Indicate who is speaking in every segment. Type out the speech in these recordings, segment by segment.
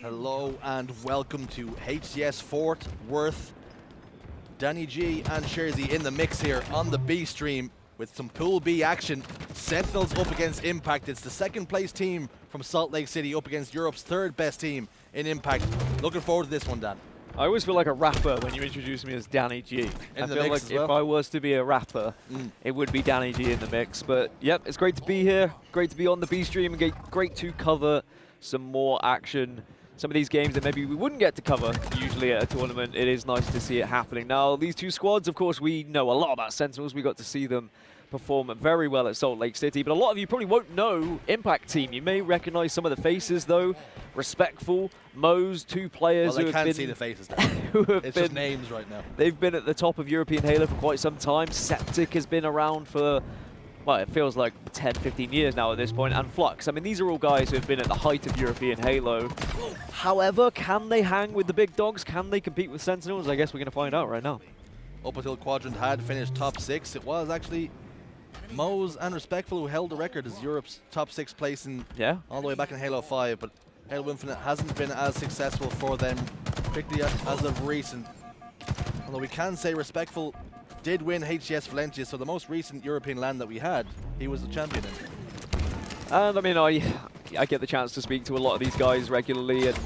Speaker 1: Hello and welcome to HCS Fort Worth. Danny G and Sherzy in the mix here on the B stream with some Pool B action. Sentinels up against Impact. It's the second place team from Salt Lake City up against Europe's third best team in Impact. Looking forward to this one, Dan.
Speaker 2: I always feel like a rapper when you introduce me as Danny G. I feel like if I was to be a rapper, it would be Danny G in the mix. But yep, it's great to be here. Great to be on the B stream and great to cover some more action. Some of these games that maybe we wouldn't get to cover usually at a tournament, it is nice to see it happening. Now, these two squads, of course, we know a lot about Sentinels. We got to see them perform very well at Salt Lake City, but a lot of you probably won't know Impact team. You may recognize some of the faces, though. Respectful, Mo's, two players
Speaker 1: well,
Speaker 2: who have been...
Speaker 1: see the faces, it's just names right now.
Speaker 2: They've been at the top of European Halo for quite some time. Septic has been around for... well, it feels like 10, 15 years now at this point, and Flux. I mean, these are all guys who have been at the height of European Halo. However, can they hang with the big dogs? Can they compete with Sentinels? I guess we're going to find out right now.
Speaker 1: Up until Quadrant had finished top 6, it was actually Mo's and Respectful who held the record as Europe's top 6 place in all the way back in Halo 5, but Halo Infinite hasn't been as successful for them, particularly as of recent. Although we can say Respectful did win HCS Valencia, so the most recent European LAN that we had, he was the champion in.
Speaker 2: And I mean, I get the chance to speak to a lot of these guys regularly, and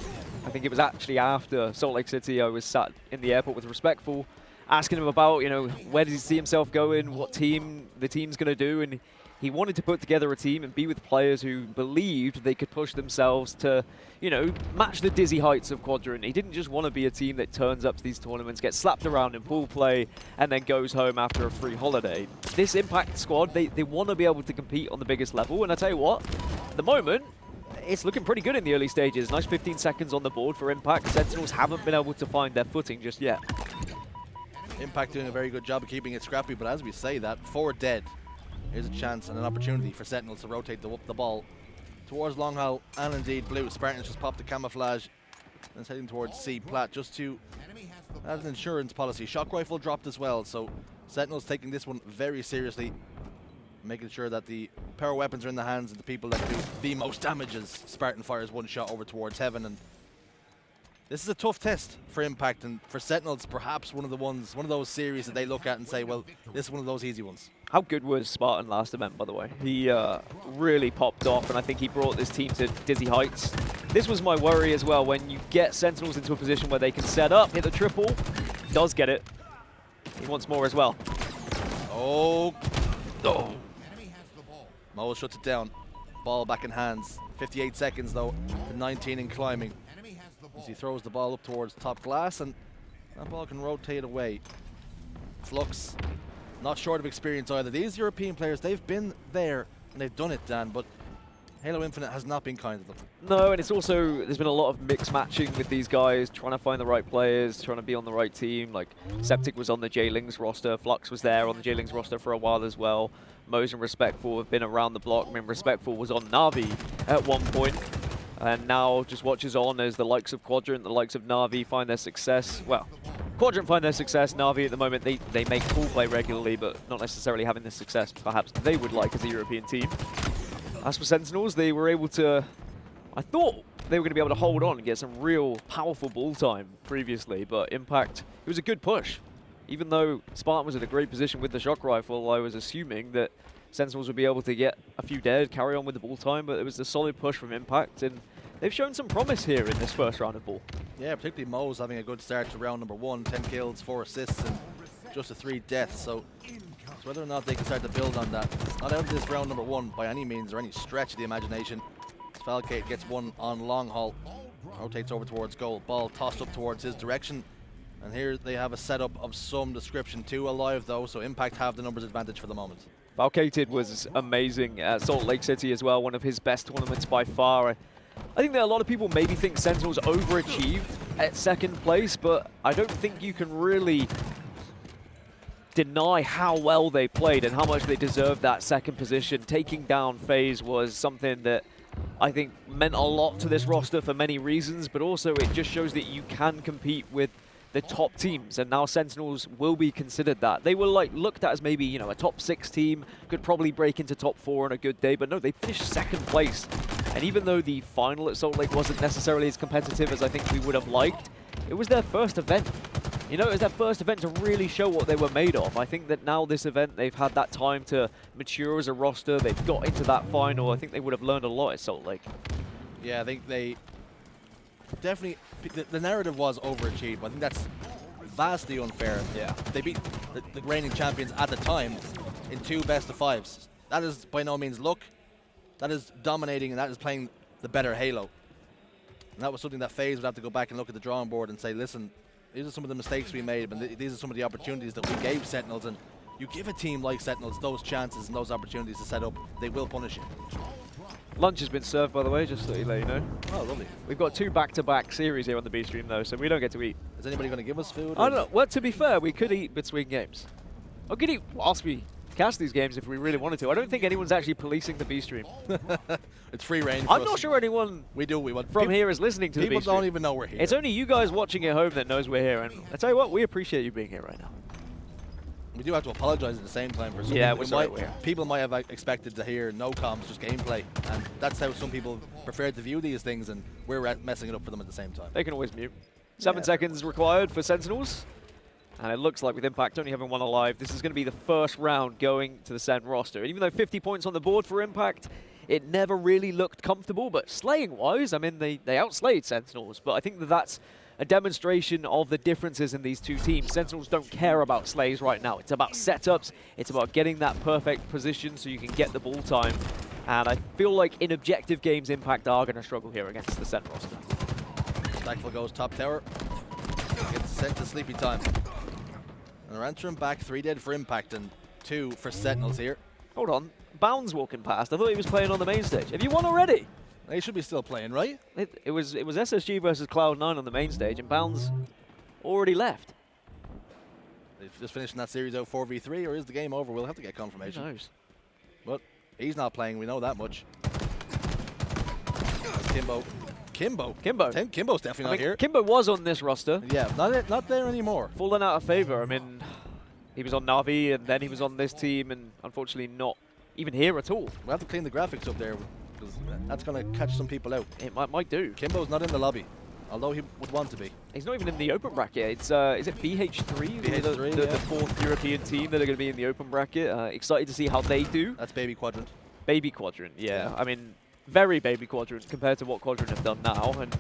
Speaker 2: I think it was actually after Salt Lake City I was sat in the airport with Respectful, asking him about, you know, where does he see himself going, what team the team's going to do, and he wanted to put together a team and be with players who believed they could push themselves to, you know, match the dizzy heights of Quadrant. He didn't just want to be a team that turns up to these tournaments, gets slapped around in pool play, and then goes home after a free holiday. This Impact squad, they want to be able to compete on the biggest level, and I tell you what, at the moment, it's looking pretty good in the early stages. Nice 15 seconds on the board for Impact. Sentinels haven't been able to find their footing just yet.
Speaker 1: Impact doing a very good job of keeping it scrappy, but as we say that, 4 dead. Here's a chance and an opportunity for Sentinels to rotate the ball towards Long Haul and indeed Blue. Spartans just popped the camouflage and it's heading towards C plat just to as an insurance policy. Shock rifle dropped as well, so Sentinels taking this one very seriously, making sure that the power weapons are in the hands of the people that do the most damage as Spartan fires one shot over towards Heaven. And this is a tough test for Impact, and for Sentinels perhaps one of those series that they look at and say, well, this is one of those easy ones.
Speaker 2: How good was Spartan last event, by the way? He really popped off, and I think he brought this team to dizzy heights. This was my worry as well, when you get Sentinels into a position where they can set up, hit the triple, does get it. He wants more as well.
Speaker 1: Oh. Mo shuts it down. Ball back in hands. 58 seconds though, to 19 and climbing. As he throws the ball up towards top glass, and that ball can rotate away. Flux, not short of experience either. These European players, they've been there and they've done it, Dan, but Halo Infinite has not been kind to them.
Speaker 2: No, and it's also, there's been a lot of mix matching with these guys, trying to find the right players, trying to be on the right team. Like, Septic was on the J-Lings roster, Flux was there on the J-Lings roster for a while as well. Mo's and Respectful have been around the block. I mean, Respectful was on Navi at one point, and now just watches on as the likes of Quadrant, the likes of Navi find their success. Well, Quadrant find their success. Navi at the moment, they make pool play regularly, but not necessarily having the success perhaps they would like as a European team. As for Sentinels, they were able to, I thought they were going to be able to hold on and get some real powerful ball time previously, but Impact, it was a good push. Even though Spartan was in a great position with the shock rifle, I was assuming that Sentinels would be able to get a few dead, carry on with the ball time, but it was a solid push from Impact, and they've shown some promise here in this first round of ball. Yeah,
Speaker 1: particularly Mo's having a good start to round number 1, 10 kills, 4 assists, and just 3 deaths, so whether or not they can start to build on that. Not out of this round number 1 by any means or any stretch of the imagination. Falcate gets one on long haul, rotates over towards goal, ball tossed up towards his direction. And here they have a setup of some description. 2 alive though, so Impact have the numbers advantage for the moment.
Speaker 2: Falcated was amazing at Salt Lake City as well, one of his best tournaments by far. I think that a lot of people maybe think Sentinels overachieved at second place, but I don't think you can really deny how well they played and how much they deserved that second position. Taking down FaZe was something that I think meant a lot to this roster for many reasons, but also it just shows that you can compete with the top teams, and now Sentinels will be considered that. They were like looked at as maybe, you know, a top 6 team, could probably break into top 4 on a good day, but no, they finished second place And even though the final at Salt Lake wasn't necessarily as competitive as I think we would have liked, it was their first event. You know, it was their first event to really show what they were made of. I think that now this event, they've had that time to mature as a roster. They've got into that final. I think they would have learned a lot at Salt Lake.
Speaker 1: Yeah, I think they definitely, the narrative was overachieved. I think that's vastly unfair.
Speaker 2: Yeah.
Speaker 1: They beat the reigning champions at the time in 2 best-of-5s. That is by no means luck. That is dominating, and that is playing the better Halo. And that was something that FaZe would have to go back and look at the drawing board and say, listen, these are some of the mistakes we made, and these are some of the opportunities that we gave Sentinels. And you give a team like Sentinels those chances and those opportunities to set up, they will punish you.
Speaker 2: Lunch has been served, by the way, just to let you know.
Speaker 1: Oh, lovely.
Speaker 2: We've got 2 back-to-back series here on the B stream, though, so we don't get to eat.
Speaker 1: Is anybody going to give us food?
Speaker 2: I don't know. Well, to be fair, we could eat between games. I could eat whilst we cast these games if we really wanted to. I don't think anyone's actually policing the B stream.
Speaker 1: It's free reign.
Speaker 2: I'm not sure anyone
Speaker 1: we do what we want.
Speaker 2: from here is listening to the B stream.
Speaker 1: People don't even know we're here.
Speaker 2: It's only you guys watching at home that knows we're here, and I tell you what, we appreciate you being here right now.
Speaker 1: We do have to apologize at the same time for some people might have expected to hear no comms, just gameplay, and that's how some people prefer to view these things, and we're messing it up for them at the same time.
Speaker 2: They can always mute. 7 seconds required for Sentinels. And it looks like with Impact only having 1 alive, this is going to be the first round going to the Sen roster. And even though 50 points on the board for Impact, it never really looked comfortable. But slaying-wise, I mean, they outslayed Sentinels. But I think that that's a demonstration of the differences in these two teams. Sentinels don't care about slays right now. It's about setups. It's about getting that perfect position so you can get the ball time. And I feel like in objective games, Impact are going to struggle here against the Sen roster.
Speaker 1: Stackful goes top tower. Gets sent to sleepy time. And they're entering back, 3 dead for Impact and 2 for Sentinels here.
Speaker 2: Hold on. Bounds walking past. I thought he was playing on the main stage. Have you won already?
Speaker 1: They should be still playing, right?
Speaker 2: It was SSG versus Cloud9 on the main stage, and Bounds already left.
Speaker 1: They've just finished that series out 4v3, or is the game over? We'll have to get confirmation.
Speaker 2: Who knows?
Speaker 1: But he's not playing, we know that much. Kimbo. Kimbo's definitely not here.
Speaker 2: Kimbo was on this roster.
Speaker 1: Yeah, not there anymore.
Speaker 2: Fallen out of favor. I mean, he was on Navi, and then he was on this team, and unfortunately not even here at all.
Speaker 1: We'll have to clean the graphics up there, because that's going to catch some people out.
Speaker 2: It might do.
Speaker 1: Kimbo's not in the lobby, although he would want to be.
Speaker 2: He's not even in the open bracket. It's is it BH3?
Speaker 1: BH3,
Speaker 2: the 4th European team that are going to be in the open bracket. Excited to see how they do.
Speaker 1: That's Baby Quadrant.
Speaker 2: Baby Quadrant, yeah. I mean, very Baby Quadrant compared to what Quadrant have done now. And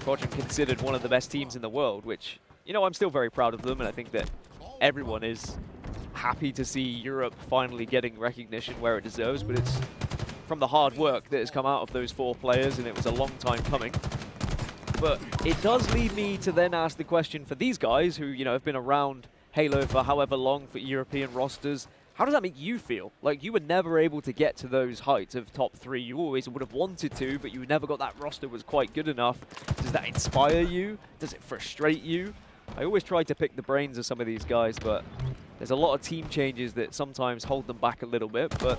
Speaker 2: Quadrant considered one of the best teams in the world, which, you know, I'm still very proud of them. And I think that everyone is happy to see Europe finally getting recognition where it deserves. But it's from the hard work that has come out of those 4 players, and it was a long time coming. But it does lead me to then ask the question for these guys who, you know, have been around Halo for however long for European rosters. How does that make you feel? Like, you were never able to get to those heights of top 3. You always would have wanted to, but you never got that roster was quite good enough. Does that inspire you? Does it frustrate you? I always try to pick the brains of some of these guys, but there's a lot of team changes that sometimes hold them back a little bit. But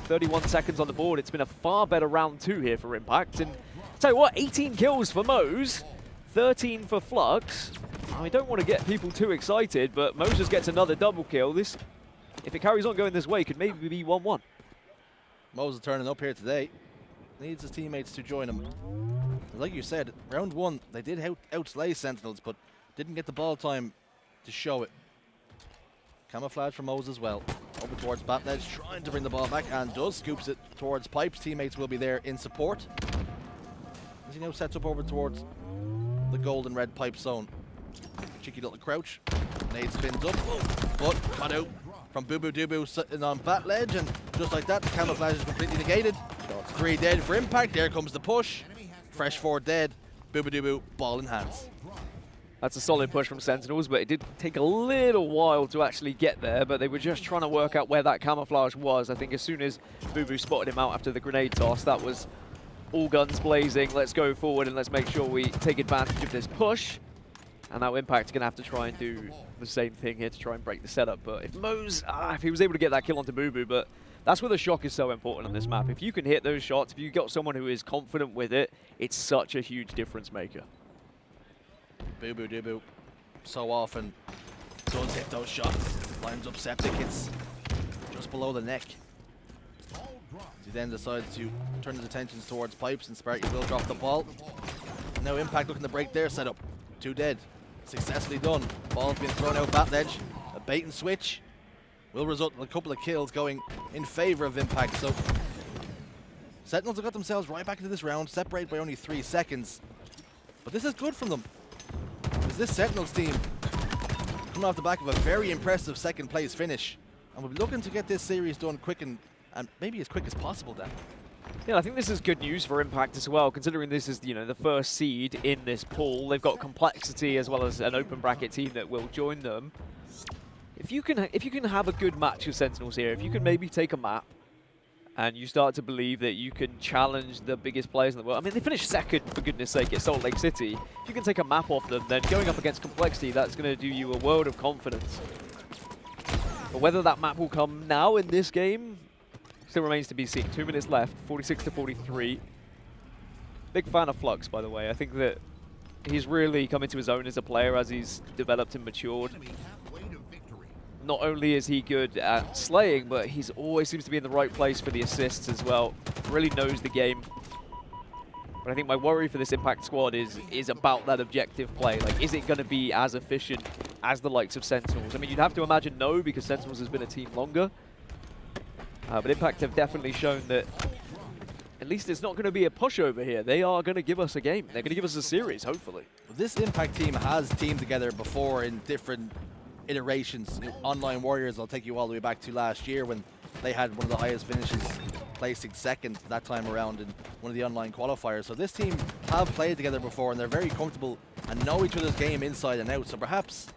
Speaker 2: 31 seconds on the board. It's been a far better round 2 here for Impact. And tell you what, 18 kills for Mose, 13 for Flux. I don't want to get people too excited, but Mose just gets another double kill. This, if it carries on going this way, could maybe be 1-1.
Speaker 1: Mose turning up here today. Needs his teammates to join him. Like you said, round 1, they did outslay Sentinels, but didn't get the ball time to show it. Camouflage from Mose as well. Over towards Batledge, trying to bring the ball back, and does. Scoops it towards Pipes. Teammates will be there in support. As he now sets up over towards the gold and red pipe zone. Cheeky little crouch. Nade spins up, but got out from Boo Boo Doo sitting on Batledge, and just like that, the camouflage is completely negated. 3 dead for Impact. There comes the push. Fresh 4 dead. Boo Boo Doo ball in hands.
Speaker 2: That's a solid push from Sentinels, but it did take a little while to actually get there, but they were just trying to work out where that camouflage was. I think as soon as Boo Boo spotted him out after the grenade toss, that was all guns blazing. Let's go forward and let's make sure we take advantage of this push. And now Impact's going to have to try and do the same thing here to try and break the setup. But if Mose, if he was able to get that kill onto Boo Boo, but that's where the shock is so important on this map. If you can hit those shots, if you've got someone who is confident with it, it's such a huge difference maker.
Speaker 1: Boo Boo Doo Boo so often does hit those shots. Lines up Septic, it's just below the neck. He then decides to turn his attentions towards pipes, and Sparky will drop the ball. Now Impact looking to break their setup. 2 dead. Successfully done. Ball's been thrown out that ledge. A bait and switch will result in a couple of kills going in favor of Impact. So Sentinels have got themselves right back into this round, separated by only 3 seconds. But this is good from them, because this Sentinels team coming off the back of a very impressive second place finish, and we'll be looking to get this series done quick and maybe as quick as possible then.
Speaker 2: Yeah, I think this is good news for Impact as well, considering this is, you know, the first seed in this pool. They've got complexity as well as an open bracket team that will join them. If you can have a good match of Sentinels here, if you can maybe take a map and you start to believe that you can challenge the biggest players in the world. I mean, they finished second, for goodness sake, at Salt Lake City. If you can take a map off them, then going up against complexity, that's going to do you a world of confidence. But whether that map will come now in this game still remains to be seen. 2 minutes left, 46 to 43. Big fan of Flux, by the way. I think that he's really come into his own as a player as he's developed and matured. Not only is he good at slaying, but he's always seems to be in the right place for the assists as well. Really knows the game. But I think my worry for this Impact squad is about that objective play. Like, is it going to be as efficient as the likes of Sentinels? I mean, you'd have to imagine no, because Sentinels has been a team longer. But Impact have definitely shown that at least it's not going to be a pushover here. They are going to give us a game. They're going to give us a series, hopefully.
Speaker 1: This Impact team has teamed together before in different iterations. Online Warriors, I'll take you all the way back to last year when they had one of the highest finishes, placing second that time around in one of the online qualifiers. So this team have played together before, and they're very comfortable and know each other's game inside and out. So perhaps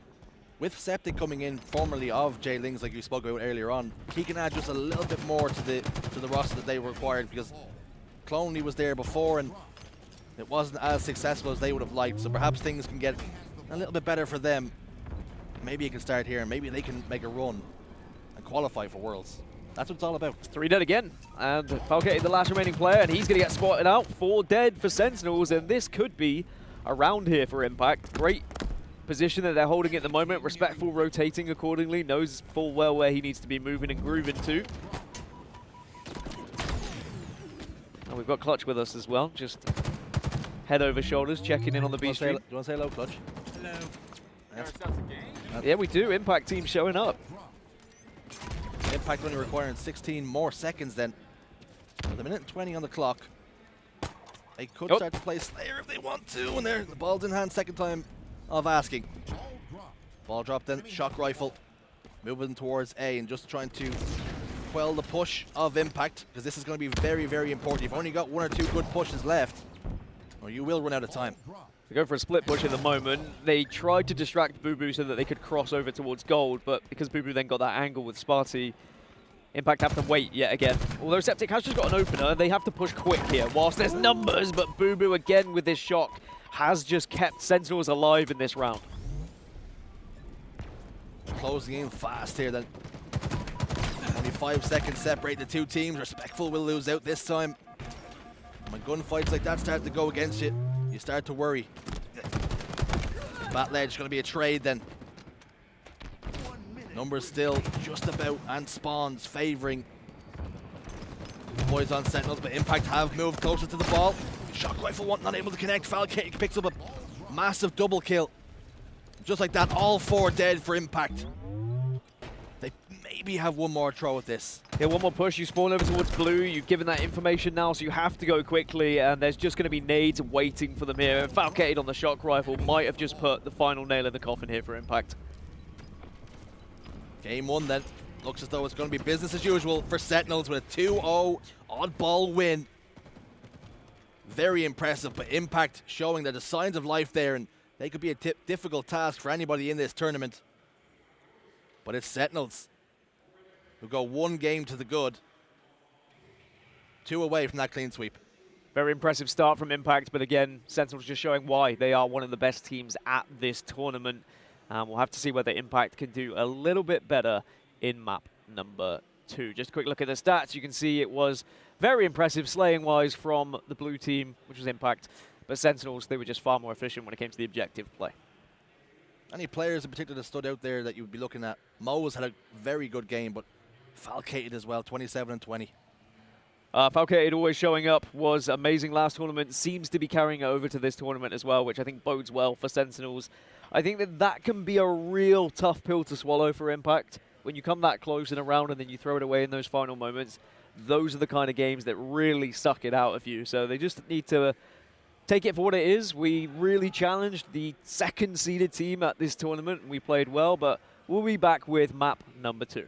Speaker 1: with Septic coming in, formerly of J Lings, like you spoke about earlier on, he can add just a little bit more to the roster that they required, because Cloney was there before and it wasn't as successful as they would have liked. So perhaps things can get a little bit better for them. Maybe it can start here, and maybe they can make a run and qualify for Worlds. That's what it's all about.
Speaker 2: 3 dead again, and Falcate, the last remaining player, and he's going to get spotted out. 4 dead for Sentinels, and this could be a round here for Impact. Great position that they're holding at the moment. Respectful, rotating accordingly, knows full well where he needs to be moving and grooving to. And we've got Clutch with us as well, just head over shoulders, checking in on the B stream.
Speaker 1: Do you want to say hello, Clutch?
Speaker 3: Hello.
Speaker 1: Yes.
Speaker 2: Yeah, we do. Impact team showing up.
Speaker 1: Impact only requiring 16 more seconds then. With a minute and 20 on the clock. They could start to play Slayer if they want to, and there, the ball's in hand, second time of asking. Ball drop then, shock rifle. Moving towards A and just trying to quell the push of Impact, because this is going to be very, very important. You've only got 1 or 2 good pushes left, or you will run out of time.
Speaker 2: They go for a split push at the moment. They tried to distract Boo Boo so that they could cross over towards gold, but because Boo Boo then got that angle with Sparty, Impact have to wait yet again. Although Septic has just got an opener, they have to push quick here. Whilst there's numbers, but Boo Boo again with this shock has just kept Sentinels alive in this round.
Speaker 1: Close the game fast here then. Only 5 seconds separate the 2 teams. Respectful will lose out this time. When gunfights like that start to go against you, you start to worry. Bat ledge going to be a trade then. Numbers still just about, and spawns favouring the boys on Sentinels, but Impact have moved closer to the ball. Shock rifle one not able to connect. Falcate picks up a massive double kill. Just like that, all 4 dead for Impact. They maybe have 1 more throw at this.
Speaker 2: Yeah, 1 more push. You spawn over towards blue. You've given that information now, so you have to go quickly, and there's just going to be nades waiting for them here. Falcate on the shock rifle might have just put the final nail in the coffin here for Impact.
Speaker 1: Game 1 then. Looks as though it's going to be business as usual for Sentinels with a 2-0 oddball win. Very impressive, but Impact showing that the signs of life there, and they could be a difficult task for anybody in this tournament. But it's Sentinels who go 1 game to the good. 2 away from that clean sweep.
Speaker 2: Very impressive start from Impact, but again, Sentinels just showing why they are one of the best teams at this tournament. We'll have to see whether Impact can do a little bit better in map number 2. Just a quick look at the stats. You can see it was very impressive slaying-wise from the blue team, which was Impact. But Sentinels, they were just far more efficient when it came to the objective play.
Speaker 1: Any players in particular that stood out there that you would be looking at? Mo's had a very good game, but Falcated as well, 27 and 20.
Speaker 2: Falcated always showing up, was amazing last tournament, seems to be carrying it over to this tournament as well, which I think bodes well for Sentinels. I think that can be a real tough pill to swallow for Impact. When you come that close in a round and then you throw it away in those final moments, those are the kind of games that really suck it out of you. So they just need to take it for what it is. We really challenged the second seeded team at this tournament and we played well, but we'll be back with map number 2.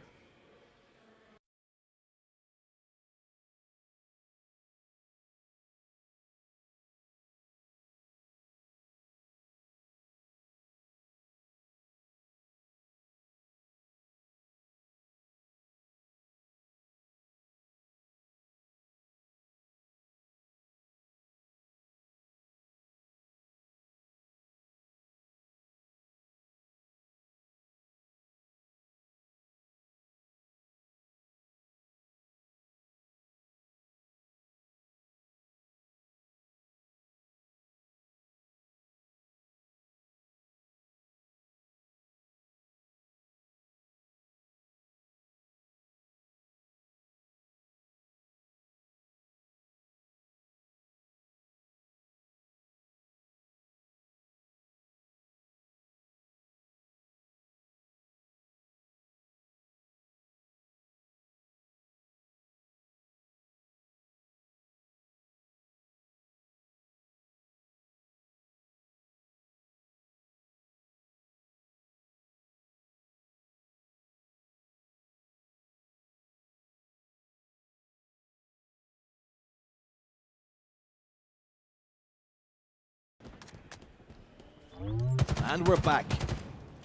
Speaker 1: And we're back.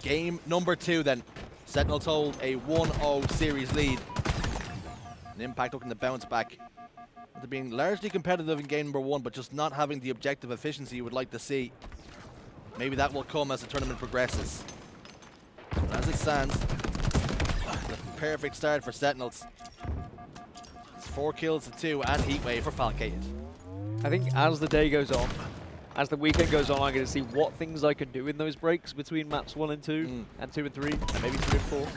Speaker 1: Game number 2 then. Sentinels hold a 1-0 series lead. An Impact looking to bounce back. They're being largely competitive in game number 1, but just not having the objective efficiency you would like to see. Maybe that will come as the tournament progresses. But as it stands, the perfect start for Sentinels. It's 4 kills to 2 and Heatwave for Falcated.
Speaker 2: I think as the day goes on, as the weekend goes on, I'm going to see what things I can do in those breaks between maps 1 and 2, and 2 and 3, and maybe 3 and 4.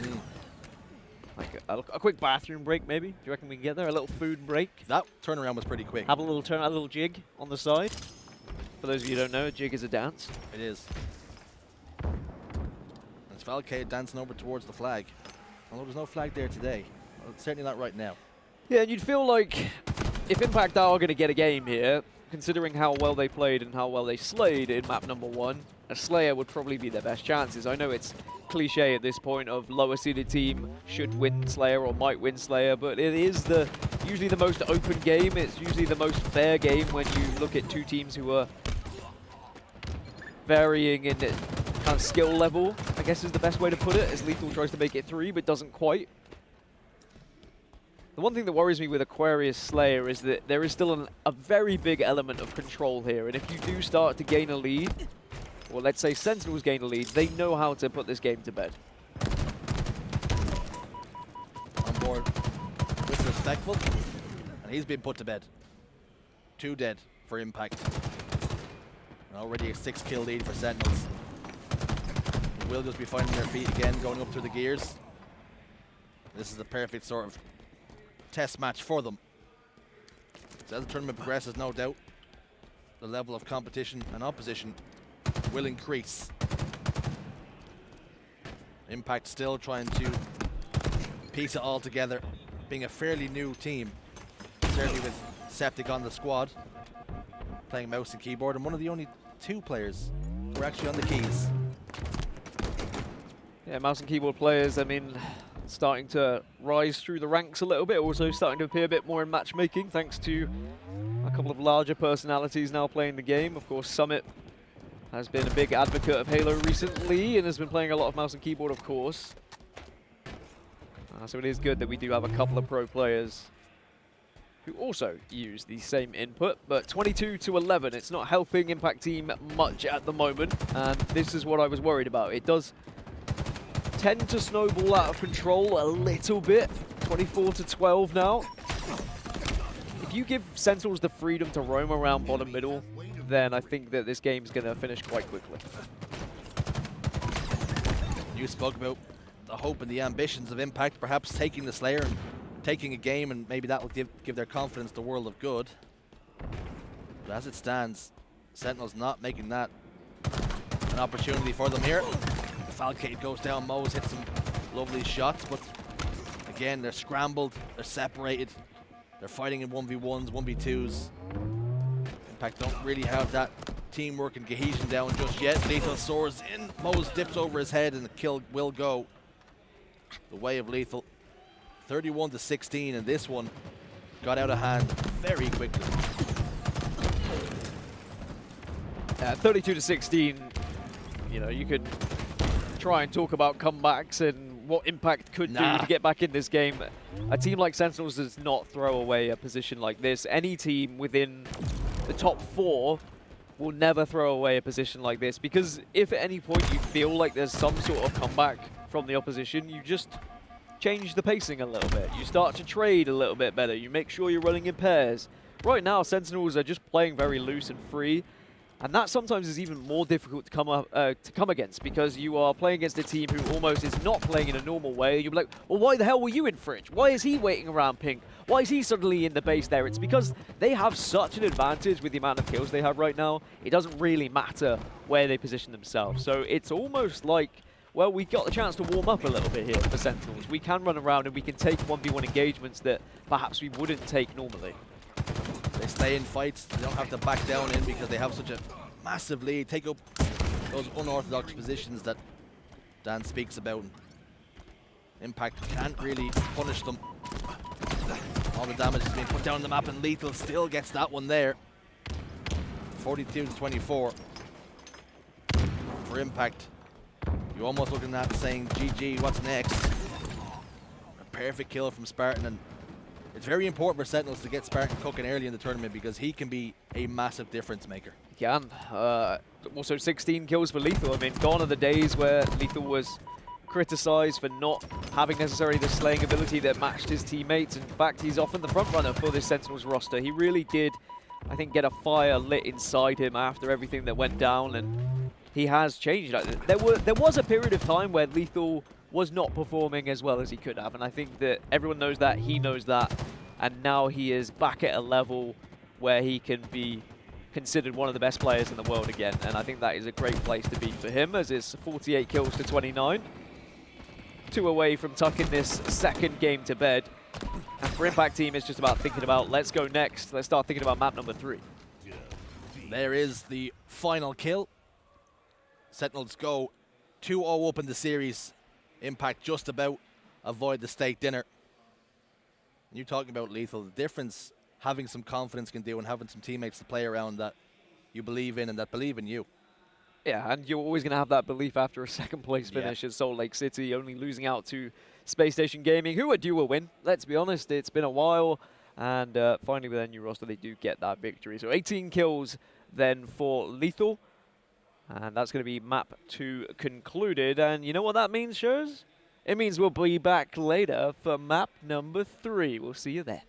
Speaker 2: Like a quick bathroom break, maybe. Do you reckon we can get there? A little food break.
Speaker 1: That turnaround was pretty quick.
Speaker 2: Have a little a little jig on the side. For those of you who don't know, a jig is a dance.
Speaker 1: It is. And it's Falcated dancing over towards the flag. Although there's no flag there today. Well, certainly not right now.
Speaker 2: Yeah, and you'd feel like if Impact are going to get a game here, considering how well they played and how well they slayed in map number 1, a Slayer would probably be their best chances. I know it's cliche at this point of lower seeded team should win Slayer or might win Slayer, but it is usually the most open game. It's usually the most fair game when you look at 2 teams who are varying in kind of skill level, I guess is the best way to put it, as Lethal tries to make it 3 but doesn't quite. The one thing that worries me with Aquarius Slayer is that there is still a very big element of control here, and if you do start to gain a lead, or let's say Sentinels gain a lead, they know how to put this game to bed.
Speaker 1: On board, disrespectful, and he's been put to bed. 2 dead for Impact. And already a 6-kill lead for Sentinels. Will just be finding their feet again, going up through the gears. This is the perfect sort of test match for them. So as the tournament progresses, no doubt, the level of competition and opposition will increase. Impact still trying to piece it all together, being a fairly new team, certainly with Septic on the squad, playing mouse and keyboard, and one of the only 2 players who are actually on the keys.
Speaker 2: Yeah, mouse and keyboard players, I mean, starting to rise through the ranks a little bit, also starting to appear a bit more in matchmaking, thanks to a couple of larger personalities now playing the game. Of course, Summit has been a big advocate of Halo recently and has been playing a lot of mouse and keyboard, of course. So it is good that we do have a couple of pro players who also use the same input, but 22-11, it's not helping Impact Team much at the moment, and this is what I was worried about. It does tend to snowball out of control a little bit. 24-12 now. If you give Sentinels the freedom to roam around bottom middle, then I think that this game's going to finish quite quickly.
Speaker 1: You spoke about the hope and the ambitions of Impact, perhaps taking the Slayer and taking a game, and maybe that will give their confidence the world of good. But as it stands, Sentinels not making that an opportunity for them here. Falcade goes down, Moes hits some lovely shots, but again, they're scrambled, they're separated, they're fighting in 1v1s, 2s. Impact don't really have that teamwork and cohesion down just yet. Lethal soars in, Moes dips over his head, and the kill will go the way of Lethal. 31-16, and this one got out of hand very quickly.
Speaker 2: 32-16, you know, you could try and talk about comebacks and what Impact could do to get back in this game. A team like Sentinels does not throw away a position like this. Any team within the top 4 will never throw away a position like this, because if at any point you feel like there's some sort of comeback from the opposition, you just change the pacing a little bit. You start to trade a little bit better. You make sure you're running in pairs. Right now, Sentinels are just playing very loose and free, and that sometimes is even more difficult to come against, because you are playing against a team who almost is not playing in a normal way. You'll be like, well, why the hell were you in Fridge? Why is he waiting around Pink? Why is he suddenly in the base there? It's because they have such an advantage with the amount of kills they have right now. It doesn't really matter where they position themselves. So it's almost like, well, we got the chance to warm up a little bit here for Sentinels. We can run around and we can take 1v1 engagements that perhaps we wouldn't take normally.
Speaker 1: They stay in fights, they don't have to back down in because they have such a massive lead, take up those unorthodox positions that Dan speaks about. Impact can't really punish them. All the damage is being put down on the map, and Lethal still gets that one there. 42-24 for Impact. You're almost looking at saying, GG, what's next? A perfect kill from Spartan, and it's very important for Sentinels to get Spartan cooking early in the tournament, because he can be a massive difference maker.
Speaker 2: He can. Also 16 kills for Lethal. I mean, gone are the days where Lethal was criticized for not having necessarily the slaying ability that matched his teammates. In fact, he's often the front runner for this Sentinels roster. He really did, I think, get a fire lit inside him after everything that went down, and he has changed. There was a period of time where Lethal was not performing as well as he could have, and I think that everyone knows that, he knows that, and now he is back at a level where he can be considered one of the best players in the world again, and I think that is a great place to be for him, as it's 48 kills to 29. 2 away from tucking this second game to bed. And for Impact Team, it's just about thinking about, let's go next. Let's start thinking about map number 3.
Speaker 1: There is the final kill. Sentinels go 2-0 up in the series. Impact just about avoid the steak dinner. And you talking about Lethal, the difference having some confidence can do, and having some teammates to play around that you believe in and that believe in you.
Speaker 2: Yeah, and you're always going to have that belief after a second place finish at Salt Lake City, only losing out to Space Station Gaming, who are due a win. Let's be honest, it's been a while, and finally with their new roster, they do get that victory. So 18 kills then for Lethal, and that's going to be map 2 concluded. And you know what that means, shows? It means we'll be back later for map number 3. We'll see you there.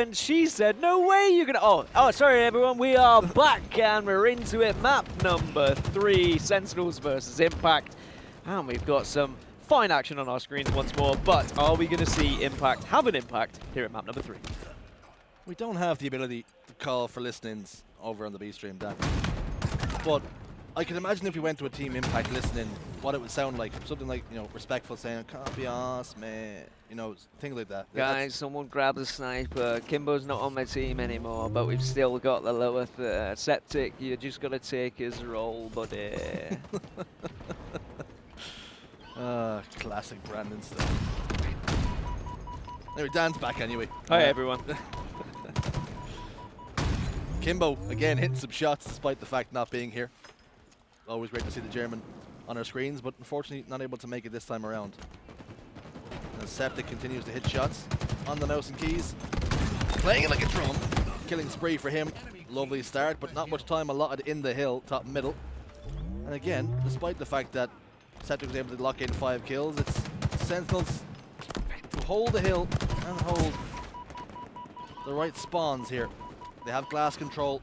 Speaker 2: And she said, no way you're gonna, oh, sorry everyone, we are back and we're into it. Map number 3, Sentinels versus Impact. And we've got some fine action on our screens once more, but are we gonna see Impact have an impact here at map number 3?
Speaker 1: We don't have the ability to call for listenings over on the B stream, Dan. But I can imagine if we went to a Team Impact listening, what it would sound like. Something like, you know, respectful saying, can't be asked, man. You know, things like that.
Speaker 2: Guys, someone grab the sniper. Kimbo's not on my team anymore, but we've still got the lower Septic. You just got to take his role, buddy.
Speaker 1: Classic Brandon stuff. Anyway, Dan's back anyway.
Speaker 2: Hi, everyone.
Speaker 1: Kimbo, again, hitting some shots despite the fact not being here. Always great to see the German on our screens, but unfortunately not able to make it this time around. And Septic continues to hit shots on the mouse and keys. Playing it like a drum. Killing spree for him. Lovely start, but not much time allotted in the hill, top middle. And again, despite the fact that Septic was able to lock in 5 kills, it's Sentinels who hold the hill and hold the right spawns here. They have glass control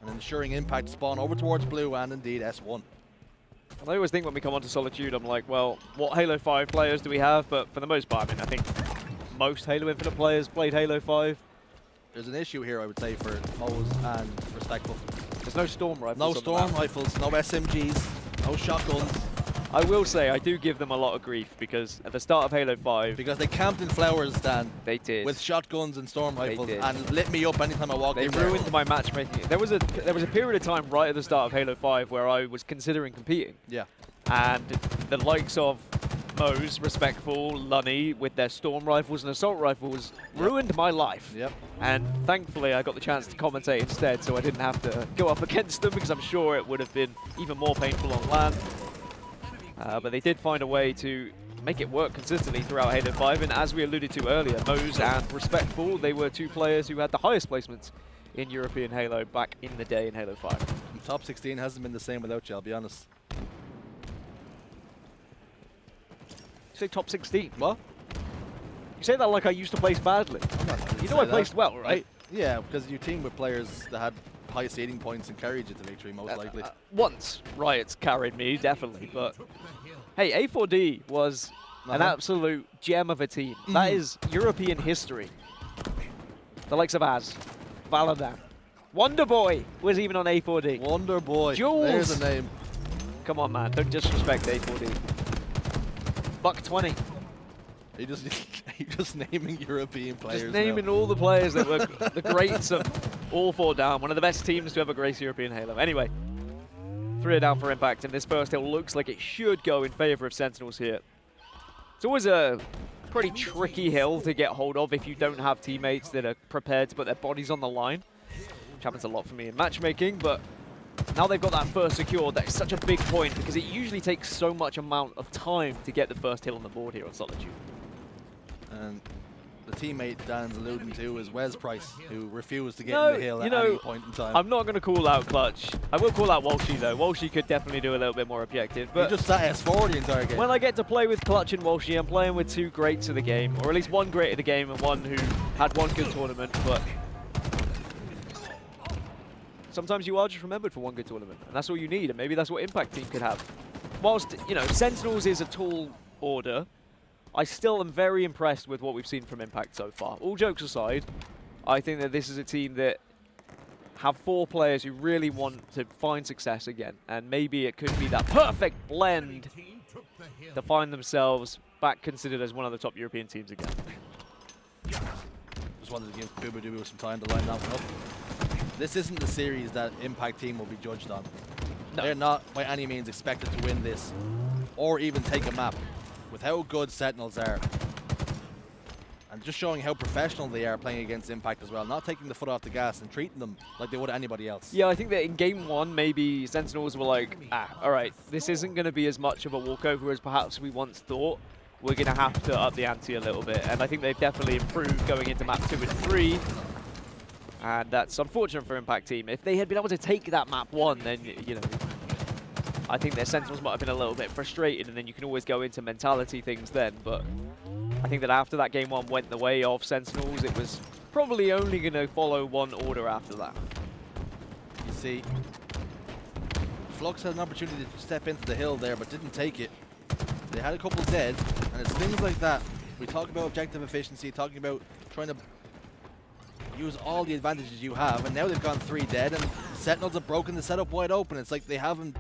Speaker 1: and ensuring Impact spawn over towards blue and indeed S1.
Speaker 2: I always think when we come onto Solitude, I'm like, well, what Halo 5 players do we have? But for the most part, I mean, I think most Halo Infinite players played Halo 5.
Speaker 1: There's an issue here, I would say, for Mo's and Respectful.
Speaker 2: There's no Storm Rifles.
Speaker 1: No Storm Rifles, no SMGs, no shotguns.
Speaker 2: I will say, I do give them a lot of grief because at the start of Halo 5...
Speaker 1: Because they camped in flowers, Dan.
Speaker 2: They did.
Speaker 1: With shotguns and Storm Rifles and lit me up anytime I walked in there.
Speaker 2: They ruined my matchmaking. There was a period of time right at the start of Halo 5 where I was considering competing.
Speaker 1: Yeah.
Speaker 2: And the likes of Mo's, Respectful, Lunny, with their Storm Rifles and Assault Rifles ruined my life.
Speaker 1: Yep.
Speaker 2: And thankfully I got the chance to commentate instead, so I didn't have to go up against them because I'm sure it would have been even more painful on land. But they did find a way to make it work consistently throughout Halo 5, and as we alluded to earlier, Mo's and Respectful, they were 2 players who had the highest placements in European Halo back in the day in Halo 5.
Speaker 1: And top 16 hasn't been the same without you, I'll be honest.
Speaker 2: You say top 16?
Speaker 1: What?
Speaker 2: You say that like I used to place badly. You know I placed well, right?
Speaker 1: Yeah, because you teamed with players that had high seeding points and carried you to victory, most likely.
Speaker 2: Once Riot's carried me, definitely, but hey, A4D was an absolute gem of a team. That is European history. The likes of Az, Valadan, Wonder Boy was even on A4D.
Speaker 1: Wonder Boy,
Speaker 2: Jules.
Speaker 1: There's a name.
Speaker 2: Come on, man, don't disrespect A4D. Buck 20.
Speaker 1: You're just naming European players.
Speaker 2: Just naming all the players that were the greats of all 4 down. One of the best teams to ever grace European Halo. Anyway, 3 down for Impact, and this first hill looks like it should go in favor of Sentinels here. It's always a pretty tricky hill to get hold of if you don't have teammates that are prepared to put their bodies on the line, which happens a lot for me in matchmaking, but now they've got that first secured. That is such a big point because it usually takes so much amount of time to get the first hill on the board here on Solitude.
Speaker 1: And the teammate Dan's alluding to is Wes Price, who refused to get in the hill at any point in time.
Speaker 2: I'm not going to call out Clutch. I will call out Walshy, though. Walshy could definitely do a little bit more objective. But
Speaker 1: he just sat S4 the entire game.
Speaker 2: When I get to play with Clutch and Walshy, I'm playing with 2 greats of the game, or at least 1 great of the game and 1 who had 1 good tournament. But sometimes you are just remembered for 1 good tournament, and that's all you need, and maybe that's what Impact Team could have. Whilst, you know, Sentinels is a tall order, I still am very impressed with what we've seen from Impact so far. All jokes aside, I think that this is a team that have 4 players who really want to find success again, and maybe it could be that perfect blend to find themselves back considered as one of the top European teams again.
Speaker 1: Just wanted to give Booba some time to line that one up. This isn't the series that Impact Team will be judged on. No. They're not by any means expected to win this, or even take a map. With how good Sentinels are, and just showing how professional they are playing against Impact as well, not taking the foot off the gas and treating them like they would anybody else.
Speaker 2: Yeah, I think that in game 1, maybe Sentinels were like, all right, this isn't going to be as much of a walkover as perhaps we once thought. We're going to have to up the ante a little bit, and I think they've definitely improved going into map 2 and 3. And that's unfortunate for Impact Team. If they had been able to take that map 1, then, you know, I think their Sentinels might have been a little bit frustrated, and then you can always go into mentality things then. But I think that after that game 1 went the way of Sentinels, it was probably only going to follow one order after that.
Speaker 1: You see, Flux had an opportunity to step into the hill there, but didn't take it. They had a couple dead, and it's things like that. We talk about objective efficiency, talking about trying to use all the advantages you have, and now they've gone 3 dead, and Sentinels have broken the setup wide open. It's like they haven't.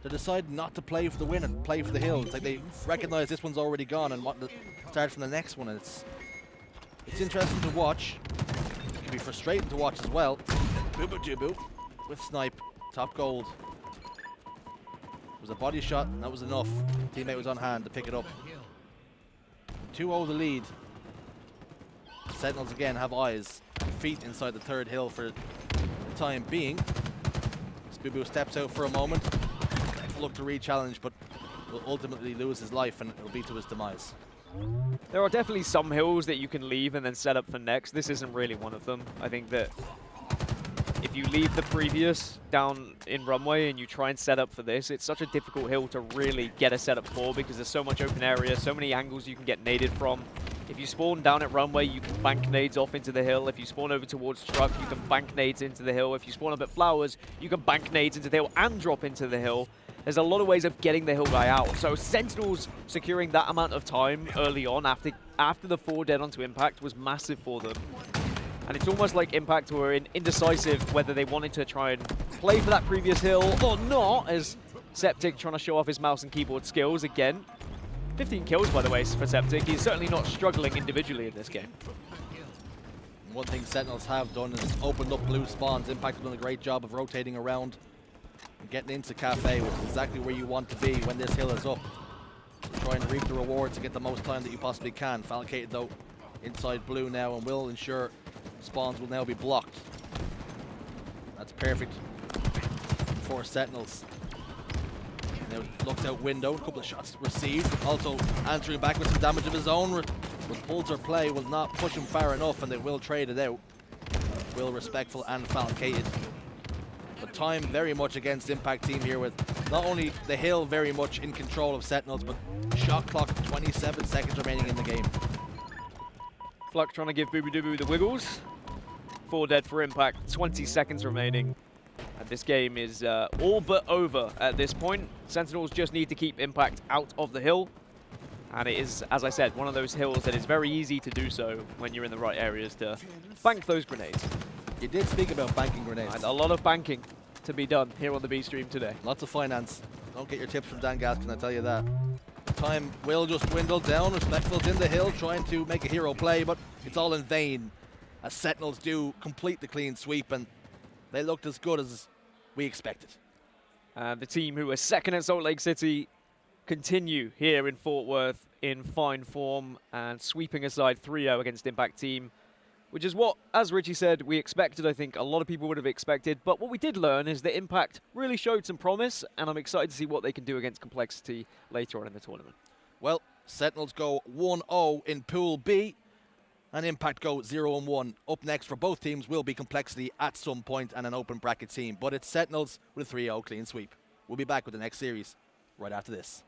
Speaker 1: They decide not to play for the win and play for the hill. It's like they recognize this one's already gone and want to start from the next one. And it's interesting to watch. It can be frustrating to watch as well. Boo boo boo with snipe, top gold. It was a body shot, and that was enough. Teammate was on hand to pick it up. 2-0 the lead. Sentinels again have eyes and feet inside the 3rd hill for the time being. Boo steps out for a moment. Look to re-challenge, but will ultimately lose his life, and it'll be to his demise.
Speaker 2: There are definitely some hills that you can leave and then set up for next. This isn't really one of them. I think that if you leave the previous down in runway and you try and set up for this, it's such a difficult hill to really get a setup for because there's so much open area, so many angles you can get naded from. If you spawn down at runway, you can bank nades off into the hill. If you spawn over towards truck, you can bank nades into the hill. If you spawn up at flowers, you can bank nades into the hill and drop into the hill. There's a lot of ways of getting the hill guy out. So Sentinels securing that amount of time early on after the 4 dead onto Impact was massive for them. And it's almost like Impact were indecisive whether they wanted to try and play for that previous hill or not, as Septic trying to show off his mouse and keyboard skills again. 15 kills, by the way, for Septic. He's certainly not struggling individually in this game.
Speaker 1: One thing Sentinels have done is opened up blue spawns. Impact have done a great job of rotating around and getting into Cafe, which is exactly where you want to be when this hill is up. Trying to reap the rewards to get the most time that you possibly can. Falcated, though, inside blue now, and will ensure spawns will now be blocked. That's perfect for Sentinels. Now looks out window, a couple of shots received, also answering back with some damage of his own. With Pulsar play will not push him far enough, and they will trade it out. Will respectful and falcated. But time very much against Impact team here, with not only the hill very much in control of Sentinels, but shot clock 27 seconds remaining in the game.
Speaker 2: Flux trying to give Booby Dooby the wiggles. 4 dead for Impact, 20 seconds remaining. And this game is all but over at this point. Sentinels just need to keep Impact out of the hill. And it is, as I said, one of those hills that is very easy to do so when you're in the right areas to bank those grenades.
Speaker 1: You did speak about banking grenades.
Speaker 2: And a lot of banking to be done here on the B stream today.
Speaker 1: Lots of finance. Don't get your tips from Dan Gaskin, I tell you that. Time will just dwindle down. Respectful's in the hill trying to make a hero play, but it's all in vain as Sentinels do complete the clean sweep, and they looked as good as we expected.
Speaker 2: And the team who are second at Salt Lake City continue here in Fort Worth in fine form and sweeping aside 3-0 against Impact team, which is what, as Richie said, we expected. I think a lot of people would have expected. But what we did learn is that Impact really showed some promise, and I'm excited to see what they can do against Complexity later on in the tournament.
Speaker 1: Well, Sentinels go 1-0 in Pool B, and Impact go 0-1. Up next for both teams will be Complexity at some point and an open bracket team. But it's Sentinels with a 3-0 clean sweep. We'll be back with the next series right after this.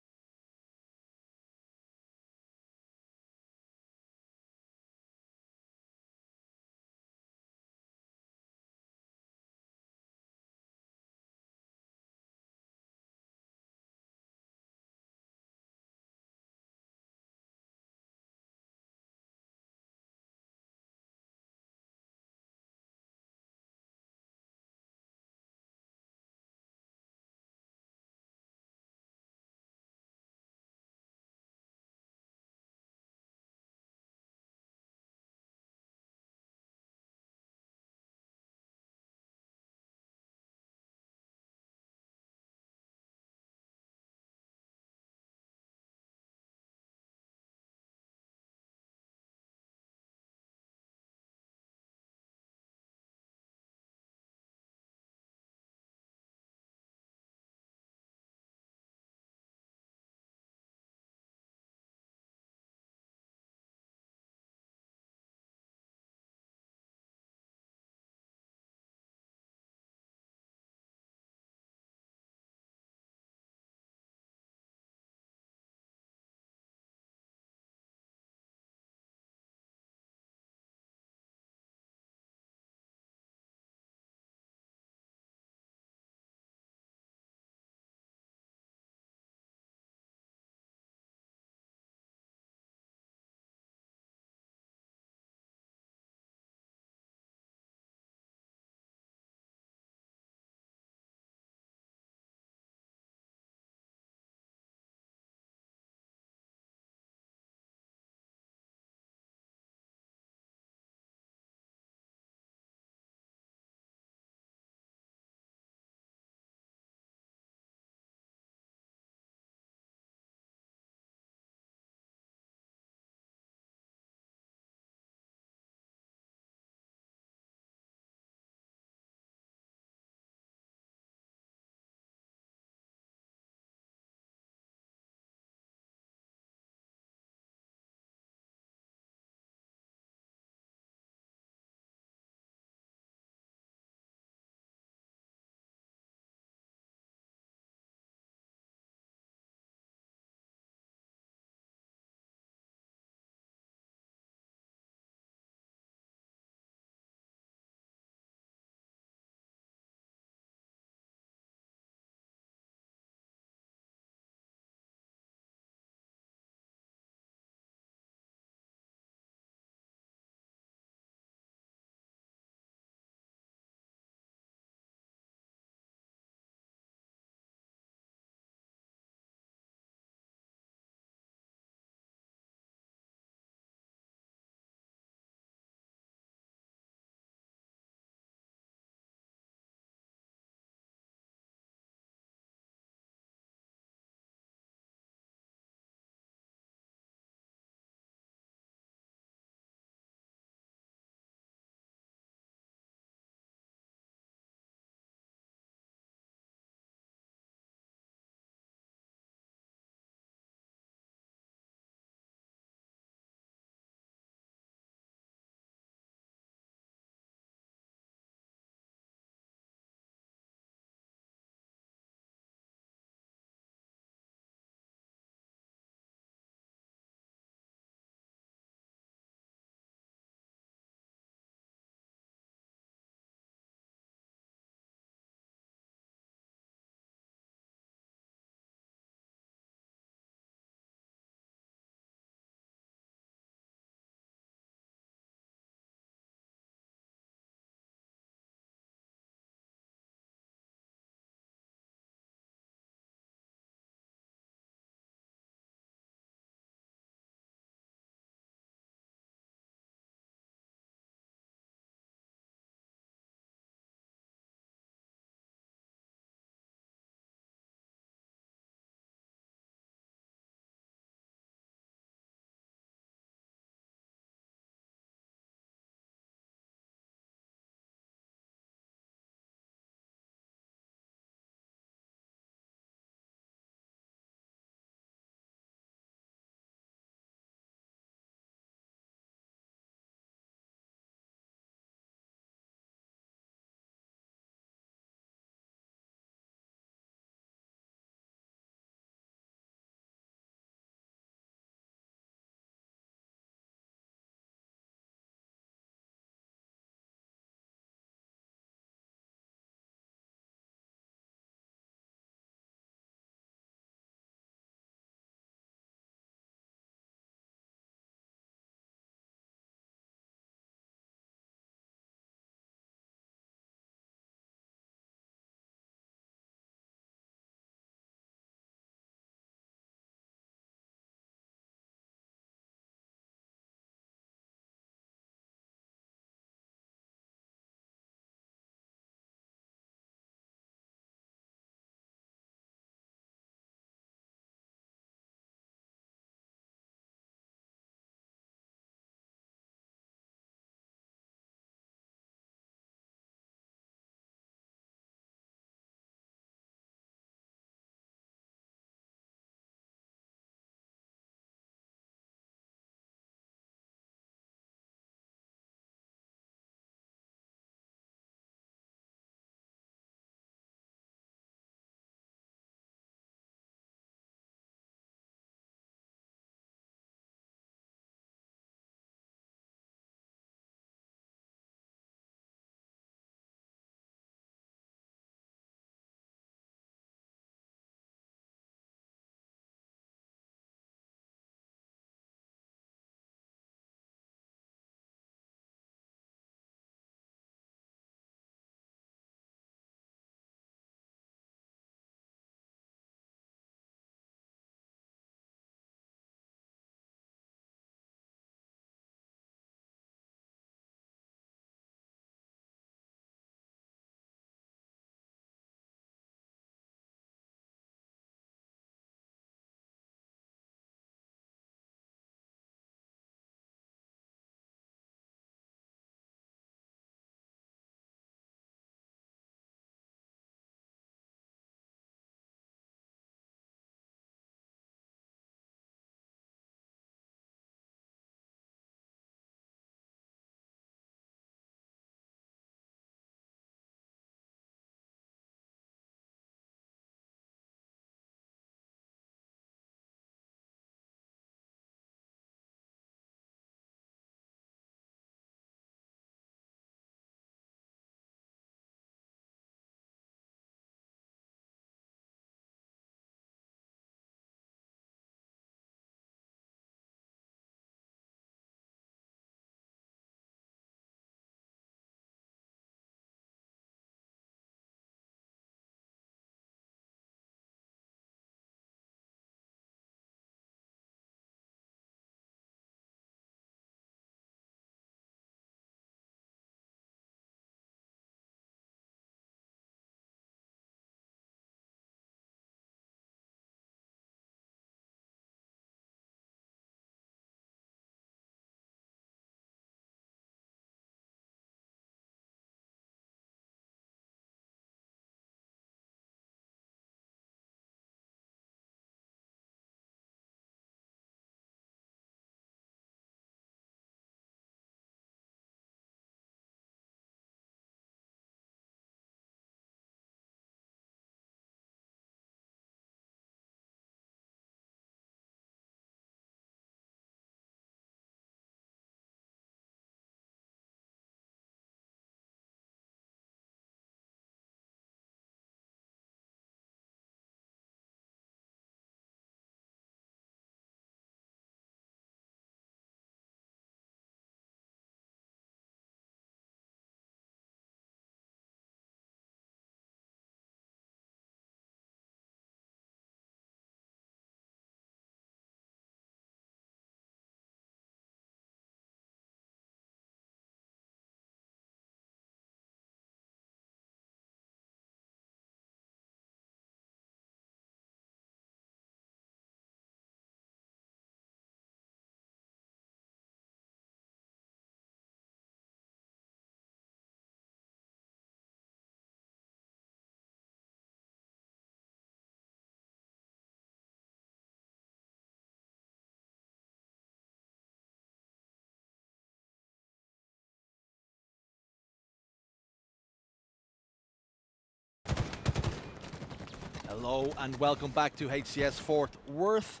Speaker 1: Hello and welcome back to HCS Fort Worth.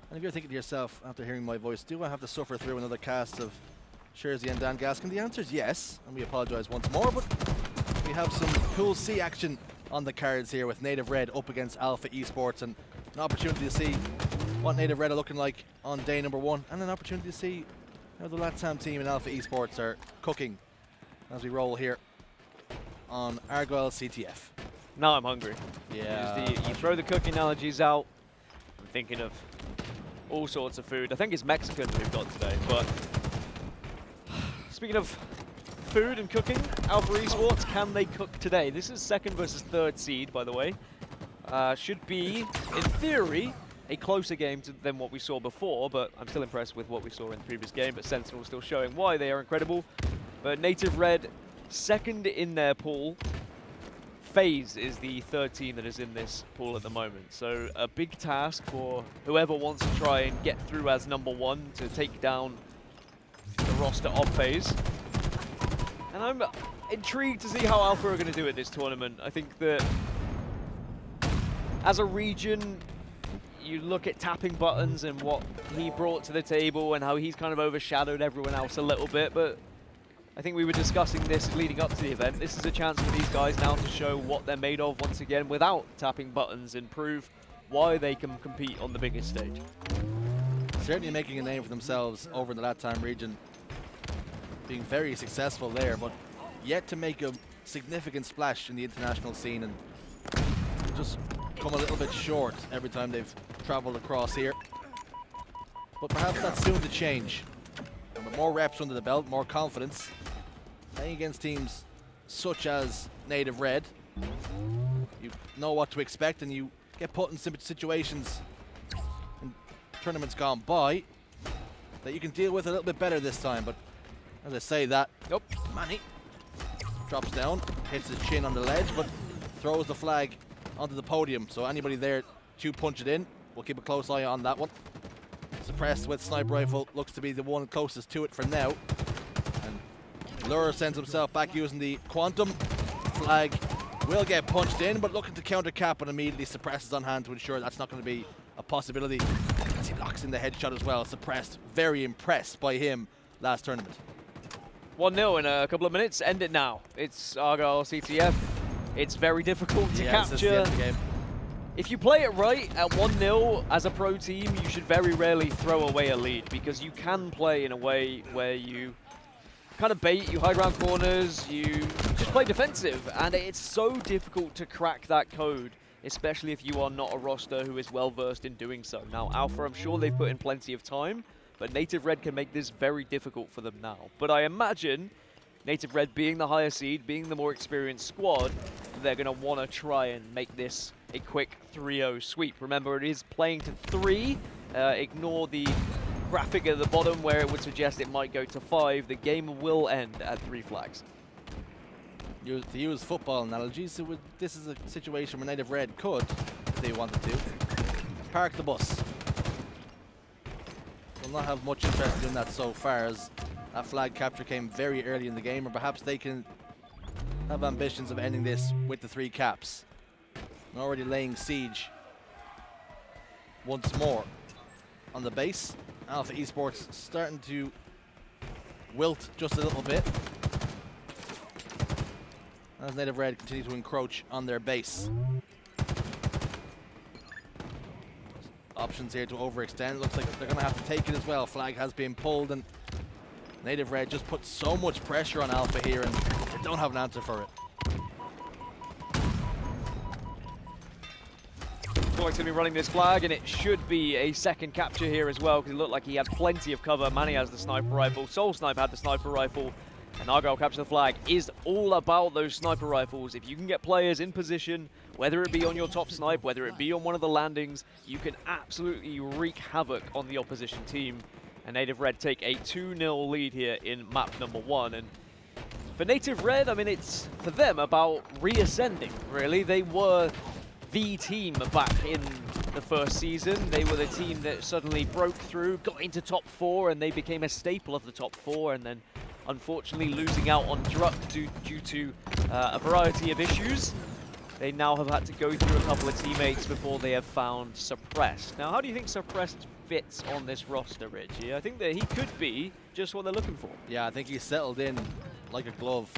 Speaker 1: And if you're thinking to yourself after hearing my voice, do I have to suffer through another cast of Jersey and Dan Gaskin? The answer is yes, and we apologise once more, but we have some Pool C action on the cards here with Native Red up against Alpha Esports, and an opportunity to see what Native Red are looking like on day number 1, and an opportunity to see how the LATAM team in Alpha Esports are cooking as we roll here on Argyle CTF.
Speaker 2: Now I'm hungry.
Speaker 1: Yeah.
Speaker 2: You throw the cooking analogies out, I'm thinking of all sorts of food. I think it's Mexican we've got today, but speaking of food and cooking, Alpha Esports, can they cook today? This is 2nd versus 3rd seed, by the way. Should be, in theory, a closer game than what we saw before, but I'm still impressed with what we saw in the previous game, but Sentinels still showing why they are incredible. But Native Red, 2nd in their pool. FaZe is the 3rd team that is in this pool at the moment. So a big task for whoever wants to try and get through as number 1 to take down the roster of FaZe. And I'm intrigued to see how Alpha are going to do at this tournament. I think that as a region, you look at tapping buttons and what he brought to the table and how he's kind of overshadowed everyone else a little bit, but I think we were discussing this leading up to the event. This is a chance for these guys now to show what they're made of once again without tapping buttons and prove why they can compete on the biggest stage.
Speaker 1: Certainly making a name for themselves over in the LATAM region, being very successful there, but yet to make a significant splash in the international scene, and just come a little bit short every time they've traveled across here. But perhaps that's soon to change. And with more reps under the belt, more confidence, playing against teams such as Native Red, you know what to expect, and you get put in situations in tournaments gone by that you can deal with a little bit better this time. But as I say that, Manny drops down, hits his chin on the ledge, but throws the flag onto the podium. So anybody there to punch it in, we'll keep a close eye on that one. Suppressed with sniper rifle, looks to be the one closest to it for now. And Lure sends himself back using the Quantum. Flag will get punched in, but looking to counter cap, and immediately suppresses on hand to ensure that's not going to be a possibility. As he locks in the headshot as well. Suppressed, very impressed by him last tournament.
Speaker 2: 1-0 in a couple of minutes. End it now. It's Argyle CTF. It's very difficult to capture.
Speaker 1: This is the end of the game.
Speaker 2: If you play it right at 1-0 as a pro team, you should very rarely throw away a lead, because you can play in a way where you kind of bait, you hide around corners, you just play defensive, and it's so difficult to crack that code, especially if you are not a roster who is well versed in doing so. Now Alpha, I'm sure they've put in plenty of time, but Native Red can make this very difficult for them now. But I imagine Native Red, being the higher seed, being the more experienced squad, they're going to want to try and make this a quick 3-0 sweep. Remember, it is playing to 3. Ignore the graphic at the bottom where it would suggest it might go to 5. The game will end at 3 flags.
Speaker 1: To use football analogies, this is a situation where Native Red could, if they wanted to, park the bus. Will not have much interest in doing that so far, as that flag capture came very early in the game, or perhaps they can have ambitions of ending this with the 3 caps. And already laying siege once more on the base. Alpha Esports starting to wilt just a little bit as Native Red continue to encroach on their base. Options here to overextend. Looks like they're going to have to take it as well. Flag has been pulled, and Native Red just put so much pressure on Alpha here, and they don't have an answer for it.
Speaker 2: Going to be running this flag, and it should be a second capture here as well, because it looked like he had plenty of cover. Manny has the sniper rifle, Soul Snipe had the sniper rifle, and Argyle capture the flag. Is all about those sniper rifles. If you can get players in position, whether it be on your top snipe, whether it be on one of the landings, you can absolutely wreak havoc on the opposition team. And Native Red take a 2-0 lead here in map number 1. And for Native Red, I mean, it's for them about reascending, really. They were the team back in the first season. They were the team that suddenly broke through, got into top 4, and they became a staple of the top 4, and then unfortunately losing out on Druck due to a variety of issues. they now have had to go through a couple of teammates before they have found Suppressed. Now, how do you think Suppressed fits on this roster, Richie? I think that he could be just what they're looking for.
Speaker 1: Yeah, I think he's settled in like a glove,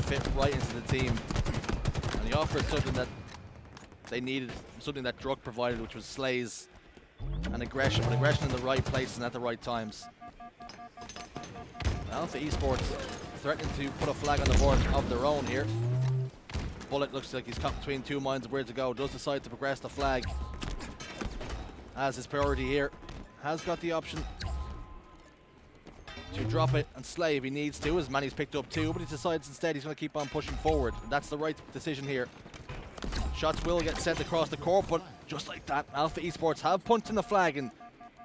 Speaker 1: fit right into the team, and he offers something that they needed, something that Druk provided, which was slays and aggression, but aggression in the right places and at the right times. Alpha Esports threatening to put a flag on the board of their own here. Bullet looks like he's caught between two minds of where to go. Does decide to progress the flag as his priority here. Has got the option to drop it and slay if he needs to, as Manny's picked up two, but he decides instead he's going to keep on pushing forward. That's the right decision here. Shots will get sent across the court, but just like that, Alpha Esports have punched in the flag, and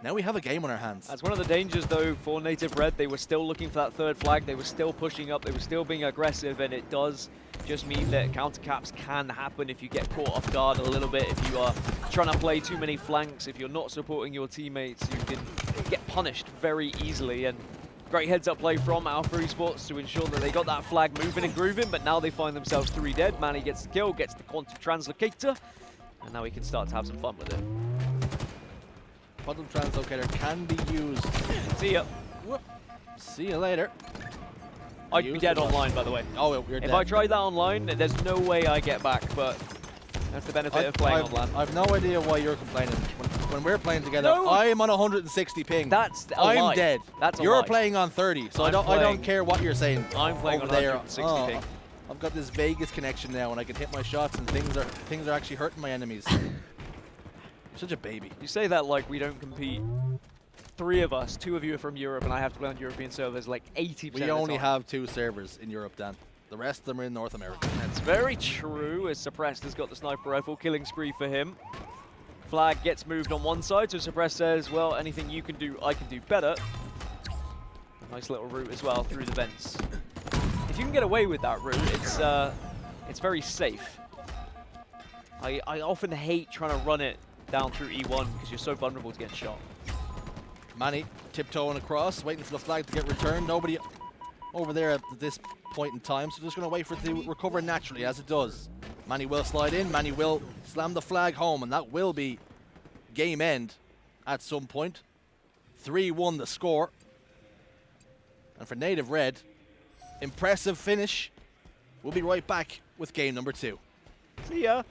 Speaker 1: now we have a game on our hands.
Speaker 2: That's one of the dangers, though, for Native Red. They were still looking for that third flag. They were still pushing up. They were still being aggressive, and it does just mean that counter caps can happen if you get caught off guard a little bit. If you are trying to play too many flanks, if you're not supporting your teammates, you can get punished very easily. And great heads-up play from Alpha Esports to ensure that they got that flag moving and grooving, but now they find themselves 3 dead. Manny gets the kill, gets the quantum translocator, and now we can start to have some fun with it.
Speaker 1: Quantum translocator can be used.
Speaker 2: See ya.
Speaker 1: Whoop. See you later.
Speaker 2: I'd be dead online, by the way.
Speaker 1: Oh, you're dead.
Speaker 2: If I tried that online, there's no way I get back, but that's the benefit of playing online.
Speaker 1: I've no idea why you're complaining. When we're playing together,
Speaker 2: No.
Speaker 1: I am on 160 ping.
Speaker 2: That's a
Speaker 1: I'm
Speaker 2: lie.
Speaker 1: dead.
Speaker 2: That's a
Speaker 1: You're
Speaker 2: lie.
Speaker 1: playing on 30, so I don't care what you're saying.
Speaker 2: I'm playing
Speaker 1: over
Speaker 2: on
Speaker 1: there.
Speaker 2: 160 ping.
Speaker 1: I've got this Vegas connection now, and I can hit my shots, and things are actually hurting my enemies. You're such a baby.
Speaker 2: You say that like we don't compete. 3 of us, 2 of you are from Europe, and I have to play on European servers like 80%
Speaker 1: We
Speaker 2: of the
Speaker 1: only
Speaker 2: time.
Speaker 1: have 2 servers in Europe, Dan. The rest of them are in North America.
Speaker 2: That's very true, as Suppressed has got the sniper rifle, killing spree for him. Flag gets moved on one side, so Suppressed says, well, anything you can do, I can do better. Nice little route as well through the vents. If you can get away with that route, it's very safe. I often hate trying to run it down through E1 because you're so vulnerable to getting shot.
Speaker 1: Manny tiptoeing across, waiting for the flag to get returned. Nobody over there at this point in time, so just going to wait for it to recover naturally as it does. Manny will slide in, Manny will slam the flag home, and that will be game end at some point. 3-1 the score. And for Native Red, impressive finish. We'll be right back with game number 2.
Speaker 2: See ya.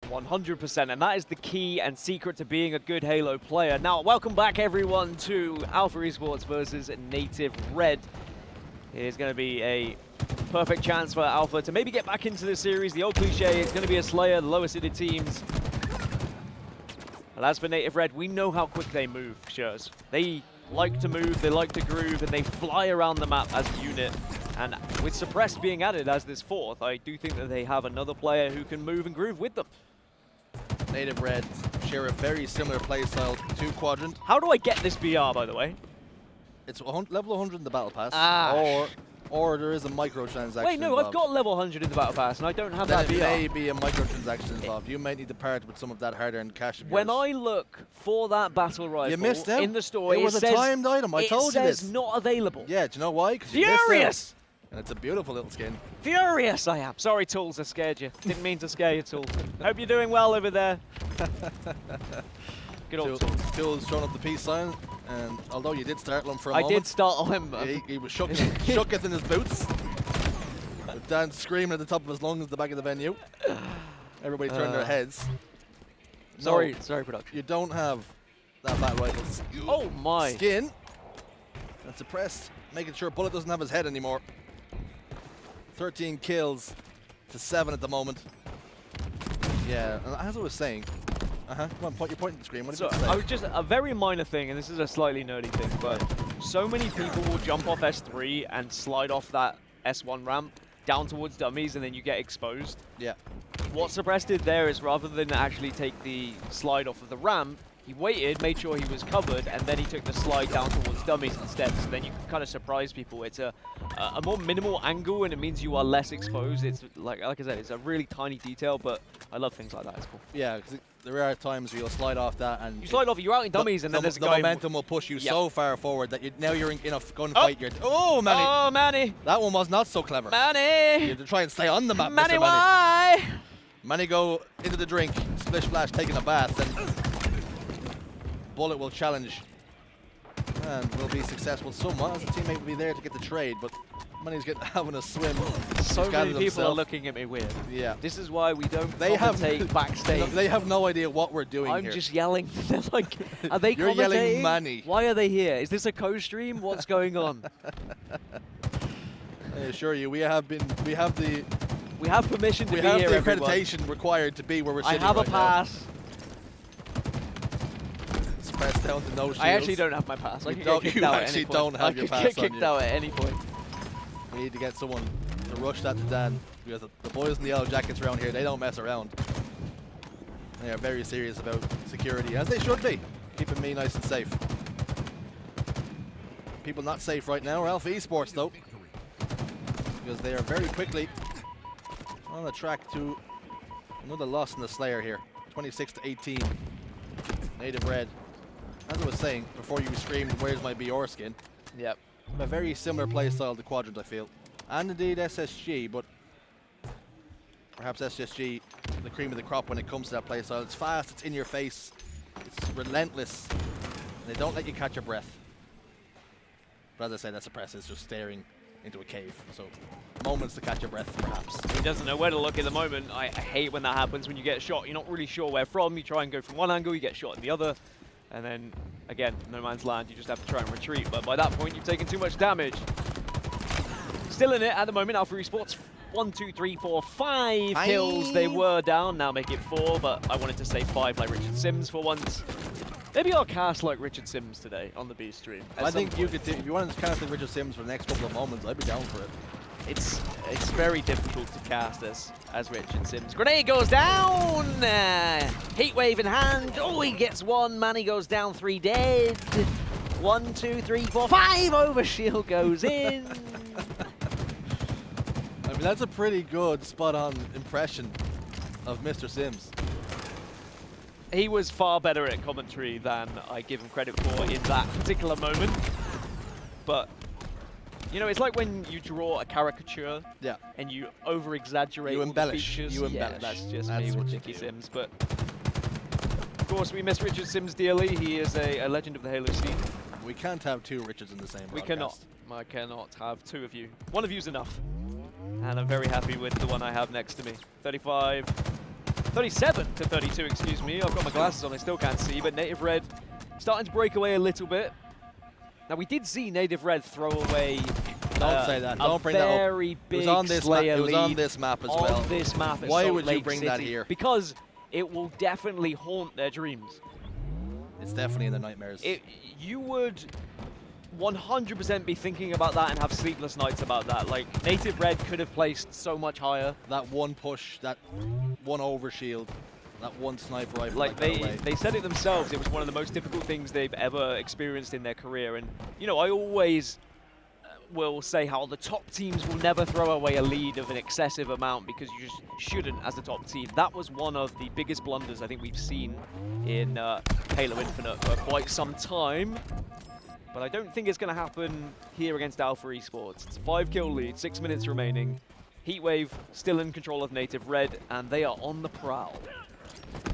Speaker 2: 100%, and that is the key and secret to being a good Halo player. Now, welcome back everyone to Alpha Esports versus Native Red. Here's going to be a perfect chance for Alpha to maybe get back into the series. The old cliche, it's going to be a Slayer, the lowest seeded teams. And as for Native Red, we know how quick they move, Shurs. They like to move, they like to groove, and they fly around the map as a unit. And with Suppressed being added as this fourth, I do think that they have another player who can move and groove with them.
Speaker 1: Native Red share a very similar playstyle to Quadrant.
Speaker 2: How do I get this BR, by the way?
Speaker 1: It's level 100 in the Battle Pass,
Speaker 2: Ah.
Speaker 1: or there is a microtransaction
Speaker 2: Wait, no,
Speaker 1: involved.
Speaker 2: I've got level 100 in the Battle Pass, and I don't have
Speaker 1: Then
Speaker 2: that
Speaker 1: it
Speaker 2: BR.
Speaker 1: may be a microtransaction involved. You might need to part with some of that hard-earned cash. Of
Speaker 2: When
Speaker 1: yours.
Speaker 2: I look for that battle rifle
Speaker 1: You missed out.
Speaker 2: in the store,
Speaker 1: It was a
Speaker 2: says,
Speaker 1: timed item. I told you
Speaker 2: It
Speaker 1: this.
Speaker 2: says not available.
Speaker 1: Yeah, do you know why? 'Cause you missed out.
Speaker 2: Furious!
Speaker 1: And it's a beautiful little skin.
Speaker 2: Furious I am. Sorry, Tools, I scared you. Didn't mean to scare you, Tools. Hope you're doing well over there. Good old Tools.
Speaker 1: Tools showing up the peace sign, and although you did startle him for a
Speaker 2: I
Speaker 1: moment.
Speaker 2: did start him.
Speaker 1: He was shooketh in his boots. With Dan screaming at the top of his lungs at the back of the venue. Everybody turned their heads.
Speaker 2: Sorry,
Speaker 1: No,
Speaker 2: sorry, production.
Speaker 1: you don't have that battle rifle's
Speaker 2: Oh my.
Speaker 1: skin. And Suppressed, making sure Bullet doesn't have his head anymore. 13 kills to 7 at the moment. Yeah, and as I was saying, come on, you're pointing at the screen. What did
Speaker 2: So,
Speaker 1: you say?
Speaker 2: I was just a very minor thing, and this is a slightly nerdy thing, but so many people will jump off S3 and slide off that S1 ramp down towards dummies, and then you get exposed.
Speaker 1: Yeah.
Speaker 2: What Suppressed did there is rather than actually take the slide off of the ramp, he waited, made sure he was covered, and then he took the slide down towards dummies instead. So then you can kind of surprise people. It's a more minimal angle, and it means you are less exposed. It's like I said, it's a really tiny detail, but I love things like that. It's cool.
Speaker 1: Yeah, because there are times where you'll slide off that and
Speaker 2: You slide off, you're out in dummies, and then there's a guy.
Speaker 1: The momentum will push you
Speaker 2: Yep.
Speaker 1: so far forward that now you're in a gunfight. Oh, Manny!
Speaker 2: Oh, Manny!
Speaker 1: That one was not so clever. You
Speaker 2: Manny!
Speaker 1: have to try and stay on the map,
Speaker 2: Manny,
Speaker 1: Mr. Manny.
Speaker 2: why?
Speaker 1: Manny go into the drink, splish splash, taking a bath, and Bullet will challenge and will be successful somewhat, as the teammate will be there to get the trade, but Manny's having a swim.
Speaker 2: So
Speaker 1: He's
Speaker 2: many
Speaker 1: gathered
Speaker 2: people are
Speaker 1: himself.
Speaker 2: looking at me weird.
Speaker 1: Yeah.
Speaker 2: This is why we don't
Speaker 1: They have
Speaker 2: commentate backstage.
Speaker 1: No, they have no idea what we're doing
Speaker 2: I'm
Speaker 1: here.
Speaker 2: just yelling. They're like, are they
Speaker 1: You're yelling
Speaker 2: commentating?
Speaker 1: Manny.
Speaker 2: Why are they here? Is this a co-stream? What's going on?
Speaker 1: I assure you, we have the
Speaker 2: We have permission to be here, everyone.
Speaker 1: accreditation required to be where we're
Speaker 2: I
Speaker 1: sitting
Speaker 2: have a
Speaker 1: right now.
Speaker 2: pass.
Speaker 1: It's pressed down to no shields.
Speaker 2: I actually don't have my pass. I
Speaker 1: You
Speaker 2: could
Speaker 1: don't-
Speaker 2: get kicked
Speaker 1: you
Speaker 2: out at
Speaker 1: actually
Speaker 2: any point.
Speaker 1: don't have
Speaker 2: I
Speaker 1: your
Speaker 2: could
Speaker 1: pass
Speaker 2: get
Speaker 1: on
Speaker 2: kicked
Speaker 1: you.
Speaker 2: out at any point.
Speaker 1: We need to get someone to rush that to Dan, because the boys in the yellow jackets around here, they don't mess around. They are very serious about security, as they should be, keeping me nice and safe. People not safe right now are Alpha Esports, though, because they are very quickly on the track to another loss in the Slayer here, 26-18. Native Red. As I was saying before, you screamed, "Where's my BR skin?"
Speaker 2: Yep.
Speaker 1: A very similar playstyle to Quadrant, I feel. And indeed SSG, but perhaps SSG, the cream of the crop when it comes to that playstyle. It's fast, it's in your face, it's relentless, and they don't let you catch your breath. But as I said, that Suppress is just staring into a cave, so moments to catch your breath, perhaps.
Speaker 2: He doesn't know where to look at the moment. I hate when that happens when you get shot. You're not really sure where from. You try and go from one angle, you get shot in the other. And then, again, no man's land. You just have to try and retreat. But by that point, you've taken too much damage. Still in it at the moment. Alpha Esports, 1, 2, 3, 4, 5 kills. They were down. Now make it 4. But I wanted to say 5 like Richard Sims for once. Maybe I'll cast like Richard Sims today on the B stream.
Speaker 1: I think you could, if you wanted to cast like Richard Sims for the next couple of moments, I'd be down for it.
Speaker 2: It's very difficult to cast as Richard Sims. Grenade goes down! Heat wave in hand. Oh, he gets 1. Manny goes down, 3 dead. 1, 2, 3, 4, 5 over shield goes in.
Speaker 1: I mean, that's a pretty good spot-on impression of Mr. Sims.
Speaker 2: He was far better at commentary than I give him credit for in that particular moment. But, you know, it's like when you draw a caricature and you over-exaggerate
Speaker 1: You
Speaker 2: all
Speaker 1: embellish.
Speaker 2: the features.
Speaker 1: You
Speaker 2: Yeah,
Speaker 1: embellish.
Speaker 2: that's just
Speaker 1: That's
Speaker 2: me
Speaker 1: what
Speaker 2: with
Speaker 1: you
Speaker 2: Nicky
Speaker 1: do.
Speaker 2: Sims. But, of course, we miss Richard Sims dearly. He is a legend of the Halo scene.
Speaker 1: We can't have 2 Richards in the same
Speaker 2: We
Speaker 1: broadcast.
Speaker 2: cannot. I cannot have 2 of you. One of you's enough. And I'm very happy with the one I have next to me. 35. 37 to 32, excuse me. I've got my glasses on, I still can't see, but Native Red starting to break away a little bit. Now, we did see Native Red throw away
Speaker 1: Don't say that. Don't bring that up.
Speaker 2: very big
Speaker 1: It was on this
Speaker 2: Slayer
Speaker 1: It was on
Speaker 2: lead
Speaker 1: this map as
Speaker 2: on
Speaker 1: well.
Speaker 2: this map at
Speaker 1: Why
Speaker 2: Salt
Speaker 1: would you
Speaker 2: Lake
Speaker 1: bring that
Speaker 2: City,
Speaker 1: here?
Speaker 2: because it will definitely haunt their dreams.
Speaker 1: It's definitely in the nightmares.
Speaker 2: You would 100% be thinking about that and have sleepless nights about that. Like, Native Red could have placed so much higher.
Speaker 1: That one push, that one overshield, that one sniper rifle.
Speaker 2: Like,
Speaker 1: that got away.
Speaker 2: they said it themselves, it was one of the most difficult things they've ever experienced in their career. And, you know, I always will say how the top teams will never throw away a lead of an excessive amount because you just shouldn't as a top team. That was one of the biggest blunders I think we've seen in Halo Infinite for quite some time. But I don't think it's going to happen here against Alpha Esports. It's a 5-kill lead, 6 minutes remaining. Heatwave still in control of Native Red, and they are on the prowl.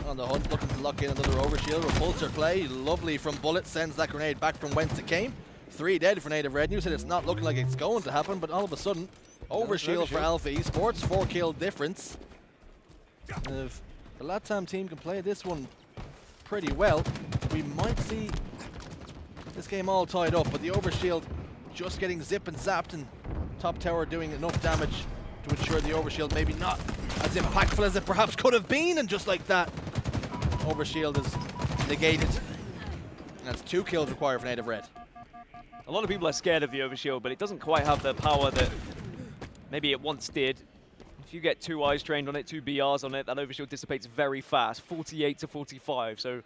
Speaker 1: On the hunt, looking to lock in another overshield. Repulsor play, lovely from Bullet, sends that grenade back from whence it came. 3 dead for Native Red. You said it's not looking like it's going to happen, but all of a sudden, overshield for Alpha Esports, 4-kill difference. If the Latam team can play this one pretty well, we might see this game all tied up, but the overshield just getting zip and zapped, and top tower doing enough damage to ensure the overshield maybe not as impactful as it perhaps could have been, and just like that, overshield is negated. And that's 2 kills required for Native Red.
Speaker 2: A lot of people are scared of the overshield, but it doesn't quite have the power that maybe it once did. If you get 2 eyes trained on it, 2 BRs on it, that overshield dissipates very fast, 48 to 45. So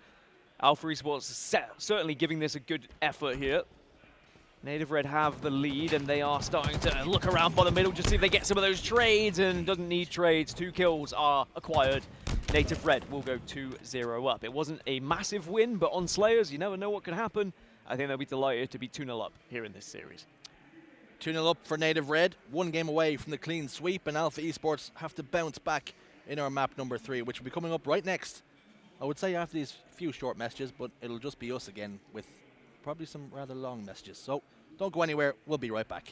Speaker 2: Alpha Esports certainly giving this a good effort here. Native Red have the lead, and they are starting to look around bottom middle just see if they get some of those trades, and doesn't need trades. 2 kills are acquired. Native Red will go 2-0 up. It wasn't a massive win, but on Slayers, you never know what can happen. I think they'll be delighted to be 2-0 up here in this series.
Speaker 1: 2-0 up for Native Red, 1 game away from the clean sweep, and Alpha Esports have to bounce back in our map number 3, which will be coming up right next. I would say after these few short messages, but it'll just be us again with probably some rather long messages. So don't go anywhere, we'll be right back.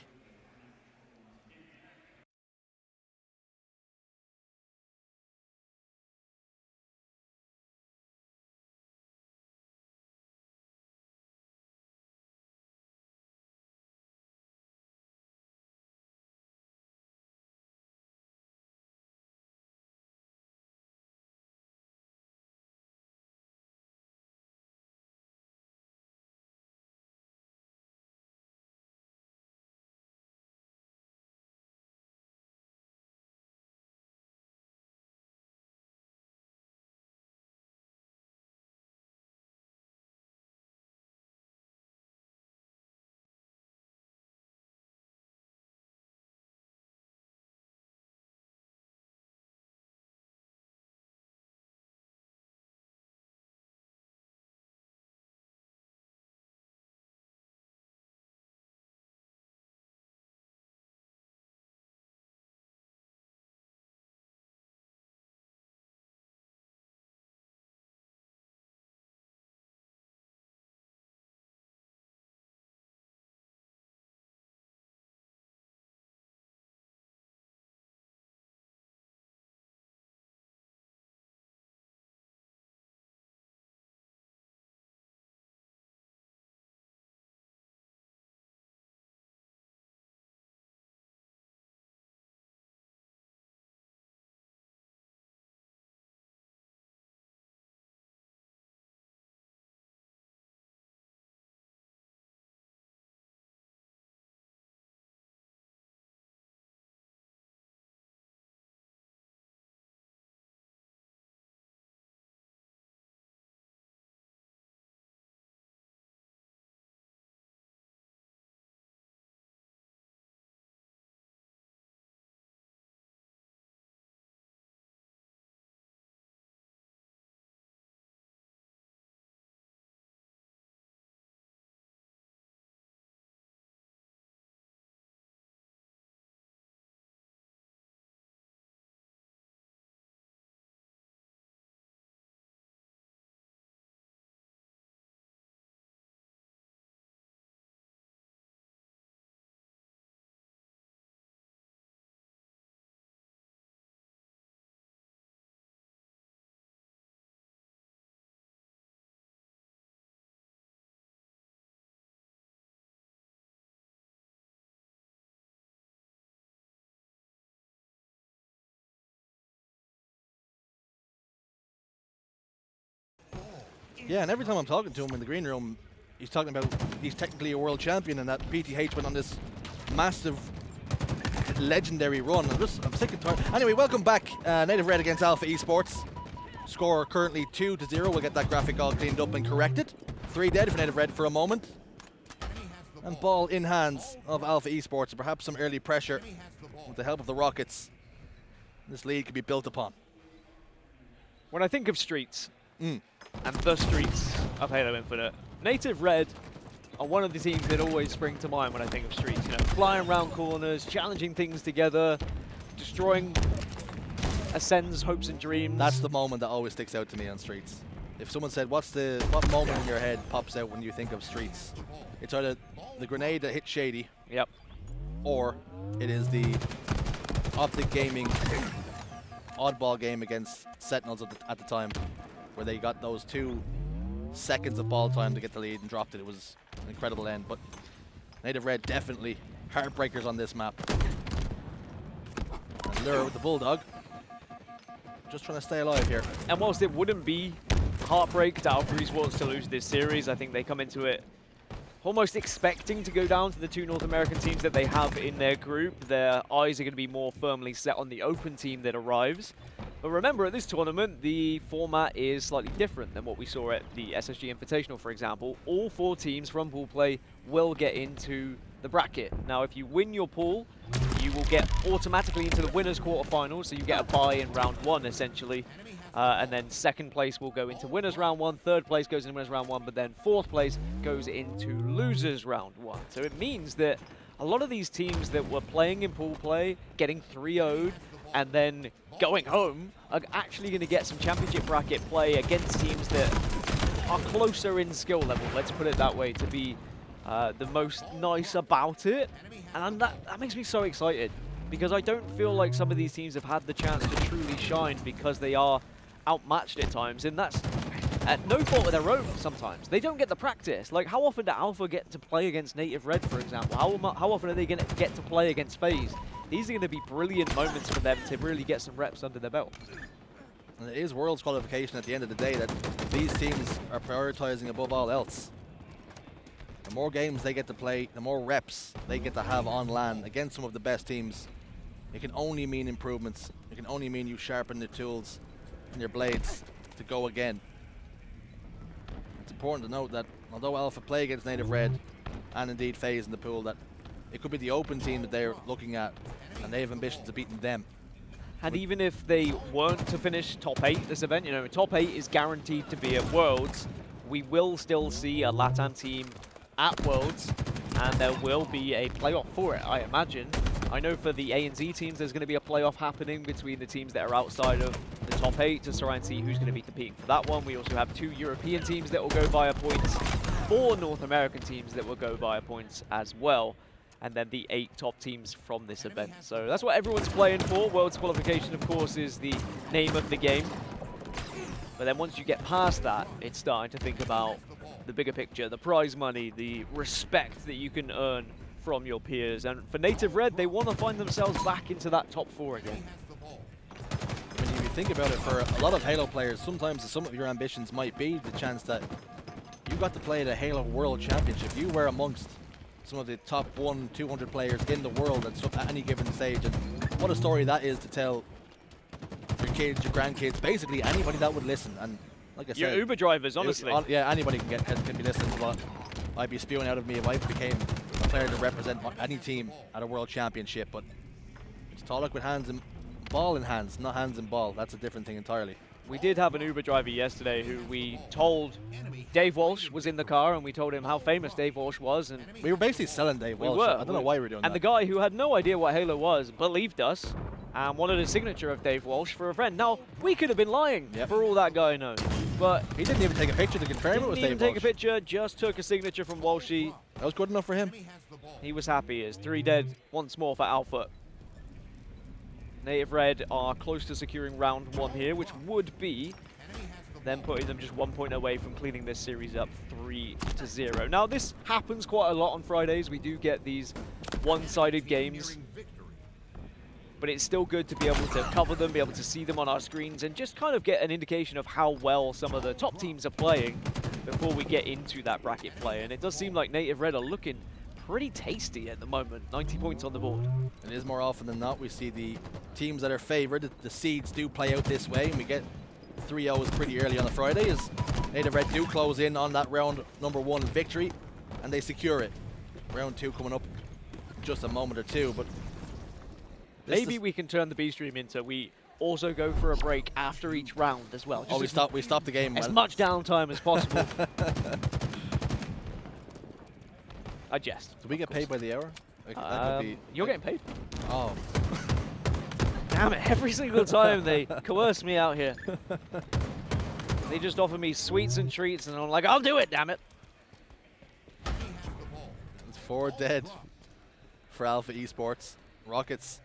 Speaker 1: Yeah, and every time I'm talking to him in the green room, he's talking about he's technically a world champion and that PTH went on this massive, legendary run. I'm sick and tired. Anyway, welcome back. Native Red against Alpha Esports. Score currently 2-0. We'll get that graphic all cleaned up and corrected. 3 dead for Native Red for a moment. And ball in hands of Alpha Esports. Perhaps some early pressure with the help of the Rockets. This lead could be built upon.
Speaker 2: When I think of streets, and the streets of Halo Infinite, Native Red are one of the teams that always spring to mind when I think of streets. You know, flying around corners, challenging things together, destroying Ascend's hopes and dreams.
Speaker 1: That's the moment that always sticks out to me on streets. If someone said, what moment in your head pops out when you think of streets? It's either the grenade that hit Shady,
Speaker 2: yep,
Speaker 1: or it is the Optic Gaming oddball game against Sentinels at the time, where they got those 2 seconds of ball time to get the lead and dropped it. It was an incredible end, but Native Red definitely heartbreakers on this map. And Lure with the Bulldog, just trying to stay alive here.
Speaker 2: And whilst it wouldn't be heartbreak to Alpha Esports to lose this series, I think they come into it almost expecting to go down to the 2 North American teams that they have in their group. Their eyes are going to be more firmly set on the open team that arrives. But remember, at this tournament, the format is slightly different than what we saw at the SSG Invitational, for example. All 4 teams from pool play will get into the bracket. Now, if you win your pool, you will get automatically into the winners quarterfinals, so you get a bye in round 1, essentially. And then 2nd place will go into winners round 1, 3rd place goes into winners round 1, but then 4th place goes into losers round 1. So it means that a lot of these teams that were playing in pool play, getting 3-0'd, and then going home, are actually going to get some championship bracket play against teams that are closer in skill level, let's put it that way, to be the most nice about it. And that makes me so excited, because I don't feel like some of these teams have had the chance to truly shine because they are outmatched at times, and that's at no fault of their own sometimes. They don't get the practice. Like, how often do Alpha get to play against Native Red, for example? How often are they going to get to play against FaZe? These are going to be brilliant moments for them to really get some reps under their belt.
Speaker 1: And it is Worlds qualification at the end of the day that these teams are prioritizing above all else. The more games they get to play, the more reps they get to have on LAN against some of the best teams. It can only mean improvements. It can only mean you sharpen the tools and your blades to go again. It's important to note that although Alpha play against Native Red and indeed FaZe in the pool, that it could be the open team that they're looking at, and they have ambitions of beating them.
Speaker 2: And even if they weren't to finish top 8 this event, you know, top 8 is guaranteed to be at Worlds. We will still see a LATAM team at Worlds, and there will be a playoff for it, I imagine. I know for the A&Z teams, there's going to be a playoff happening between the teams that are outside of the top 8 to try and see who's going to be competing for that one. We also have 2 European teams that will go via points, 4 North American teams that will go via points as well, and then the 8 top teams from this event. So that's what everyone's playing for. Worlds qualification, of course, is the name of the game. But then once you get past that, it's starting to think about the bigger picture, the prize money, the respect that you can earn from your peers. And for Native Red, they want to find themselves back into that top 4 again.
Speaker 1: When you think about it, for a lot of Halo players, sometimes some of your ambitions might be the chance that you got to play at a Halo World Championship. You were amongst some of the top 100-200 players in the world at any given stage. And what a story that is to tell your kids, your grandkids, basically anybody that would listen. And like I said,
Speaker 2: your Uber drivers, honestly.
Speaker 1: Yeah, anybody can be listening to what I'd be spewing out of me if I became a player to represent any team at a world championship. But it's Talek with hands and ball in hands, not hands and ball. That's a different thing entirely.
Speaker 2: We did have an Uber driver yesterday who we told Dave Walsh was in the car, and we told him how famous Dave Walsh was. And
Speaker 1: we were basically selling Dave Walsh. I don't know why we were doing that.
Speaker 2: And the guy who had no idea what Halo was believed us and wanted a signature of Dave Walsh for a friend. Now, we could have been lying for all that guy knows. But
Speaker 1: he didn't even take a picture to confirm it was Dave Walsh.
Speaker 2: Didn't even take a picture, just took a signature from Walshy.
Speaker 1: That was good enough for him.
Speaker 2: He was happy as 3 dead once more for Alpha. Native Red are close to securing round 1 here, which would be then putting them just 1 point away from cleaning this series up 3-0. Now, this happens quite a lot on Fridays. We do get these one-sided games. but it's still good to be able to cover them, be able to see them on our screens, and just kind of get an indication of how well some of the top teams are playing before we get into that bracket play. And it does seem like Native Red are looking pretty tasty at the moment. 90 points on the board.
Speaker 1: It is more often than not we see the teams that are favored, the seeds do play out this way, and we get 3-0s pretty early on a Friday as Native Red do close in on that round number 1 victory, and they secure it. Round 2 coming up in just a moment or two, but
Speaker 2: maybe we can turn the B stream into we also go for a break after each round as well.
Speaker 1: Oh, we stop the game.
Speaker 2: As much downtime as possible. I jest.
Speaker 1: Do we get paid by the hour?
Speaker 2: You're getting paid.
Speaker 1: Oh.
Speaker 2: Damn it, every single time they coerce me out here. They just offer me sweets and treats, and I'm like, I'll do it, damn it.
Speaker 1: It's 4 dead for Alpha Esports. Rockets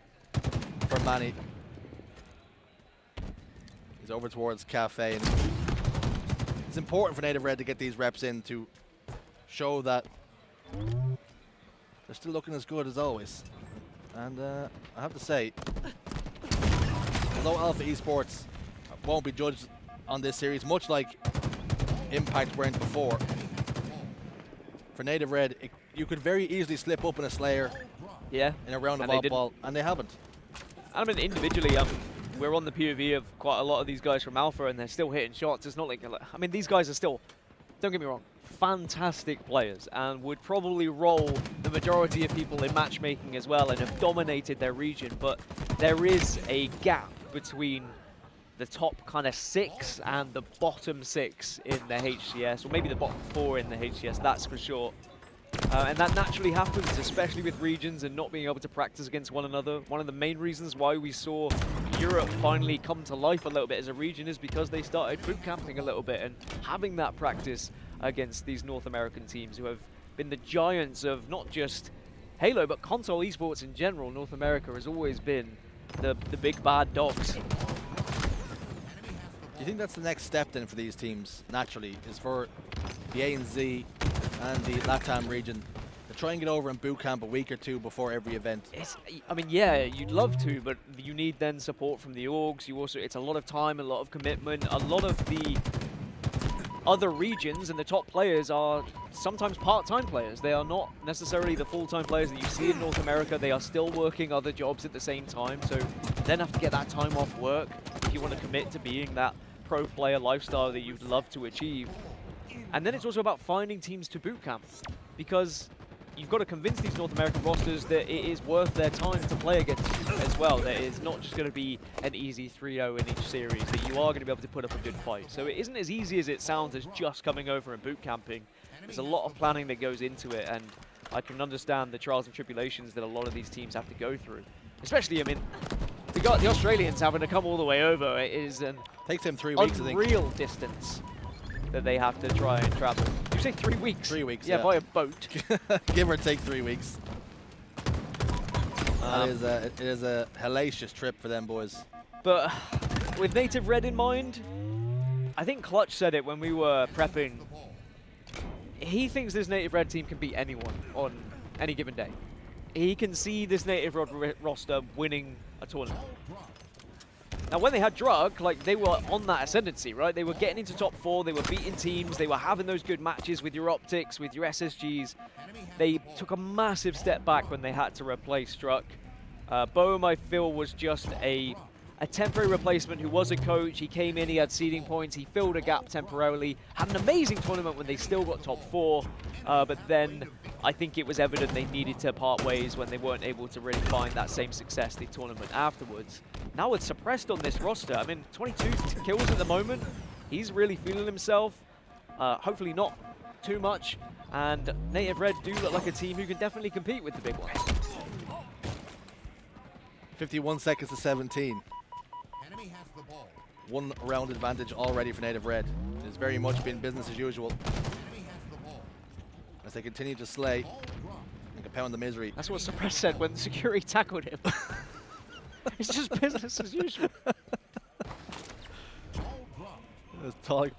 Speaker 1: for Manny. He's over towards Cafe, and it's important for Native Red to get these reps in to show that they're still looking as good as always. And I have to say, although Alpha Esports won't be judged on this series, much like Impact weren't before, for Native Red, you could very easily slip up in a Slayer in a round of oddball, and they haven't.
Speaker 2: I mean, individually, we're on the POV of quite a lot of these guys from Alpha, and they're still hitting shots. It's not like, I mean, these guys are still, don't get me wrong, fantastic players, and would probably roll the majority of people in matchmaking as well and have dominated their region, but there is a gap between the top kind of 6 and the bottom 6 in the HCS, or maybe the bottom 4 in the HCS, that's for sure. And that naturally happens, especially with regions and not being able to practice against one another. One of the main reasons why we saw Europe finally come to life a little bit as a region is because they started boot camping a little bit and having that practice against these North American teams who have been the giants of not just Halo, but console esports in general. North America has always been the big bad dogs.
Speaker 1: Do you think that's the next step then for these teams, naturally, is for the ANZ and the LATAM region to try and get over and boot camp a week or 2 before every event?
Speaker 2: I mean, yeah, you'd love to, but you need then support from the orgs. You also, it's a lot of time, a lot of commitment. A lot of the other regions and the top players are sometimes part-time players. They are not necessarily the full-time players that you see in North America. They are still working other jobs at the same time, so you then have to get that time off work if you want to commit to being that pro player lifestyle that you'd love to achieve. And then it's also about finding teams to boot camp, because you've got to convince these North American rosters that it is worth their time to play against you as well. That it's not just going to be an easy 3-0 in each series, that you are going to be able to put up a good fight. So it isn't as easy as it sounds as just coming over and boot camping. There's a lot of planning that goes into it, and I can understand the trials and tribulations that a lot of these teams have to go through. Especially, I mean, we got the Australians having to come all the way over. It is an
Speaker 1: Takes them 3 weeks, I think.
Speaker 2: Unreal distance that they have to try and travel. You say 3 weeks?
Speaker 1: 3 weeks,
Speaker 2: yeah. By a boat.
Speaker 1: Give or take 3 weeks. It is a hellacious trip for them boys.
Speaker 2: But with Native Red in mind, I think Clutch said it when we were prepping. He thinks this Native Red team can beat anyone on any given day. He can see this Native Red roster winning a tournament. Now, when they had Drug, like, they were on that ascendancy, right? They were getting into top 4, they were beating teams, they were having those good matches with your optics, with your SSGs. They took a massive step back when they had to replace Struck. Boehm, I feel, was just a temporary replacement who was a coach. He came in, he had seeding points, he filled a gap temporarily, had an amazing tournament when they still got top 4, but then I think it was evident they needed to part ways when they weren't able to really find that same success the tournament afterwards. Now it's suppressed on this roster. I mean, 22 kills at the moment. He's really feeling himself. Hopefully not too much. And Native Red do look like a team who can definitely compete with the big ones.
Speaker 1: 51 seconds to 17. 1 round advantage already for Native Red. It has very much been business as usual as they continue to slay and compound the misery.
Speaker 2: That's what Suppress said when security tackled him. It's just business as usual.
Speaker 1: As Tog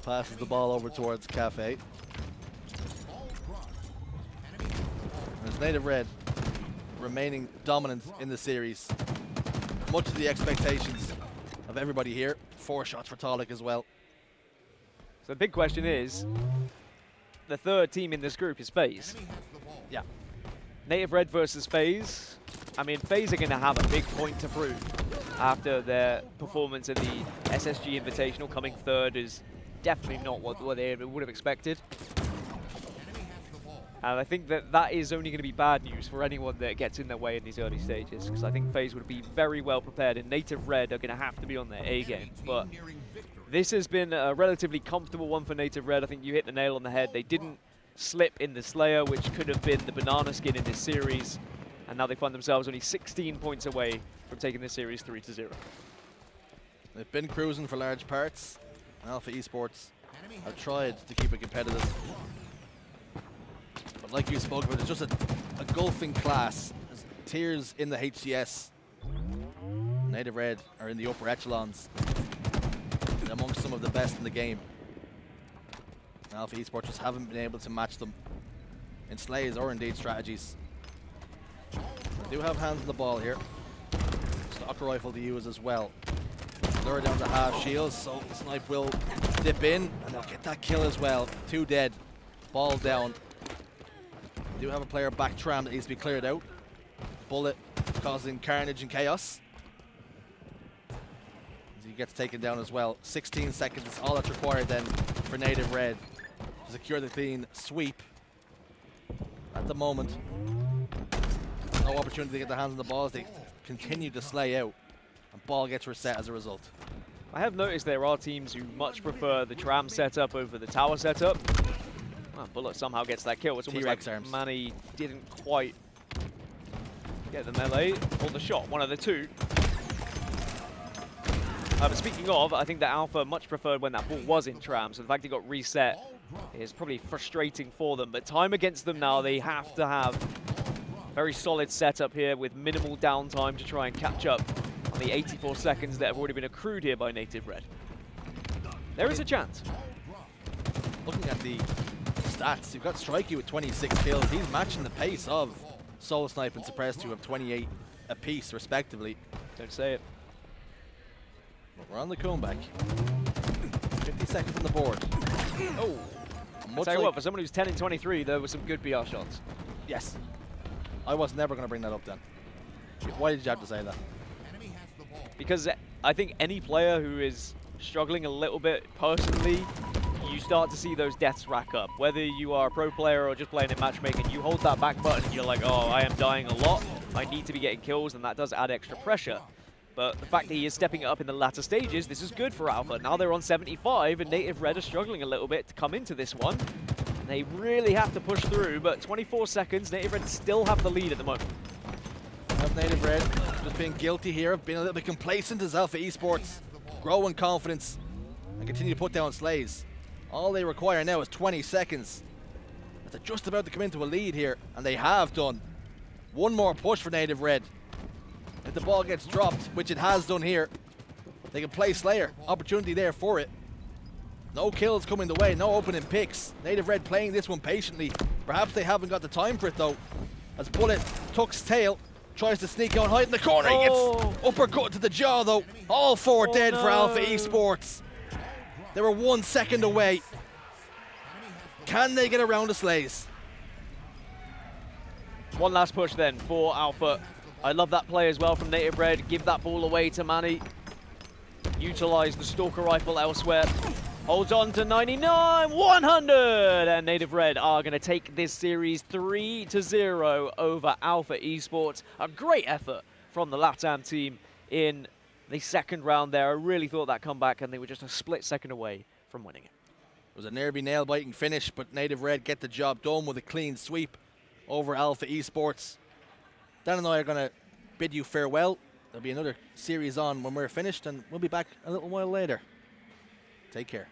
Speaker 1: passes the ball over towards Cafe. As Native Red remaining dominant in the series. much of the expectations of everybody here. 4 shots for Talik as well.
Speaker 2: So the big question is, the third team in this group is FaZe.
Speaker 1: Yeah.
Speaker 2: Native Red versus FaZe. I mean, FaZe are going to have a big point to prove after their performance in the SSG Invitational. Coming third is definitely not what they would have expected. And I think that that is only going to be bad news for anyone that gets in their way in these early stages, because I think FaZe would be very well prepared, and Native Red are going to have to be on their A game. But this has been a relatively comfortable one for Native Red. I think you hit the nail on the head. They didn't slip in the Slayer, which could have been the banana skin in this series, and now they find themselves only 16 points away from taking this series 3-0.
Speaker 1: They've been cruising for large parts. Alpha Esports have tried to keep it competitive. But like you spoke about, it's just a golfing class. There's tiers in the HCS. Native Red are in the upper echelons, amongst some of the best in the game. Alpha Esports just haven't been able to match them in slays or indeed strategies. They do have hands on the ball here. Stock rifle to use as well. Lure down to half shields, so Snipe will dip in and they'll get that kill as well. 2 dead, ball down. They do have a player back tram that needs to be cleared out. Bullet causing carnage and chaos. He gets taken down as well. 16 seconds is all that's required then for Native Red to secure the clean sweep. At the moment, no opportunity to get their hands on the ball as they continue to slay out. And ball gets reset as a result.
Speaker 2: I have noticed there are teams who much prefer the tram setup over the tower setup. Well, Bullet somehow gets that kill. It's almost like
Speaker 1: arms.
Speaker 2: Manny didn't quite get the melee or the shot, one of the two. But speaking of, I think that Alpha much preferred when that ball was in tram, so the fact it got reset is probably frustrating for them. But time against them now, they have to have a very solid setup here with minimal downtime to try and catch up on the 84 seconds that have already been accrued here by Native Red. There is a chance.
Speaker 1: Looking at the stats, you've got Strikey with 26 kills. He's matching the pace of Soul Snipe and Suppressed, who have 28 apiece, respectively.
Speaker 2: Don't say it.
Speaker 1: But we're on the comeback. 50 seconds on the board.
Speaker 2: Oh, I'll tell you what, for someone who's 10 and 23, there were some good BR shots.
Speaker 1: Yes. I was never going to bring that up then. Why did you have to say that?
Speaker 2: Because I think any player who is struggling a little bit personally, you start to see those deaths rack up. Whether you are a pro player or just playing in matchmaking, you hold that back button and you're like, oh, I am dying a lot. I need to be getting kills, and that does add extra pressure. But the fact that he is stepping it up in the latter stages, this is good for Alpha. Now they're on 75, and Native Red are struggling a little bit to come into this one. And they really have to push through, but 24 seconds, Native Red still have the lead at the moment.
Speaker 1: Have Native Red just being guilty here of being a little bit complacent as Alpha Esports grow in confidence and continue to put down slays. All they require now is 20 seconds. They're just about to come into a lead here, and they have done. One more push for Native Red. If the ball gets dropped, which it has done here, they can play Slayer. Opportunity there for it. No kills coming the way, no opening picks. Native Red playing this one patiently. Perhaps they haven't got the time for it though. As Bullet tucks tail, tries to sneak out and hide in the corner. He gets uppercut to the jaw though. All 4 dead for Alpha Esports. They were 1 second away. Can they get around the slays?
Speaker 2: One last push then for Alpha. I love that play as well from Native Red. Give that ball away to Manny. Utilize the Stalker Rifle elsewhere. Holds on to 99, 100! And Native Red are going to take this series 3-0 over Alpha Esports. A great effort from the LATAM team in the second round there. I really thought that comeback, and they were just a split second away from winning it.
Speaker 1: It was a nervy, nail-biting finish, but Native Red get the job done with a clean sweep over Alpha Esports. Dan and I are going to bid you farewell. There'll be another series on when we're finished, and we'll be back a little while later. Take care.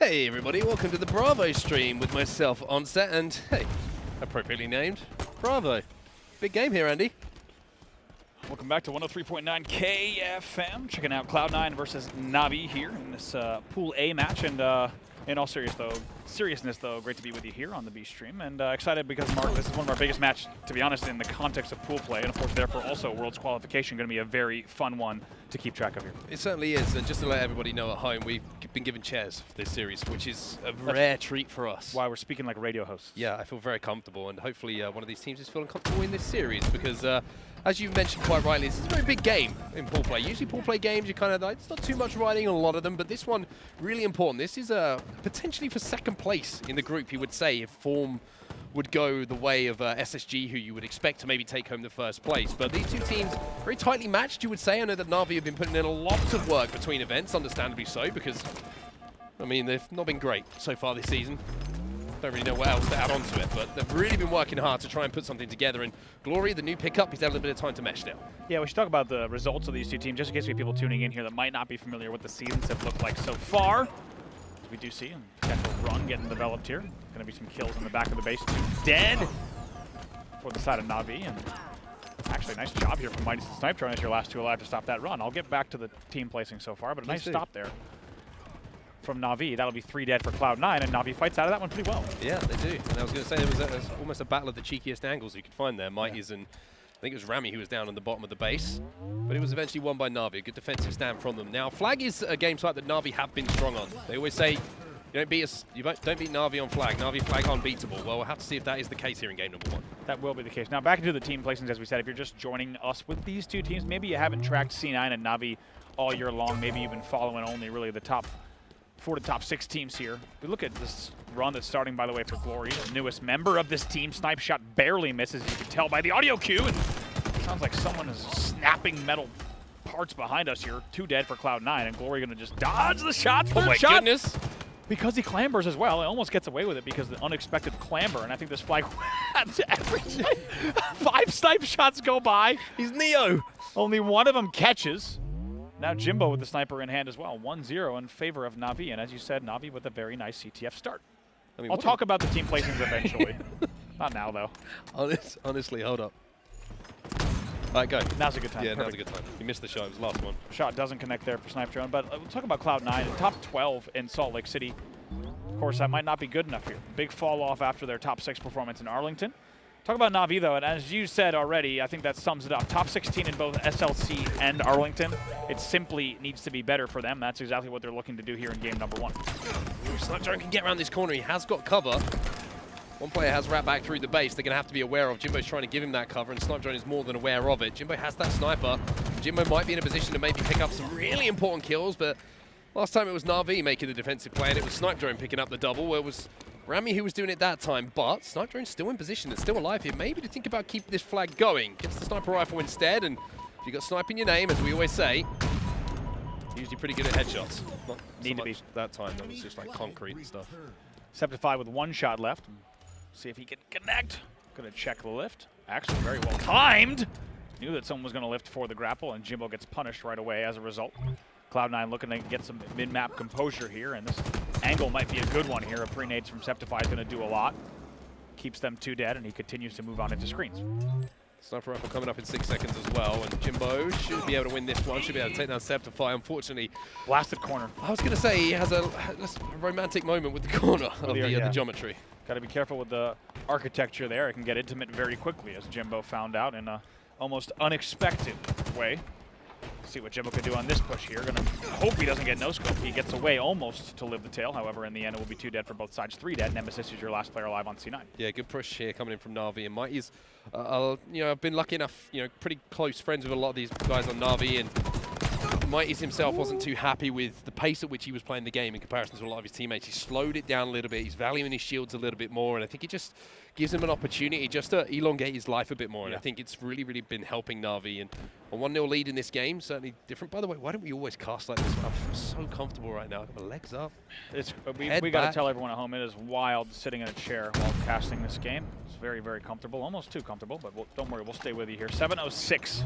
Speaker 3: Hey everybody, welcome to the Bravo stream with myself, Onset, and hey, appropriately named, Bravo. Big game here, Andy.
Speaker 4: Welcome back to 103.9 KFM. Checking out Cloud9 versus Navi here in this Pool A match. And in all seriousness, though, great to be with you here on the B stream. And excited because, Mark, this is one of our biggest matches, to be honest, in the context of pool play. And, of course, therefore, also Worlds qualification going to be a very fun one to keep track of here.
Speaker 3: It certainly is. And just to let everybody know at home, we've been given chairs for this series, which is a rare treat for us.
Speaker 4: Why we're speaking like radio hosts.
Speaker 3: Yeah, I feel very comfortable. And hopefully one of these teams is feeling comfortable in this series because as you mentioned quite rightly, this is a very big game in pool play. Usually pool play games, you kind of like, it's not too much riding on a lot of them, but this one, really important. This is potentially for second place in the group, you would say, if form would go the way of SSG, who you would expect to maybe take home the first place. But these two teams, very tightly matched, you would say. I know that Navi have been putting in a lot of work between events, understandably so, because, I mean, they've not been great so far this season. Don't really know what else to add on to it, but they've really been working hard to try and put something together. And Glory, the new pickup, he's had a little bit of time to mesh now.
Speaker 4: Yeah, we should talk about the results of these two teams, just in case we have people tuning in here that might not be familiar with the seasons have looked like so far. We do see a potential run getting developed here. Going to be some kills in the back of the base. 2 dead for the side of Navi. And actually, nice job here from Mighty Snipe Drone as your last 2 alive to stop that run. I'll get back to the team placing so far, but a nice stop there from Navi. That'll be 3 dead for Cloud9, and Navi fights out of that one pretty well.
Speaker 3: Yeah, they do. And I was going to say, there was almost a battle of the cheekiest angles you could find there. Mighty's and I think it was Rami who was down on the bottom of the base, but it was eventually won by Navi. A good defensive stand from them. Now, Flag is a game type that Navi have been strong on. They always say, don't beat Navi on Flag. Navi Flag unbeatable. Well, we'll have to see if that is the case here in game number 1.
Speaker 4: That will be the case. Now, back into the team placings, as we said, if you're just joining us with these two teams, maybe you haven't tracked C9 and Navi all year long. Maybe you've been following only really the top 4 to top 6 teams here. We look at this run that's starting, by the way, for Glory, the newest member of this team. Snipe shot barely misses, you can tell by the audio cue. And sounds like someone is snapping metal parts behind us here. 2 dead for Cloud9, and Glory going to just dodge the shot.
Speaker 3: Oh my goodness.
Speaker 4: Because he clambers as well. He almost gets away with it because of the unexpected clamber, and I think this flag every time 5 snipe shots go by.
Speaker 3: He's Neo.
Speaker 4: Only one of them catches. Now Jimbo with the sniper in hand as well. 1-0 in favor of Navi, and as you said, Navi with a very nice CTF start. I mean, I'll talk about the team placings eventually. Not now, though.
Speaker 3: Honestly, hold up. All right, go.
Speaker 4: Now's a good time.
Speaker 3: Yeah, now's a good time. You missed the shot. It was the last one.
Speaker 4: Shot doesn't connect there for Snipe Drone, but we'll talk about Cloud9. Top 12 in Salt Lake City. Of course, that might not be good enough here. Big fall off after their top 6 performance in Arlington. Talk about Navi, though, and as you said already, I think that sums it up. Top 16 in both SLC and Arlington. It simply needs to be better for them. That's exactly what they're looking to do here in game number 1.
Speaker 3: Snipe Drone can get around this corner. He has got cover. One player has wrapped back through the base. They're going to have to be aware of. Jimbo's trying to give him that cover, and Snipe Drone is more than aware of it. Jimbo has that sniper. Jimbo might be in a position to maybe pick up some really important kills, but last time it was Navi making the defensive play, and it was Snipe Drone picking up the double, where it was Rami who was doing it that time, but Snipe Drone's still in position and still alive here. Maybe to think about keeping this flag going. Gets the sniper rifle instead, and if you've got snipe in your name, as we always say, usually pretty good at headshots. Not
Speaker 4: Need
Speaker 3: so
Speaker 4: to
Speaker 3: much that time, that was just like concrete and stuff.
Speaker 4: Septify with 1 shot left. See if he can connect. Gonna check the lift. Actually, very well timed. Knew that someone was gonna lift for the grapple, and Jimbo gets punished right away as a result. Cloud9 looking to get some mid-map composure here, and this angle might be a good one here. A pre-nades from Septify is gonna do a lot. Keeps them 2 dead, and he continues to move on into screens.
Speaker 3: Sniper rifle coming up in 6 seconds as well, and Jimbo should be able to win this one, should be able to take down Septify. Unfortunately,
Speaker 4: blasted corner.
Speaker 3: I was going to say he has a romantic moment with the corner of the geometry.
Speaker 4: Got to be careful with the architecture there. It can get intimate very quickly, as Jimbo found out in a almost unexpected way. See what Jimbo can do on this push here. Gonna hope he doesn't get no-scope. He gets away almost to live the tail. However, in the end, it will be 2 dead for both sides. 3 dead. Nemesis is your last player alive on C9.
Speaker 3: Yeah, good push here coming in from Navi. And Mighty's, I've been lucky enough, pretty close friends with a lot of these guys on Navi. And Mighty's himself wasn't too happy with the pace at which he was playing the game in comparison to a lot of his teammates. He slowed it down a little bit. He's valuing his shields a little bit more. And I think it just gives him an opportunity just to elongate his life a bit more. And I think it's really, really been helping Navi. And a 1-0 lead in this game, certainly different. By the way, why don't we always cast like this? I'm so comfortable right now. I've got my legs up.
Speaker 4: We got to tell everyone at home, it is wild sitting in a chair while casting this game. It's very, very comfortable. Almost too comfortable, but don't worry, we'll stay with you here. 7:06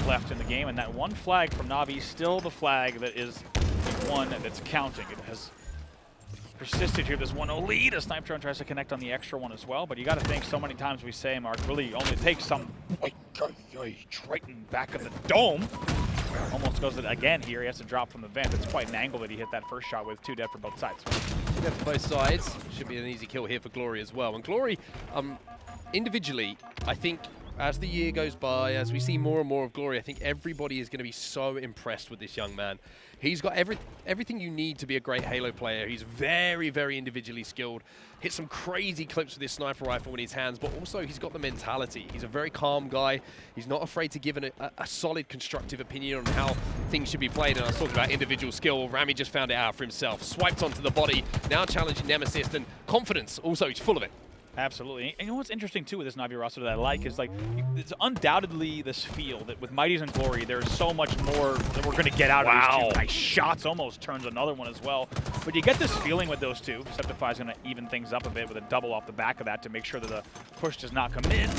Speaker 4: left in the game, and that 1 flag from Navi is still the flag that is the one that's counting. It has, for persisted here, this 1-0 lead. A Snipe Drone tries to connect on the extra one as well, but you got to think so many times we say, Mark, really only takes some Triton back of the dome. Almost goes it again here. He has to drop from the vent. It's quite an angle that he hit that first shot with. 2 dead for both sides.
Speaker 3: 2 dead for both sides. Should be an easy kill here for Glory as well. And Glory, individually, I think as the year goes by, as we see more and more of Glory, I think everybody is going to be so impressed with this young man. He's got everything you need to be a great Halo player. He's very, very individually skilled. Hit some crazy clips with his sniper rifle in his hands, but also he's got the mentality. He's a very calm guy. He's not afraid to give a solid, constructive opinion on how things should be played. And I was talking about individual skill. Rami just found it out for himself. Swiped onto the body, now challenging Nemesis, and confidence. Also, he's full of it.
Speaker 4: Absolutely. And you know what's interesting too with this Navi roster that I like is like, it's undoubtedly this feel that with Mighties and Glory, there's so much more that we're going to get out of these 2 nice shots. Almost turns another one as well. But you get this feeling with those 2. Septify is going to even things up a bit with a double off the back of that to make sure that the push does not come in.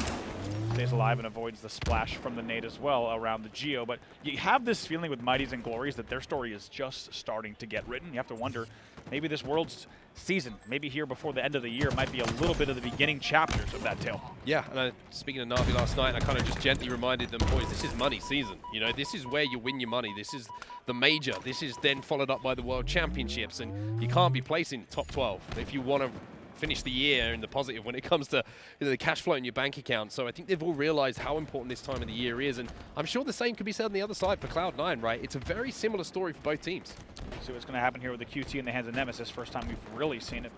Speaker 4: Stays alive and avoids the splash from the nade as well around the Geo. But you have this feeling with Mighties and Glories that their story is just starting to get written. You have to wonder, maybe this World's season, maybe here before the end of the year, might be a little bit of the beginning chapters of that tale.
Speaker 3: Yeah, and speaking of Navi last night, I kind of just gently reminded them, boys, this is money season. You know, this is where you win your money. This is the major. This is then followed up by the World Championships, and you can't be placing top 12 if you want to finish the year in the positive when it comes to the cash flow in your bank account. So I think they've all realized how important this time of the year is, and I'm sure the same could be said on the other side for Cloud9, right? It's a very similar story for both teams.
Speaker 4: See what's going to happen here with the QT in the hands of Nemesis. First time we've really seen it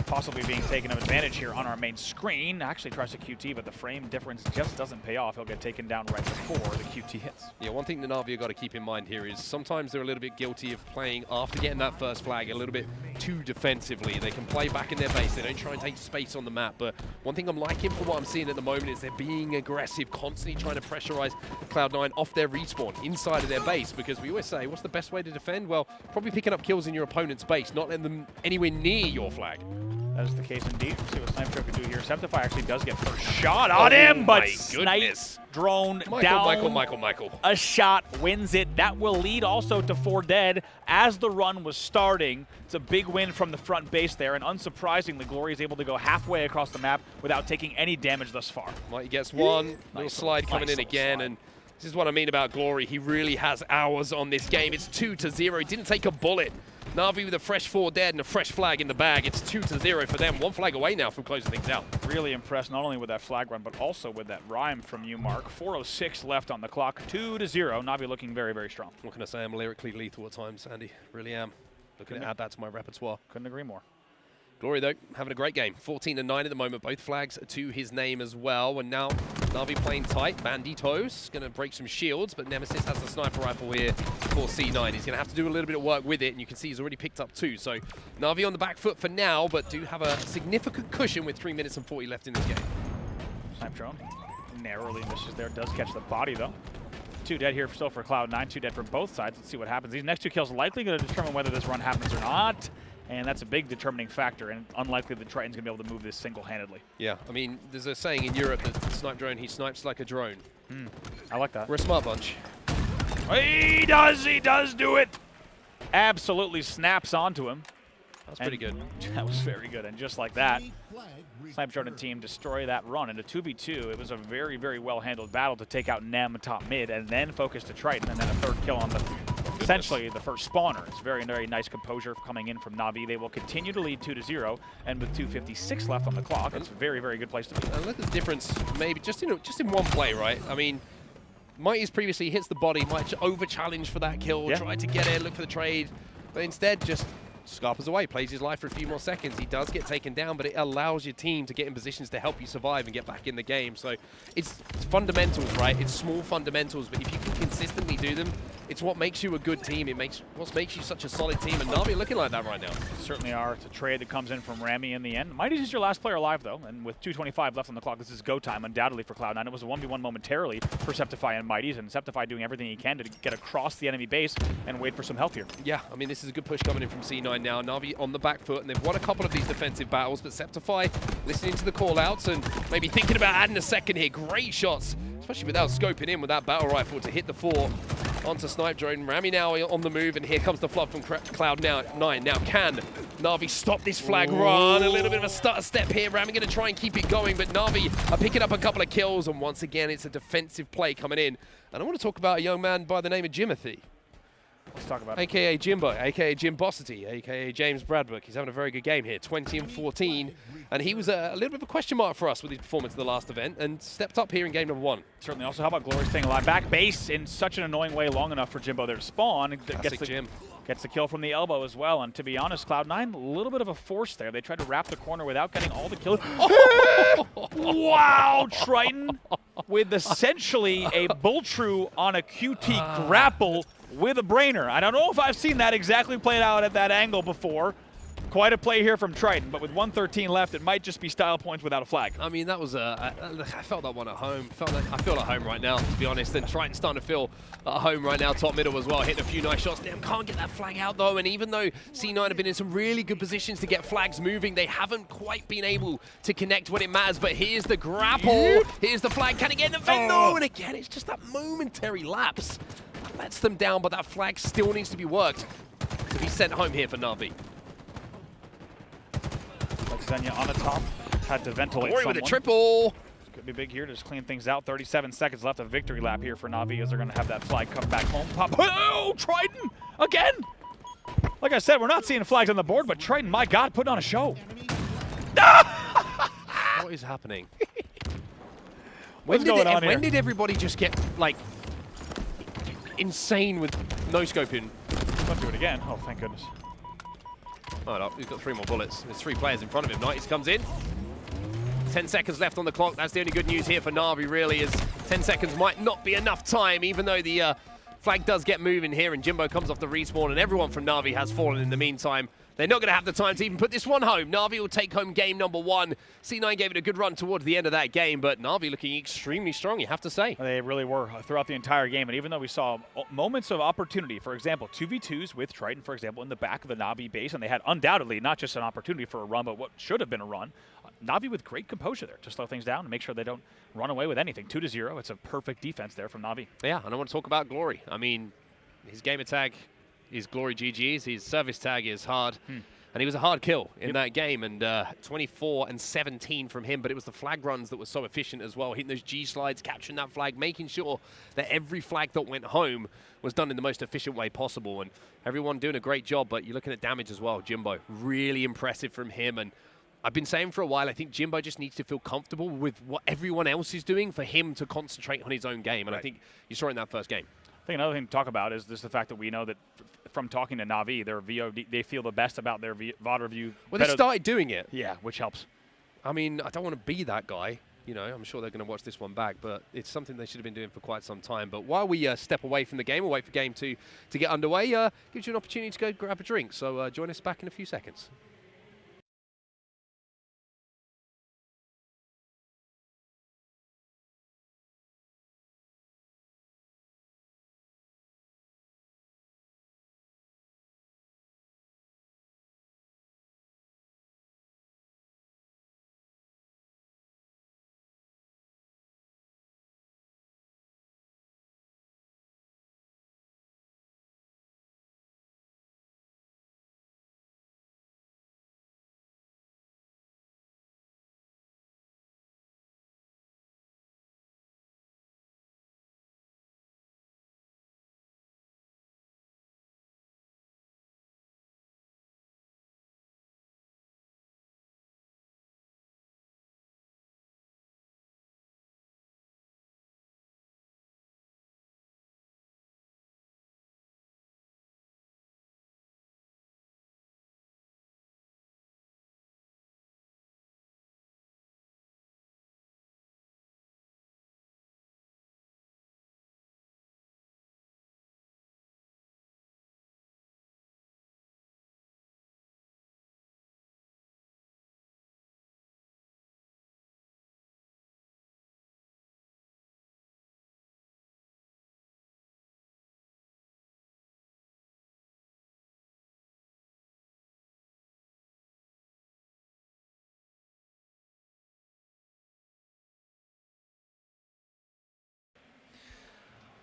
Speaker 4: possibly being taken advantage here on our main screen. Actually tries to QT, but the frame difference just doesn't pay off. He'll get taken down right before the QT hits.
Speaker 3: Yeah, one thing the Navi have got to keep in mind here is sometimes they're a little bit guilty of playing after getting that first flag a little bit too defensively. They can play back in their base. They don't try and take space on the map. But one thing I'm liking for what I'm seeing at the moment is they're being aggressive, constantly trying to pressurize Cloud9 off their respawn inside of their base, because we always say, what's the best way to defend? Well, probably picking up kills in your opponent's base, not letting them anywhere near your flag.
Speaker 4: That is the case indeed. We'll see what Snipe Drone can do here. Septify actually does get first shot on him, but Snipe Drone down.
Speaker 3: Michael.
Speaker 4: A shot wins it. That will lead also to 4 dead as the run was starting. It's a big win from the front base there, and unsurprisingly, Glory is able to go halfway across the map without taking any damage thus far.
Speaker 3: Mighty gets one. Little slide coming in again, and this is what I mean about Glory. He really has hours on this game. It's 2-0. He didn't take a bullet. Navi with a fresh 4 dead and a fresh flag in the bag. It's 2-0 for them. 1 flag away now from closing things out.
Speaker 4: Really impressed not only with that flag run, but also with that rhyme from you, Mark. 4:06 left on the clock. 2-0. Navi looking very, very strong.
Speaker 3: What can I say? I'm lyrically lethal at times, Andy. Really am. Looking to add that to my repertoire.
Speaker 4: Couldn't agree more.
Speaker 3: Glory, though, having a great game. 14-9 at the moment. Both flags to his name as well. And now Navi playing tight. Banditos going to break some shields, but Nemesis has the sniper rifle here for C9. He's going to have to do a little bit of work with it, and you can see he's already picked up 2. So Navi on the back foot for now, but do have a significant cushion with 3 minutes and 40 left in this game.
Speaker 4: Snipe Drone narrowly misses there. Does catch the body, though. 2 dead here still for Cloud9. 2 dead from both sides. Let's see what happens. These next 2 kills are likely going to determine whether this run happens or not. And that's a big determining factor, and unlikely that Triton's going to be able to move this single-handedly.
Speaker 3: Yeah, I mean, there's a saying in Europe that Snipe Drone, he snipes like a drone.
Speaker 4: I like that.
Speaker 3: We're a smart bunch.
Speaker 4: He does do it! Absolutely snaps onto him.
Speaker 3: That's pretty good.
Speaker 4: That was very good, and just like that, Snipe Drone and team destroy that run. In a 2v2, it was a very, very well-handled battle to take out Nem top mid, and then focus to Triton, and then a 3rd kill on the essentially the first spawner. It's very, very nice composure coming in from Navi. They will continue to lead 2-0, and with 2:56 left on the clock, it's a very, very good place to be.
Speaker 3: And look at the difference, maybe just in one play, right? I mean, Mighty's previously hits the body, might over-challenge for that kill, try to get in, look for the trade, but instead just scarpers away, plays his life for a few more seconds. He does get taken down, but it allows your team to get in positions to help you survive and get back in the game. So it's fundamentals, right? It's small fundamentals, but if you can consistently do them, it's what makes you a good team. What makes you such a solid team, and Navi looking like that right now.
Speaker 4: Certainly are. It's a trade that comes in from Rami in the end. Mighty's is your last player alive, though, and with 2:25 left on the clock, this is go time, undoubtedly, for Cloud9. It was a 1v1 momentarily for Septify and Mighty's, and Septify doing everything he can to get across the enemy base and wait for some help here.
Speaker 3: Yeah, I mean, this is a good push coming in from C9 now. Navi on the back foot, and they've won a couple of these defensive battles, but Septify listening to the call-outs and maybe thinking about adding a second here. Great shots, especially without scoping in with that battle rifle to hit the 4. onto Snipe Drone. Rami now on the move, and here comes the flood from Cloud9. Now can Navi stop this flag run? A little bit of a stutter step here. Rami going to try and keep it going, but Navi are picking up a couple of kills, and once again, it's a defensive play coming in. And I want to talk about a young man by the name of Jimothy.
Speaker 4: Let's talk about it.
Speaker 3: AKA Jimbo, AKA Jim Bossity, AKA James Bradbuck. He's having a very good game here, 20 and 14. And he was a little bit of a question mark for us with his performance in the last event and stepped up here in game number 1.
Speaker 4: Certainly. Also, how about Glory staying alive? Back base in such an annoying way long enough for Jimbo there to spawn. Gets the kill from the elbow as well. And to be honest, Cloud9, a little bit of a force there. They tried to wrap the corner without getting all the kills. Wow, Triton with essentially a bull true on a QT grapple with a brainer. I don't know if I've seen that exactly played out at that angle before. Quite a play here from Triton, but with 113 left, it might just be style points without a flag.
Speaker 3: I mean, that was I felt that one at home. I feel at home right now, to be honest. And Triton's starting to feel at home right now, top middle as well. Hitting a few nice shots. Damn, can't get that flag out though. And even though C9 have been in some really good positions to get flags moving, they haven't quite been able to connect when it matters. But here's the grapple. Here's the flag. Can it get in the vent? No. And again, it's just that momentary lapse that lets them down. But that flag still needs to be worked to be sent home here for Navi.
Speaker 4: Xenia on the top, had to ventilate
Speaker 3: Glory
Speaker 4: someone.
Speaker 3: with a triple.
Speaker 4: Could be big here to just clean things out. 37 seconds left of victory lap here for Navi as they're going to have that flag come back home. Pop. Oh, Triton again. Like I said, we're not seeing flags on the board, but Triton, my God, putting on a show.
Speaker 3: What is happening?
Speaker 4: What's going on here?
Speaker 3: When did everybody just get like insane with no scoping?
Speaker 4: Let's do it again. Oh, thank goodness.
Speaker 3: Oh, no, he's got 3 more bullets. There's 3 players in front of him. Nighties comes in. 10 seconds left on the clock. That's the only good news here for Navi, really, is 10 seconds might not be enough time, even though the flag does get moving here, and Jimbo comes off the respawn, and everyone from Navi has fallen in the meantime. They're not going to have the time to even put this one home. Navi will take home game number 1. C9 gave it a good run towards the end of that game, but Navi looking extremely strong, you have to say.
Speaker 4: They really were throughout the entire game, and even though we saw moments of opportunity, for example, 2v2s with Triton, for example, in the back of the Navi base, and they had undoubtedly not just an opportunity for a run, but what should have been a run. Navi with great composure there to slow things down and make sure they don't run away with anything. 2-0, it's a perfect defense there from Navi.
Speaker 3: Yeah, and I want to talk about Glory. I mean, his gamer tag is Glory GG's, his service tag is hard. And he was a hard kill in that game, and 24 and 17 from him, but it was the flag runs that were so efficient as well, hitting those G slides, capturing that flag, making sure that every flag that went home was done in the most efficient way possible, and everyone doing a great job. But you're looking at damage as well. Jimbo, really impressive from him, and I've been saying for a while, I think Jimbo just needs to feel comfortable with what everyone else is doing for him to concentrate on his own game, and I think you saw it in that first game.
Speaker 4: I think another thing to talk about is just the fact that we know that from talking to Navi, their VOD, they feel the best about their VOD review.
Speaker 3: Well, they started doing it.
Speaker 4: Yeah, which helps.
Speaker 3: I mean, I don't want to be that guy. You know, I'm sure they're going to watch this one back, but it's something they should have been doing for quite some time. But while we step away from the game, we'll wait for game 2 to get underway, gives you an opportunity to go grab a drink. So join us back in a few seconds.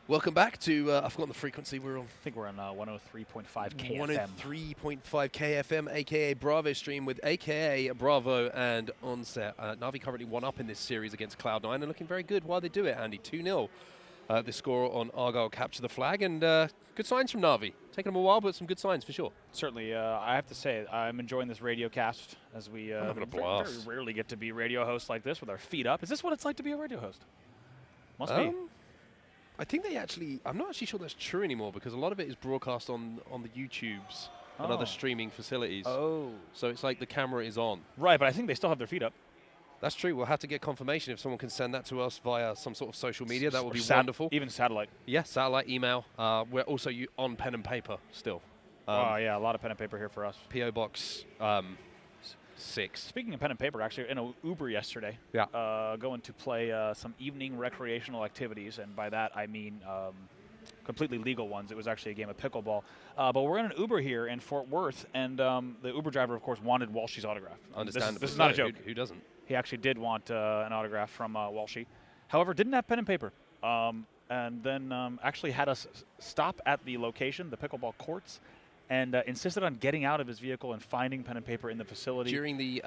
Speaker 3: Welcome back to, I've forgotten the frequency we're on.
Speaker 4: I think we're on 103.5 KFM.
Speaker 3: 103.5 KFM, a.k.a. Bravo stream with a.k.a. Bravo and Onset. Navi currently 1-up in this series against Cloud9 and looking very good while they do it, Andy. 2-0. The score on Argyle capture the flag, and good signs from Navi. Taking them a while, but some good signs for sure.
Speaker 4: Certainly, I have to say, I'm enjoying this radio cast as we very rarely get to be radio hosts like this with our feet up. Is this what it's like to be a radio host? Must be.
Speaker 3: I think they actually, I'm not actually sure that's true anymore because a lot of it is broadcast on the YouTubes and other streaming facilities.
Speaker 4: Oh.
Speaker 3: So it's like the camera is on.
Speaker 4: Right, but I think they still have their feet up.
Speaker 3: That's true. We'll have to get confirmation if someone can send that to us via some sort of social media. That would be wonderful.
Speaker 4: Even satellite.
Speaker 3: Yeah, satellite, email. We're also on pen and paper still.
Speaker 4: Yeah, a lot of pen and paper here for us.
Speaker 3: P.O. Box 6.
Speaker 4: Speaking of pen and paper, actually, in an Uber yesterday, going to play some evening recreational activities, and by that I mean completely legal ones. It was actually a game of pickleball. But we're in an Uber here in Fort Worth, and the Uber driver, of course, wanted Walshy's autograph.
Speaker 3: Understandable.
Speaker 4: This is not a joke.
Speaker 3: Who doesn't?
Speaker 4: He actually did want an autograph from Walshy. However, didn't have pen and paper. And then actually had us stop at the location, the pickleball courts, and insisted on getting out of his vehicle and finding pen and paper in the facility.
Speaker 3: During the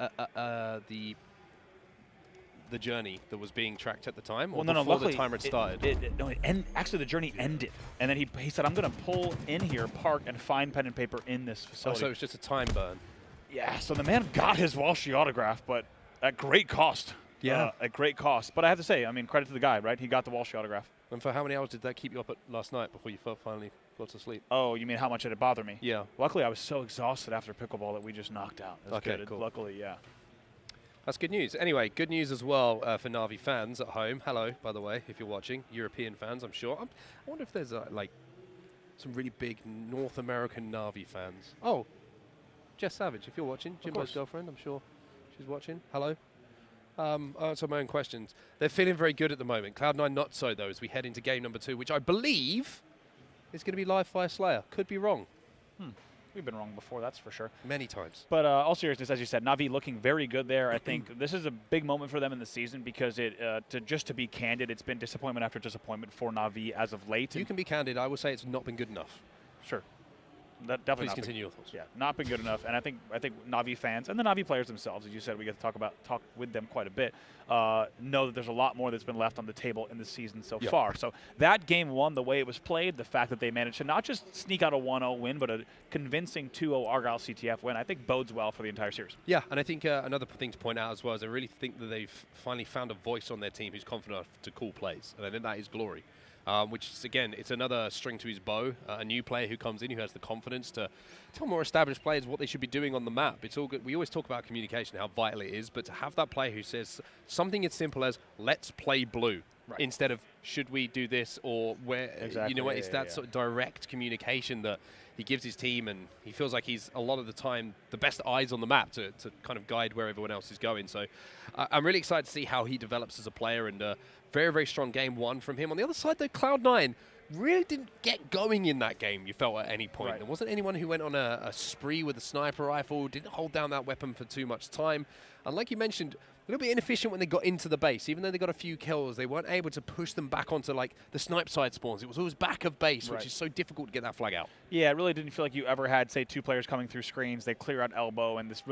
Speaker 3: journey that was being tracked at the time, or
Speaker 4: well,
Speaker 3: before the timer had started?
Speaker 4: Actually, the journey ended. And then he said, I'm going to pull in here, park, and find pen and paper in this facility.
Speaker 3: Oh, so it was just a time burn.
Speaker 4: Yeah, so the man got his Walshy autograph, but at great cost.
Speaker 3: Yeah.
Speaker 4: At great cost. But I have to say, I mean, credit to the guy, right? He got the Walshy autograph.
Speaker 3: And for how many hours did that keep you up at last night before you finally fell to sleep?
Speaker 4: Oh, you mean how much did it bother me?
Speaker 3: Yeah.
Speaker 4: Luckily, I was so exhausted after pickleball that we just knocked out. It was
Speaker 3: Okay,
Speaker 4: good.
Speaker 3: cool.
Speaker 4: Luckily, yeah.
Speaker 3: That's good news. Anyway, good news as well for Navi fans at home. Hello, by the way, if you're watching. European fans, I'm sure. I wonder if there's like some really big North American Navi fans. Oh, Jess Savage, if you're watching. Jimbo's girlfriend, I'm sure she's watching. Hello. I'll answer my own questions. They're feeling very good at the moment. Cloud9 not so, though, as we head into game number 2, which I believe is going to be live fire Slayer. Could be wrong.
Speaker 4: We've been wrong before, that's for sure.
Speaker 3: Many times.
Speaker 4: But all seriousness, as you said, Navi looking very good there. I think this is a big moment for them in the season because to be candid, it's been disappointment after disappointment for Navi as of late.
Speaker 3: You can be candid. I will say it's not been good enough.
Speaker 4: Sure. That definitely
Speaker 3: Please continue your thoughts.
Speaker 4: Yeah, not been good enough, and I think Navi fans and the Navi players themselves, as you said, we get to talk with them quite a bit. Know that there's a lot more that's been left on the table in the season so far. So that game 1, the way it was played, the fact that they managed to not just sneak out a 1-0 win, but a convincing 2-0 Argyle CTF win, I think bodes well for the entire series.
Speaker 3: Yeah, and I think another thing to point out as well is I really think that they've finally found a voice on their team who's confident enough to call plays, and I think that is glory. Which is, again, it's another string to his bow. A new player who comes in who has the confidence to tell more established players what they should be doing on the map. It's all good. We always talk about communication, how vital it is, but to have that player who says something as simple as "Let's play blue," instead of "Should we do this?" or "Where?"
Speaker 4: Exactly.
Speaker 3: You know what? It's that sort of direct communication that he gives his team, and he feels like he's a lot of the time the best eyes on the map to kind of guide where everyone else is going. So I'm really excited to see how he develops as a player, and very, very strong game 1 from him. On the other side, though, Cloud9 really didn't get going in that game, you felt, at any point. There wasn't anyone who went on a spree with a sniper rifle, didn't hold down that weapon for too much time. And like you mentioned, a little bit inefficient when they got into the base. Even though they got a few kills, they weren't able to push them back onto like the snipe side spawns. It was always back of base, which is so difficult to get that flag out.
Speaker 4: Yeah, it really didn't feel like you ever had, say, 2 players coming through screens. They clear out elbow, and this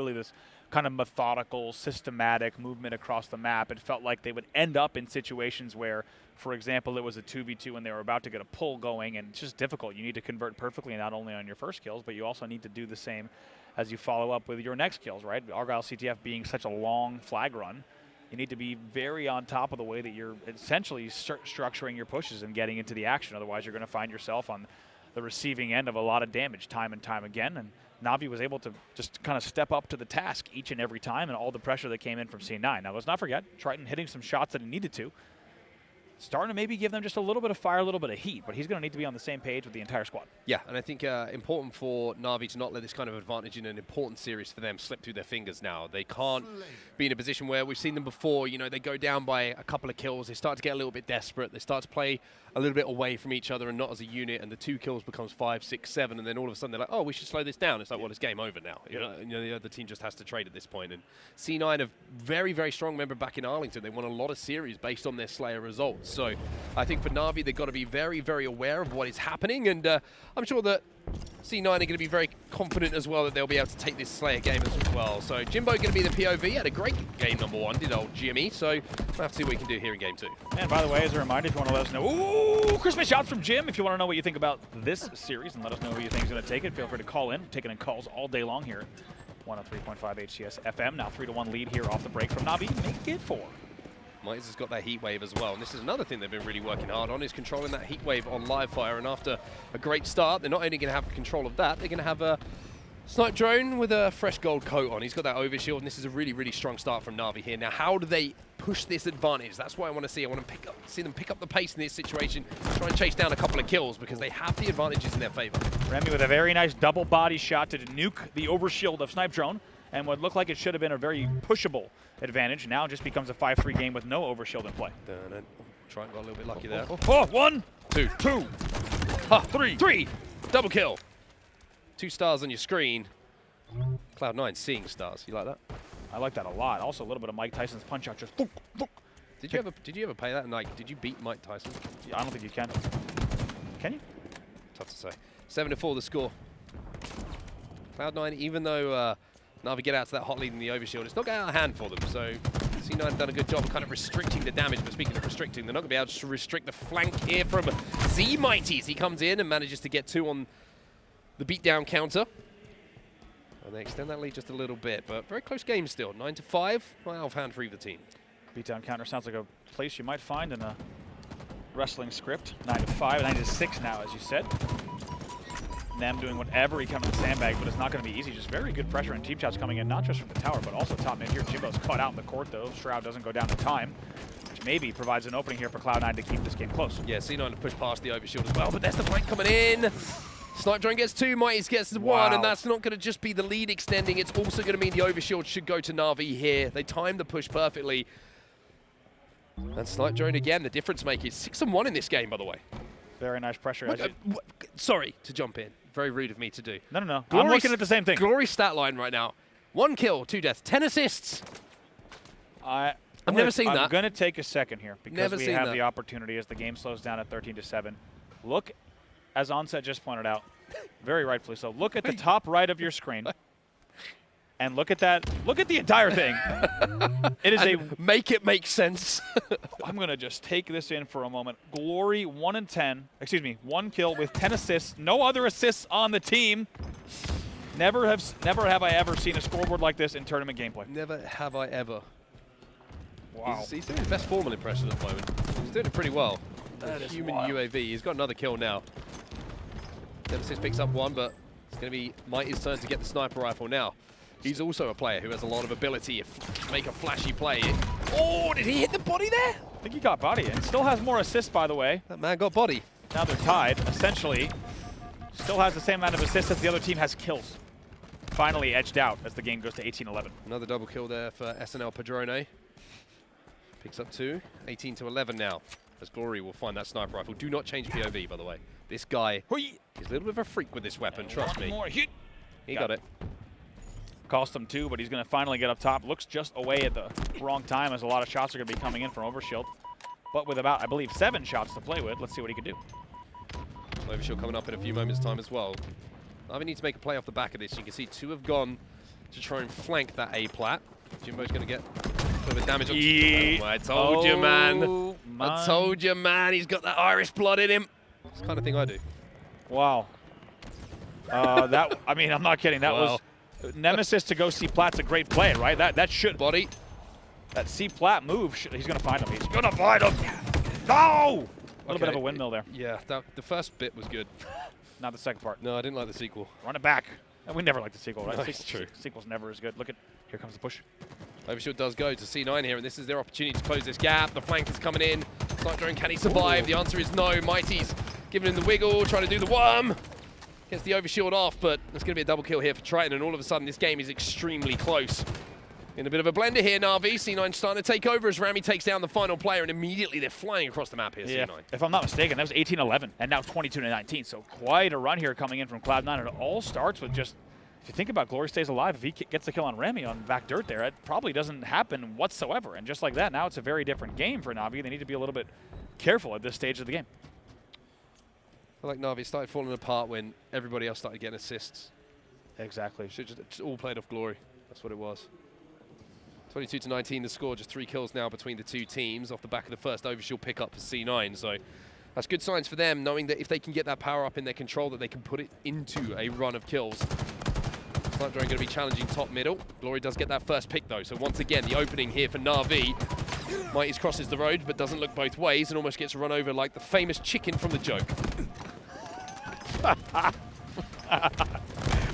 Speaker 4: kind of methodical, systematic movement across the map. It felt like they would end up in situations where, for example, it was a 2v2 and they were about to get a pull going, and it's just difficult. You need to convert perfectly, not only on your first kills, but you also need to do the same as you follow up with your next kills, right? Argyle CTF being such a long flag run, you need to be very on top of the way that you're essentially structuring your pushes and getting into the action. Otherwise, you're going to find yourself on the receiving end of a lot of damage time and time again. And Navi was able to just kind of step up to the task each and every time, and all the pressure that came in from C9. Now, let's not forget, Triton hitting some shots that he needed to. Starting to maybe give them just a little bit of fire, a little bit of heat, but he's going to need to be on the same page with the entire squad.
Speaker 3: Yeah, and I think important for Navi to not let this kind of advantage in an important series for them slip through their fingers now. They can't be in a position where we've seen them before, you know, they go down by a couple of kills, they start to get a little bit desperate, they start to play a little bit away from each other and not as a unit, and the 2 kills becomes 5, 6, 7, and then all of a sudden they're like, oh, we should slow this down. It's like, well, it's game over now. You know, the other team just has to trade at this point. And C9, a very, very strong member back in Arlington, they won a lot of series based on their Slayer results. So I think for Navi, they've got to be very, very aware of what is happening, and I'm sure that C9 are going to be very confident as well that they'll be able to take this Slayer game as well. So Jimbo going to be the POV. Had a great game number 1, did old Jimmy. So we'll have to see what we can do here in game 2.
Speaker 4: And by the way, as a reminder, if you want to let us know, ooh, Christmas shots from Jim. If you want to know what you think about this series and let us know who you think is going to take it, feel free to call in. Taking in calls all day long here. 103.5 HCS FM. Now 3-1 lead here off the break from Navi. Make it 4.
Speaker 3: Mites has got that heat wave as well, and this is another thing they've been really working hard on, is controlling that heat wave on live fire. And after a great start, they're not only going to have control of that, they're going to have a snipe drone with a fresh gold coat on. He's got that overshield, and this is a really, really strong start from Navi here. Now, how do they push this advantage? That's what I want to see. I want to see them pick up the pace in this situation, try and chase down a couple of kills, because they have the advantages in their favor.
Speaker 4: Remy with a very nice double body shot to nuke the overshield of snipe drone, and what looked like it should have been a very pushable advantage now just becomes a 5-3 game with no overshield in play.
Speaker 3: Try and got a little bit lucky there.
Speaker 4: 1, 2, 3.
Speaker 3: Double kill. 2 stars on your screen. Cloud9 seeing stars. You like that?
Speaker 4: I like that a lot. Also a little bit of Mike Tyson's punch out. Just
Speaker 3: Did you ever play that? And like, did you beat Mike Tyson?
Speaker 4: Yeah, I don't think you can. Can you?
Speaker 3: Tough to say. 7-4 the score. Cloud9, even though Navi get out to that hot lead in the overshield, it's not going out of hand for them. So C9 have done a good job of kind of restricting the damage. But speaking of restricting, they're not going to be able to restrict the flank here from Z Mighties. He comes in and manages to get 2 on the beatdown counter. And they extend that lead just a little bit, but very close game still. 9-5, not out of hand for either team.
Speaker 4: Beatdown counter sounds like a place you might find in a wrestling script. 9-5, 9-6 now, as you said. Them doing whatever he can in the sandbag, but it's not going to be easy. Just very good pressure and team shots coming in, not just from the tower, but also top mid here. Jimbo's caught out in the court, though. Shroud doesn't go down in time, which maybe provides an opening here for Cloud9 to keep this game close.
Speaker 3: Yeah, C9 to push past the overshield as well, but there's the flank coming in. Snipe drone gets 2, Mighties gets 1, and that's not going to just be the lead extending. It's also going to mean the overshield should go to Navi here. They timed the push perfectly. And Snipe drone again, the difference maker. 6-1 in this game, by the way.
Speaker 4: Very nice pressure.
Speaker 3: Sorry to jump in. Very rude of me to do.
Speaker 4: No. I'm looking at the same thing.
Speaker 3: Glory stat line right now. 1 kill, 2 deaths, 10 assists.
Speaker 4: I've
Speaker 3: never seen that.
Speaker 4: I'm going to take a second here because we have the opportunity as the game slows down at 13-7. Look, as Onset just pointed out, very rightfully so, look at the top right of your screen. And look at that. Look at the entire thing. It is
Speaker 3: make it make sense.
Speaker 4: I'm going to just take this in for a moment. Glory 1-10. Excuse me, 1 kill with 10 assists. No other assists on the team. Never have I ever seen a scoreboard like this in tournament gameplay.
Speaker 3: Never have I ever.
Speaker 4: Wow.
Speaker 3: He's doing his best formal impression at the moment. He's doing it pretty well.
Speaker 4: That is
Speaker 3: human
Speaker 4: wild.
Speaker 3: UAV. He's got another kill now. Nemesis picks up 1, but it's going to be Mighty's turn to get the sniper rifle now. He's also a player who has a lot of ability to make a flashy play. Oh, did he hit the body there?
Speaker 4: I think he got body and still has more assists, by the way.
Speaker 3: That man got body.
Speaker 4: Now they're tied, essentially. Still has the same amount of assists as the other team has kills. Finally edged out as the game goes to 18-11.
Speaker 3: Another double kill there for SNL Padrone. Picks up 2, 18-11 now. As Glory will find that sniper rifle. Do not change POV, by the way. This guy is a little bit of a freak with this weapon, trust me. He got it.
Speaker 4: Cost him 2, but he's going to finally get up top. Looks just away at the wrong time as a lot of shots are going to be coming in from Overshield. But with about, I believe, 7 shots to play with, let's see what he can do.
Speaker 3: Overshield coming up in a few moments' time as well. Navi need to make a play off the back of this. You can see 2 have gone to try and flank that A-plat. Jimbo's going to get a little bit of damage. Oh, I told you, man. I told you, man. He's got that Irish blood in him. It's the kind of thing I do.
Speaker 4: Wow. I mean, I'm not kidding. That was Nemesis to go C-Plat's a great play, right? That should
Speaker 3: body.
Speaker 4: That C-Plat move. He's going to find him. He's going to find him. No! A little bit of a windmill there.
Speaker 3: Yeah, the first bit was good.
Speaker 4: Not the second part.
Speaker 3: No, I didn't like the sequel.
Speaker 4: Run it back. And we never like the sequel, right?
Speaker 3: No, it's true.
Speaker 4: Sequel's never as good. Look at, here comes the push.
Speaker 3: Overshield does go to C9 here, and this is their opportunity to close this gap. The flank is coming in. Snipe drone, can he survive? The answer is no. Mighty's giving him the wiggle, trying to do the worm. Gets the overshield off, but there's going to be a double kill here for Triton, and all of a sudden this game is extremely close. In a bit of a blender here, Navi. C9 starting to take over as Rami takes down the final player, and immediately they're flying across the map here,
Speaker 4: Yeah,
Speaker 3: C9.
Speaker 4: if I'm not mistaken, that was 18-11, and now 22-19. So quite a run here coming in from Cloud9. It all starts with just, if you think about Glory stays alive, if he gets the kill on Rami on back dirt there, it probably doesn't happen whatsoever. And just like that, now it's a very different game for Navi. They need to be a little bit careful at this stage of the game.
Speaker 3: I feel like Navi started falling apart when everybody else started getting assists.
Speaker 4: Exactly.
Speaker 3: Should just all played off Glory. That's what it was. 22-19 the score, just 3 kills now between the two teams off the back of the first overshield pickup for C9. So that's good signs for them, knowing that if they can get that power up in their control, that they can put it into a run of kills. Snipedrone going to be challenging top middle. Glory does get that first pick though. So once again, the opening here for Navi. Mighty's crosses the road, but doesn't look both ways and almost gets run over like the famous chicken from the joke.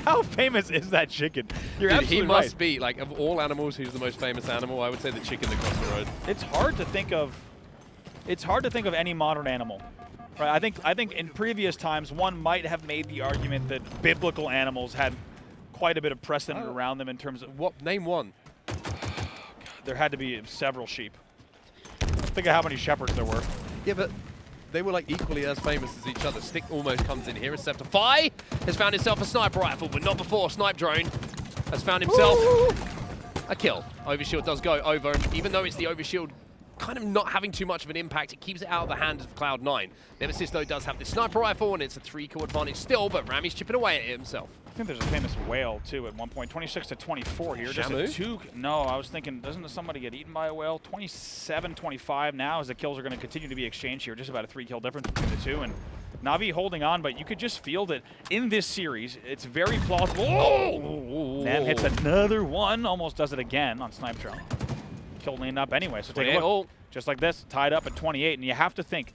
Speaker 4: How famous is that chicken? You're
Speaker 3: Dude,
Speaker 4: absolutely
Speaker 3: he must
Speaker 4: right.
Speaker 3: be, like, of all animals, who's the most famous animal? I would say the chicken that crossed the road.
Speaker 4: It's hard to think of. It's hard to think of any modern animal. Right? I think in previous times one might have made the argument that biblical animals had quite a bit of precedent around them in terms of
Speaker 3: What? Name one.
Speaker 4: there had to be several sheep. Think of how many shepherds there were.
Speaker 3: Yeah, but they were like equally as famous as each other. Stick almost comes in here. Septify has found himself a sniper rifle, but not before. Snipedrone has found himself a kill. Overshield does go over, and even though it's the overshield kind of not having too much of an impact, it keeps it out of the hands of Cloud9. Nemesis, though, does have the sniper rifle, and it's a 3-kill advantage still, but Rami's chipping away at it himself.
Speaker 4: I think there's a famous whale too at one point. 26-24 here.
Speaker 3: Shamu?
Speaker 4: Just a 2. No, I was thinking, doesn't somebody get eaten by a whale? 27-25 now, as the kills are going to continue to be exchanged here. Just about a 3-kill difference between the two, and Navi holding on, but you could just feel that in this series, it's very plausible. Oh! Nam hits another one, almost does it again on Snipedrone. Kill leaned up anyway, so take a look. Just like this, tied up at 28, and you have to think.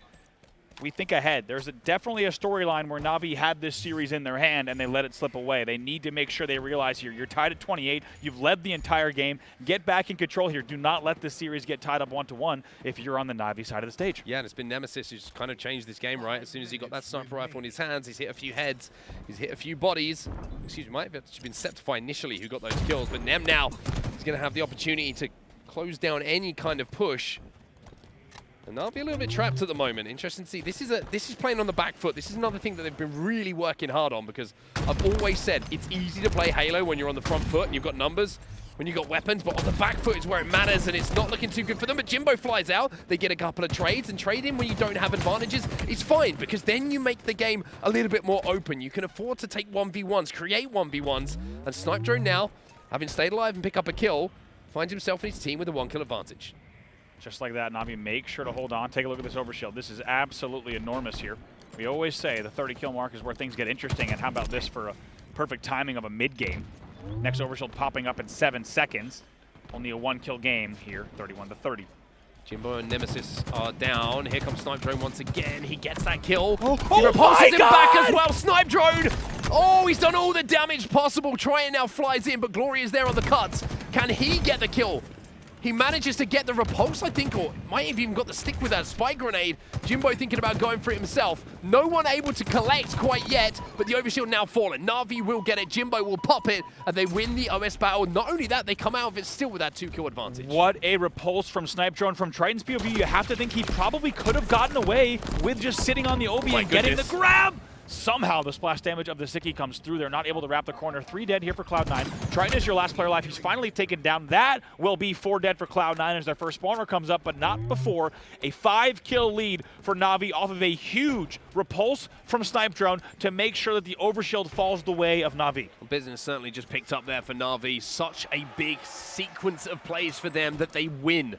Speaker 4: We think ahead. There's definitely a storyline where Navi had this series in their hand and they let it slip away. They need to make sure they realize here, you're tied at 28, you've led the entire game, get back in control here. Do not let this series get tied up 1-1 if you're on the Navi side of the stage.
Speaker 3: Yeah, and it's been Nemesis who's kind of changed this game, right? As soon as he got that sniper rifle in his hands, he's hit a few heads, he's hit a few bodies. Excuse me, might have been Septify initially who got those kills, but Nem now is going to have the opportunity to close down any kind of push. And they'll be a little bit trapped at the moment. Interesting to see. This is playing on the back foot. This is another thing that they've been really working hard on, because I've always said it's easy to play Halo when you're on the front foot and you've got numbers, when you've got weapons, but on the back foot is where it matters, and it's not looking too good for them. But Jimbo flies out. They get a couple of trades, and trading when you don't have advantages is fine, because then you make the game a little bit more open. You can afford to take 1v1s, create 1v1s, and Snipedrone now, having stayed alive and pick up a kill, finds himself and his team with a 1-kill advantage.
Speaker 4: Just like that, Navi, make sure to hold on. Take a look at this overshield. This is absolutely enormous here. We always say the 30-kill mark is where things get interesting, and how about this for a perfect timing of a mid-game? Next overshield popping up in 7 seconds. Only a 1-kill game here, 31-30.
Speaker 3: Jimbo and Nemesis are down. Here comes Snipedrone once again. He gets that kill.
Speaker 4: Oh,
Speaker 3: He repulses him
Speaker 4: God!
Speaker 3: back as well. Snipedrone! Oh, he's done all the damage possible. Triton now flies in, but Glory is there on the cuts. Can he get the kill? He manages to get the repulse, I think, or might have even got the stick with that spike grenade. Jimbo thinking about going for it himself. No one able to collect quite yet, but the overshield now fallen. Navi will get it, Jimbo will pop it, and they win the OS battle. Not only that, they come out of it still with that 2-kill advantage.
Speaker 4: What a repulse from Snipedrone. From Triton's POV, you have to think he probably could have gotten away with just sitting on the OB and getting the grab. Somehow the splash damage of the Siki comes through. They're not able to wrap the corner. 3 dead here for Cloud9. Triton is your last player alive. He's finally taken down. That will be 4 dead for Cloud9 as their first spawner comes up, but not before. A 5-kill lead for Navi off of a huge repulse from Snipedrone to make sure that the overshield falls the way of Navi.
Speaker 3: Business certainly just picked up there for Navi. Such a big sequence of plays for them that they win.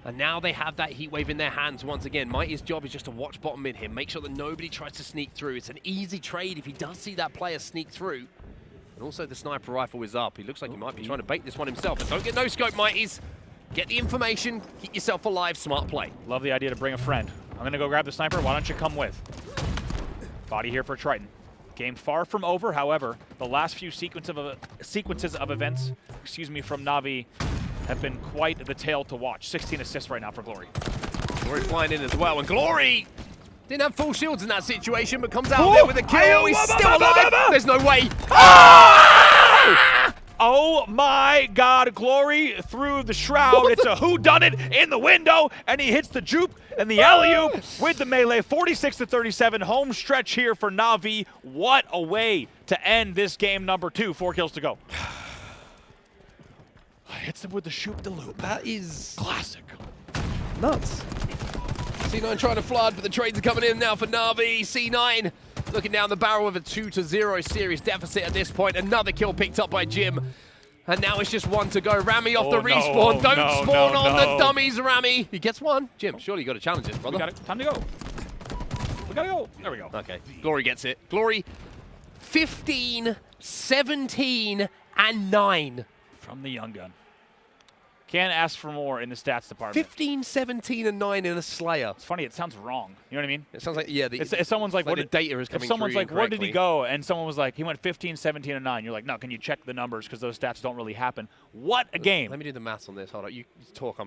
Speaker 3: And now they have that heat wave in their hands once again. Mighty's job is just to watch bottom mid here, make sure that nobody tries to sneak through. It's an easy trade if he does see that player sneak through. And also the sniper rifle is up. He looks like he might be trying to bait this one himself. But don't get no scope, Mighty's. Get the information, keep yourself alive, smart play.
Speaker 4: Love the idea to bring a friend. I'm gonna go grab the sniper, why don't you come with? Body here for Triton. Game far from over, however, the last few sequences of events, from Navi have been quite the tale to watch. 16 assists right now for Glory.
Speaker 3: Glory flying in as well, and Glory Didn't have full shields in that situation, but comes out of it with a kill. He's still alive. There's no way.
Speaker 4: Oh my God, Glory through the shroud. It's a whodunit in the window, and he hits the juke and the alley-oop with the melee. 46-37, home stretch here for Navi. What a way to end this game number 2. 4 kills to go. Hits him with the shoop de loop.
Speaker 3: That is
Speaker 4: Classic.
Speaker 3: nuts. C9 trying to flood, but the trades are coming in now for Navi. C9 looking down the barrel with a 2-0 series deficit at this point. Another kill picked up by Jim. And now it's just 1 to go. Rami off the respawn. Don't spawn on the dummies, Rami. He gets 1. Jim, surely you got to challenge it, brother.
Speaker 4: We got it. Time to go. We got to go. There we go.
Speaker 3: Okay. Glory gets it. Glory 15, 17, and 9.
Speaker 4: From the young gun. Can't ask for more in the stats department.
Speaker 3: 15, 17, and 9 in a Slayer.
Speaker 4: It's funny, it sounds wrong. You know what I mean?
Speaker 3: It sounds like, yeah.
Speaker 4: If someone's like,
Speaker 3: like
Speaker 4: what
Speaker 3: the data is coming
Speaker 4: if someone's
Speaker 3: through
Speaker 4: like, where did he
Speaker 3: incorrectly.
Speaker 4: go? And someone was like, he went 15, 17, and 9. You're like, no, can you check the numbers? Because those stats don't really happen. What a game.
Speaker 3: Let me do the maths on this. Hold on. You talk.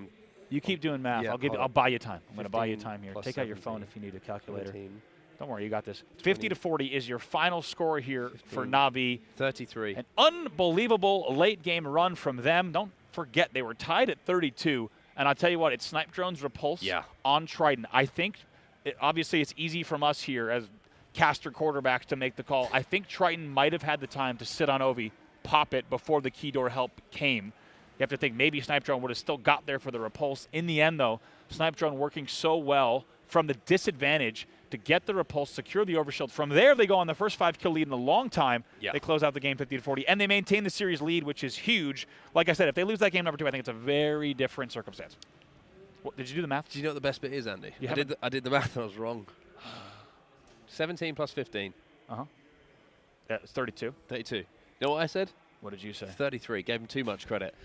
Speaker 4: You keep doing math.
Speaker 3: Yeah,
Speaker 4: I'll buy you time. I'm going to buy you time here.
Speaker 3: plus
Speaker 4: Take out your phone
Speaker 3: 17,
Speaker 4: if you need a calculator.
Speaker 3: 14,
Speaker 4: Don't worry, you got this. 50-40 is your final score here for
Speaker 3: 15,
Speaker 4: Navi.
Speaker 3: 33.
Speaker 4: An unbelievable late game run from them. Don't forget, they were tied at 32. And I'll tell you what, it's Snipe Drone's Repulse on Trident. I think, obviously it's easy from us here as caster quarterbacks to make the call. I think Triton might have had the time to sit on Ovi, pop it before the key door help came. You have to think maybe Snipe Drone would have still got there for the Repulse. In the end, though, Snipe Drone working so well from the disadvantage to get the Repulse, secure the Overshield. From there, they go on the first 5-kill lead in a long time.
Speaker 3: Yeah.
Speaker 4: They close out the game 50-40, and they maintain the series lead, which is huge. Like I said, if they lose that game number 2, I think it's a very different circumstance. What, did you do the math?
Speaker 3: Do you know what the best bit is, Andy?
Speaker 4: You
Speaker 3: I did the math and I was wrong. 17 plus 15.
Speaker 4: Uh-huh. Yeah, it's 32.
Speaker 3: 32. You know what I said?
Speaker 4: What did you say?
Speaker 3: 33. Gave him too much credit.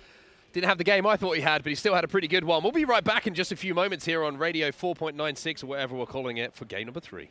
Speaker 3: Didn't have the game I thought he had, but he still had a pretty good one. We'll be right back in just a few moments here on Radio 4.96 or whatever we're calling it for game number 3.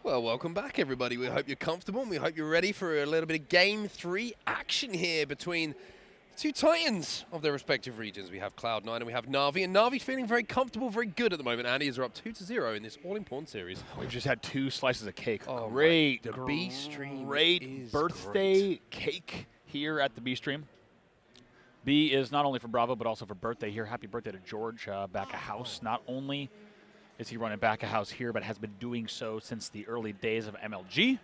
Speaker 3: Well, welcome back, everybody. We hope you're comfortable and we hope you're ready for a little bit of Game 3 action here between the two titans of their respective regions. We have Cloud9 and we have Navi, and Navi feeling very comfortable, very good at the moment. Andy is up 2-0 in this all-important series.
Speaker 4: We've just had 2 slices of cake.
Speaker 3: Oh,
Speaker 4: great,
Speaker 3: the B stream
Speaker 4: great
Speaker 3: is
Speaker 4: birthday cake here at the B stream. B is not only for Bravo, but also for birthday here. Happy birthday to George back a house. Not only is he running back a house here, but has been doing so since the early days of MLG.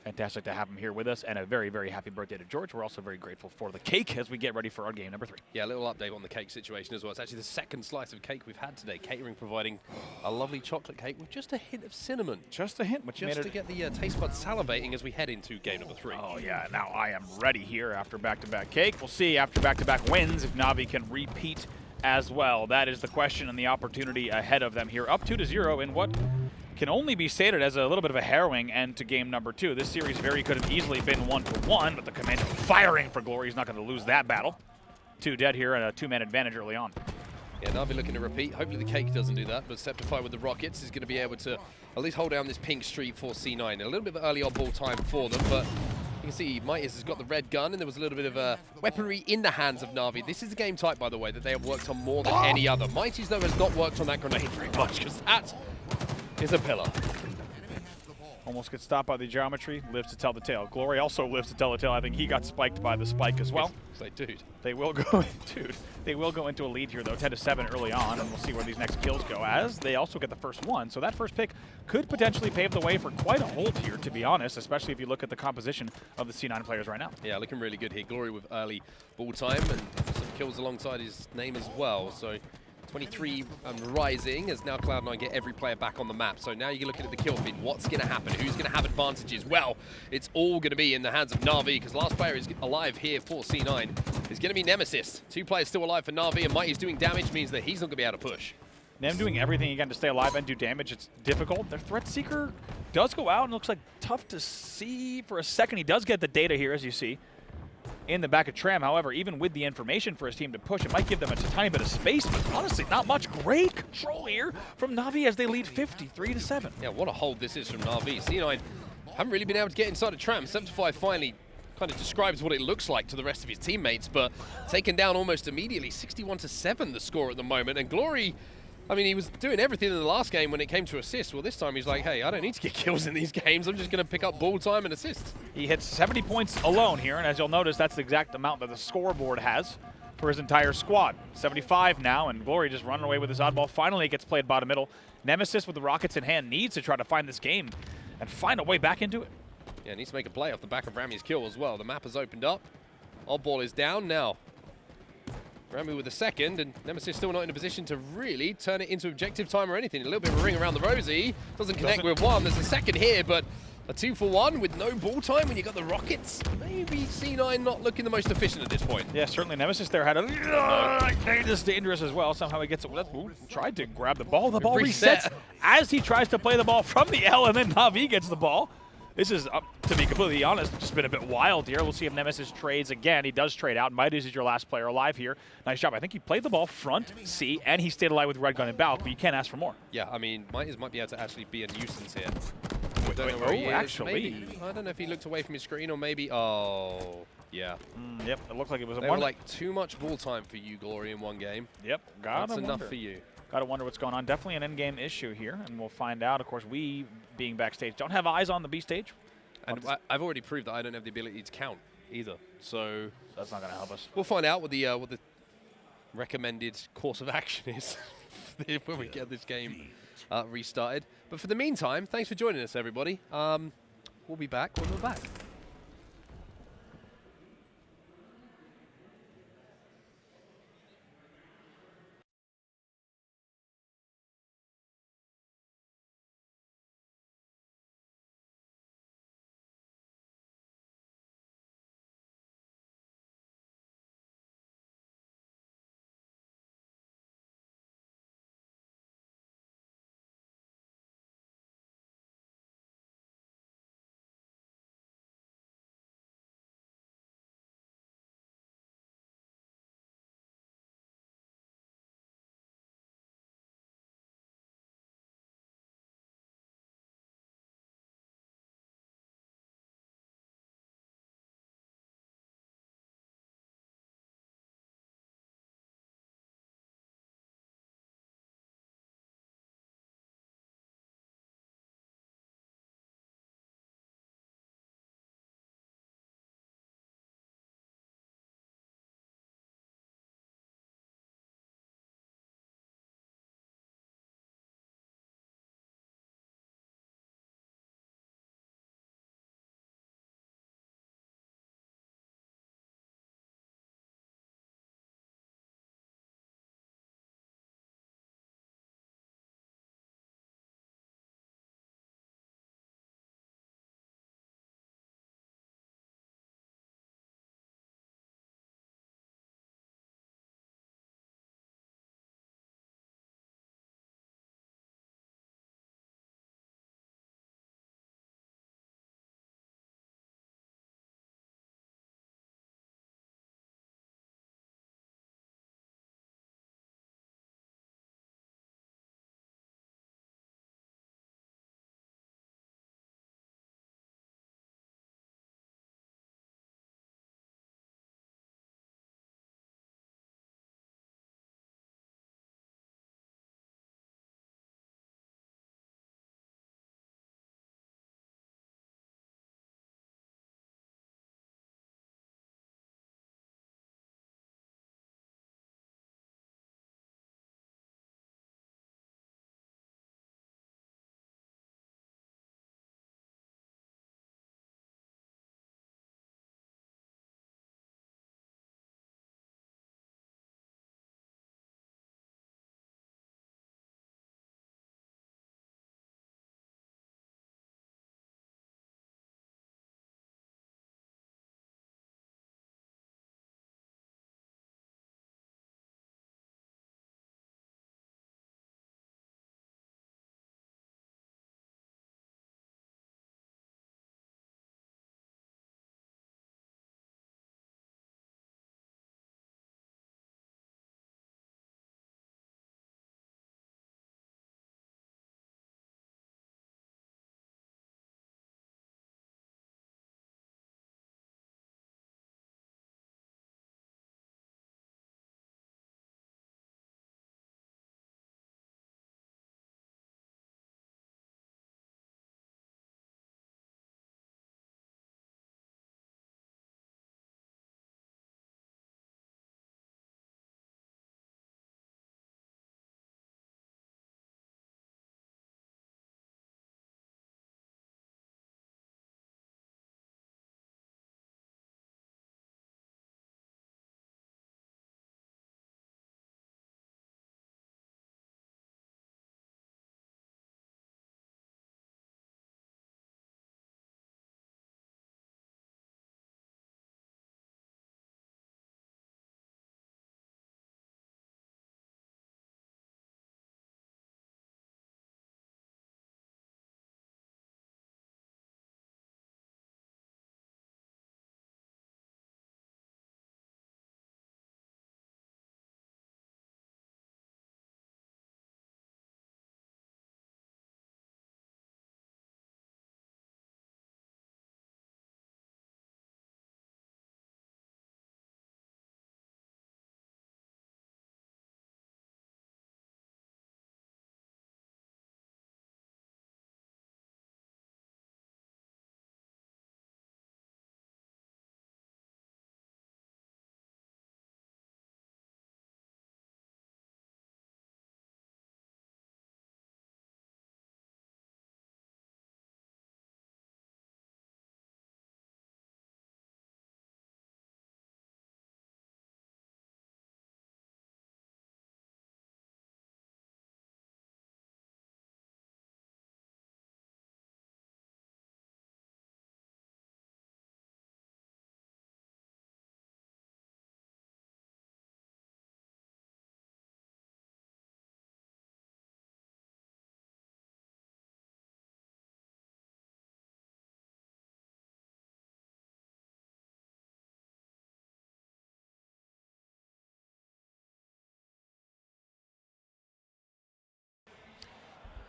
Speaker 4: Fantastic to have him here with us, and a very, very happy birthday to George. We're also very grateful for the cake as we get ready for our game number 3.
Speaker 3: Yeah, a little update on the cake situation as well. It's actually the second slice of cake we've had today. Catering providing a lovely chocolate cake with just a hint of cinnamon.
Speaker 4: Just a hint, which
Speaker 3: Just to get the taste buds salivating as we head into game number 3.
Speaker 4: Oh yeah, now I am ready here after back-to-back cake. We'll see after back-to-back wins if Navi can repeat as well. That is the question and the opportunity ahead of them here. Up 2-0 in what can only be stated as a little bit of a harrowing end to game number 2. This series very could have easily been 1-1, but the Commando firing for glory is not going to lose that battle. 2 dead here and a 2-man advantage early on.
Speaker 3: Yeah, Navi looking to repeat. Hopefully the cake doesn't do that, but Septify with the rockets is going to be able to at least hold down this pink streak for C9. A little bit of early on ball time for them, but you can see Mighty's has got the red gun, and there was a little bit of weaponry in the hands of Navi. This is a game type, by the way, that they have worked on more than any other. Mighty's, though, has not worked on that grenade very much, because that is a pillar.
Speaker 4: Almost gets stopped by the geometry, lives to tell the tale. Glory also lives to tell the tale. I think he got spiked by the spike as well.
Speaker 3: It's like, dude.
Speaker 4: They will go, they will go into a lead here though, 10-7 early on, and we'll see where these next kills go as they also get the first one. So that first pick could potentially pave the way for quite a hold here, to be honest, especially if you look at the composition of the C9 players right now.
Speaker 3: Yeah, looking really good here. Glory with early ball time and some kills alongside his name as well. So 23 and rising as now Cloud9 get every player back on the map. So now you're looking at the kill feed. What's going to happen? Who's going to have advantages? Well, it's all going to be in the hands of Navi, because last player is alive here for C9 is going to be Nemesis. 2 players still alive for Navi, and Mighty's doing damage means that he's not going to be able to push.
Speaker 4: Nem doing everything he can to stay alive and do damage. It's difficult. Their Threat Seeker does go out and looks like tough to see for a second. He does get the data here, as you see, in the back of Tram. However, even with the information for his team to push, it might give them a tiny bit of space, but honestly, not much. Great control here from Navi as they lead 53-7.
Speaker 3: Yeah, what a hold this is from Navi. C9 haven't really been able to get inside of Tram. Septify finally kind of describes what it looks like to the rest of his teammates, but taken down almost immediately. 61-7 the score at the moment, and Glory, I mean, he was doing everything in the last game when it came to assists. Well, this time he's like, hey, I don't need to get kills in these games. I'm just going to pick up ball time and assists.
Speaker 4: He hits 70 points alone here, and as you'll notice, that's the exact amount that the scoreboard has for his entire squad. 75 now, and Glory just running away with his oddball. Finally, it gets played bottom middle. Nemesis with the rockets in hand needs to try to find this game and find a way back into it.
Speaker 3: Yeah, needs to make a play off the back of Rami's kill as well. The map has opened up. Oddball is down now. Rami with the second, and Nemesis still not in a position to really turn it into objective time or anything. A little bit of a ring around the rosy. Doesn't connect with one. There's a second here, but a 2-for-1 with no ball time when you got the rockets. Maybe C9 not looking the most efficient at this point.
Speaker 4: Yeah, certainly Nemesis there had a this dangerous as well. Somehow he gets it. Tried to grab the ball. The ball resets as he tries to play the ball from the L, and then Navi gets the ball. This is, to be completely honest, just been a bit wild here. We'll see if Nemesis trades again. He does trade out. Mighty's is your last player alive here. Nice job. I think he played the ball front C, and he stayed alive with red gun and Balk, but you can't ask for more.
Speaker 3: Yeah, I mean, Mighty's might be able to actually be a nuisance here.
Speaker 4: Actually.
Speaker 3: Maybe. I don't know if he looked away from his screen or maybe, oh, yeah.
Speaker 4: Yep, it looked like it was
Speaker 3: They were like too much ball time for you, Glory, in one game.
Speaker 4: Yep,
Speaker 3: that's enough for you.
Speaker 4: Gotta wonder what's going on. Definitely an in-game issue here, and we'll find out. Of course, we, being backstage, don't have eyes on the B stage.
Speaker 3: And I've already proved that I don't have the ability to count either, so
Speaker 4: that's not going to help us.
Speaker 3: We'll find out what the recommended course of action is when we get this game restarted. But for the meantime, thanks for joining us, everybody. We'll be back when we're back.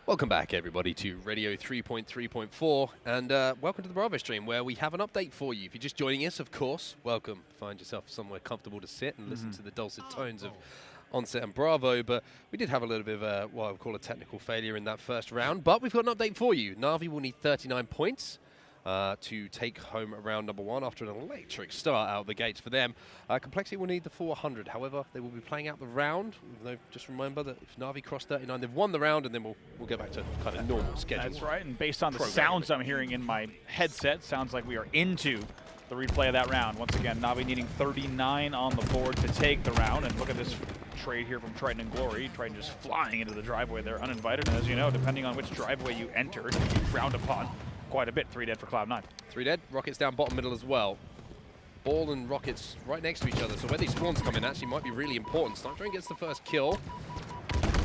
Speaker 3: Welcome back, everybody, to Radio 3.3.4, and welcome to the Bravo stream, where we have an update for you. If you're just joining us, of course, welcome. Find yourself somewhere comfortable to sit and listen to the dulcet tones of Onset and Bravo, but we did have a little bit of a, what I would call a technical failure in that first round, but we've got an update for you. Navi will need 39 points to take home round number 1 after an electric start out of the gates for them. Complexity will need the 400. However, they will be playing out the round. Just remember that if Navi cross 39, they've won the round, and then we'll get back to kind of normal schedule.
Speaker 4: That's right, and based on the sounds I'm hearing in my headset, sounds like we are into the replay of that round. Once again, Navi needing 39 on the board to take the round, and look at this trade here from Triton and Glory. Triton just flying into the driveway there, uninvited, and as you know, depending on which driveway you enter, you frowned upon quite a bit. 3 dead for Cloud9. 3
Speaker 3: dead. Rockets down bottom middle as well. Ball and Rockets right next to each other, so where these spawns come in actually might be really important. Snipdragon gets the first kill,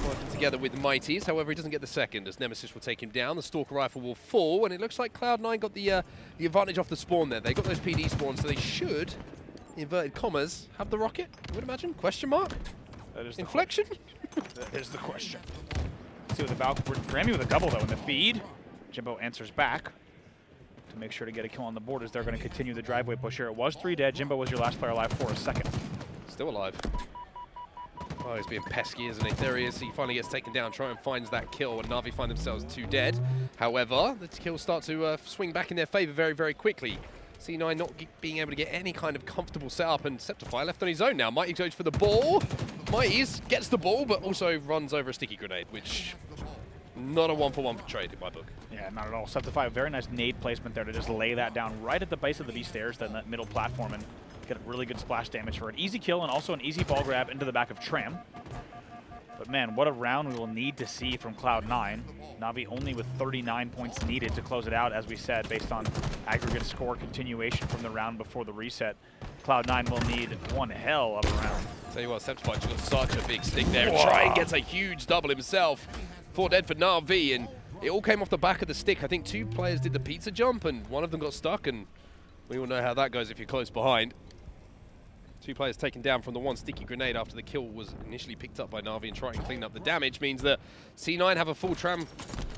Speaker 3: working together with the Mighties. However, he doesn't get the second, as Nemesis will take him down. The Stalker Rifle will fall, and it looks like Cloud9 got the advantage off the spawn there. They got those PD spawns, so they should, inverted commas, have the rocket, I would imagine? Question mark?
Speaker 4: That is
Speaker 3: Inflection?
Speaker 4: That is the question. Let's see what the Valkyrie, Grammy with a double, though, in the feed. Jimbo answers back to make sure to get a kill on the board as they're going to continue the driveway push here. It was 3 dead. Jimbo was your last player alive for a second.
Speaker 3: Still alive. Oh, he's being pesky, isn't he? There he is. He finally gets taken down. Try and finds that kill, and Navi find themselves 2 dead. However, the kills start to swing back in their favor very, very quickly. C9 not being able to get any kind of comfortable setup, and Septify left on his own now. Mighty goes for the ball. Mighty's gets the ball, but also runs over a sticky grenade, which not a 1-for-1 trade in my book.
Speaker 4: Yeah, not at all. Septify, very nice nade placement there to just lay that down right at the base of the B stairs, then that middle platform, and get really good splash damage for an easy kill and also an easy ball grab into the back of Tram. But man, what a round we will need to see from Cloud9. Navi only with 39 points needed to close it out, as we said, based on aggregate score continuation from the round before the reset. Cloud9 will need one hell of a round.
Speaker 3: Tell you what, Septify just got such a big stick there, and Trine gets a huge double himself. 4 dead for Navi, and it all came off the back of the stick. I think 2 players did the pizza jump, and one of them got stuck, and we all know how that goes if you're close behind. 2 players taken down from the 1 sticky grenade after the kill was initially picked up by Navi, and trying to clean up the damage means that C9 have a full Tram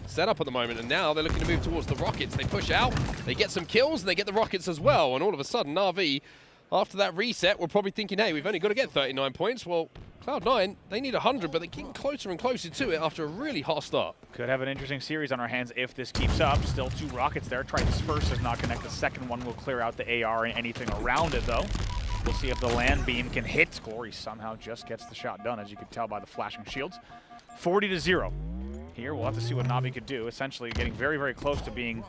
Speaker 3: set up at the moment, and now they're looking to move towards the Rockets. They push out, they get some kills, and they get the Rockets as well, and all of a sudden Navi, after that reset, we're probably thinking, hey, we've only got to get 39 points. Well, Cloud9, they need 100, but they're getting closer and closer to it after a really hot start.
Speaker 4: Could have an interesting series on our hands if this keeps up. Still 2 rockets there. Triton's first does not connect. The second one will clear out the AR and anything around it, though. We'll see if the land beam can hit. Glory somehow just gets the shot done, as you can tell by the flashing shields. 40-0. Here, we'll have to see what Navi could do. Essentially getting very, very close to being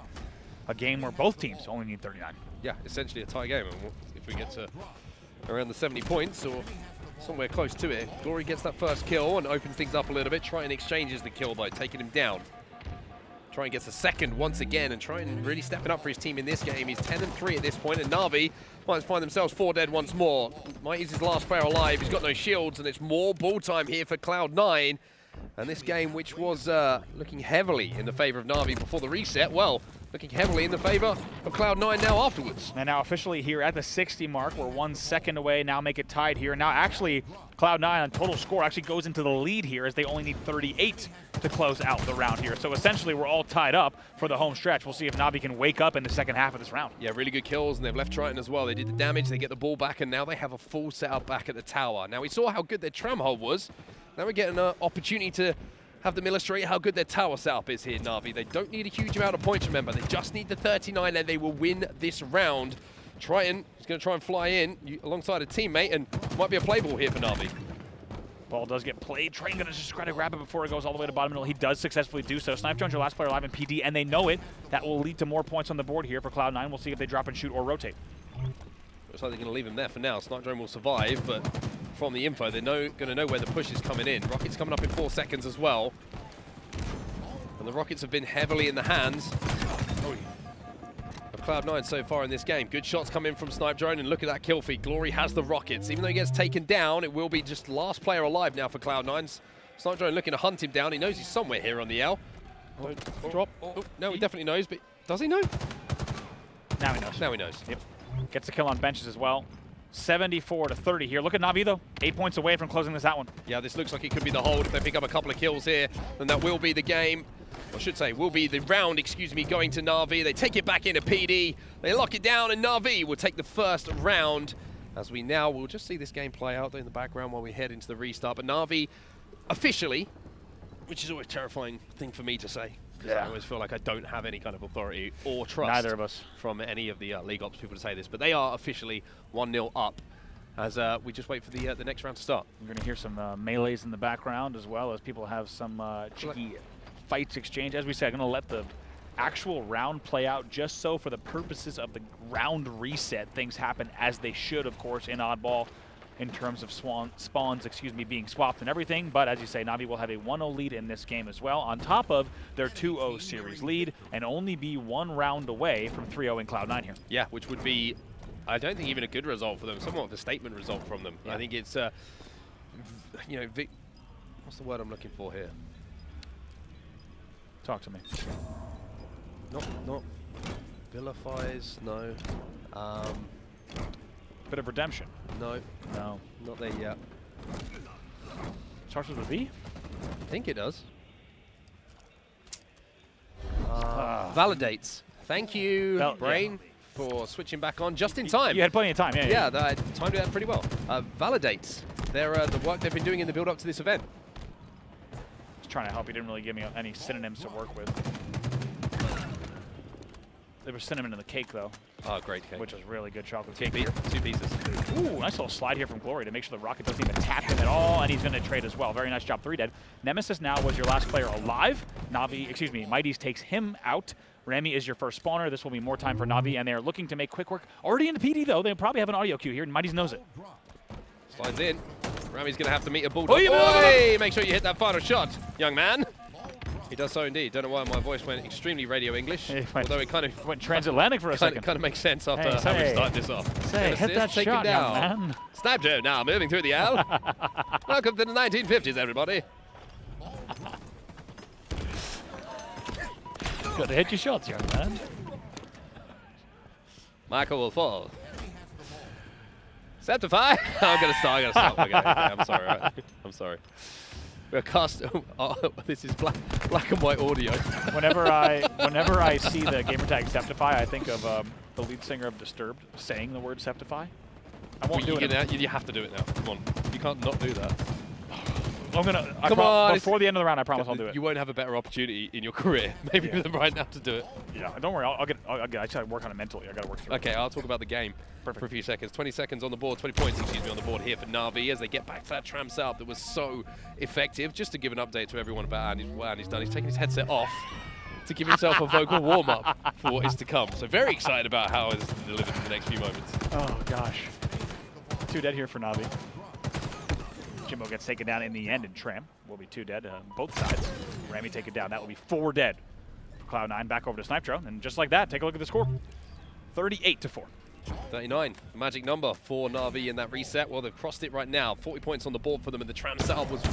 Speaker 4: a game where both teams only need 39.
Speaker 3: Yeah, essentially a tie game. And if we get to around the 70 points or somewhere close to it, Glory gets that first kill and opens things up a little bit. Triton exchanges the kill by taking him down. Triton gets a second once again, and Triton really stepping up for his team in this game. He's 10-3 at this point, and Navi might find themselves 4 dead once more. Mighty's his last player alive. He's got no shields, and it's more ball time here for Cloud9. And this game, which was looking heavily in the favor of Navi before the reset, well, looking heavily in the favor of Cloud9 now afterwards.
Speaker 4: And now officially here at the 60 mark, we're 1 second away, now make it tied here. Now actually, Cloud9 on total score actually goes into the lead here, as they only need 38 to close out the round here. So essentially, we're all tied up for the home stretch. We'll see if Navi can wake up in the second half of this round.
Speaker 3: Yeah, really good kills, and they've left Triton as well. They did the damage, they get the ball back, and now they have a full setup back at the tower. Now, we saw how good their tram hold was. Now we're getting an opportunity to have them illustrate how good their tower setup is here, Navi. They don't need a huge amount of points, remember. They just need the 39, and they will win this round. Triton is going to try and fly in alongside a teammate, and might be a play ball here for Navi.
Speaker 4: Ball does get played. Triton going to just try to grab it before it goes all the way to bottom middle. He does successfully do so. Snipedrone's your last player alive in PD, and they know it. That will lead to more points on the board here for Cloud9. We'll see if they drop and shoot or rotate.
Speaker 3: Looks like they're going to leave him there for now. Snipedrone will survive, but from the info, they're going to know where the push is coming in. Rockets coming up in 4 seconds as well. And the Rockets have been heavily in the hands of Cloud9 so far in this game. Good shots come in from Snipedrone, and look at that kill feed. Glory has the Rockets. Even though he gets taken down, it will be just last player alive now for Cloud9. Snipedrone looking to hunt him down. He knows he's somewhere here on the L. Drop. No, he definitely knows, but does he know?
Speaker 4: Now he knows.
Speaker 3: Now he knows.
Speaker 4: Yep. Gets the kill on benches as well. 74-30 here. Look at Navi, though. 8 points away from closing this out one.
Speaker 3: Yeah, this looks like it could be the hold. If they pick up a couple of kills here, then that will be the game. I should say, will be the round, excuse me, going to Navi. They take it back into PD. They lock it down, and Navi will take the first round. As we now will just see this game play out in the background while we head into the restart. But Navi, officially, which is always a terrifying thing for me to say, because I always feel like I don't have any kind of authority or trust.
Speaker 4: Neither of us.
Speaker 3: From any of the League Ops people to say this. But they are officially 1-0 up as we just wait for the next round to start.
Speaker 4: We're going to hear some melees in the background, as well as people have some cheeky fights exchange. As we said, I'm going to let the actual round play out just so for the purposes of the round reset, things happen as they should, of course, in Oddball in terms of spawns, being swapped and everything. But as you say, Navi will have a 1-0 lead in this game as well, on top of their 2-0 series lead, and only be 1 round away from 3-0 in Cloud9 here.
Speaker 3: Yeah, which would be, I don't think even a good result for them, somewhat of a statement result from them. Yeah. I think it's, you know, what's the word I'm looking for here?
Speaker 4: Talk to me.
Speaker 3: Not vilifies, no.
Speaker 4: Bit of redemption.
Speaker 3: No.
Speaker 4: No.
Speaker 3: Not there yet.
Speaker 4: Starts with a V?
Speaker 3: I think it does. Validates. Thank you, Brain, for switching back on just in time.
Speaker 4: You had plenty of time, yeah.
Speaker 3: Yeah, I timed that pretty well. Validates the work they've been doing in the build-up to this event.
Speaker 4: Just trying to help. You didn't really give me any synonyms to work with. There was cinnamon in the cake, though.
Speaker 3: Oh, great cake.
Speaker 4: Which was really good chocolate cake here.
Speaker 3: 2 pieces.
Speaker 4: Ooh, nice little slide here from Glory to make sure the rocket doesn't even tap him at all, and he's going to trade as well. Very nice job, 3 dead. Nemesis now was your last player alive. Mighty's takes him out. Remy is your first spawner. This will be more time for Navi, and they're looking to make quick work. Already in the PD, though. They probably have an audio cue here, and Mighty's knows it.
Speaker 3: Slides in. Remy's going to have to meet a bulldog. Hey, make sure you hit that final shot, young man. He does so indeed. Don't know why my voice went extremely radio English, although it kind of
Speaker 4: went transatlantic for a second.
Speaker 3: Kind of makes sense after how we start this off.
Speaker 4: Hit that shot, young man.
Speaker 3: Sniped him now, moving through the L. Welcome to the 1950s, everybody.
Speaker 4: Got to hit your shots, young man.
Speaker 3: Michael will fall. Septify. I'm gonna stop. Okay, I'm sorry. Right? I'm sorry. We're cast. This is black and white audio.
Speaker 4: Whenever I see the gamertag Septify, I think of the lead singer of Disturbed saying the word Septify. I won't do it.
Speaker 3: You have to do it now. Come on. You can't not do that.
Speaker 4: I'm gonna. Come on. Before the end of the round, I promise I'll do it.
Speaker 3: You won't have a better opportunity in your career, maybe than right now, to do it.
Speaker 4: Yeah. Don't worry. I just gotta work on it mentally. I gotta work through it.
Speaker 3: Okay. I'll talk about the game for a few seconds. 20 seconds on the board. 20 points, on the board here for Navi as they get back to that tram setup that was so effective. Just to give an update to everyone about what Andy's done. He's taken his headset off to give himself a vocal warm-up for what is to come. So very excited about how it's delivered in the next few moments.
Speaker 4: Oh gosh. 2 dead here for Navi. Jimbo gets taken down in the end, and Tram will be 2 dead on both sides. Remy take it down. That will be 4 dead for Cloud9. Back over to Snipetro, and just like that, take a look at the score. 38-4.
Speaker 3: 39, the magic number for Navi in that reset. Well, they've crossed it right now. 40 points on the board for them, and the tram setup was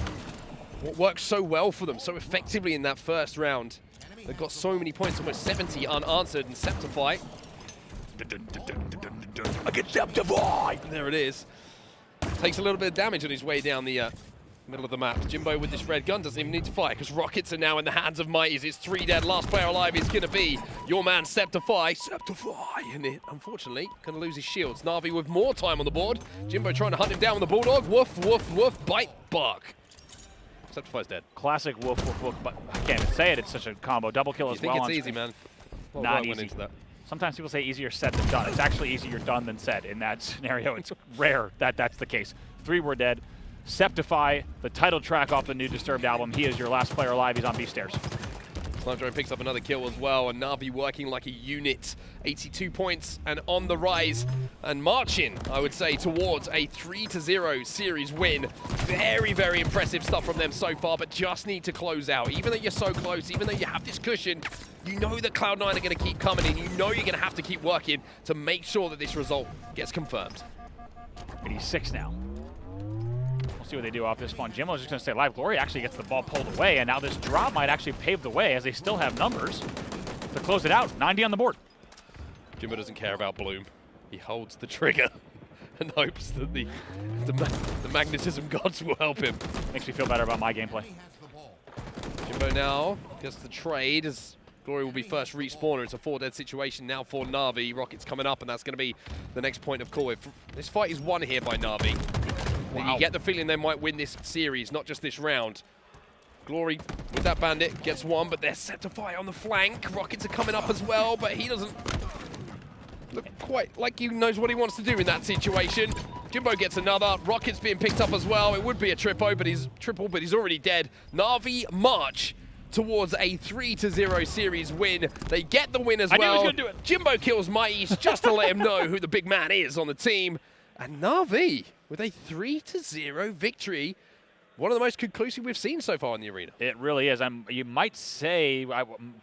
Speaker 3: what worked so well for them, so effectively in that first round. They've got so many points, almost 70 unanswered, and Septify. I get Septify! There it is. Takes a little bit of damage on his way down the middle of the map. Jimbo with this red gun doesn't even need to fight because rockets are now in the hands of Mighties. It's 3 dead. Last player alive is going to be your man Septify. And it, unfortunately, going to lose his shields. Navi with more time on the board. Jimbo trying to hunt him down with the Bulldog. Woof, woof, woof, bite, bark. Septify's dead.
Speaker 4: Classic woof, woof, woof. But I can't even say it. It's such a combo. Double kill as well.
Speaker 3: You think it's easy, man?
Speaker 4: Not easy. Sometimes people say easier said than done. It's actually easier done than said. In that scenario, it's rare that that's the case. 3 were dead. Septify, the title track off the new Disturbed album. He is your last player alive. He's on B stairs.
Speaker 3: Slamdrone picks up another kill as well, and Navi working like a unit. 82 points and on the rise and marching, I would say, towards a 3-0 series win. Very, very impressive stuff from them so far, but just need to close out. Even though you're so close, even though you have this cushion, you know that Cloud9 are going to keep coming in. You know you're going to have to keep working to make sure that this result gets confirmed.
Speaker 4: 86 now. We'll see what they do off this spawn. Jimbo's just going to stay alive. Glory actually gets the ball pulled away, and now this drop might actually pave the way as they still have numbers to close it out. 90 on the board.
Speaker 3: Jimbo doesn't care about Bloom. He holds the trigger and hopes that the magnetism gods will help him.
Speaker 4: Makes me feel better about my gameplay.
Speaker 3: Jimbo now gets the trade as Glory will be first respawner. It's a 4-dead situation now for Navi. Rockets coming up, and that's going to be the next point of call. If this fight is won here by Navi, then you get the feeling they might win this series, not just this round. Glory with that bandit gets one, but they're set to fire on the flank. Rockets are coming up as well, but he doesn't look quite like he knows what he wants to do in that situation. Jimbo gets another. Rockets being picked up as well. It would be a triple, but he's already dead. Navi march towards a 3-0 series win. They get the win as well.
Speaker 4: I knew he was gonna do it.
Speaker 3: Jimbo kills Mighties just to let him know who the big man is on the team. And Navi with a 3-0 victory. One of the most conclusive we've seen so far in the arena.
Speaker 4: It really is. You might say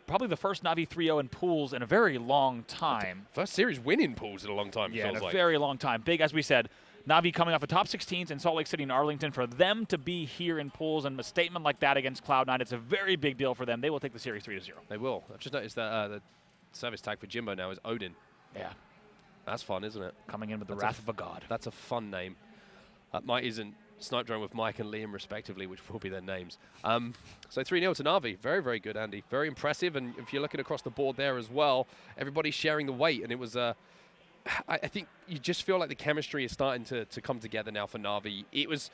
Speaker 4: probably the first Navi 3-0 in pools in a very long time.
Speaker 3: First series win in pools in a long time, it
Speaker 4: Yeah,
Speaker 3: feels
Speaker 4: in a
Speaker 3: like.
Speaker 4: very long time. Big, as we said, Navi coming off a top 16s in Salt Lake City and Arlington. For them to be here in pools and a statement like that against Cloud9, it's a very big deal for them. They will take the series 3-0.
Speaker 3: They will. I've just noticed that the service tag for Jimbo now is Odin.
Speaker 4: Yeah.
Speaker 3: That's fun, isn't it?
Speaker 4: Coming in with the wrath of a god.
Speaker 3: That's a fun name. Mike isn't Snipe Drone with Mike and Liam, respectively, which will be their names. So 3-0 to Navi. Very, very good, Andy. Very impressive. And if you're looking across the board there as well, everybody's sharing the weight. And it was, I think you just feel like the chemistry is starting to come together now for Navi. It was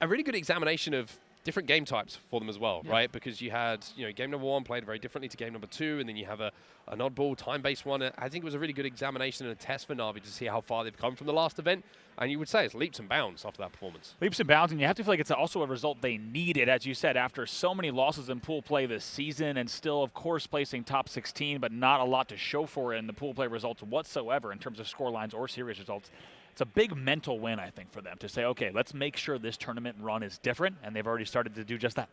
Speaker 3: a really good examination of different game types for them as well, right? Because you had, game number 1 played very differently to game number 2, and then you have an oddball time-based one. I think it was a really good examination and a test for Navi to see how far they've come from the last event. And you would say it's leaps and bounds after that performance.
Speaker 4: Leaps and bounds, and you have to feel like it's also a result they needed, as you said, after so many losses in pool play this season, and still, of course, placing top 16, but not a lot to show for it in the pool play results whatsoever in terms of score lines or series results. It's a big mental win, I think, for them to say, okay, let's make sure this tournament run is different, and they've already started to do just that.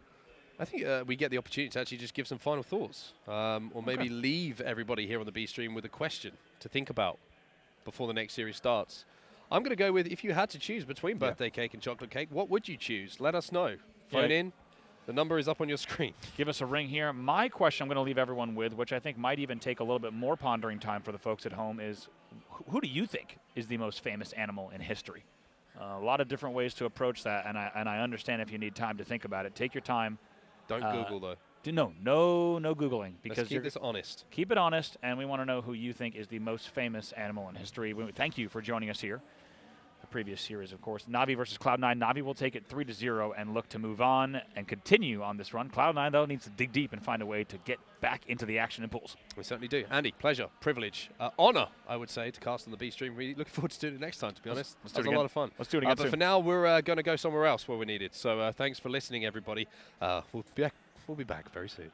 Speaker 3: I think we get the opportunity to actually just give some final thoughts, or maybe leave everybody here on the B stream with a question to think about before the next series starts. I'm going to go with, if you had to choose between birthday cake and chocolate cake, what would you choose? Let us know. Phone in. The number is up on your screen.
Speaker 4: Give us a ring here. My question I'm going to leave everyone with, which I think might even take a little bit more pondering time for the folks at home, is who do you think is the most famous animal in history? A lot of different ways to approach that, and I understand if you need time to think about it. Take your time.
Speaker 3: Don't Google, though.
Speaker 4: No Googling. Because
Speaker 3: let's keep this honest.
Speaker 4: Keep it honest, and we want to know who you think is the most famous animal in history. Thank you for joining us here. The previous series, of course. Navi versus Cloud9. Navi will take it 3-0 and look to move on and continue on this run. Cloud9, though, needs to dig deep and find a way to get back into the action in pools.
Speaker 3: We certainly do. Andy, pleasure, privilege, honor, I would say, to cast on the B stream. Really looking forward to doing it next time, to be honest.
Speaker 4: Let's do it
Speaker 3: That was
Speaker 4: again.
Speaker 3: a lot of fun.
Speaker 4: Let's do it again
Speaker 3: But
Speaker 4: soon.
Speaker 3: for now, we're going to go somewhere else where we're needed. So thanks for listening, everybody. We'll be back very soon.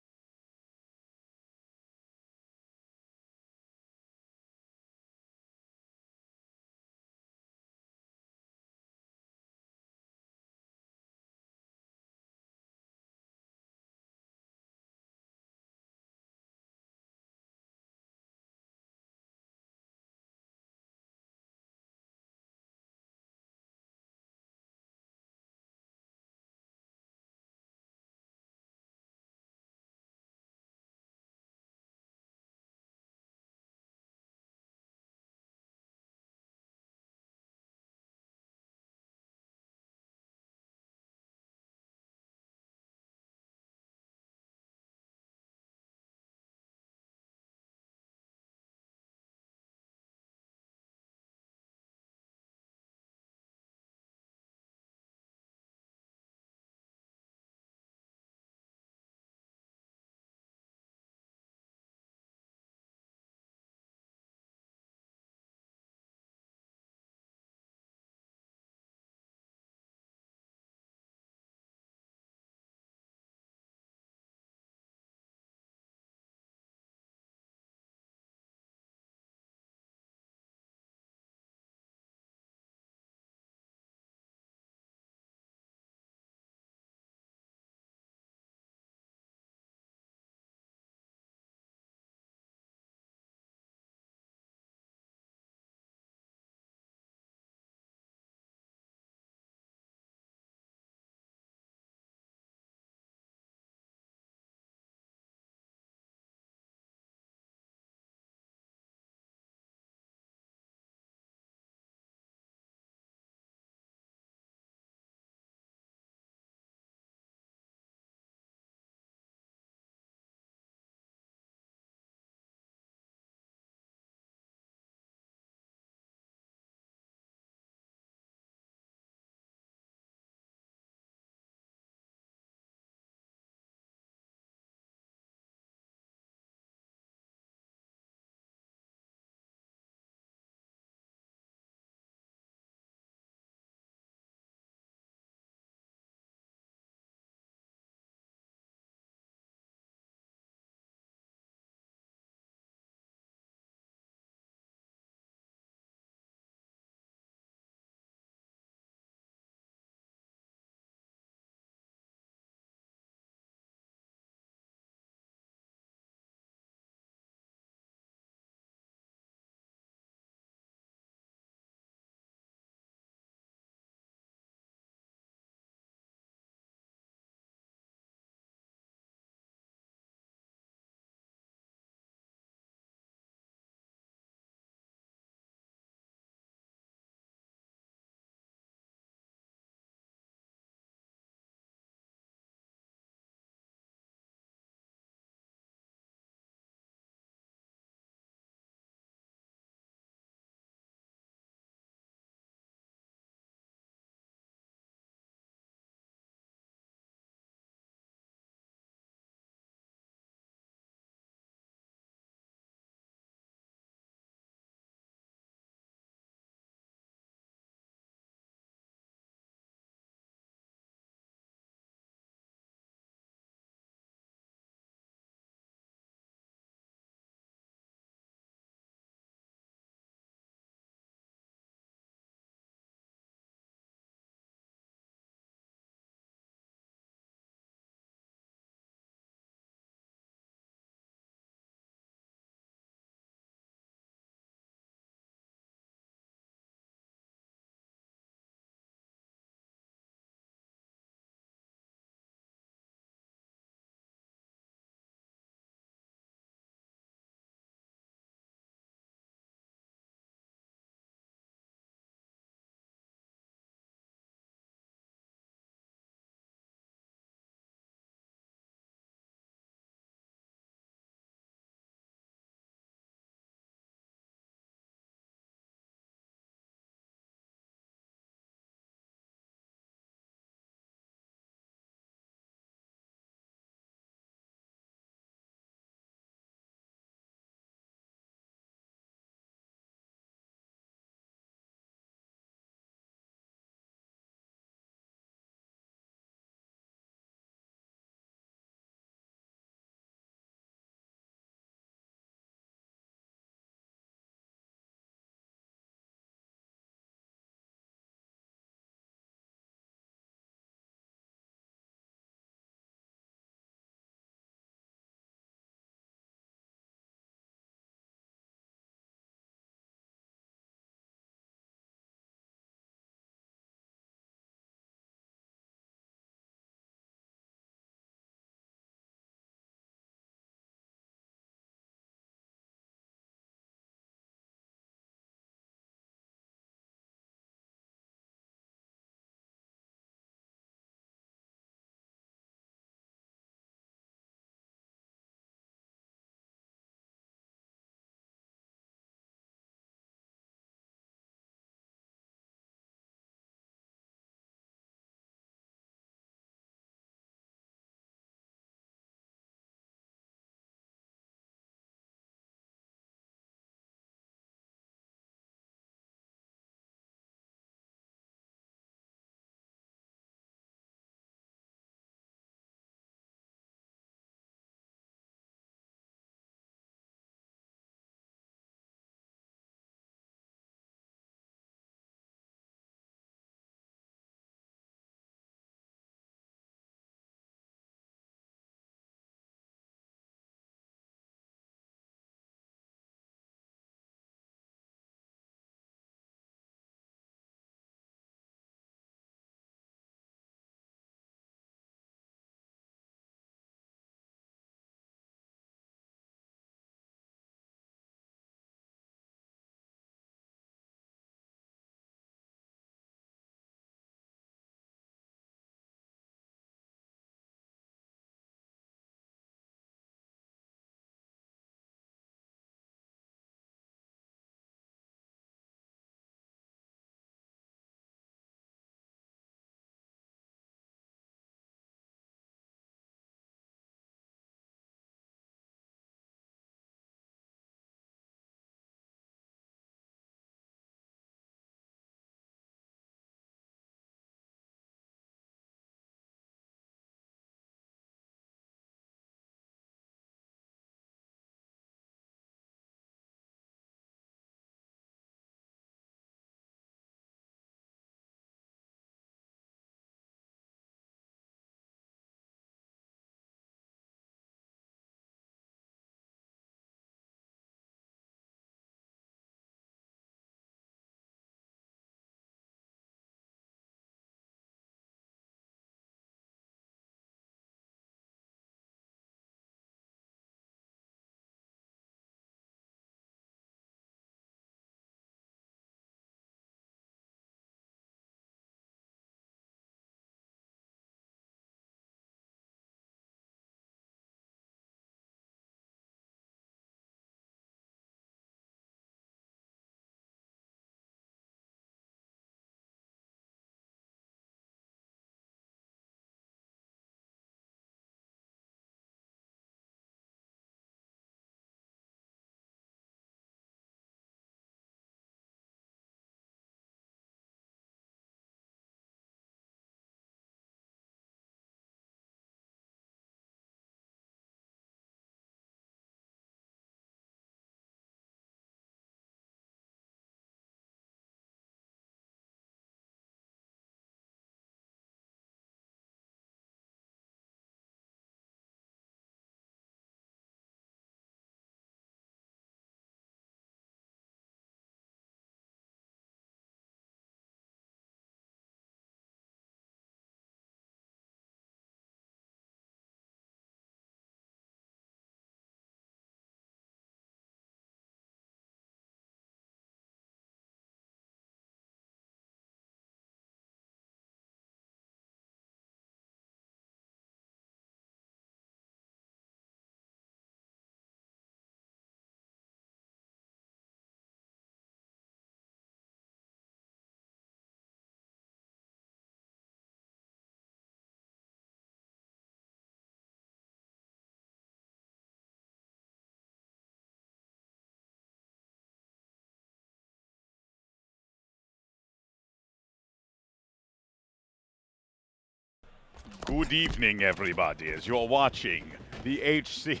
Speaker 5: Good evening, everybody, as you're watching the HCS.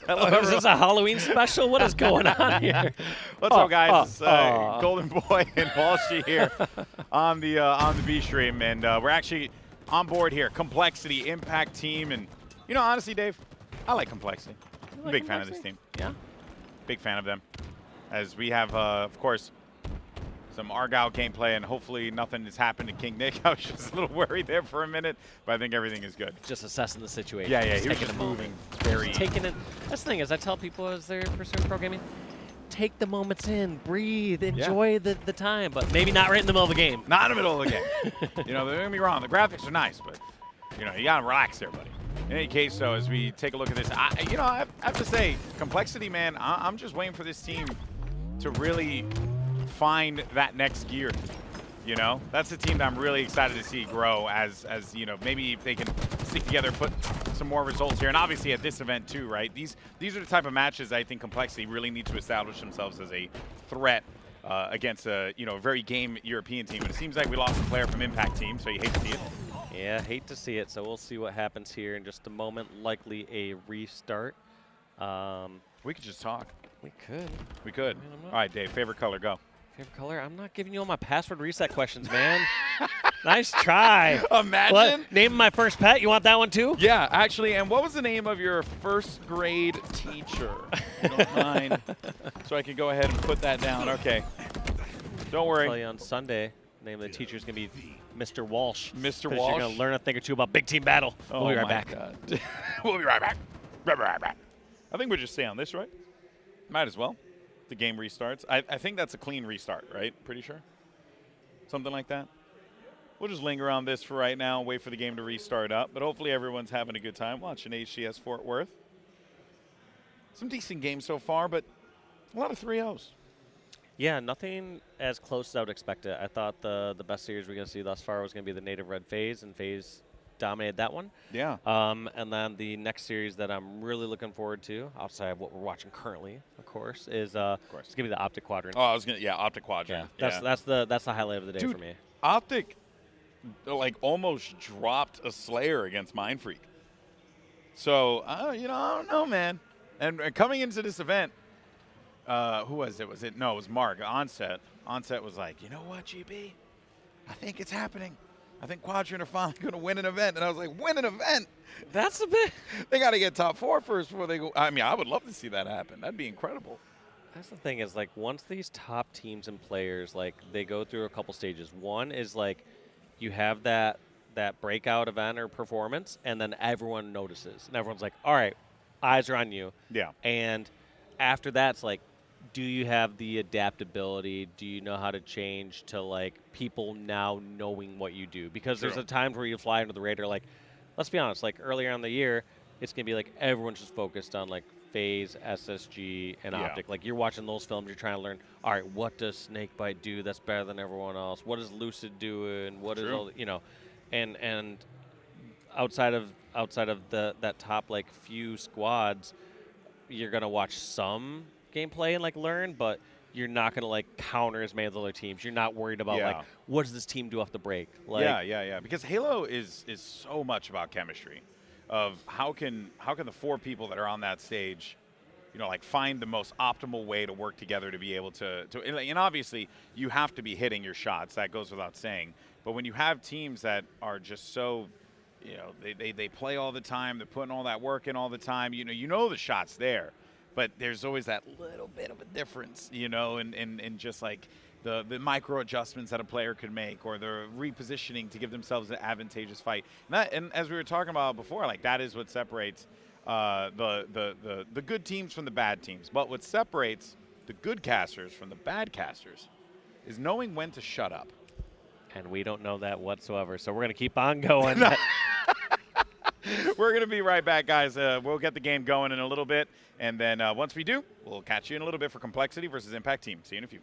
Speaker 5: Hello,
Speaker 6: Oh, is this a Halloween special? What is going on here?
Speaker 5: What's up, guys? It's Golden Boy and Walshy here on the B stream, and we're actually on board here. Complexity, Impact Team, and you know, honestly, Dave, I like Complexity. I'm a big fan of this team.
Speaker 6: Yeah.
Speaker 5: Big fan of them. As we have, of course, some Argyle gameplay, and hopefully nothing has happened to King Nick. I was just a little worried there for a minute, but I think everything is good.
Speaker 6: Just assessing the situation.
Speaker 5: Yeah,
Speaker 6: just
Speaker 5: he was
Speaker 6: taking
Speaker 5: just
Speaker 6: a
Speaker 5: moving
Speaker 6: moment.
Speaker 5: very.
Speaker 6: Just taking it. That's the thing is, I tell people as they're pursuing pro gaming, take the moments in, breathe, enjoy the time, but maybe not right in the middle of the game.
Speaker 5: Not in the middle of the game. You know, don't get me wrong, the graphics are nice, but you know, you gotta relax there, buddy. In any case, though, as we take a look at this, I have to say, Complexity, man, I'm just waiting for this team to really find that next gear. You know, that's the team that I'm really excited to see grow as you know, maybe if they can stick together, put some more results here. And obviously at this event too, right? These are the type of matches I think Complexity really need to establish themselves as a threat against a, you know, a very game European team. And it seems like we lost a player from Impact Team, so you hate to see it.
Speaker 6: Yeah, hate to see it. So we'll see what happens here in just a moment. Likely a restart.
Speaker 5: We could just talk.
Speaker 6: We could.
Speaker 5: We could. All right, Dave, favorite color, go.
Speaker 6: Favorite color? I'm not giving you all my password reset questions, man. Nice try.
Speaker 5: Imagine.
Speaker 6: What? Name my first pet. You want that one too?
Speaker 5: Yeah, actually. And what was the name of your first grade teacher? If you don't mind. So I could go ahead and put that down. Okay. Don't worry.
Speaker 6: I'll tell you on Sunday, name of the teacher is going to be Mr. Walsh.
Speaker 5: Mr.
Speaker 6: Walsh.
Speaker 5: Walsh.
Speaker 6: You're going to learn a thing or two about Big Team Battle.
Speaker 5: Oh,
Speaker 6: we'll be right
Speaker 5: my
Speaker 6: back.
Speaker 5: God. We'll be right back. Right back. I think we'll just stay on this, right? Might as well. The game restarts. I think that's a clean restart, right? Pretty sure? Something like that. We'll just linger on this for right now and wait for the game to restart up. But hopefully everyone's having a good time watching HCS Fort Worth. Some decent games so far, but a lot of 3-0s.
Speaker 6: Yeah, nothing as close as I would expect it. I thought the best series we're going to see thus far was going to be the Native Red FaZe, and FaZe dominated that one.
Speaker 5: Yeah.
Speaker 6: And then the next series that I'm really looking forward to, outside of what we're watching currently, of course, is it's going to be the Optic Quadrant.
Speaker 5: Oh, I was gonna, Optic Quadrant.
Speaker 6: Yeah, that's the highlight of the day
Speaker 5: Dude,
Speaker 6: for me.
Speaker 5: Optic, like, almost dropped a Slayer against Mind Freak. So, you know, I don't know, man. And coming into this event, who was it? No, it was Mark. Onset. Onset was like, you know what, GB? I think it's happening. I think Quadrant are finally going to win an event. And I was like, win an event?
Speaker 6: That's a bit.
Speaker 5: They got to get top 4 first before they go. I mean, I would love to see that happen. That'd be incredible.
Speaker 6: That's the thing is, like, once these top teams and players, like, they go through a couple stages. One is, like, you have that breakout event or performance, and then everyone notices. And everyone's like, all right, eyes are on you.
Speaker 5: Yeah.
Speaker 6: And after that, it's like, do you have the adaptability? Do you know how to change to, like, people now knowing what you do? Because there's a times where you fly under the radar. Like, let's be honest, like, earlier in the year, it's going to be like everyone's just focused on, like, FaZe, SSG, and Optic. Like, you're watching those films, you're trying to learn, all right, what does Snakebite do that's better than everyone else? What is Lucid doing? What is all, you know, and outside of that top, like, few squads, you're going to watch some gameplay and, like, learn, but you're not going to, like, counter as many of the other teams. You're not worried about, like, what does this team do off the break? Like,
Speaker 5: yeah. Because Halo is so much about chemistry, of how can the 4 people that are on that stage, you know, like, find the most optimal way to work together to be able to and obviously you have to be hitting your shots. That goes without saying. But when you have teams that are just so, you know, they play all the time, they're putting all that work in all the time, you know the shot's there. But there's always that little bit of a difference, you know, and just like the micro adjustments that a player could make, or the repositioning to give themselves an advantageous fight. And as we were talking about before, like, that is what separates the good teams from the bad teams. But what separates the good casters from the bad casters is knowing when to shut up.
Speaker 6: And we don't know that whatsoever, so we're going to keep on going.
Speaker 5: We're going to be right back, guys. We'll get the game going in a little bit, and then once we do, we'll catch you in a little bit for Complexity versus Impact Team. See you in a few.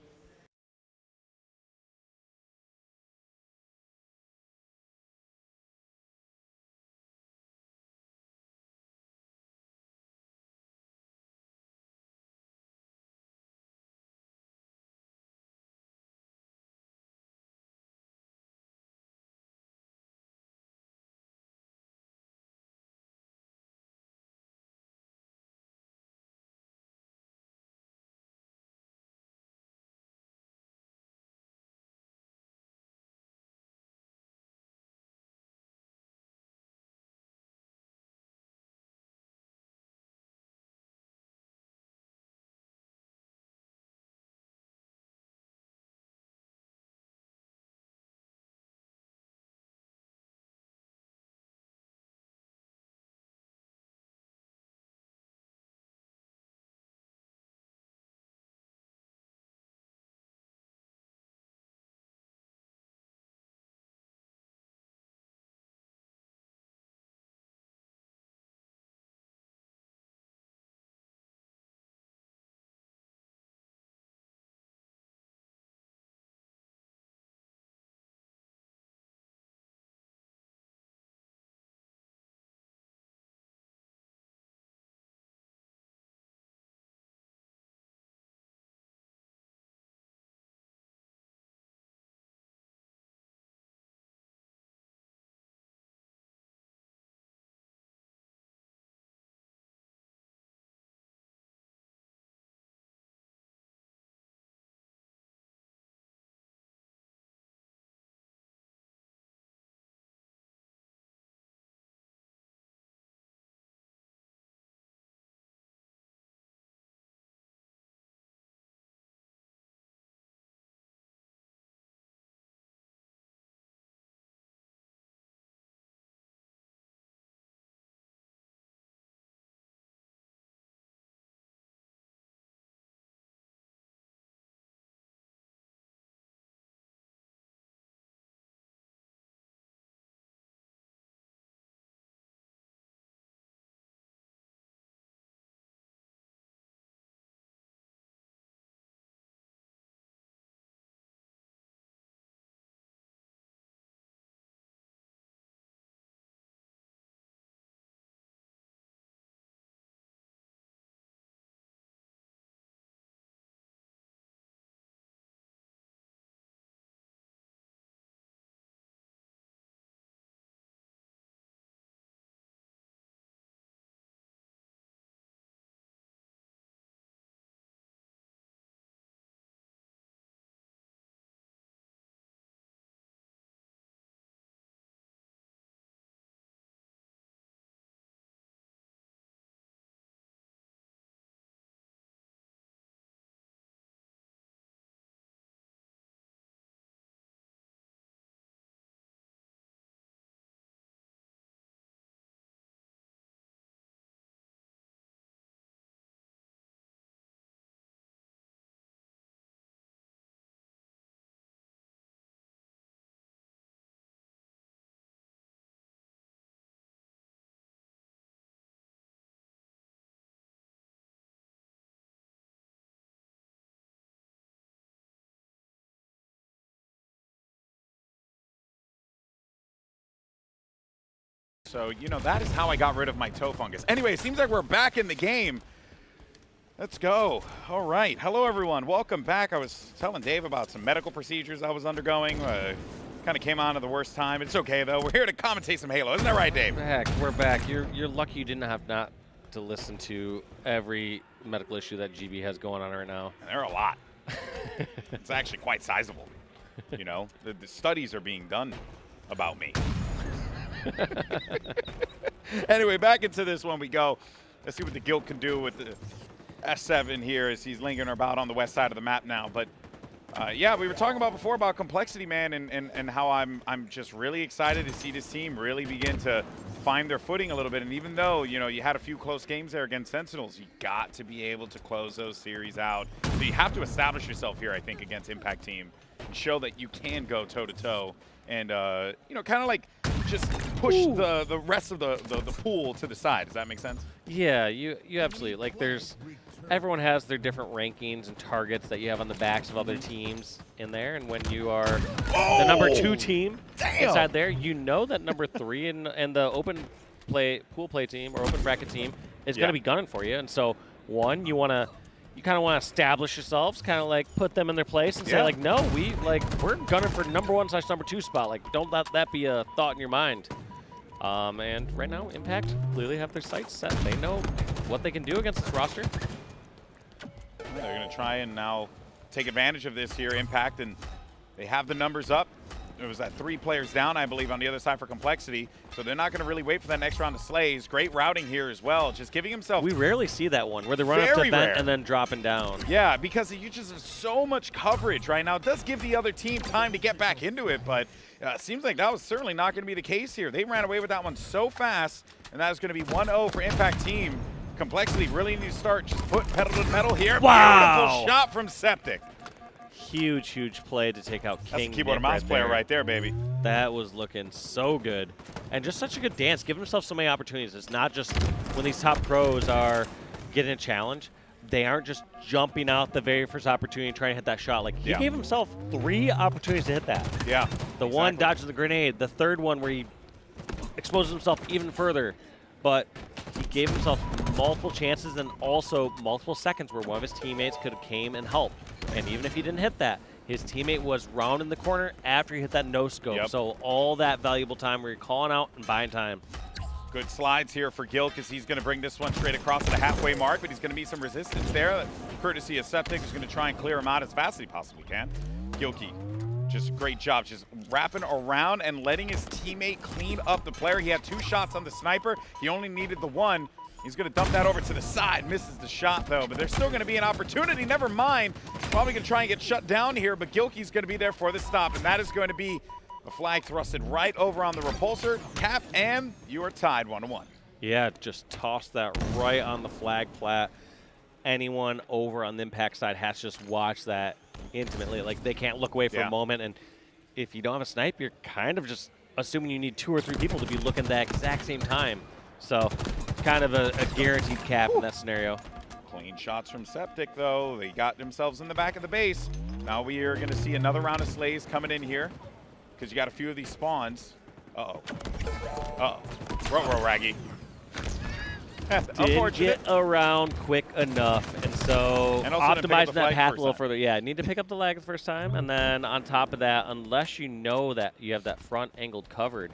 Speaker 5: So, you know, that is how I got rid of my toe fungus. Anyway, it seems like we're back in the game. Let's go. All right. Hello, everyone. Welcome back. I was telling Dave about some medical procedures I was undergoing. Kind of came on at the worst time. It's okay, though. We're here to commentate some Halo. Isn't that right, Dave?
Speaker 6: Heck, we're back. You're lucky you didn't have not to listen to every medical issue that GB has going on right now.
Speaker 5: And there are a lot. It's actually quite sizable. You know, the studies are being done about me. Anyway, back into this one we go. Let's see what the Guild can do with the S7 here as he's lingering about on the west side of the map now. But yeah, we were talking about before about complexity, man, and how I'm just really excited to see this team really begin to find their footing a little bit. And even though, you know, you had a few close games there against Sentinels, you got to be able to close those series out. So you have to establish yourself here, I think, against Impact Team and show that you can go toe-to-toe and, you know, kind of like just push the rest of the pool to the side. Does that make sense?
Speaker 6: Yeah, you absolutely, like, everyone has their different rankings and targets that you have on the backs of other teams in there, and when you are the number 2 team inside there, you know that number 3 and the open pool play team or open bracket team is going to be gunning for you. And so, one, you kind of want to establish yourselves, kind of like put them in their place and say, like, no, we're gunning for number 1/number 2 spot. Like, don't let that be a thought in your mind. And right now, Impact clearly have their sights set. They know what they can do against this roster.
Speaker 5: They're going to try and now take advantage of this here, Impact, and they have the numbers up. It was at 3 players down, I believe, on the other side for complexity. So they're not going to really wait for that next round of slays. Great routing here as well, just giving himself.
Speaker 6: We rarely see that one where they run up to vent and then dropping down.
Speaker 5: Yeah, because you just have so much coverage right now. It does give the other team time to get back into it, but it seems like that was certainly not going to be the case here. They ran away with that one so fast, and that is going to be 1-0 for Impact Team. Complexity really needs to start just put pedal to the metal here.
Speaker 6: Wow.
Speaker 5: Beautiful shot from Septic.
Speaker 6: Huge, huge play to take out King.
Speaker 5: That's a keyboard and mouse player right there, baby.
Speaker 6: That was looking so good. And just such a good dance. Give himself so many opportunities. It's not just when these top pros are getting a challenge, they aren't just jumping out the very first opportunity and trying to hit that shot. Like, he gave himself 3 opportunities to hit that.
Speaker 5: Yeah.
Speaker 6: The one dodges the grenade. The third one where he exposes himself even further. But he gave himself multiple chances and also multiple seconds where one of his teammates could have came and helped. And even if he didn't hit that, his teammate was rounding the corner after he hit that no-scope.
Speaker 5: Yep.
Speaker 6: So all that valuable time where you're calling out and buying time.
Speaker 5: Good slides here for Gil because he's going to bring this one straight across the halfway mark, but he's going to meet some resistance there. Courtesy of Septic, who's going to try and clear him out as fast as he possibly can. Gilkey, just a great job, just wrapping around and letting his teammate clean up the player. He had 2 shots on the sniper. He only needed the 1. He's going to dump that over to the side. Misses the shot, though, but there's still going to be an opportunity. Never mind. Probably going to try and get shut down here, but Gilkey's going to be there for the stop, and that is going to be a flag thrusted right over on the repulsor. Cap, and you are tied 1-1.
Speaker 6: Yeah, just toss that right on the flag plat. Anyone over on the Impact side has to just watch that intimately. Like, they can't look away for a moment, and if you don't have a snipe, you're kind of just assuming you need 2 or 3 people to be looking at the exact same time. So, kind of a guaranteed cap in that scenario.
Speaker 5: Clean shots from Septic, though. They got themselves in the back of the base. Now we are going to see another round of slays coming in here because you got a few of these spawns. Uh-oh. Uh-oh. Ruh-roh, Raggy.
Speaker 6: Didn't get around quick enough, and so optimizing that path a little further. Yeah, need to pick up the lag the first time, and then on top of that, unless you know that you have that front angled covered,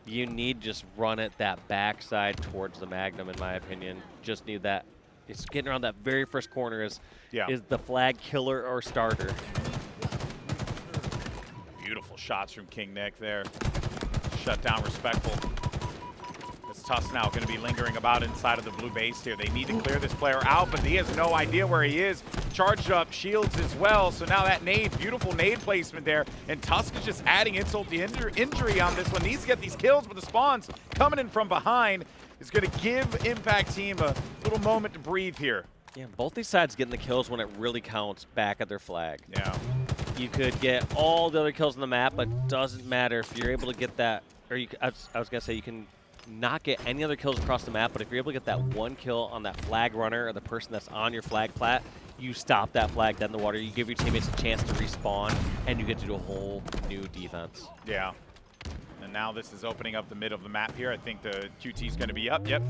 Speaker 6: you need to just run it that backside towards the Magnum, in my opinion. Just need that. It's getting around that very first corner is the flag killer or starter.
Speaker 5: Beautiful shots from King Nick there. Shut down respectful. This Tusk now going to be lingering about inside of the blue base here. They need to clear this player out, but he has no idea where he is. Charged up shields as well, so now that nade, beautiful nade placement there, and Tusk is just adding insult to injury on this one. Needs to get these kills, but the spawns coming in from behind is going to give Impact Team a little moment to breathe here.
Speaker 6: Yeah, both these sides getting the kills when it really counts back at their flag.
Speaker 5: Yeah.
Speaker 6: You could get all the other kills on the map, but doesn't matter if you're able to get that, or I was going to say you can not get any other kills across the map, but if you're able to get that 1 kill on that flag runner or the person that's on your flag plat, you stop that flag dead in the water. You give your teammates a chance to respawn, and you get to do a whole new defense.
Speaker 5: Yeah. And And now this is opening up the mid of the map here. I think the QT is going to be up. Yep,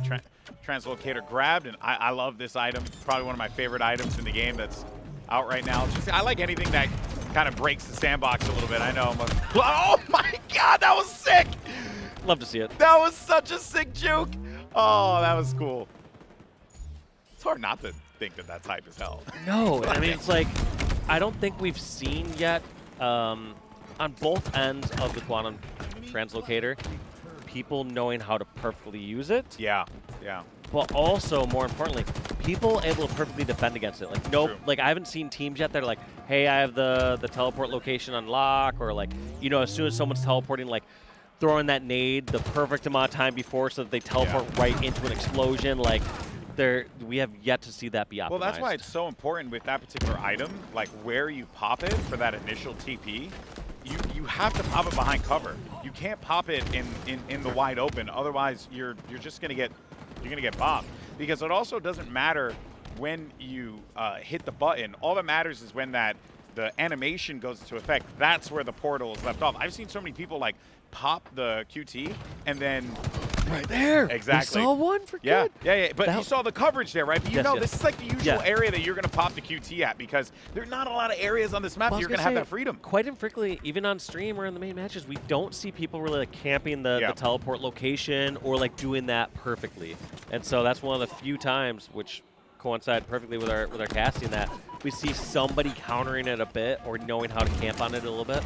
Speaker 5: translocator grabbed, and I love this item. It's probably one of my favorite items in the game that's out right now. It's just, I like anything that kind of breaks the sandbox a little bit. I know. Oh my God, that was sick!
Speaker 6: Love to see it.
Speaker 5: That was such a sick juke. Oh, that was cool. It's hard not to think that that's hype as hell.
Speaker 6: No, I mean, it's like, I don't think we've seen yet on both ends of the Quantum Translocator, people knowing how to perfectly use it.
Speaker 5: Yeah, yeah.
Speaker 6: But also, more importantly, people able to perfectly defend against it. Like,
Speaker 5: True.
Speaker 6: like I haven't seen teams yet that are like, hey, I have the teleport location on lock, or like, you know, as soon as someone's teleporting, like, throwing that nade the perfect amount of time before so that they teleport right into an explosion. Like, we have yet to see that be optimized.
Speaker 5: Well, that's why it's so important with that particular item, like where you pop it for that initial TP. You have to pop it behind cover. You can't pop it in the wide open. Otherwise, you're just gonna get bombed. Because it also doesn't matter when you hit the button. All that matters is when the animation goes into effect. That's where the portal is left off. I've seen so many people like pop the QT and then
Speaker 6: right there.
Speaker 5: Exactly.
Speaker 6: We saw one for
Speaker 5: good.
Speaker 6: good.
Speaker 5: Yeah. But you saw the coverage there, right? But you know,
Speaker 6: yes.
Speaker 5: this is like the usual area that you're going to pop the QT at because there are not a lot of areas on this map that you're going to have that freedom.
Speaker 6: Quite infrequently, even on stream or in the main matches, we don't see people really like camping the teleport location or like doing that perfectly. And so that's one of the few times which coincide perfectly with our casting that we see somebody countering it a bit or knowing how to camp on it a little bit.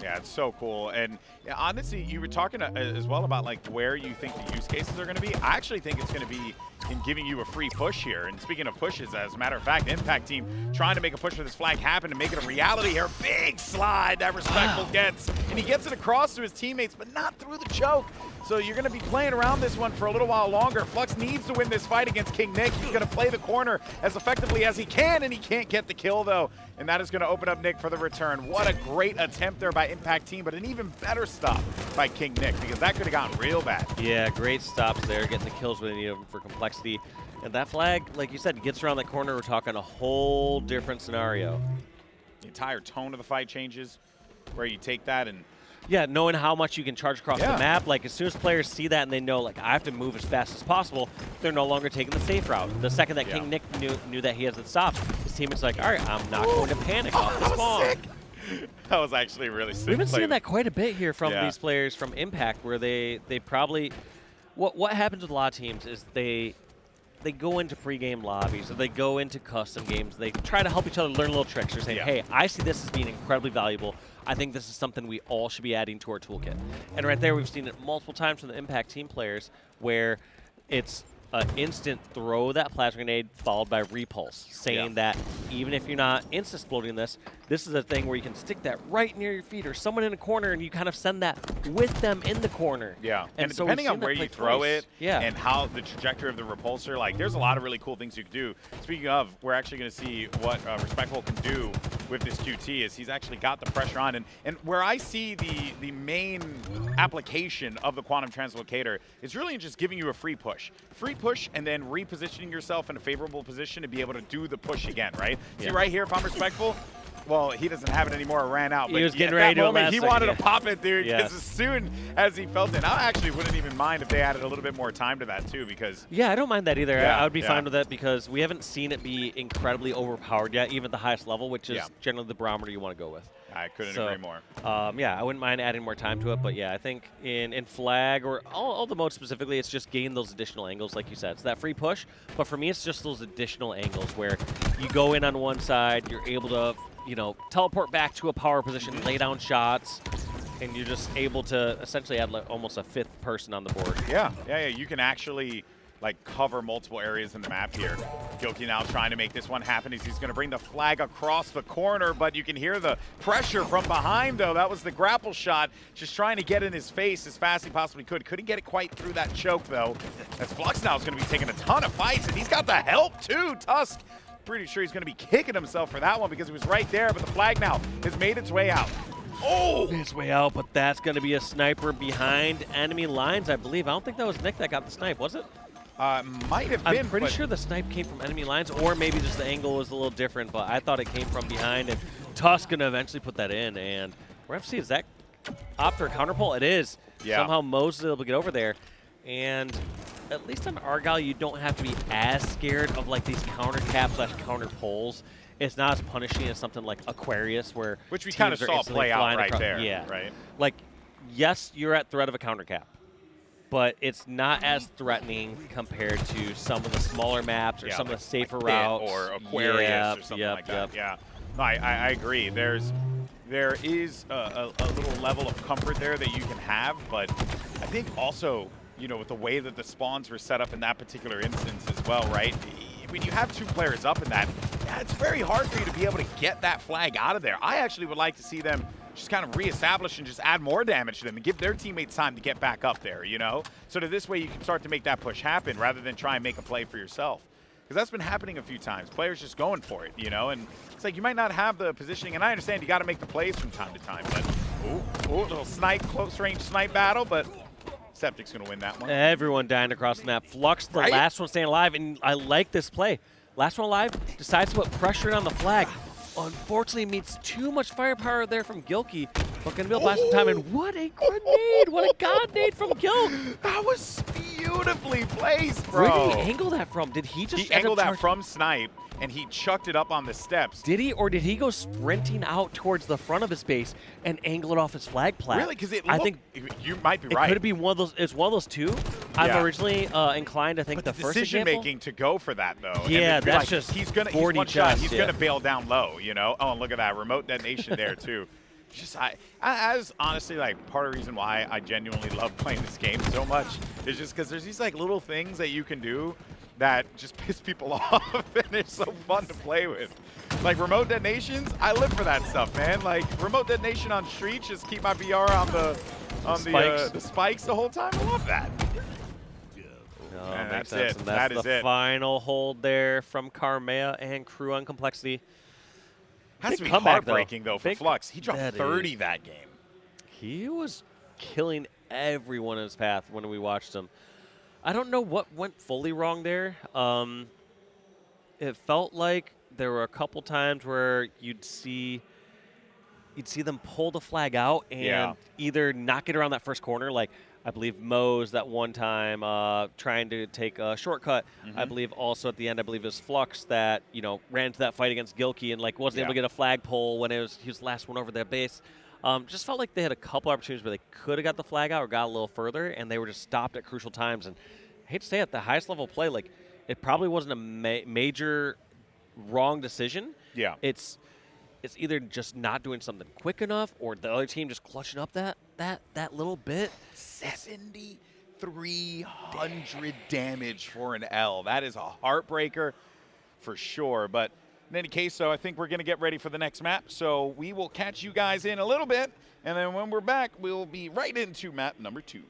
Speaker 5: Yeah, it's so cool. And yeah, honestly, you were talking as well about like where you think the use cases are going to be. I actually think it's going to be in giving you a free push here. And speaking of pushes, as a matter of fact, Impact Team trying to make a push for this flag happen and make it a reality here. Big slide that Respectful gets. And he gets it across to his teammates, but not through the choke. So you're going to be playing around this one for a little while longer. Flux needs to win this fight against King Nick. He's going to play the corner as effectively as he can, and he can't get the kill, though. And that is going to open up Nick for the return. What a great attempt there by Impact Team, but an even better stop by King Nick, because that could have gotten real bad.
Speaker 6: Yeah, great stops there, getting the kills when they need them for complexity. And that flag, like you said, gets around the corner. We're talking a whole different scenario.
Speaker 5: The entire tone of the fight changes, where you take that and...
Speaker 6: Yeah, knowing how much you can charge across the map, like as soon as players see that and they know like I have to move as fast as possible, they're no longer taking the safe route. The second that King Nick knew that he has it stopped, his teammate's like, all right, I'm not going to panic off the spawn.
Speaker 5: That was actually really sick.
Speaker 6: We've been seeing that quite a bit here from these players from Impact, where they probably what happens with a lot of teams is they go into pregame lobbies, or they go into custom games. They try to help each other learn little tricks. They're saying, hey, I see this as being incredibly valuable. I think this is something we all should be adding to our toolkit. And right there, we've seen it multiple times from the Impact Team players where it's an instant throw that plasma grenade followed by repulse, saying that even if you're not insta-exploding this is a thing where you can stick that right near your feet or someone in a corner and you kind of send that with them in the corner.
Speaker 5: Yeah, and
Speaker 6: so
Speaker 5: depending on where you throw it and how the trajectory of the repulsor, like there's a lot of really cool things you can do. Speaking of, we're actually going to see what Respectful can do with this QT is he's actually got the pressure on. And where I see the main application of the Quantum Translocator is really just giving you a free push. Free push and then repositioning yourself in a favorable position to be able to do the push again, right? See right here, if I'm Respectful, well, he doesn't have it anymore. It ran out.
Speaker 6: He was getting
Speaker 5: ready
Speaker 6: to
Speaker 5: moment, he wanted to pop it, dude,
Speaker 6: Yes.
Speaker 5: because as soon as he felt it, I actually wouldn't even mind if they added a little bit more time to that, too, because...
Speaker 6: Yeah, I don't mind that either.
Speaker 5: Yeah,
Speaker 6: I would be fine with that because we haven't seen it be incredibly overpowered yet, even at the highest level, which is generally the barometer you want to go with.
Speaker 5: I couldn't agree more.
Speaker 6: Yeah, I wouldn't mind adding more time to it, but yeah, I think in flag or all the modes specifically, it's just getting those additional angles, like you said. It's that free push, but for me, it's just those additional angles where you go in on one side, you're able to, you know, teleport back to a power position, lay down shots, and you're just able to essentially add like almost a fifth person on the board.
Speaker 5: Yeah, you can actually like cover multiple areas in the map here. Gilkey now trying to make this one happen as he's going to bring the flag across the corner, but you can hear the pressure from behind, though. That was the grapple shot, just trying to get in his face as fast as he possibly could. Couldn't get it quite through that choke, though, as Flux now is going to be taking a ton of fights, and he's got the help, too. Tusk, pretty sure he's going to be kicking himself for that one because he was right there, but the flag now has made its way out. Oh!
Speaker 6: Its way out, but that's going to be a sniper behind enemy lines, I believe. I don't think that was Nick that got the snipe, was it?
Speaker 5: Might have been.
Speaker 6: I'm pretty sure the snipe came from enemy lines, or maybe just the angle was a little different, but I thought it came from behind, and Tusk going to eventually put that in, and we're going to see, is that opt for a counter pull? It is.
Speaker 5: Yeah.
Speaker 6: Somehow Mose is able to get over there, and at least on Argyle, you don't have to be as scared of like these counter caps / counter pulls. It's not as punishing as something like Aquarius, where
Speaker 5: Which we kind of
Speaker 6: teams are
Speaker 5: saw
Speaker 6: instantly
Speaker 5: play out
Speaker 6: flying
Speaker 5: right
Speaker 6: across.
Speaker 5: there.
Speaker 6: Yeah,
Speaker 5: Right.
Speaker 6: like yes, you're at threat of a counter cap, but it's not as threatening compared to some of the smaller maps or some of the safer routes.
Speaker 5: Or Aquarius or something like that. Yeah. No, I agree. There is a little level of comfort there that you can have, but I think also, you know, with the way that the spawns were set up in that particular instance as well, right? When you have 2 players up in that, yeah, it's very hard for you to be able to get that flag out of there. I actually would like to see them just kind of reestablish and just add more damage to them and give their teammates time to get back up there, you know? So that this way you can start to make that push happen rather than try and make a play for yourself. Because that's been happening a few times. Players just going for it, you know? And it's like you might not have the positioning, and I understand you got to make the plays from time to time, but little snipe, close range snipe battle, but Septic's going to win that one.
Speaker 6: Everyone dying across the map. Flux, the last one staying alive, and I like this play. Last one alive, decides to put pressure in on the flag. Unfortunately, meets too much firepower there from Gilkey, but going to be able to buy some time. And what a grenade! What a god nade from Gilk!
Speaker 5: That was beautifully placed, bro.
Speaker 6: Where did he angle that from? Did he just
Speaker 5: He angled that from snipe, and he chucked it up on the steps.
Speaker 6: Did he, or did he go sprinting out towards the front of his base and angle it off his flag plat?
Speaker 5: Really? Because
Speaker 6: I think
Speaker 5: you might be
Speaker 6: it
Speaker 5: right.
Speaker 6: could be one of those. It's one of those two. I'm originally inclined to think
Speaker 5: But
Speaker 6: the
Speaker 5: the
Speaker 6: first
Speaker 5: decision
Speaker 6: example.
Speaker 5: making to go for that though.
Speaker 6: Yeah,
Speaker 5: and be
Speaker 6: that's
Speaker 5: like,
Speaker 6: just
Speaker 5: he's one
Speaker 6: 40
Speaker 5: shot.
Speaker 6: chest,
Speaker 5: He's gonna bail down low, you know. Oh, and look at that remote detonation there too. Just as honestly like part of the reason why I genuinely love playing this game so much is just because there's these like little things that you can do that just piss people off and it's so fun to play with. Like remote detonations, I live for that stuff, man. Like remote detonation on streets, just keep my VR on the spikes the whole time. I love that.
Speaker 6: No,
Speaker 5: And
Speaker 6: makes
Speaker 5: that's
Speaker 6: sense.
Speaker 5: it.
Speaker 6: And
Speaker 5: That
Speaker 6: that's
Speaker 5: is
Speaker 6: the
Speaker 5: it.
Speaker 6: final hold there from Carmea and crew on Complexity.
Speaker 5: Has
Speaker 6: Big
Speaker 5: to be
Speaker 6: comeback,
Speaker 5: heartbreaking though for
Speaker 6: Big-
Speaker 5: Flux. He dropped
Speaker 6: that
Speaker 5: 30
Speaker 6: is.
Speaker 5: that game.
Speaker 6: He was killing everyone in his path when we watched him. I don't know what went fully wrong there. It felt like there were a couple times where you'd see them pull the flag out and either knock it around that first corner, like I believe Mose that one time trying to take a shortcut. I believe also at the end, I believe it was Flux that ran to that fight against Gilkey and like wasn't able to get a flag pull when he was the last one over their base. Just felt like they had a couple opportunities where they could have got the flag out or got a little further, and they were just stopped at crucial times. And I hate to say it, the highest level play, like it probably wasn't a major wrong decision.
Speaker 5: Yeah.
Speaker 6: It's either just not doing something quick enough or the other team just clutching up that little bit.
Speaker 5: 7,300 damage for an L. That is a heartbreaker for sure. But in any case, so I think we're going to get ready for the next map. So we will catch you guys in a little bit. And then when we're back, we'll be right into map number 2.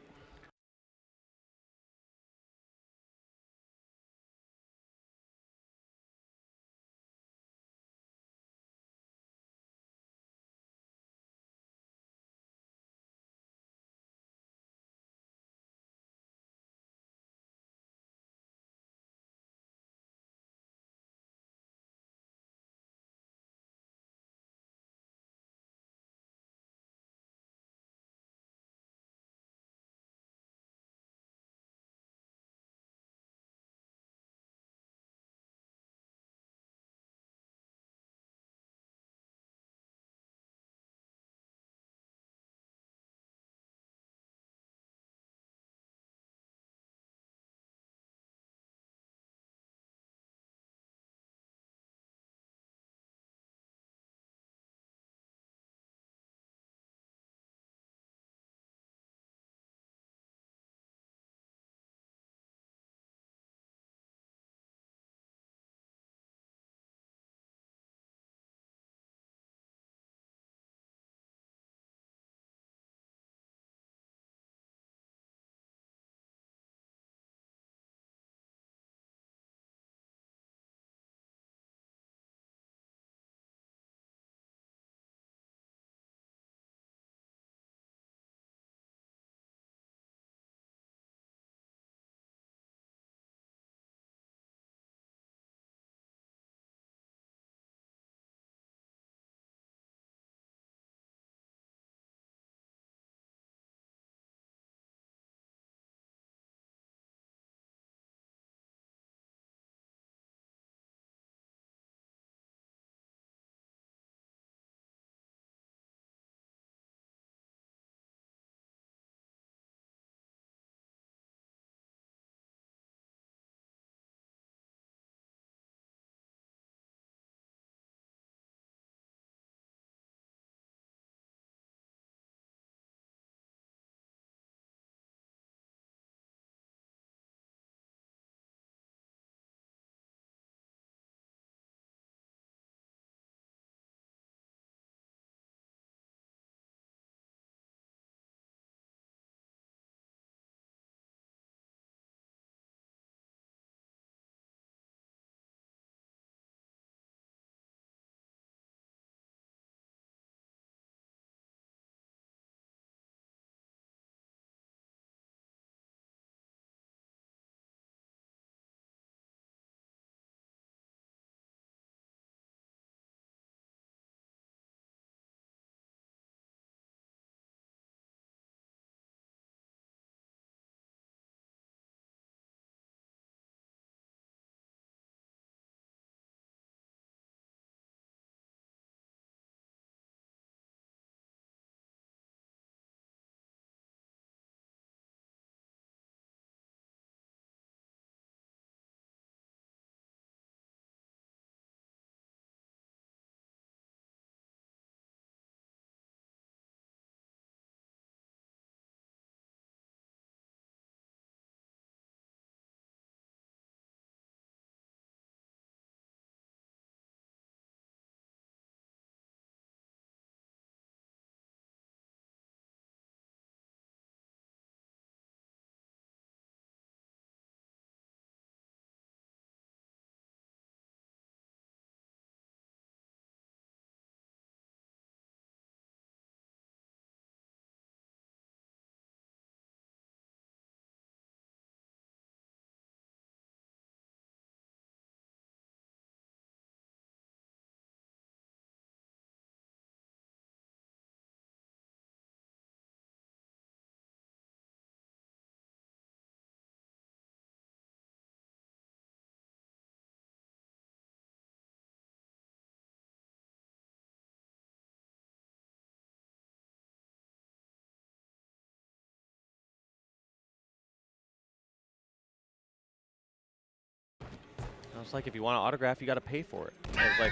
Speaker 6: was like, if you want an autograph, you got to pay for it. I was like,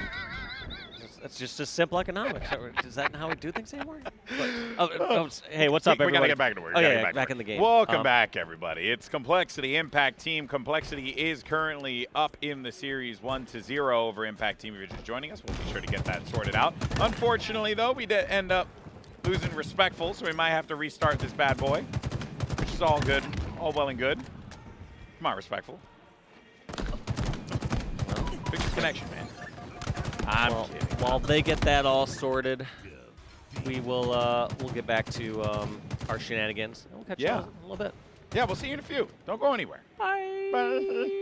Speaker 6: that's just a simple economics. Is that how we do things anymore? Hey, what's up, everybody?
Speaker 5: We got to get back to work.
Speaker 6: Oh, yeah, back in the game.
Speaker 5: Welcome back, everybody. It's Complexity Impact Team. Complexity is currently up in the series 1-0 over Impact Team. If you're just joining us, we'll be sure to get that sorted out. Unfortunately, though, we did end up losing Respectful, so we might have to restart this bad boy, which is all good, all well and good. Come on, Respectful. Fix your connection, man. I'm kidding.
Speaker 6: While they get that all sorted, we will we'll get back to our shenanigans. We'll catch you in a little bit.
Speaker 5: Yeah, we'll see you in a few. Don't go anywhere.
Speaker 6: Bye.
Speaker 5: Bye.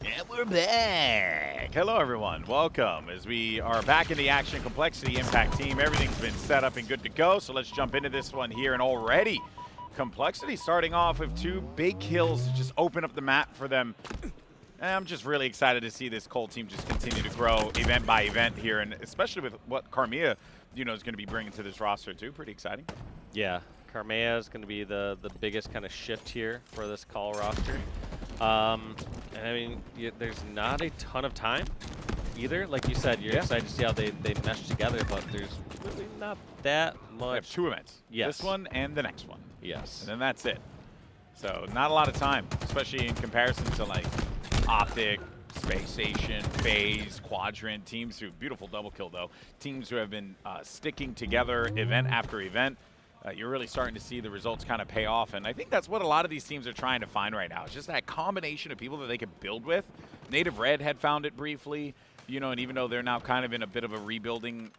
Speaker 5: And we're back. Hello, everyone. Welcome. As we are back in the action, Complexity Impact Team. Everything's been set up and good to go, so let's jump into this one here. And already, Complexity starting off with 2 big kills to just open up the map for them. And I'm just really excited to see this Cold team just continue to grow event by event here, and especially with what Carmia, is going to be bringing to this roster too. Pretty exciting.
Speaker 6: Yeah, Carmia is going to be the biggest kind of shift here for this call roster. And I mean, there's not a ton of time either. Like you said, you're excited to see how they mesh together, but there's really not that much.
Speaker 5: We have 2 events.
Speaker 6: Yes.
Speaker 5: This one and the next one.
Speaker 6: Yes.
Speaker 5: And then that's it. So not a lot of time, especially in comparison to like Optic, Space Station, FaZe, Quadrant, teams who, beautiful double kill though, teams who have been sticking together event after event. You're really starting to see the results kind of pay off, and I think that's what a lot of these teams are trying to find right now. It's just that combination of people that they can build with. Native Red had found it briefly, and even though they're now kind of in a bit of a rebuilding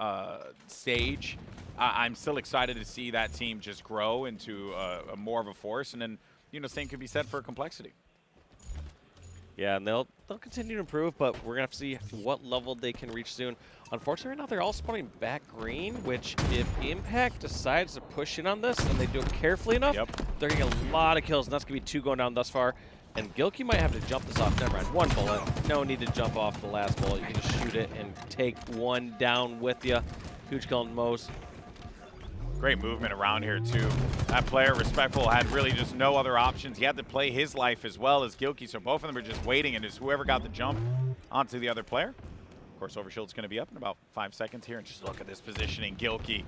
Speaker 5: stage, I'm still excited to see that team just grow into a more of a force, and then, same could be said for Complexity.
Speaker 6: Yeah, and they'll continue to improve, but we're going to have to see what level they can reach soon. Unfortunately, right now they're all spawning back green, which if Impact decides to push in on this and they do it carefully enough, they're getting a lot of kills, and that's going to be 2 going down thus far. And Gilkey might have to jump this off. Never mind. One bullet. No need to jump off the last bullet. You can just shoot it and take one down with you. Huge kill on Mose.
Speaker 5: Great movement around here, too. That player, Respectful, had really just no other options. He had to play his life as well as Gilkey, so both of them are just waiting, and it's whoever got the jump onto the other player. Of course, Overshield's going to be up in about 5 seconds here, and just look at this positioning. Gilkey,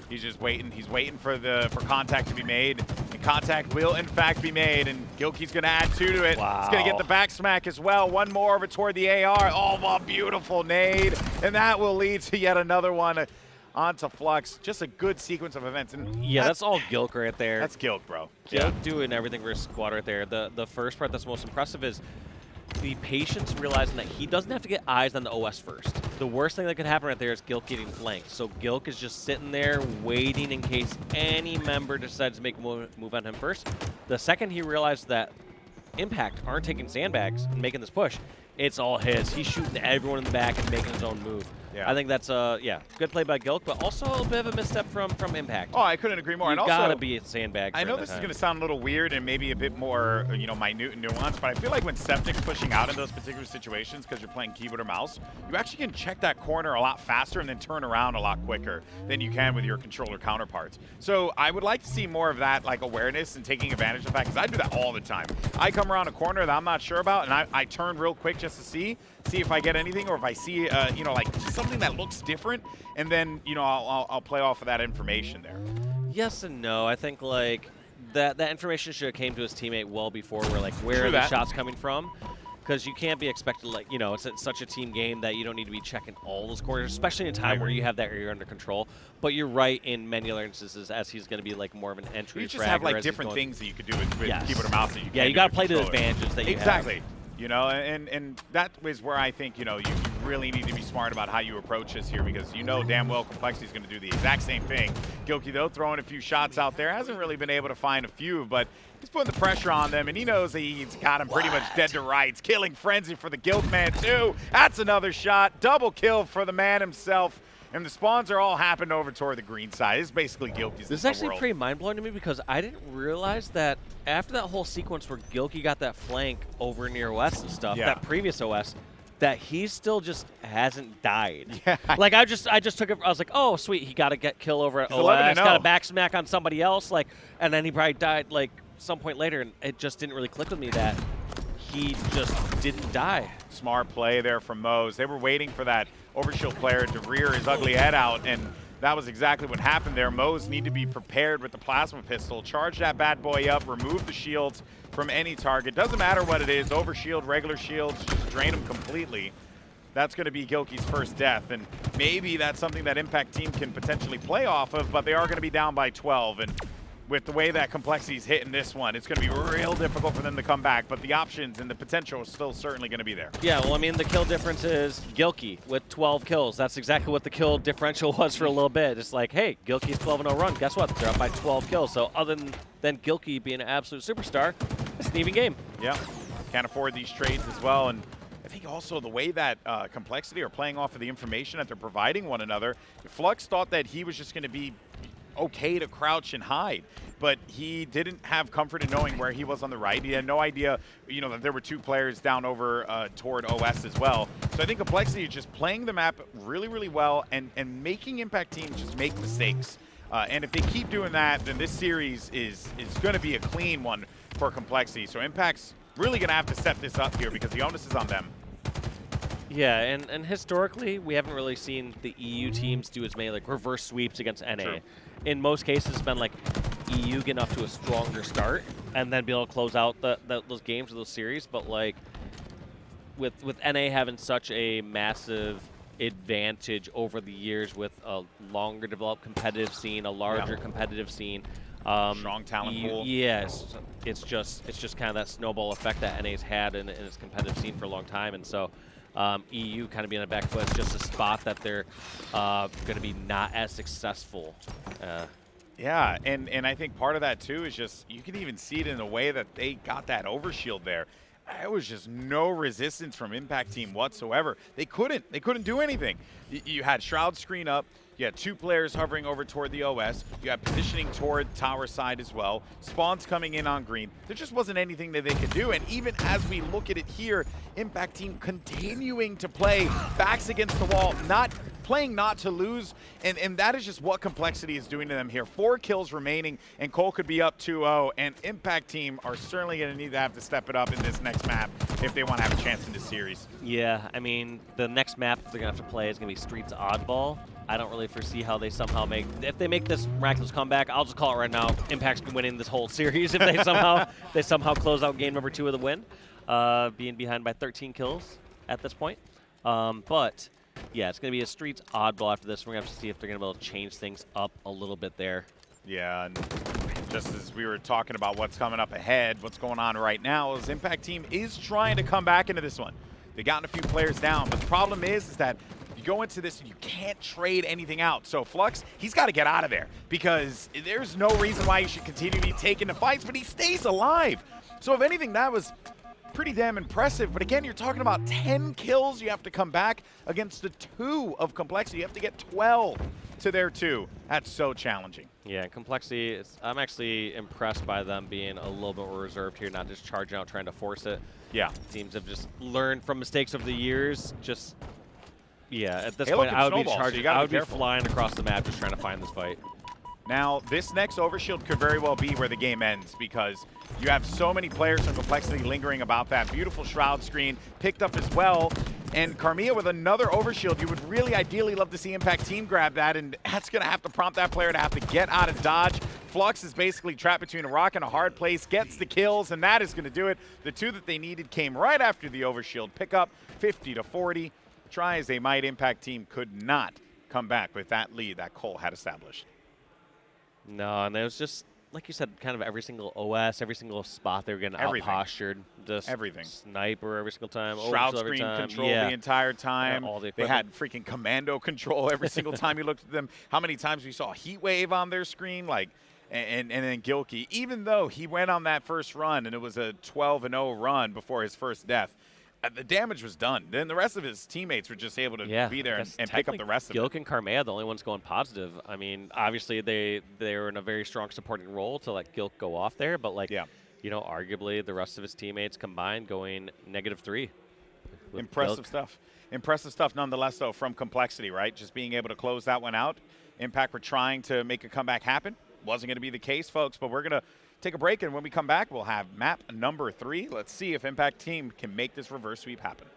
Speaker 5: he's just waiting. He's waiting for contact to be made, and contact will, in fact, be made, and Gilkey's going to add 2 to it.
Speaker 6: Wow.
Speaker 5: He's going to get the back smack as well. One more over toward the AR. Oh, a beautiful nade, and that will lead to yet another one onto Flux. Just a good sequence of events. And
Speaker 6: Yeah, that's all Gilk right there.
Speaker 5: That's Gilk, bro.
Speaker 6: Gilk doing everything versus squad right there. The first part that's most impressive is the patience realizing that he doesn't have to get eyes on the OS first. The worst thing that could happen right there is Gilk getting flanked. So Gilk is just sitting there waiting in case any member decides to make a move on him first. The second he realized that Impact aren't taking sandbags and making this push, it's all his. He's shooting everyone in the back and making his own move.
Speaker 5: Yeah.
Speaker 6: I think that's good play by Gilk, but also a little bit of a misstep from Impact.
Speaker 5: Oh, I couldn't agree more.
Speaker 6: You
Speaker 5: and also,
Speaker 6: gotta be a sandbag.
Speaker 5: I know this is going to sound a little weird and maybe a bit more, minute and nuanced, but I feel like when Septic's pushing out in those particular situations, because you're playing keyboard or mouse, you actually can check that corner a lot faster and then turn around a lot quicker than you can with your controller counterparts. So I would like to see more of that, like, awareness and taking advantage of that, because I do that all the time. I come around a corner that I'm not sure about, and I turn real quick just to see if I get anything, or if I see, just something that looks different, and then, I'll play off of that information there.
Speaker 6: Yes and no. I think, like, that information should have came to his teammate well before, where
Speaker 5: True
Speaker 6: are the
Speaker 5: that.
Speaker 6: shots coming from? Because you can't be expected, it's such a team game that you don't need to be checking all those corners, especially in a time where you have that area under control. But you're right in many other instances, as he's going to be, more of an entry
Speaker 5: You just
Speaker 6: fragger
Speaker 5: have,
Speaker 6: as he's
Speaker 5: different
Speaker 6: going.
Speaker 5: things that you could do with
Speaker 6: Yes.
Speaker 5: keyboard or mouse that you can't
Speaker 6: you
Speaker 5: do
Speaker 6: got to
Speaker 5: with
Speaker 6: play to the
Speaker 5: controller.
Speaker 6: advantages that you have.
Speaker 5: Exactly. And that is where I think, you really need to be smart about how you approach this here, because damn well Complexity is going to do the exact same thing. Gilkey, though, throwing a few shots out there, hasn't really been able to find a few, but he's putting the pressure on them, and he knows that he's got him pretty much dead to rights. Killing Frenzy for the Gilk man, too. That's another shot. Double kill for the man himself. And the spawns are all happening over toward the green side. It's basically Gilkey's.
Speaker 6: This is actually pretty mind-blowing to me, because I didn't realize that after that whole sequence where Gilkey got that flank over near OS and stuff, that previous OS, that he still just hasn't died.
Speaker 5: Yeah.
Speaker 6: Like, I just took it, I was like, oh, sweet, he got a kill over at
Speaker 5: He's
Speaker 6: OS,
Speaker 5: 11-0.
Speaker 6: got a back smack on somebody else, and then he probably died, some point later, and it just didn't really click with me that he just didn't die.
Speaker 5: Smart play there from Mose. They were waiting for that Overshield player to rear his ugly head out, and that was exactly what happened there. Mose need to be prepared with the plasma pistol. Charge that bad boy up, remove the shields from any target. Doesn't matter what it is, overshield, regular shields, just drain them completely. That's going to be Gilkey's first death, and maybe that's something that Impact team can potentially play off of, but they are going to be down by 12, and with the way that Complexity's hitting this one, it's going to be real difficult for them to come back, but the options and the potential is still certainly going to be there.
Speaker 6: Yeah, well, I mean, the kill difference is Gilkey with 12 kills. That's exactly what the kill differential was for a little bit. It's like, hey, Gilkey's 12-0 run. Guess what? They're up by 12 kills. So other than Gilkey being an absolute superstar, it's an even game.
Speaker 5: Yeah, can't afford these trades as well, and I think also the way that Complexity are playing off of the information that they're providing one another. Flux thought that he was just going to be okay to crouch and hide, but he didn't have comfort in knowing where he was on the right. He had no idea, that there were 2 players down over toward OS as well. So I think Complexity is just playing the map really, really well and making Impact teams just make mistakes. And if they keep doing that, then this series is going to be a clean one for Complexity. So Impact's really going to have to set this up here, because the onus is on them.
Speaker 6: Yeah, and historically, we haven't really seen the EU teams do as many reverse sweeps against NA.
Speaker 5: True.
Speaker 6: In most cases, it's been EU getting off to a stronger start and then be able to close out those games or those series. But with NA having such a massive advantage over the years, with a longer developed competitive scene, a larger competitive scene,
Speaker 5: Strong talent pool.
Speaker 6: Yes, it's just kind of that snowball effect that NA's had in its competitive scene for a long time, and so. EU kind of being on the back foot. It's just a spot that they're going to be not as successful.
Speaker 5: Yeah, and I think part of that too is just, you can even see it in the way that they got that overshield there. There was just no resistance from Impact team whatsoever. They couldn't do anything. You had Shroud screen up. You had 2 players hovering over toward the OS. You had positioning toward tower side as well. Spawns coming in on green. There just wasn't anything that they could do. And even as we look at it here, Impact Team continuing to play backs against the wall, playing not to lose, and that is just what Complexity is doing to them here. 4 kills remaining, and Cole could be up 2-0, and Impact Team are certainly going to need to have to step it up in this next map if they want to have a chance in this series.
Speaker 6: Yeah, I mean, the next map they're going to have to play is going to be Streets Oddball. I don't really foresee how they somehow if they make this miraculous comeback, I'll just call it right now, Impact's winning this whole series if they somehow close out game number 2 with a win, being behind by 13 kills at this point. But yeah, it's going to be a Streets Oddball after this. We're going to have to see if they're going to be able to change things up a little bit there.
Speaker 5: Yeah, and just as we were talking about what's coming up ahead, what's going on right now is Impact Team is trying to come back into this one. They've gotten a few players down, but the problem is that you go into this and you can't trade anything out. So Flux, he's got to get out of there because there's no reason why he should continue to be taking the fights, but he stays alive. So if anything, that was pretty damn impressive. But again, you're talking about 10 kills you have to come back against the 2 of Complexity. You have to get 12 to their 2. That's so challenging.
Speaker 6: Yeah, Complexity, I'm actually impressed by them being a little bit more reserved here, not just charging out, trying to force it.
Speaker 5: Yeah.
Speaker 6: Teams have just learned from mistakes over the years. Just, yeah, at this
Speaker 5: Halo
Speaker 6: point,
Speaker 5: can
Speaker 6: I would be
Speaker 5: snowball, so
Speaker 6: charging.
Speaker 5: you gotta
Speaker 6: I
Speaker 5: be
Speaker 6: would be
Speaker 5: careful.
Speaker 6: flying across the map just trying to find this fight.
Speaker 5: Now, this next overshield could very well be where the game ends because you have so many players from Complexity lingering about that. Beautiful Shroud screen picked up as well. And Carmilla with another overshield. You would really ideally love to see Impact Team grab that, and that's going to have to prompt that player to have to get out of dodge. Flux is basically trapped between a rock and a hard place, gets the kills, and that is going to do it. The 2 that they needed came right after the overshield pickup, 50-40. Try as they might, Impact Team could not come back with that lead that Cole had established.
Speaker 6: No, and it was just, like you said, kind of every single OS, every single spot they were getting
Speaker 5: Everything.
Speaker 6: out-postured. Just
Speaker 5: Everything.
Speaker 6: Sniper every single time.
Speaker 5: Shroud
Speaker 6: overkill every
Speaker 5: screen
Speaker 6: time.
Speaker 5: control
Speaker 6: Yeah.
Speaker 5: the entire time.
Speaker 6: All the
Speaker 5: They had
Speaker 6: equipment.
Speaker 5: freaking commando control every single time you looked at them. How many times we saw Heat Wave on their screen, like, and then Gilkey, even though he went on that first run and it was a 12-0 run before his first death, the damage was done. Then the rest of his teammates were just able to be there and pick up the rest of it.
Speaker 6: Gilk and Carmea, the only ones going positive. I mean, obviously they were in a very strong supporting role to let Gilk go off there, but like, you know, arguably the rest of his teammates combined going -3.
Speaker 5: Impressive stuff. Impressive stuff nonetheless, though, from Complexity, right? Just being able to close that one out. Impact were trying to make a comeback happen. Wasn't going to be the case, folks, but we're going to take a break, and when we come back, we'll have map number 3. Let's see if Impact Team can make this reverse sweep happen.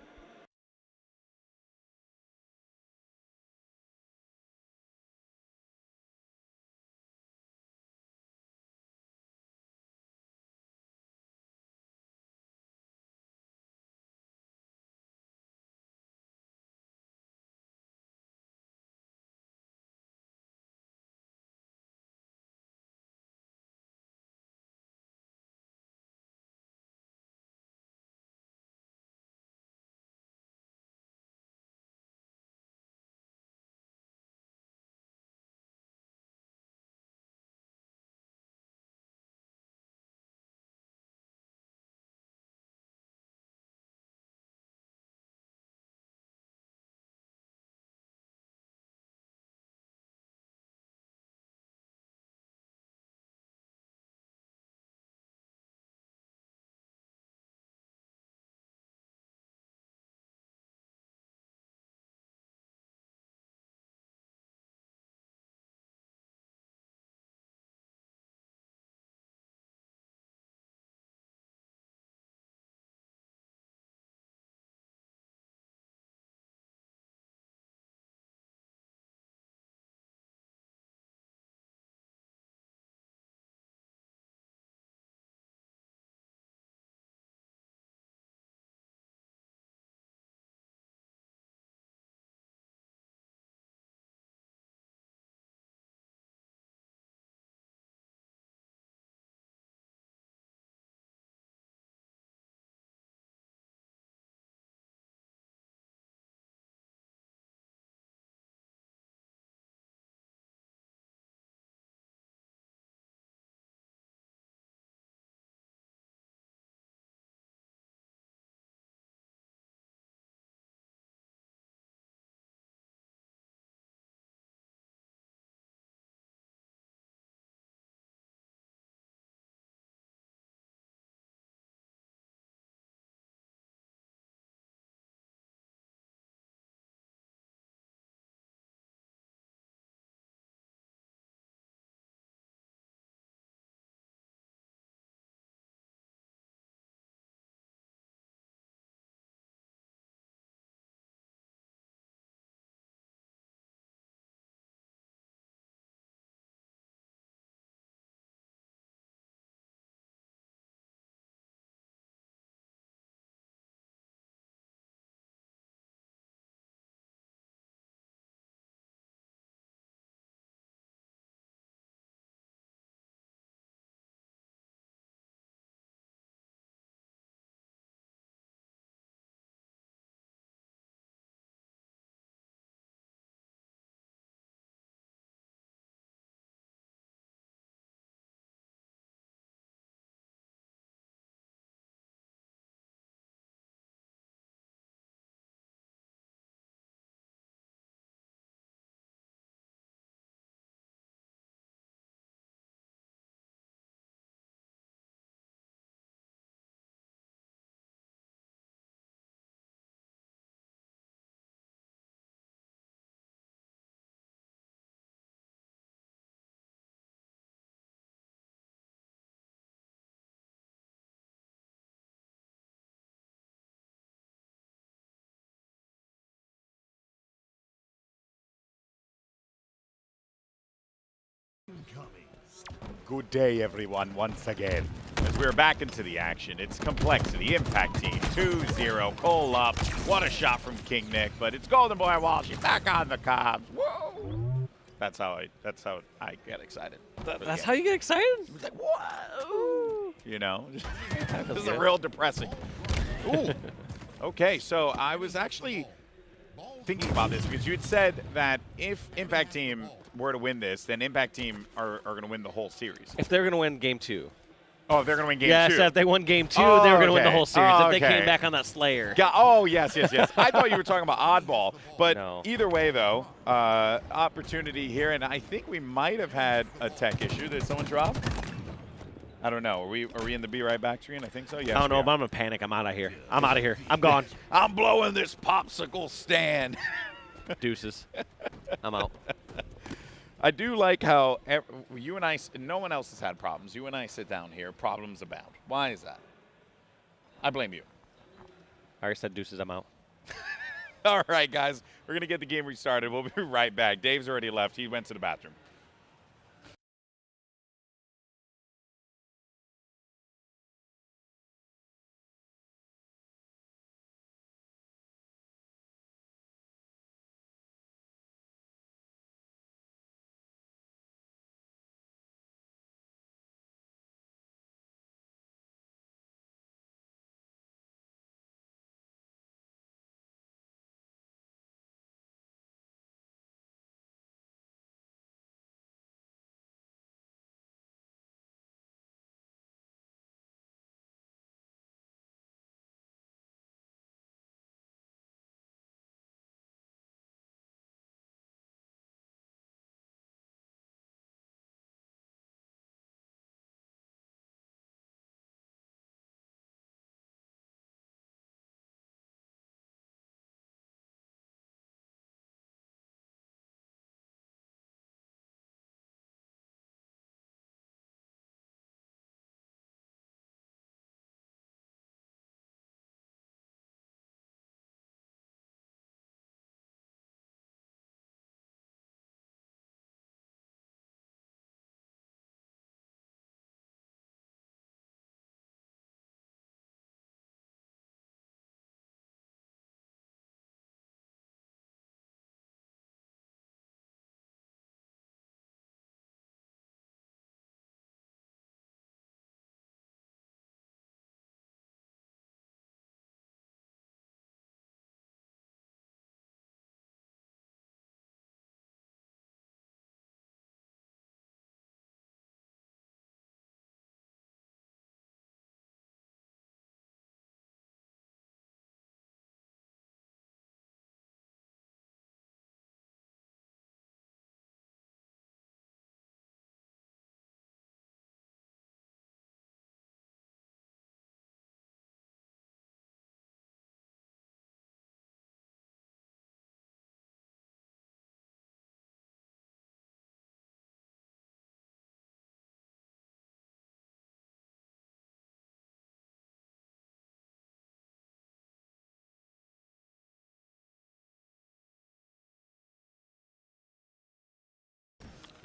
Speaker 5: Good day, everyone, once again. As we're back into the action, it's Complexity Impact Team 2-0. Cole up. What a shot from King Nick, but it's Golden Boy Walsh. He's back on the Cobs. Whoa! That's how I get excited.
Speaker 6: That's how you get excited?
Speaker 5: It's like, whoa! You know? This is
Speaker 6: good.
Speaker 5: real depressing. Ooh. Okay, so I was actually thinking about this because you had said that if Impact Team were to win this, then Impact Team are going to win the whole series.
Speaker 6: If they're going to win game 2.
Speaker 5: Oh, if they're going to win game 2.
Speaker 6: Yes, if they won game 2,
Speaker 5: Oh,
Speaker 6: they were going to win the
Speaker 5: okay.
Speaker 6: whole series.
Speaker 5: Oh,
Speaker 6: If they
Speaker 5: okay.
Speaker 6: came back on that Slayer.
Speaker 5: Oh, yes. I thought you were talking about oddball. But
Speaker 6: No.
Speaker 5: either way, though, opportunity here. And I think we might have had a tech issue. Did someone drop? I don't know. Are we in the Be Right Back screen? I think so, yes.
Speaker 6: I don't know,
Speaker 5: we
Speaker 6: but
Speaker 5: are.
Speaker 6: I'm going to panic. I'm out of here. I'm out of here. I'm gone.
Speaker 5: I'm blowing this popsicle stand.
Speaker 6: Deuces. I'm out.
Speaker 5: I do like how you and I, no one else has had problems. You and I sit down here, problems abound. Why is that? I blame you.
Speaker 6: I already said deuces. I'm out.
Speaker 5: All right, guys. We're going to get the game restarted. We'll be right back. Dave's already left. He went to the bathroom.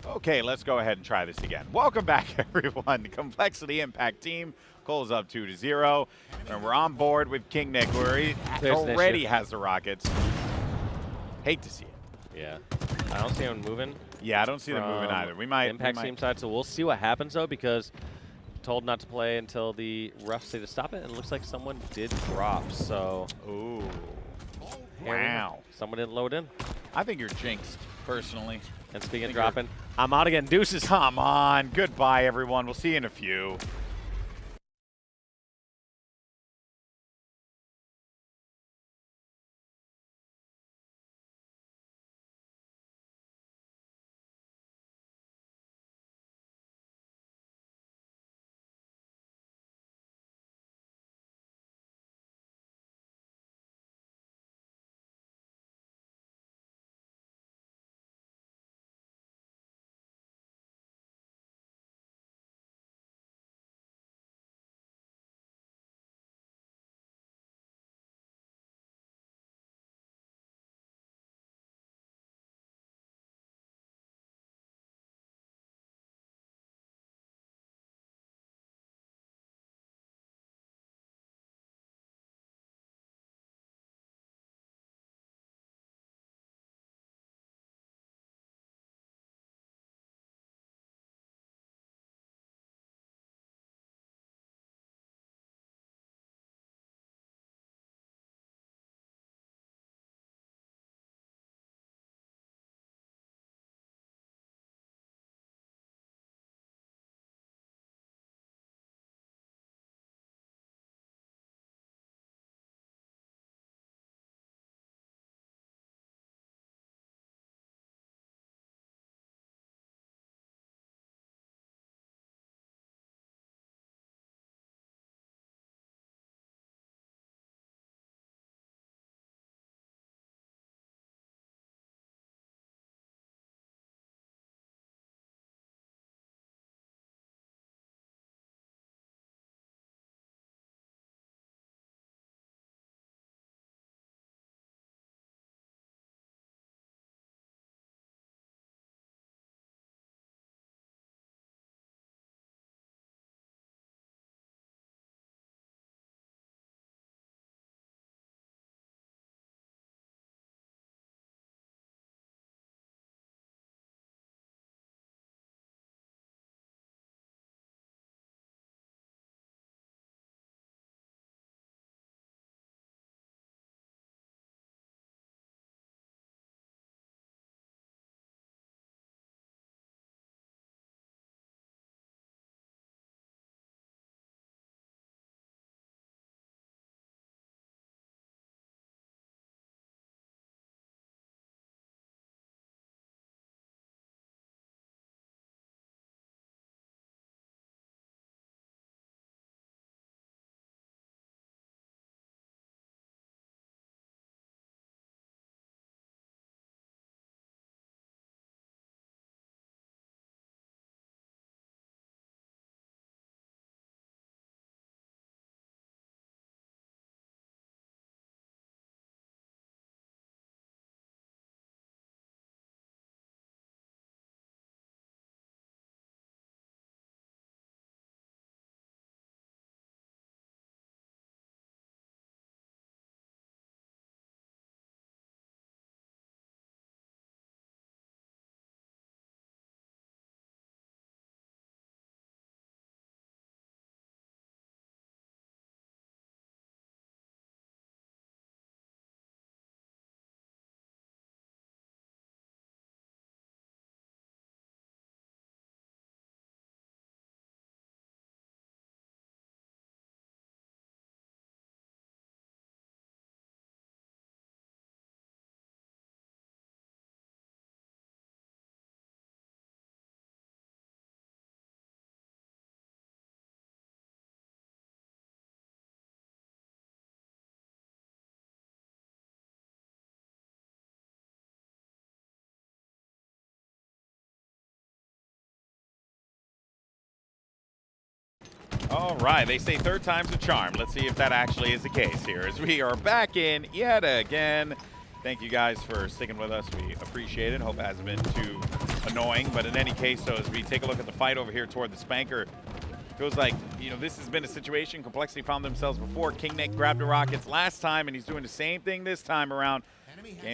Speaker 5: Okay, let's go ahead and try this again. Welcome back, everyone. The Complexity Impact Team. Cole's up 2-0. And we're on board with King Nick, where he already has the Rockets. Hate to see it.
Speaker 6: Yeah. I don't see him moving.
Speaker 5: Yeah, I don't see them moving either. We might.
Speaker 6: Impact team side, so we'll see what happens, though, because told not to play until the refs say to stop it, and it looks like someone did drop, so.
Speaker 5: Ooh.
Speaker 6: Here we go.
Speaker 5: Wow.
Speaker 6: Someone didn't load in.
Speaker 5: I think you're jinxed, personally.
Speaker 6: And speaking of dropping, I'm out again. Deuces.
Speaker 5: Come on. Goodbye, everyone. We'll see you in a few. All right, they say third time's a charm. Let's see if that actually is the case here as we are back in yet again. Thank you guys for sticking with us. We appreciate it. Hope it hasn't been too annoying. But in any case, so as we take a look at the fight over here toward the Spanker, feels like, you know, this has been a situation Complexity found themselves before. King Nick grabbed the Rockets last time, and he's doing the same thing this time around.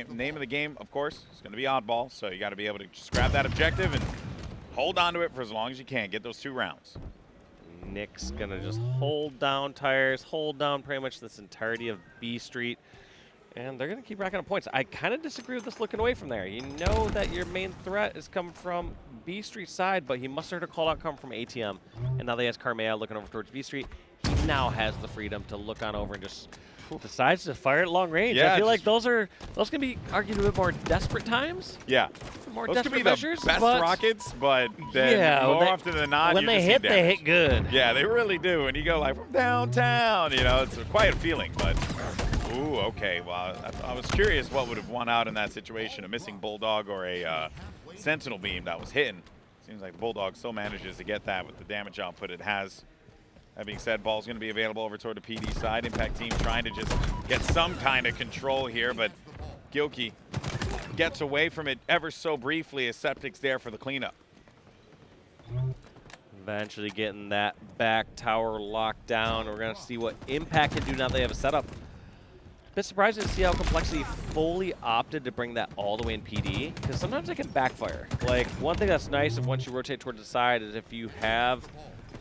Speaker 5: Name of the game, of course, is going to be oddball. So you got to be able to just grab that objective and hold on to it for as long as you can. Get those 2 rounds.
Speaker 6: Nick's going to just hold down tires, hold down pretty much this entirety of B Street. And they're going to keep racking up points. I kind of disagree with this looking away from there. You know that your main threat is coming from B Street side, but he must have heard a call out come from ATM. And now they has Carmea looking over towards B Street. He now has the freedom to look on over and just decides to fire at long range.
Speaker 5: Yeah,
Speaker 6: I feel like those can be argued a bit more desperate times.
Speaker 5: Yeah.
Speaker 6: More
Speaker 5: Those could
Speaker 6: desperate
Speaker 5: be
Speaker 6: measures,
Speaker 5: the best
Speaker 6: but
Speaker 5: rockets, but then
Speaker 6: yeah,
Speaker 5: more often than not,
Speaker 6: when
Speaker 5: you
Speaker 6: they
Speaker 5: just see
Speaker 6: hit, they
Speaker 5: damage.
Speaker 6: hit good.
Speaker 5: Yeah, they really do. And you go like, from downtown, you know, it's quite a feeling, but ooh, okay. Well, I was curious what would have won out in that situation, a missing Bulldog or a Sentinel beam that was hitting. Seems like Bulldog still manages to get that with the damage output it has. That being said, ball's going to be available over toward the PD side. Impact team trying to just get some kind of control here, but Gilkey gets away from it ever so briefly as Septic's there for the cleanup.
Speaker 6: Eventually getting that back tower locked down. We're going to see what Impact can do now they have a setup. Bit surprised to see how Complexity fully opted to bring that all the way in PD, because sometimes it can backfire. Like, one thing that's nice of once you rotate towards the side is if you have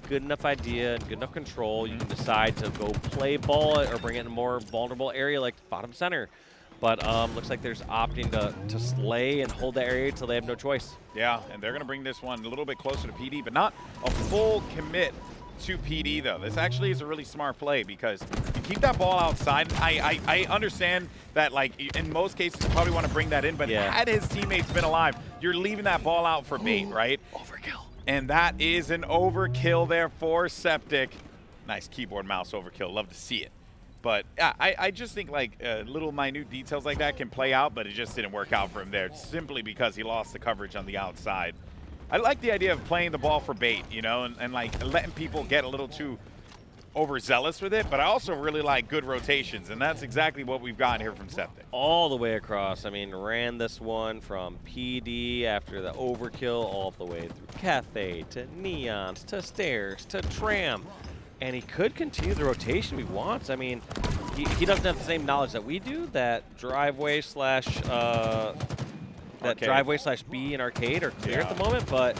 Speaker 6: good enough idea and good enough control, you can decide to go play ball or bring it in a more vulnerable area like bottom center. But looks like there's opting to slay and hold that area until they have no choice.
Speaker 5: Yeah, and they're going to bring this one a little bit closer to PD, but not a full commit to PD, though. This actually is a really smart play because you keep that ball outside. I understand that, like, in most cases, you probably want to bring that in, but had his teammates been alive, you're leaving that ball out for bait, right?
Speaker 6: Overkill.
Speaker 5: And that is an overkill there for Septic. Nice keyboard mouse overkill. Love to see it. But I just think like little minute details like that can play out, but it just didn't work out for him there simply because he lost the coverage on the outside. I like the idea of playing the ball for bait, you know, and like letting people get a little too overzealous with it, but I also really like good rotations, and that's exactly what we've gotten here from Septic.
Speaker 6: All the way across. I mean, ran this one from PD after the overkill all the way through Cathay to Neons to Stairs to Tram. And he could continue the rotation if he wants. I mean, he doesn't have the same knowledge that we do, that driveway slash B and arcade are clear at the moment, but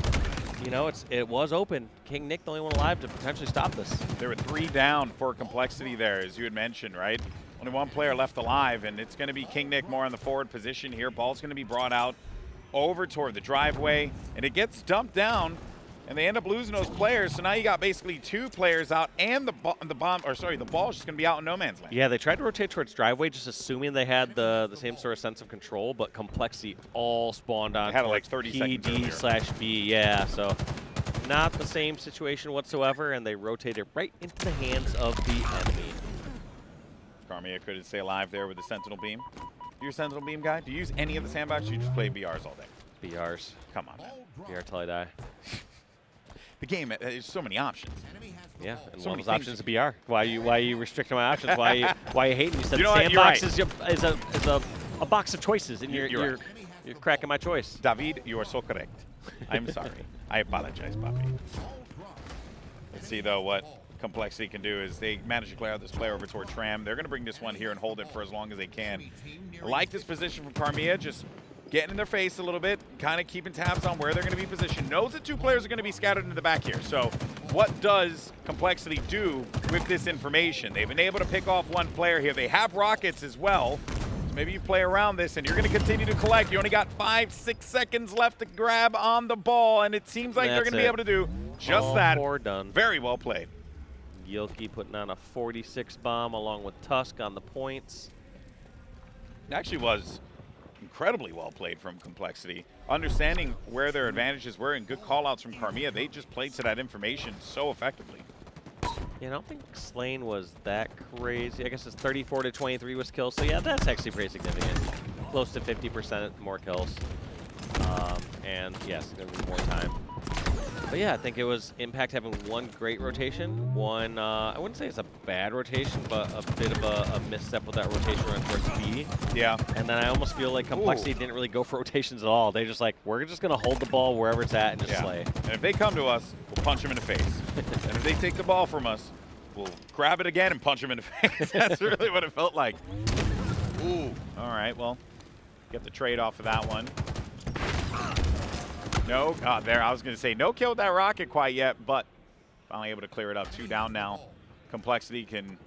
Speaker 6: you know, it was open. King Nick the only one alive to potentially stop this.
Speaker 5: There were 3 down for Complexity there, as you had mentioned, right? Only 1 player left alive, and it's going to be King Nick more on the forward position here. Ball's going to be brought out over toward the driveway, and it gets dumped down, and they end up losing those players. So now you got basically 2 players out, and the ball's just going to be out in no man's land.
Speaker 6: Yeah, they tried to rotate towards driveway, just assuming they had the same sort of sense of control, but Complexity all spawned on
Speaker 5: had like 30 seconds earlier.
Speaker 6: PD/B. Yeah, so not the same situation whatsoever, and they rotated right into the hands of the enemy.
Speaker 5: Carmia couldn't stay alive there with the Sentinel Beam. You're a Sentinel Beam guy? Do you use any of the sandbox, or you just play BRs all day?
Speaker 6: BRs.
Speaker 5: Come on, man.
Speaker 6: BR till I die.
Speaker 5: The game, there's so many options.
Speaker 6: Yeah, and
Speaker 5: So
Speaker 6: one
Speaker 5: many
Speaker 6: of those options
Speaker 5: things.
Speaker 6: is BR. Why you restricting my options? Why you hating? You said
Speaker 5: You know
Speaker 6: the
Speaker 5: what? You're
Speaker 6: sandbox
Speaker 5: right.
Speaker 6: is a box of choices, and you're cracking my choice.
Speaker 5: David, you are so correct. I'm sorry. I apologize, Bobby. Let's see, though, what Complexity can do is they manage to clear out this player over toward Tram. They're going to bring this one here and hold it for as long as they can. I like this position from Carmia, just getting in their face a little bit, kind of keeping tabs on where they're going to be positioned. Knows that 2 players are going to be scattered into the back here. So what does Complexity do with this information? They've been able to pick off 1 player here. They have rockets as well. So maybe you play around this, and you're going to continue to collect. You only got 5-6 seconds left to grab on the ball, and it seems like they're going to be able to do just
Speaker 6: All
Speaker 5: that.
Speaker 6: 4 done.
Speaker 5: Very well played.
Speaker 6: Yilki putting on a 46 bomb along with Tusk on the points.
Speaker 5: It actually was incredibly well played from Complexity. Understanding where their advantages were and good call-outs from Carmia, they just played to that information so effectively.
Speaker 6: Yeah, I don't think Slane was that crazy. I guess it's 34 to 23 was kills, so yeah, that's actually pretty significant. Close to 50% more kills. And yes, it's going to be more time. But yeah, I think it was Impact having one great rotation, one, I wouldn't say it's a bad rotation, but a bit of a misstep with that rotation run towards B.
Speaker 5: Yeah.
Speaker 6: And then I almost feel like Complexity didn't really go for rotations at all. They just like, we're just going to hold the ball wherever it's at and just slay.
Speaker 5: And if they come to us, we'll punch them in the face. And if they take the ball from us, we'll grab it again and punch them in the face. That's really what it felt like. Ooh. All right, well, get the trade off of that one. No, there, I was going to say no kill with that rocket quite yet, but finally able to clear it up. 2 down now. Complexity can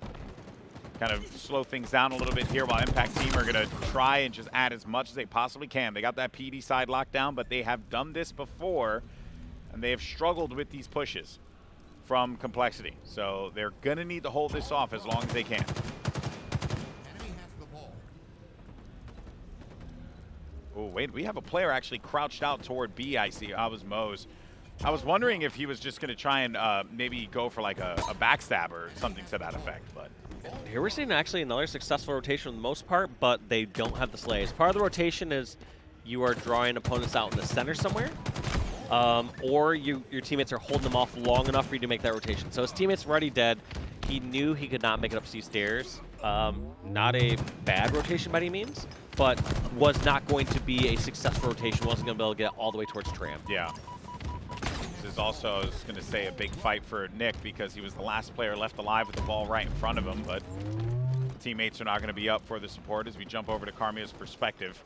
Speaker 5: kind of slow things down a little bit here while Impact Team are going to try and just add as much as they possibly can. They got that PD side locked down, but they have done this before, and they have struggled with these pushes from Complexity. So they're going to need to hold this off as long as they can. Oh, wait, we have a player actually crouched out toward B, I see. I was Mose. I was wondering if he was just going to try and maybe go for like a backstab or something to that effect. But
Speaker 6: here we're seeing actually another successful rotation for the most part, but they don't have the slays. Part of the rotation is you are drawing opponents out in the center somewhere, or your teammates are holding them off long enough for you to make that rotation. So his teammates were already dead. He knew he could not make it up C stairs. Not a bad rotation by any means, but was not going to be a successful rotation. Wasn't going to be able to get all the way towards Tram.
Speaker 5: yeah. This is also, I was going to say, a big fight for Nick because he was the last player left alive with the ball right in front of him, but teammates are not going to be up for the support as we jump over to Karmia's perspective.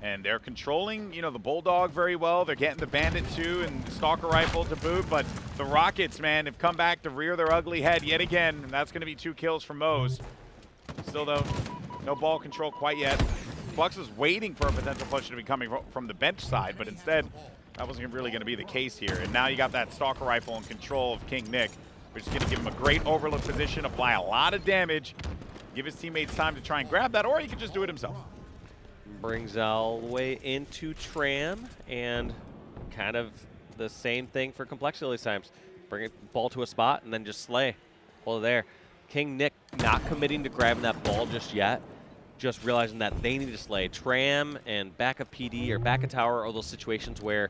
Speaker 5: And they're controlling, you know, the Bulldog very well. They're getting the Bandit too and the Stalker Rifle to boot, but the Rockets, man, have come back to rear their ugly head yet again, and that's going to be 2 kills from Mose. Still, though, no ball control quite yet. Flux is waiting for a potential push to be coming from the bench side, but instead, that wasn't really going to be the case here. And now you got that Stalker Rifle in control of King Nick, which is going to give him a great overlook position, apply a lot of damage, give his teammates time to try and grab that, or he can just do it himself.
Speaker 6: Brings all the way into Tram, and kind of the same thing for Complexity these times. Bring it ball to a spot and then just slay. Hold it there. King Nick not committing to grabbing that ball just yet, just realizing that they need to slay. Tram and back of PD or back of tower are those situations where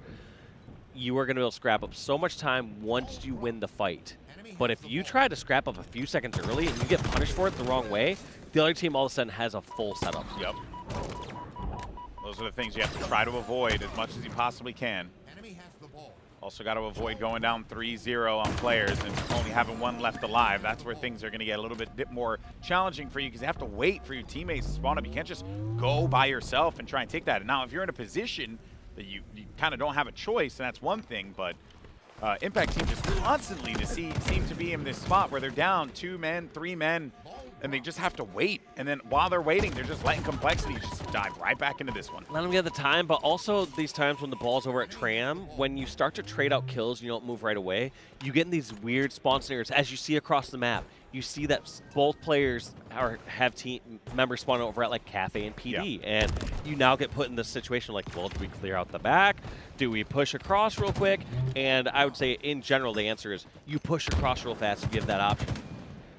Speaker 6: you are going to be able to scrap up so much time once you win the fight. But if you try to scrap up a few seconds early and you get punished for it the wrong way, the other team all of a sudden has a full setup.
Speaker 5: Yep. Those are the things you have to try to avoid as much as you possibly can. Also got to avoid going down 3-0 on players and only having one left alive. That's where things are going to get a little bit more challenging for you because you have to wait for your teammates to spawn up. You can't just go by yourself and try and take that. And now if you're in a position that you kind of don't have a choice, and that's one thing, but Impact Team just constantly seem to be in this spot where they're down 2 men, 3 men, and they just have to wait. And then while they're waiting, they're just letting Complexity just dive right back into this one.
Speaker 6: Let them get the time, but also these times when the ball's over at Tram, when you start to trade out kills and you don't move right away, you get in these weird spawn scenarios as you see across the map. You see that both players have team members spawn over at like Cafe and PD, and you now get put in this situation like, well, do we clear out the back? Do we push across real quick? And I would say in general, the answer is you push across real fast and give that option.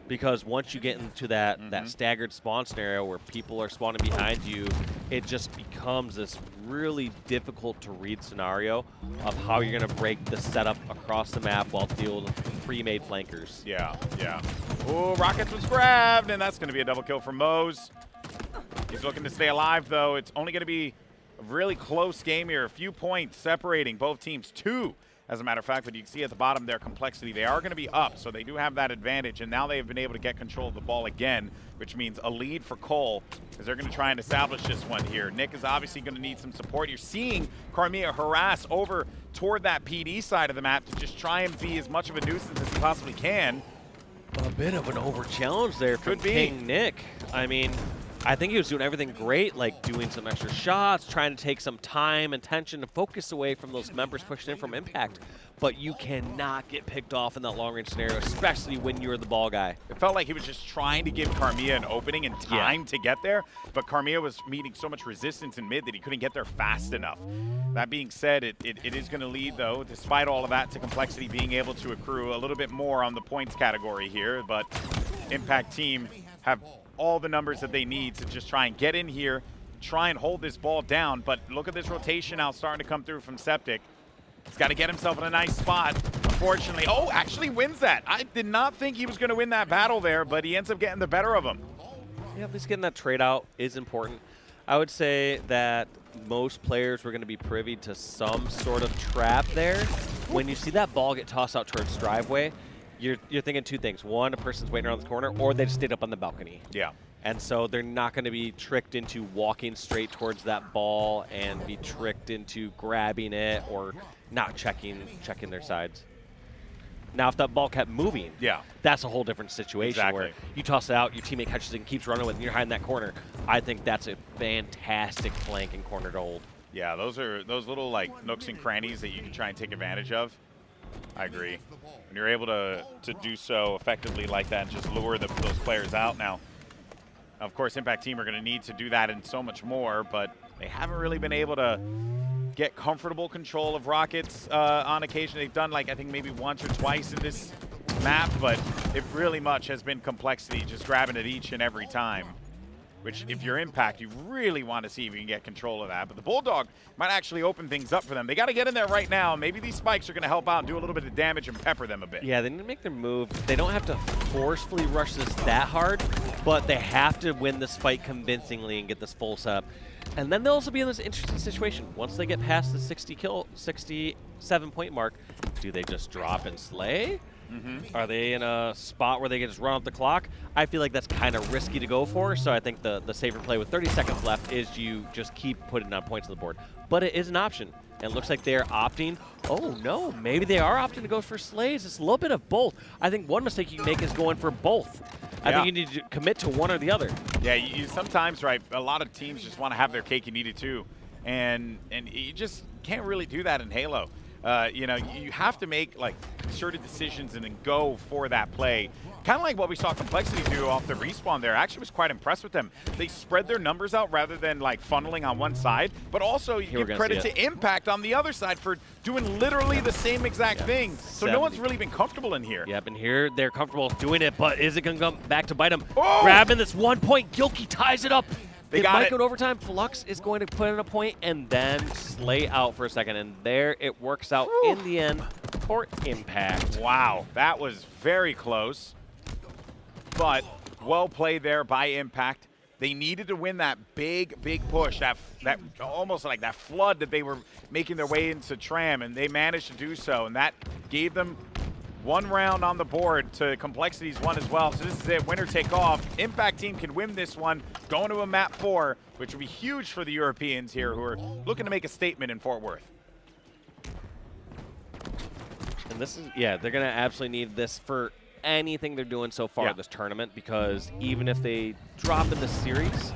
Speaker 6: Because once you get into that staggered spawn scenario where people are spawning behind you, it just becomes this really difficult to read scenario of how you're going to break the setup across the map while dealing with pre-made flankers.
Speaker 5: Yeah, yeah. Oh, Rockets was grabbed, and that's going to be a double kill from Mose. He's looking to stay alive, though. It's only going to be a really close game here. A few points separating both teams. 2. As a matter of fact, but you can see at the bottom their Complexity, they are going to be up, so they do have that advantage, and now they have been able to get control of the ball again, which means a lead for Cole, because they're going to try and establish this one here. Nick is obviously going to need some support. You're seeing Karmia harass over toward that PD side of the map to just try and be as much of a nuisance as he possibly can.
Speaker 6: A bit of an over-challenge there from King Nick. I mean, I think he was doing everything great, like doing some extra shots, trying to take some time, attention, and focus away from those members pushing in from Impact. But you cannot get picked off in that long-range scenario, especially when you're the ball guy.
Speaker 5: It felt like he was just trying to give Karmia an opening and time to get there, but Karmia was meeting so much resistance in mid that he couldn't get there fast enough. That being said, it is going to lead, though, despite all of that, to Complexity being able to accrue a little bit more on the points category here, but Impact Team have all the numbers that they need to just try and get in here, try and hold this ball down. But look at this rotation now starting to come through from Septic. He's got to get himself in a nice spot. Unfortunately, actually wins that. I did not think he was going to win that battle there, but he ends up getting the better of him.
Speaker 6: Yeah, at least getting that trade out is important. I would say that most players were going to be privy to some sort of trap there. When you see that ball get tossed out towards driveway, you're thinking two things. One, a person's waiting around the corner, or they just stayed up on the balcony.
Speaker 5: Yeah.
Speaker 6: And so they're not going to be tricked into walking straight towards that ball and be tricked into grabbing it or not checking their sides. Now, if that ball kept moving, that's a whole different situation where you toss it out, your teammate catches it and keeps running with it, and you're hiding that corner. I think that's a fantastic flanking corner to hold.
Speaker 5: Yeah, those are those little like nooks and crannies that you can try and take advantage of. I agree. When you're able to do so effectively like that and just lure those players out. Now, of course, Impact Team are going to need to do that and so much more, but they haven't really been able to get comfortable control of rockets on occasion. They've done, like, I think maybe once or twice in this map, but it really much has been complexity, just grabbing it each and every time, which if you're Impact, you really want to see if you can get control of that. But the Bulldog might actually open things up for them. They got to get in there right now. Maybe these spikes are going to help out and do a little bit of damage and pepper them a bit.
Speaker 6: Yeah, they need to make their move. They don't have to forcefully rush this that hard, but they have to win this fight convincingly and get this full setup. And then they'll also be in this interesting situation. Once they get past the 67-point mark, do they just drop and slay? Are they in a spot where they can just run up the clock? I feel like that's kind of risky to go for, so I think the safer play with 30 seconds left is you just keep putting on points on the board. But it is an option. And it looks like they're opting. Oh, no, maybe they are opting to go for slays. It's a little bit of both. I think one mistake you can make is going for both. I think you need to commit to one or the other.
Speaker 5: Yeah, you sometimes, right, a lot of teams just want to have their cake and eat it too. And you just can't really do that in Halo. You know, you have to make like concerted decisions and then go for that play. Kind of like what we saw Complexity do off the respawn there. I actually was quite impressed with them. They spread their numbers out rather than like funneling on one side, but also you give credit to Impact on the other side for doing literally the same exact thing. So no one's really been comfortable in here.
Speaker 6: Yep, and here they're comfortable doing it, but is it going to come back to bite them? Grabbing this 1 point, Gilkey ties it up. It might go to overtime. Flux is going to put in a point and then slay out for a second, and there it works out in the end for Impact.
Speaker 5: Wow, that was very close, but well played there by Impact. They needed to win that big push, that almost like that flood that they were making their way into Tram, and they managed to do so, and that gave them one round on the board to Complexity's one as well. So this is it, winner take off. Impact Team can win this one, going to a map 4, which would be huge for the Europeans here who are looking to make a statement in Fort Worth.
Speaker 6: And this is, yeah, they're going to absolutely need this for anything they're doing so far this tournament, because even if they drop in the series,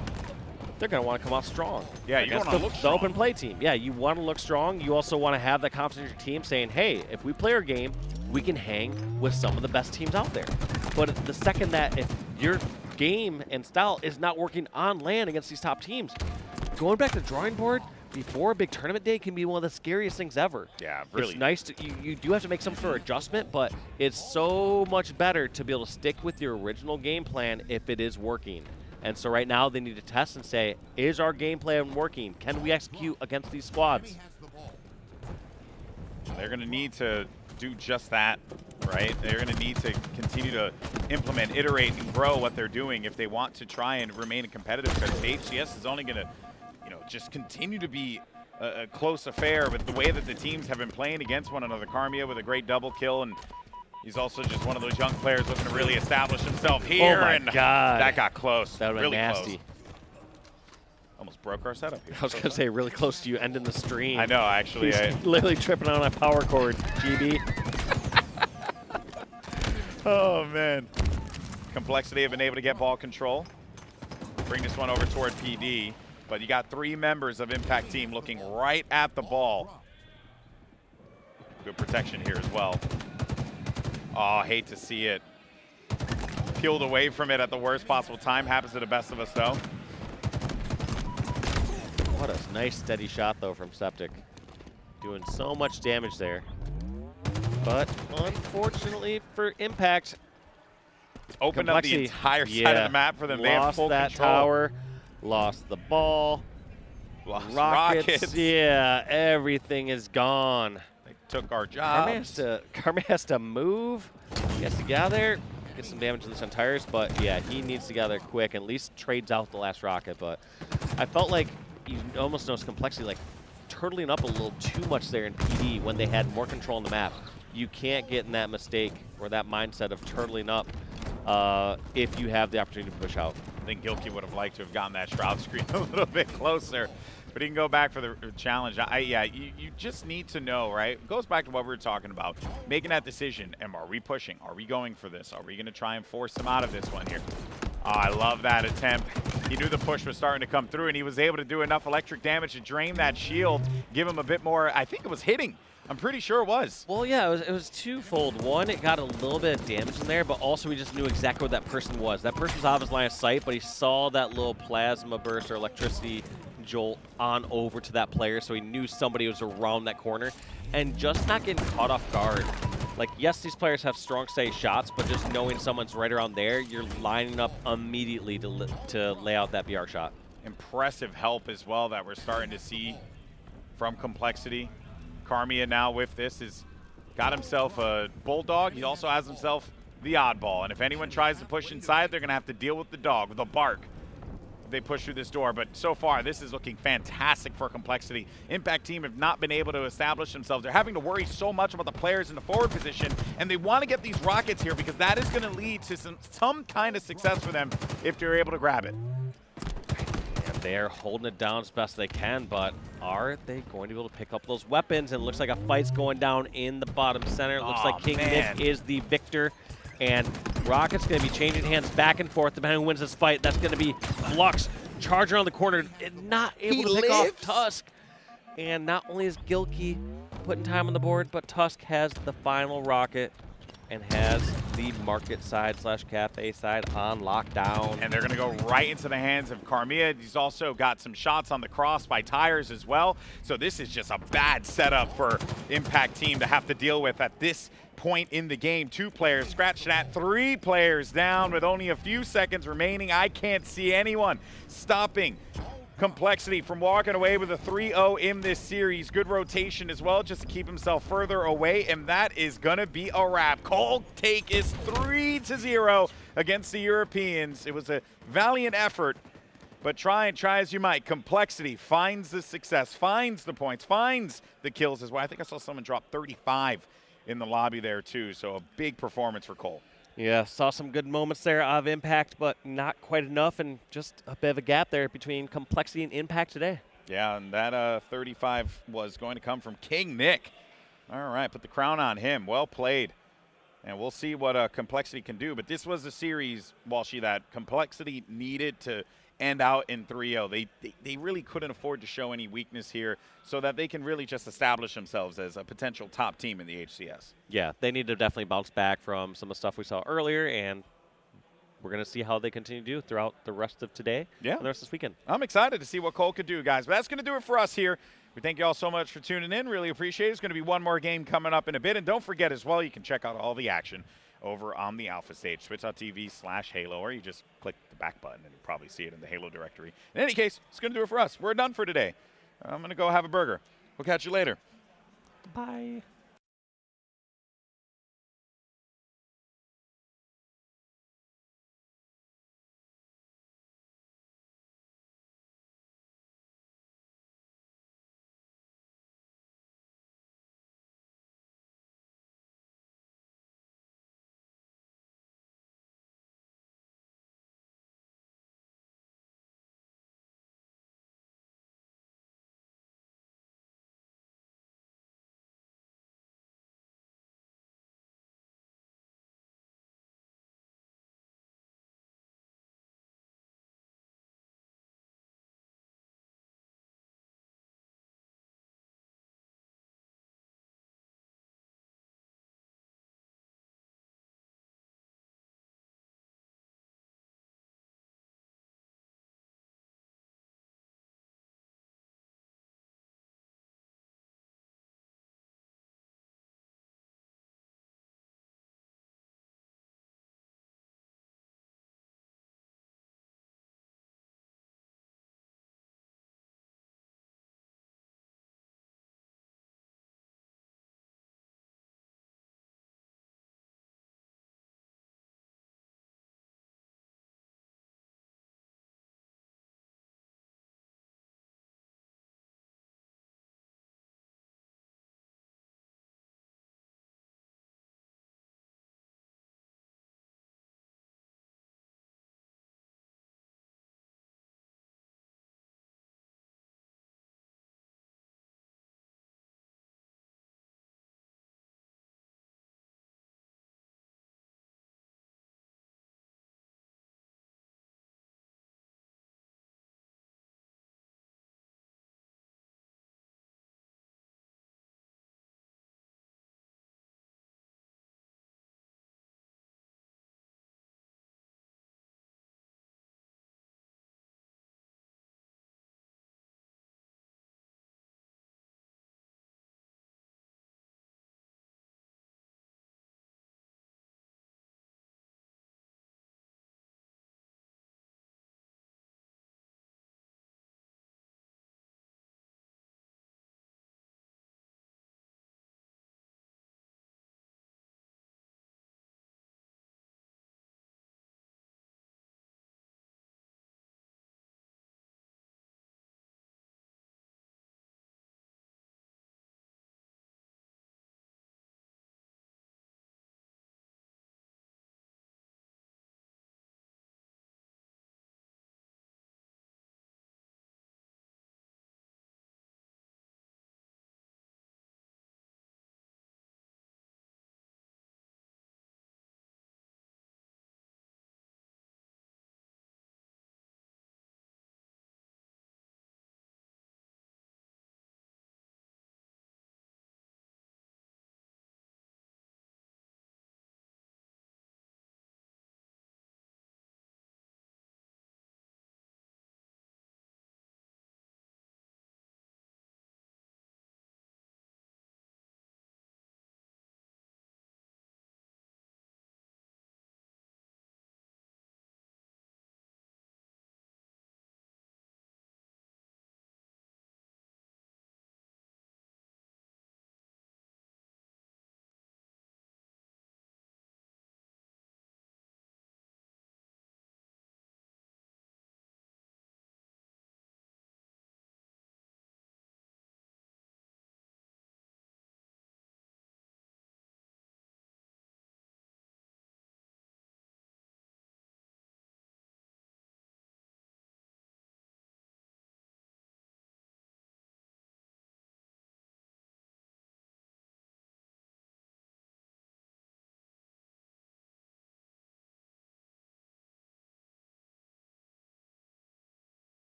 Speaker 6: they're going to want to come off strong.
Speaker 5: Yeah, you want to look strong.
Speaker 6: The open play team. Yeah, you want to look strong. You also want to have that confidence in your team saying, hey, if we play our game, we can hang with some of the best teams out there. But the second that if your game and style is not working on land against these top teams, going back to the drawing board before a big tournament day can be one of the scariest things ever.
Speaker 5: Yeah, really.
Speaker 6: It's nice to, you do have to make some sort of adjustment, but it's so much better to be able to stick with your original game plan if it is working. And so right now they need to test and say, is our game plan working? Can we execute against these squads?
Speaker 5: They're going to need to do just that, right? They're going to need to continue to implement, iterate, and grow what they're doing if they want to try and remain competitive, because HCS is only going to, you know, just continue to be a close affair with the way that the teams have been playing against one another. Karmia with a great double kill, and he's also just one of those young players looking to really establish himself here.
Speaker 6: Oh my
Speaker 5: and
Speaker 6: God.
Speaker 5: That got close.
Speaker 6: That would have
Speaker 5: really
Speaker 6: been nasty.
Speaker 5: Close. Almost broke our setup here.
Speaker 6: I was going to say really close to you ending the stream.
Speaker 5: I know, actually.
Speaker 6: He's literally tripping on a power cord, GB.
Speaker 5: Oh, man. Complexity have been able to get ball control. Bring this one over toward PD. But you got 3 members of Impact Team looking right at the ball. Good protection here as well. Oh, hate to see it. Peeled away from it at the worst possible time. Happens to the best of us, though.
Speaker 6: What a nice steady shot, though, from Septic. Doing so much damage there. But unfortunately for Impact,
Speaker 5: Opened up the entire side of the map for them. They have full
Speaker 6: that
Speaker 5: control.
Speaker 6: Tower, lost the ball.
Speaker 5: Lost
Speaker 6: Rockets.
Speaker 5: rockets.
Speaker 6: Yeah, everything is gone.
Speaker 5: took our
Speaker 6: Carmi
Speaker 5: jobs.
Speaker 6: has to move. He has to gather, get some damage to the Centaurs, but yeah, he needs to gather quick and at least trades out the last rocket. But I felt like you almost noticed Complexity like turtling up a little too much there in PD when they had more control on the map. You can't get in that mistake or that mindset of turtling up if you have the opportunity to push out.
Speaker 5: I think Gilkey would have liked to have gotten that Shroud screen a little bit closer, but he can go back for the challenge. Yeah, you just need to know, right? It goes back to what we were talking about, making that decision. Are we pushing? Are we going for this? Are we going to try and force him out of this one here? Oh, I love that attempt. He knew the push was starting to come through, and he was able to do enough electric damage to drain that shield, give him a bit more. I think it was hitting. I'm pretty sure it was.
Speaker 6: Well, yeah, it was twofold. One, it got a little bit of damage in there, but also we just knew exactly what that person was. That person was out of his line of sight, but he saw that little plasma burst or electricity jolt on over to that player, so he knew somebody was around that corner. And just not getting caught off guard. Like, yes, these players have strong, steady shots, but just knowing someone's right around there, you're lining up immediately to lay out that BR shot.
Speaker 5: Impressive help as well that we're starting to see from Complexity. Carmia now with this has got himself a Bulldog. He also has himself the Oddball. And if anyone tries to push inside, they're going to have to deal with the dog, with the bark. They push through this door, but so far this is looking fantastic for Complexity. Impact team have not been able to establish themselves. They're having to worry so much about the players in the forward position, and they want to get these rockets here because that is going to lead to some kind of success for them if they're able to grab it.
Speaker 6: They're holding it down as best they can, but are they going to be able to pick up those weapons? And it looks like a fight's going down in the bottom center. It looks like King Nick is the victor, and Rocket's going to be changing hands back and forth depending on who wins this fight. That's going to be Flux charging around the corner and not able to pick off Tusk. And not only is Gilkey putting time on the board, but Tusk has the final rocket and has the market side / cafe side on lockdown.
Speaker 5: And they're going to go right into the hands of Carmia. He's also got some shots on the cross by Tires as well. So this is just a bad setup for Impact team to have to deal with at this point in the game. 2 players scratched that, 3 players down with only a few seconds remaining. I can't see anyone stopping Complexity from walking away with a 3-0 in this series. Good rotation as well, just to keep himself further away, and that is gonna be a wrap. Cold take is 3-0 against the Europeans. It was a valiant effort, but try as you might, Complexity finds the success, finds the points, finds the kills as well. I think I saw someone drop 35 in the lobby there too, so a big performance for Cole.
Speaker 6: Yeah, saw some good moments there of Impact, but not quite enough, and just a bit of a gap there between Complexity and Impact today.
Speaker 5: Yeah, and that 35 was going to come from King Nick. All right, put the crown on him. Well played. And we'll see what Complexity can do. But this was a series, Walshy, that Complexity needed to end out in 3-0. They really couldn't afford to show any weakness here so that they can really just establish themselves as a potential top team in the HCS.
Speaker 6: Yeah, they need to definitely bounce back from some of the stuff we saw earlier, and we're going to see how they continue to do throughout the rest of today and the rest of this weekend.
Speaker 5: I'm excited to see what Cole could do, guys. But that's going to do it for us here. We thank you all so much for tuning in. Really appreciate it. There's going to be one more game coming up in a bit. And don't forget as well, you can check out all the action over on the Alpha stage, twitch.tv/Halo, or you just click the back button and you'll probably see it in the Halo directory. In any case, it's going to do it for us. We're done for today. I'm going to go have a burger. We'll catch you later.
Speaker 6: Bye.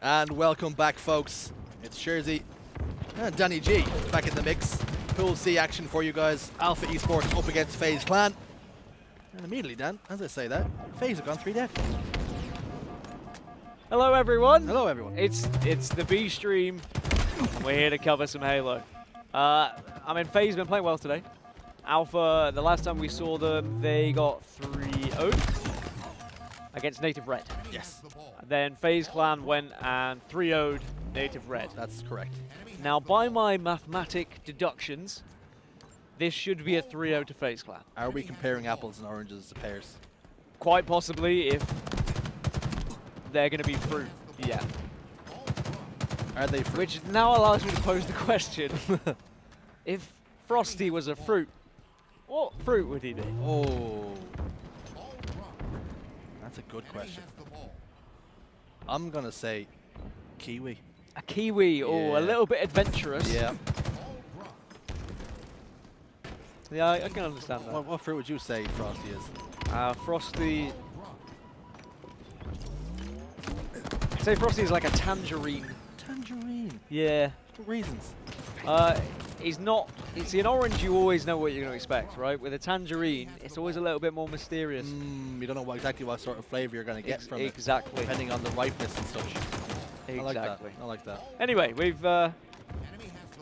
Speaker 1: And welcome back, folks. It's Jersey and Danny G back in the mix. Pool C action for you guys. Alpha Esports up against FaZe Clan. And immediately, Dan, as I say that, FaZe have gone 3 dead.
Speaker 2: Hello, everyone.
Speaker 1: Hello, everyone.
Speaker 2: It's the B stream. We're here to cover some Halo. I mean, FaZe have been playing well today. Alpha, the last time we saw them, they got 3-0 against Native Red.
Speaker 1: Yes,
Speaker 2: Then FaZe Clan went and 3-0'd Native Red.
Speaker 1: that's correct.
Speaker 2: Now, by my mathematic deductions, this should be a 3-0 to FaZe Clan.
Speaker 1: Are we comparing apples and oranges to pears?
Speaker 2: Quite possibly if they're going to be fruit. Yeah.
Speaker 1: Are they fruit?
Speaker 2: Which now allows me to pose the question. If Frosty was a fruit, what fruit would he be?
Speaker 1: Oh, that's a good question. I'm gonna say kiwi.
Speaker 2: A kiwi, oh,
Speaker 1: Yeah.
Speaker 2: a little bit adventurous.
Speaker 1: Yeah.
Speaker 2: Yeah, I can understand that.
Speaker 1: What fruit would you say Frosty is?
Speaker 2: Frosty. I'd say Frosty is like a tangerine.
Speaker 1: Tangerine.
Speaker 2: Yeah.
Speaker 1: What reasons?
Speaker 2: He's not. It's an orange. You always know what you're going to expect, right? With a tangerine, it's always a little bit more mysterious.
Speaker 1: You don't know exactly what sort of flavor you're gonna get from it,
Speaker 2: exactly.
Speaker 1: depending on the ripeness and such. I like that.
Speaker 2: Exactly.
Speaker 1: I like that.
Speaker 2: Anyway, we've.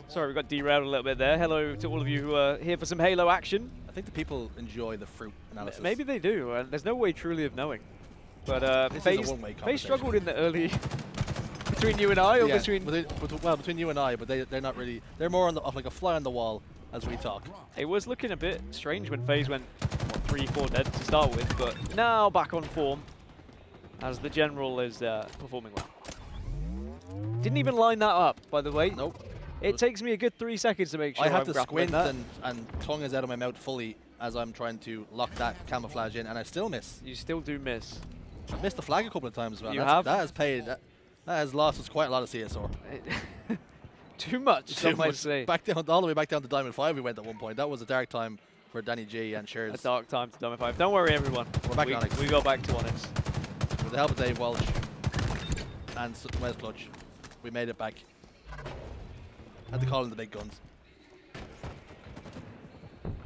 Speaker 2: Sorry, we got derailed a little bit there. Hello to all of you who are here for some Halo action.
Speaker 1: I think the people enjoy the fruit analysis.
Speaker 2: Maybe they do, and there's no way truly of knowing. But
Speaker 1: This is a
Speaker 2: FaZe
Speaker 1: one-way
Speaker 2: FaZe
Speaker 1: conversation.
Speaker 2: struggled in the early between you and I, or
Speaker 1: Yeah,
Speaker 2: between.
Speaker 1: between you and I, but they're not really. They're more on the like a fly on the wall as we talk.
Speaker 2: It was looking a bit strange when FaZe went 3-4 dead to start with, but now back on form as the general is performing well. Didn't even line that up, by the way.
Speaker 1: Nope.
Speaker 2: It takes me a good 3 seconds to make sure
Speaker 1: I have
Speaker 2: I'm
Speaker 1: to
Speaker 2: grappling
Speaker 1: squint
Speaker 2: that.
Speaker 1: and tongue is out of my mouth fully as I'm trying to lock that camouflage in, and I still miss.
Speaker 2: You still do miss.
Speaker 1: I've missed the flag a couple of times as well.
Speaker 2: You
Speaker 1: That's-
Speaker 2: have?
Speaker 1: That has paid. That has lost us quite a lot of CSR.
Speaker 2: Too much, some might say.
Speaker 1: Back down, all the way back down to Diamond 5 we went at one point. That was a dark time for Danny G and
Speaker 2: A
Speaker 1: Shears.
Speaker 2: dark time to Diamond 5. Don't worry, everyone.
Speaker 1: We're back on Onyx.
Speaker 2: We got back to Onyx.
Speaker 1: With the help of Dave Walsh and Wes Clutch, we made it back. Had to call in the big guns.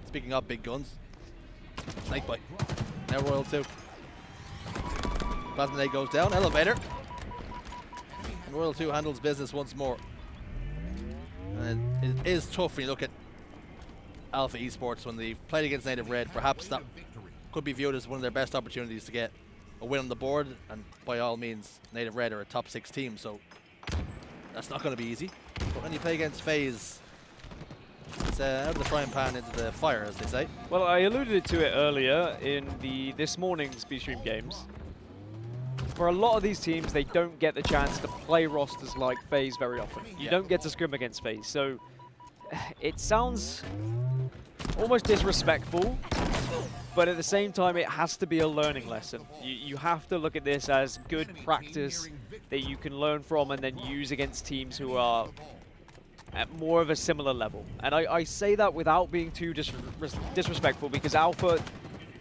Speaker 1: Speaking of big guns, Snakebite. Now Royal 2. Plasma Nade goes down, elevator. And Royal 2 handles business once more. And it is tough when you look at Alpha Esports when they've played against Native Red. Perhaps that could be viewed as one of their best opportunities to get a win on the board, and by all means, Native Red are a top 6 team, so that's not going to be easy. But when you play against FaZe, it's out of the frying pan into the fire, as they say.
Speaker 2: Well, I alluded to it earlier in this morning's B-Stream games. For a lot of these teams, they don't get the chance to play rosters like FaZe very often. You don't get to scrim against FaZe, so it sounds almost disrespectful, but at the same time, it has to be a learning lesson. You have to look at this as good practice that you can learn from and then use against teams who are at more of a similar level. And I say that without being too disrespectful, because Alpha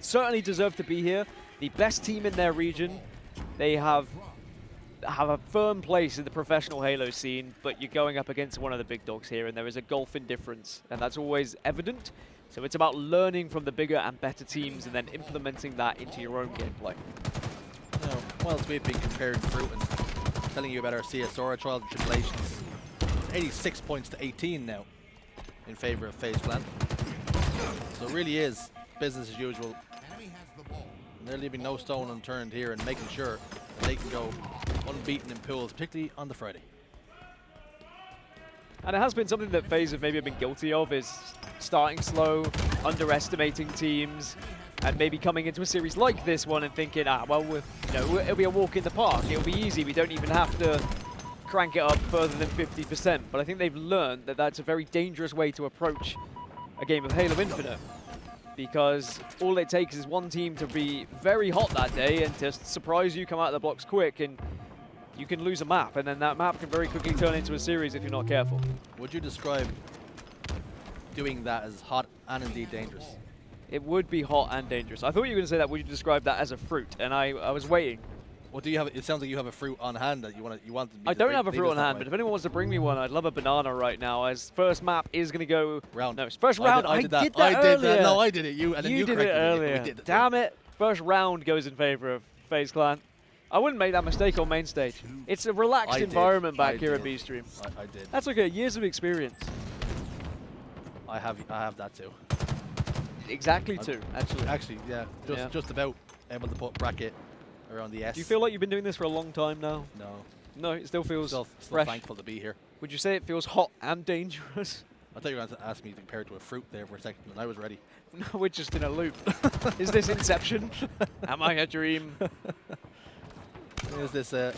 Speaker 2: certainly deserve to be here. The best team in their region. They have a firm place in the professional Halo scene, but you're going up against one of the big dogs here, and there is a gulf in difference, and that's always evident. So it's about learning from the bigger and better teams and then implementing that into your own gameplay.
Speaker 1: You know, whilst we've been comparing fruit and telling you about our CSR trials and tribulations, 86 points to 18 now in favor of FaZe Clan. So it really is business as usual. They're leaving no stone unturned here and making sure that they can go unbeaten in pools, particularly on the Friday.
Speaker 2: And it has been something that FaZe have maybe been guilty of, is starting slow, underestimating teams, and maybe coming into a series like this one and thinking, well, it'll be a walk in the park. It'll be easy. We don't even have to crank it up further than 50%. But I think they've learned that that's a very dangerous way to approach a game of Halo Infinite, because all it takes is one team to be very hot that day and to surprise you, come out of the blocks quick, and you can lose a map, and then that map can very quickly turn into a series if you're not careful.
Speaker 1: Would you describe doing that as hot and indeed dangerous?
Speaker 2: It would be hot and dangerous. I thought you were going to say that. Would you describe that as a fruit? And I was waiting.
Speaker 1: What do you have? It sounds like you have a fruit on hand that you want.
Speaker 2: I don't have a fruit on hand, but if anyone wants to bring me one, I'd love a banana right now. As first map is going to go
Speaker 1: round.
Speaker 2: No, first round.
Speaker 1: I did that
Speaker 2: earlier.
Speaker 1: No, I did it. You and then you
Speaker 2: did it earlier.
Speaker 1: Did it.
Speaker 2: Damn it! First round goes in favor of FaZe Clan. I wouldn't make that mistake on main stage. It's a relaxed environment back here at B-Stream.
Speaker 1: I did.
Speaker 2: That's okay. Years of experience.
Speaker 1: I have that too.
Speaker 2: Exactly two, actually.
Speaker 1: Actually, yeah. Just about able to put bracket around the S.
Speaker 2: Do you feel like you've been doing this for a long time now?
Speaker 1: No.
Speaker 2: No, it still feels
Speaker 1: Still
Speaker 2: fresh.
Speaker 1: thankful to be here.
Speaker 2: Would you say it feels hot and dangerous?
Speaker 1: I thought you were going to ask me to compare it to a fruit there for a second, and I was ready.
Speaker 2: No, we're just in a loop. Is this Inception? Am I a dream?
Speaker 1: Is this a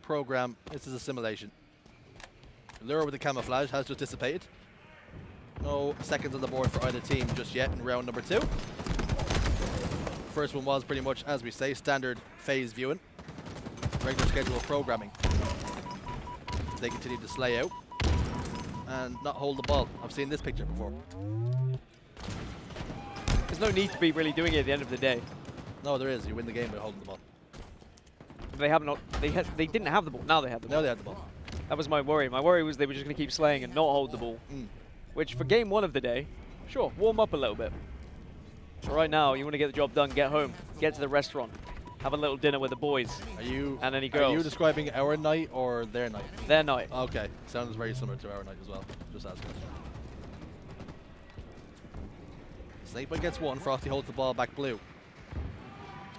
Speaker 1: program? This is a simulation. Lure with the camouflage has just dissipated. No seconds on the board for either team just yet in round number 2. First one was pretty much, as we say, standard phase viewing. Regular schedule programming. They continue to slay out and not hold the ball. I've seen this picture before.
Speaker 2: There's no need to be really doing it at the end of the day.
Speaker 1: No, there is. You win the game by holding the ball.
Speaker 2: They have not. They didn't have the ball. Now they have the ball.
Speaker 1: Now they have the ball.
Speaker 2: That was my worry. My worry was they were just going to keep slaying and not hold the ball. Which for game 1 of the day, sure, warm up a little bit. But right now, you want to get the job done, get home, get to the restaurant, have a little dinner with the boys. And any girls.
Speaker 1: Are you describing our night or their night?
Speaker 2: Their night.
Speaker 1: Okay, sounds very similar to our night as well. Just asking. Snakebite gets 1. Frosty holds the ball back blue.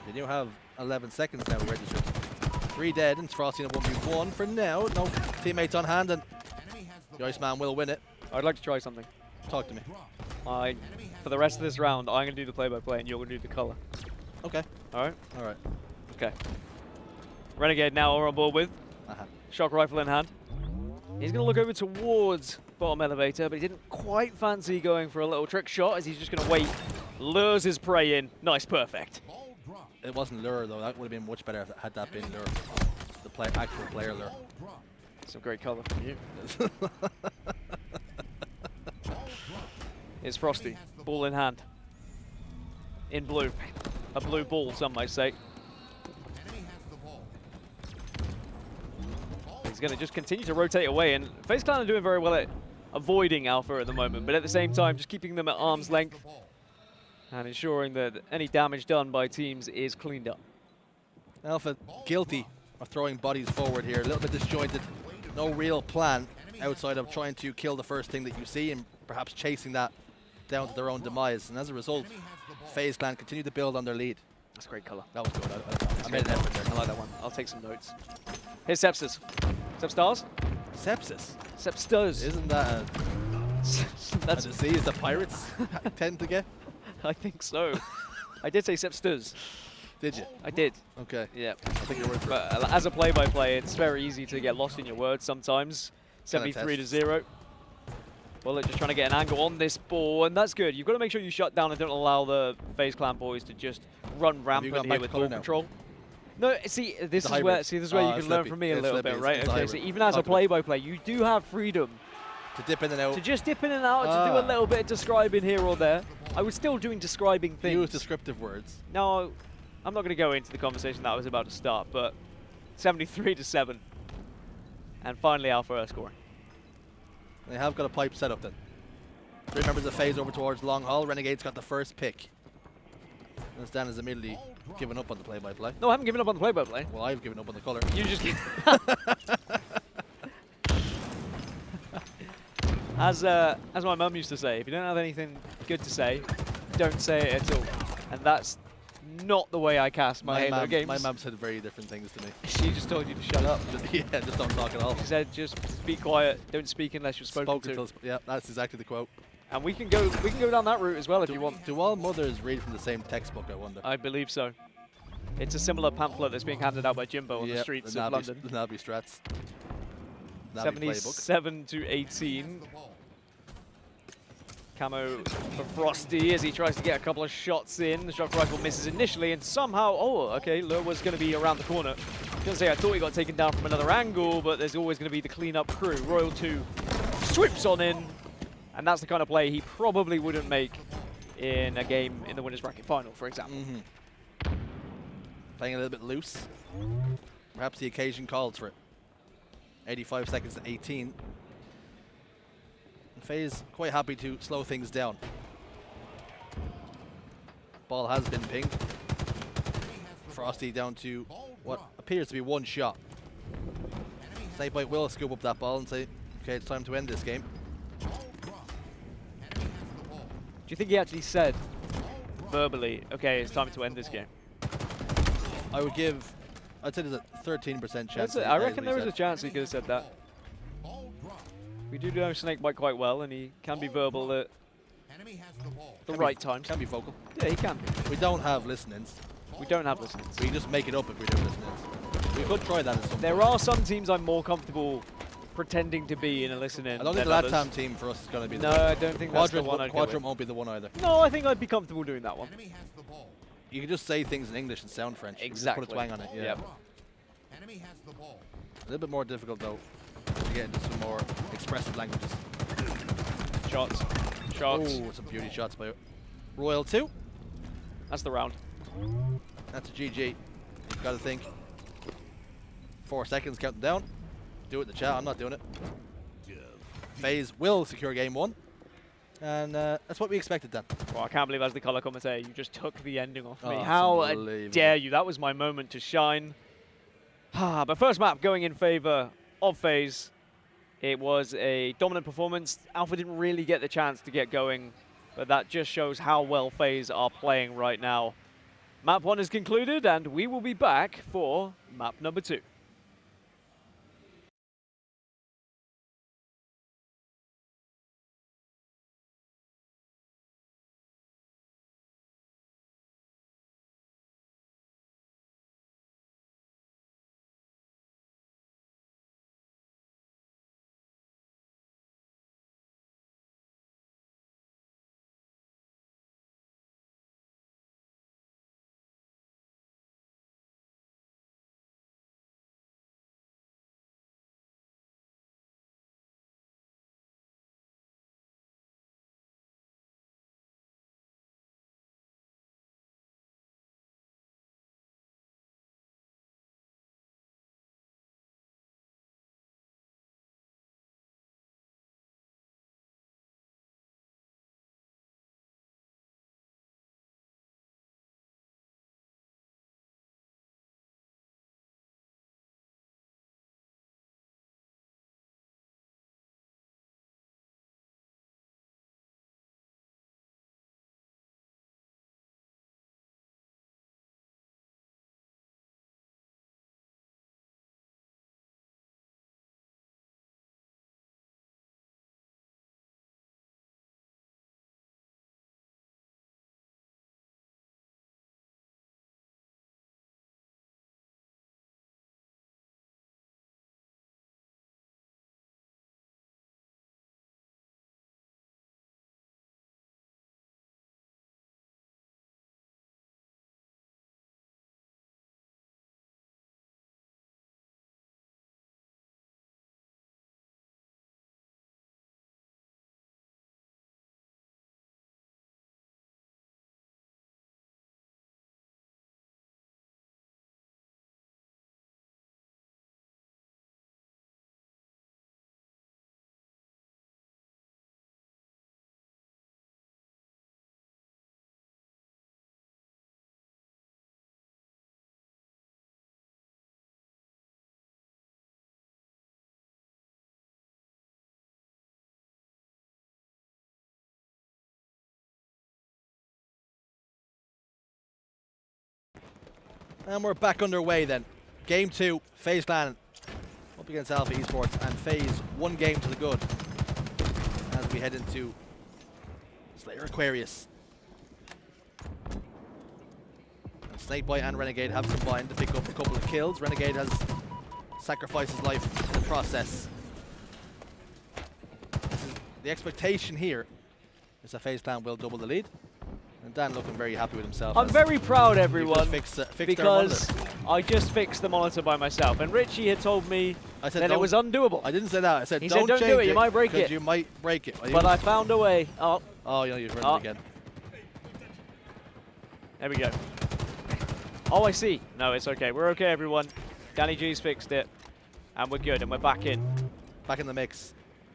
Speaker 1: Then you have 11 seconds now registered. 3 dead, and Frosty in a 1v1 for now. No teammates on hand, and the Iceman will win it.
Speaker 2: I'd like to try something.
Speaker 1: Talk to me.
Speaker 2: For the rest of this round, I'm going to do the play-by-play, and you're going to do the color.
Speaker 1: Okay.
Speaker 2: All right?
Speaker 1: All right.
Speaker 2: Okay. Renegade now we're on board with. Shock rifle in hand. He's going to look over towards bottom elevator, but he didn't quite fancy going for a little trick shot, as he's just going to wait. Lures his prey in. Nice, perfect.
Speaker 1: It wasn't Lure, though. That would have been much better had that been Lure. The actual player Lure.
Speaker 2: Some great color from you. It's Frosty. Ball in hand. In blue. A blue ball, some might say. He's going to just continue to rotate away, and FaZe Clan are doing very well at avoiding Alpha at the moment, but at the same time, just keeping them at arm's length and ensuring that any damage done by teams is cleaned up.
Speaker 1: Alpha guilty of throwing bodies forward here, a little bit disjointed. No real plan outside of trying to kill the first thing that you see and perhaps chasing that down to their own demise. And as a result, FaZe Clan continue to build on their lead.
Speaker 2: That's great color.
Speaker 1: That was good. I made an effort there.
Speaker 2: I like that one. I'll take some notes. Here's Sepsis. Sepstars?
Speaker 1: Sepsis?
Speaker 2: Sepstars.
Speaker 1: Isn't that a disease that pirates tend to get?
Speaker 2: I think so. I did say Sepstars.
Speaker 1: Did you?
Speaker 2: I did.
Speaker 1: Okay.
Speaker 2: Yeah.
Speaker 1: I think you're worth it.
Speaker 2: But as a play-by-play, it's very easy to get lost in your words sometimes. 73-0. Well, they're just trying to get an angle on this ball, and that's good. You've got to make sure you shut down and don't allow the FaZe Clan boys to just run rampant here with ball control. No, see, this is where you can learn from me a little bit, right? Okay, so even as a play-by-play, you do have freedom
Speaker 1: to dip in and out.
Speaker 2: To just dip in and out, to do a little bit of describing here or there. I was still doing describing things.
Speaker 1: Use descriptive words.
Speaker 2: No, I'm not going to go into the conversation that was about to start, but 73-7. And finally, Alpha are scoring.
Speaker 1: They have got a pipe set up then. 3 members of FaZe over towards long haul. Renegade's got the first pick. And Stan has immediately given up on the play-by-play.
Speaker 2: No, I haven't given up on the play-by-play.
Speaker 1: Well, I've given up on the color.
Speaker 2: You just As my mum used to say, if you don't have anything good to say, don't say it at all. And that's not the way I cast my Halo games.
Speaker 1: My mum said very different things to me.
Speaker 2: She just told you to shut up.
Speaker 1: Just don't talk at all.
Speaker 2: She said, just be quiet, don't speak unless you're spoken to.
Speaker 1: Yeah, that's exactly the quote.
Speaker 2: And we can go down that route as well if you want.
Speaker 1: Do all mothers read from the same textbook, I wonder?
Speaker 2: I believe so. It's a similar pamphlet that's being handed out by Jimbo on the streets of London.
Speaker 1: The Navi strats.
Speaker 2: 77-18. Camo for Frosty as he tries to get a couple of shots in. The shock rifle misses initially, and somehow, Lure was going to be around the corner. I was going to say, I thought he got taken down from another angle, but there's always going to be the cleanup crew. Royal 2 swoops on in, and that's the kind of play he probably wouldn't make in a game in the winners bracket final, for example.
Speaker 1: Playing a little bit loose. Perhaps the occasion calls for it. 85 seconds to 18. And FaZe quite happy to slow things down. Ball has been pinged. Frosty down to what appears to be one shot. Snakebite will scoop up that ball and say, okay, it's time to end this game.
Speaker 2: Do you think he actually said verbally, okay, it's time to end this game?
Speaker 1: I'd say there's a 13% chance.
Speaker 2: I reckon there is a chance he could have said that. We do know Snakebite quite well, and he can be verbal at the right times.
Speaker 1: Can be vocal.
Speaker 2: Yeah, he can be.
Speaker 1: We don't have listenings.
Speaker 2: We don't have listeners.
Speaker 1: We just make it up if we do listenings. We could try that at some
Speaker 2: There
Speaker 1: point.
Speaker 2: are some teams I'm more comfortable pretending to be in a listening.
Speaker 1: I don't think the Latam team for us is going to be
Speaker 2: No,
Speaker 1: the
Speaker 2: I don't think that's the one I'd go with.
Speaker 1: Quadrant won't be the one either.
Speaker 2: No, I think I'd be comfortable doing that one.
Speaker 1: You can just say things in English and sound French.
Speaker 2: Exactly.
Speaker 1: Just put a twang on it. Yeah.
Speaker 2: Yep.
Speaker 1: A little bit more difficult though to get into some more expressive languages.
Speaker 2: Shots.
Speaker 1: Oh, some beauty shots by Royal 2.
Speaker 2: That's the round.
Speaker 1: That's a GG. You've got to think. 4 seconds, counting down. Do it in the chat. I'm not doing it. FaZe will secure game 1. And that's what we expected then.
Speaker 2: Well, I can't believe as the color commentator, you just took the ending off me.
Speaker 1: Oh,
Speaker 2: How
Speaker 1: it's unbelievable.
Speaker 2: dare you? That was my moment to shine. But first map going in favor of FaZe. It was a dominant performance. Alpha didn't really get the chance to get going, but that just shows how well FaZe are playing right now. Map 1 is concluded, and we will be back for map number 2.
Speaker 1: And we're back underway then. Game 2, FaZe Clan up against Alpha Esports, and FaZe 1 game to the good as we head into Slayer Aquarius. And Snakebite and Renegade have combined to pick up a couple of kills. Renegade has sacrificed his life in the process. The expectation here is that FaZe Clan will double the lead. And Dan looking very happy with himself.
Speaker 2: I'm very proud, everyone,
Speaker 1: fixed
Speaker 2: because I just fixed the monitor by myself. And Richie had told me that it was undoable.
Speaker 1: I didn't say that. I said
Speaker 2: he
Speaker 1: don't
Speaker 2: said,
Speaker 1: change
Speaker 2: do it, you might break it.
Speaker 1: You might break it.
Speaker 2: But I found a way. Oh,
Speaker 1: you know, you've run it again.
Speaker 2: There we go. Oh, I see. No, it's okay. We're okay, everyone. Danny G's fixed it. And we're good, and we're back in.
Speaker 1: Back in the mix.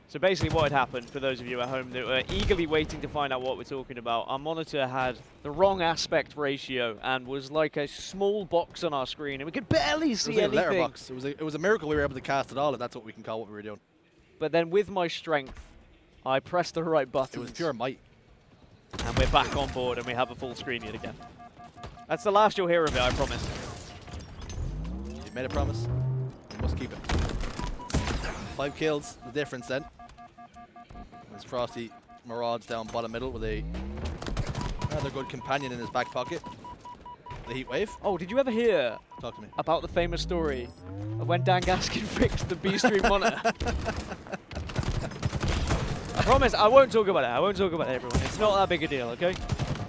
Speaker 2: So basically what had happened, for those of you at home that were eagerly waiting to find out what we're talking about, our monitor had the wrong aspect ratio and was like a small box on our screen, and we could barely see
Speaker 1: It was like a
Speaker 2: anything.
Speaker 1: letterbox. It was a miracle we were able to cast at all, if that's what we can call what we were doing.
Speaker 2: But then with my strength, I pressed the right buttons.
Speaker 1: It was pure might.
Speaker 2: And we're back on board, and we have a full screen yet again. That's the last you'll hear of it, I promise.
Speaker 1: You made a promise. You must keep it. 5 kills, the difference then. As Frosty marauds down bottom middle with a rather good companion in his back pocket. The heat wave.
Speaker 2: Oh, did you ever hear
Speaker 1: Talk to me.
Speaker 2: about the famous story of when Dan Gaskin fixed the B-Stream monitor? I promise, I won't talk about it. I won't talk about it, everyone. It's not that big a deal, okay?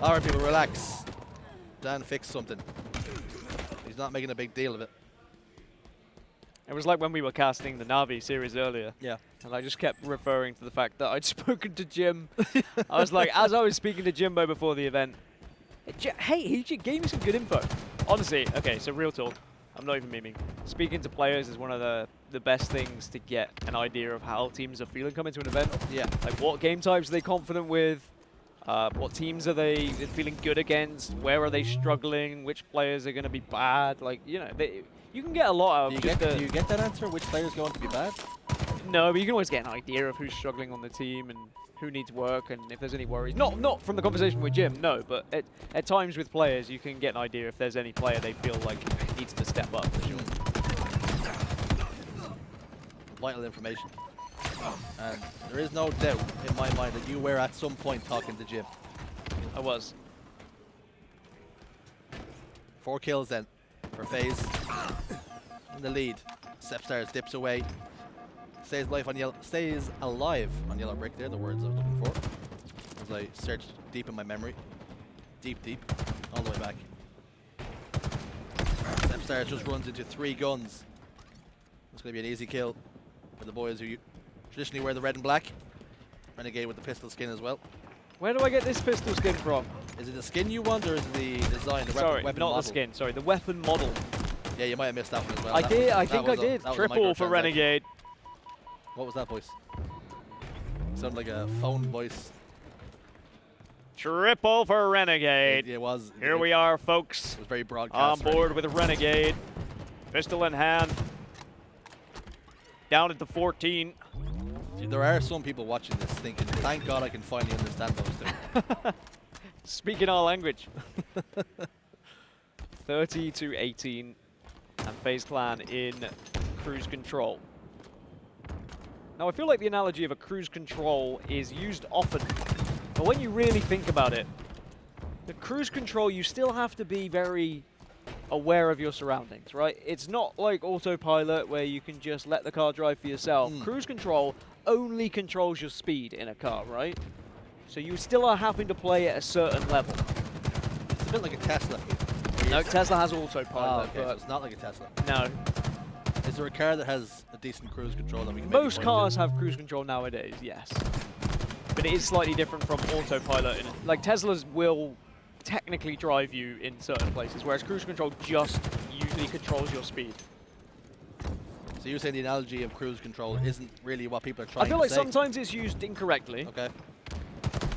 Speaker 1: All right, people, relax. Dan fixed something. He's not making a big deal of it.
Speaker 2: It was like when we were casting the Navi series earlier.
Speaker 1: Yeah.
Speaker 2: And I just kept referring to the fact that I'd spoken to Jim. I was like, as I was speaking to Jimbo before the event, hey, he gave me some good info. Honestly, okay, so real talk. I'm not even memeing. Speaking to players is one of the best things to get an idea of how teams are feeling coming to an event.
Speaker 1: Yeah.
Speaker 2: Like what game types are they confident with? What teams are they feeling good against? Where are they struggling? Which players are going to be bad? Like, you know, you can get a lot out of
Speaker 1: Do you get that answer? Which player's going to be bad?
Speaker 2: No, but you can always get an idea of who's struggling on the team and who needs work and if there's any worries. Not from the conversation with Jim, no, but at times with players you can get an idea if there's any player they feel like needs to step up for sure.
Speaker 1: Vital information. And there is no doubt in my mind that you were at some point talking to Jim.
Speaker 2: I was.
Speaker 1: 4 kills then for FaZe. In the lead. Sepstars dips away. Stays alive on yellow brick. They're the words I was looking for. As I searched deep in my memory. Deep. All the way back. Sepstars just runs into 3 guns. It's going to be an easy kill for the boys who traditionally wear the red and black. Renegade with the pistol skin as well.
Speaker 2: Where do I get this pistol skin from?
Speaker 1: Is it the skin you want or is it the design, the
Speaker 2: Sorry,
Speaker 1: weapon
Speaker 2: not
Speaker 1: model?
Speaker 2: the skin. Sorry, the weapon model.
Speaker 1: Yeah, you might have missed that one as well.
Speaker 2: I
Speaker 1: That
Speaker 2: did.
Speaker 1: was-
Speaker 2: I
Speaker 1: that
Speaker 2: think I
Speaker 1: was a-
Speaker 2: did.
Speaker 1: that was a
Speaker 2: Triple for
Speaker 1: microtransaction.
Speaker 2: Renegade.
Speaker 1: What was that voice? Sounded like a phone voice.
Speaker 2: Triple for Renegade.
Speaker 1: It was.
Speaker 2: Here we are, folks.
Speaker 1: It was very
Speaker 2: On
Speaker 1: broadcast.
Speaker 2: board with Renegade. Pistol in hand. Down at the 14.
Speaker 1: There are some people watching this thinking, thank God I can finally understand those two.
Speaker 2: Speaking our language. 30-18. And FaZe Clan in cruise control. Now, I feel like the analogy of a cruise control is used often. But when you really think about it, the cruise control, you still have to be very aware of your surroundings, right? It's not like autopilot where you can just let the car drive for yourself. Cruise control only controls your speed in a car, right? So you still are having to play at a certain level.
Speaker 1: It's a bit like a Tesla.
Speaker 2: No, Tesla has
Speaker 1: Oh,
Speaker 2: autopilot,
Speaker 1: okay, so
Speaker 2: but
Speaker 1: it's not like a Tesla.
Speaker 2: no.
Speaker 1: Is there a car that has a decent cruise control that we can
Speaker 2: Most
Speaker 1: maybe
Speaker 2: cars have cruise control nowadays, yes. But it is slightly different from autopilot. Like Teslas will technically drive you in certain places, whereas cruise control just usually controls your speed.
Speaker 1: So you're saying the analogy of cruise control isn't really what people are trying
Speaker 2: I feel
Speaker 1: to
Speaker 2: like
Speaker 1: say?
Speaker 2: sometimes it's used incorrectly.
Speaker 1: Okay.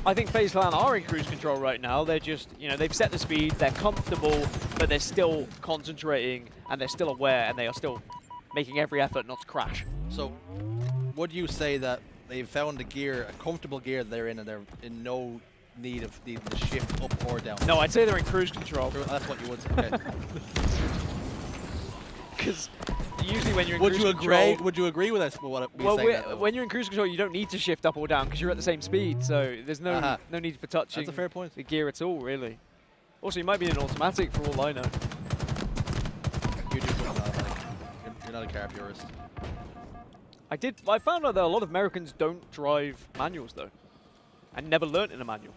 Speaker 2: I think FaZe Clan are in cruise control right now. They're just, you know, they've set the speed, they're comfortable, but they're still concentrating and they're still aware and they are still making every effort not to crash.
Speaker 1: So would you say that they've found a comfortable gear they're in and they're in no need of needing to shift up or down?
Speaker 2: No, I'd say they're in cruise control.
Speaker 1: That's what you would say. Okay.
Speaker 2: Because usually when you're in
Speaker 1: Would
Speaker 2: cruise
Speaker 1: you
Speaker 2: control...
Speaker 1: agree? Would you agree with us? What
Speaker 2: Well,
Speaker 1: saying that, though?
Speaker 2: when you're in cruise control, you don't need to shift up or down because you're at the same speed, so there's no no need for touching
Speaker 1: That's a fair point.
Speaker 2: the gear at all, really. Also, you might be in automatic for all I know.
Speaker 1: You do put that on. You're not a car purist.
Speaker 2: I found out that a lot of Americans don't drive manuals though, and never learnt in a manual.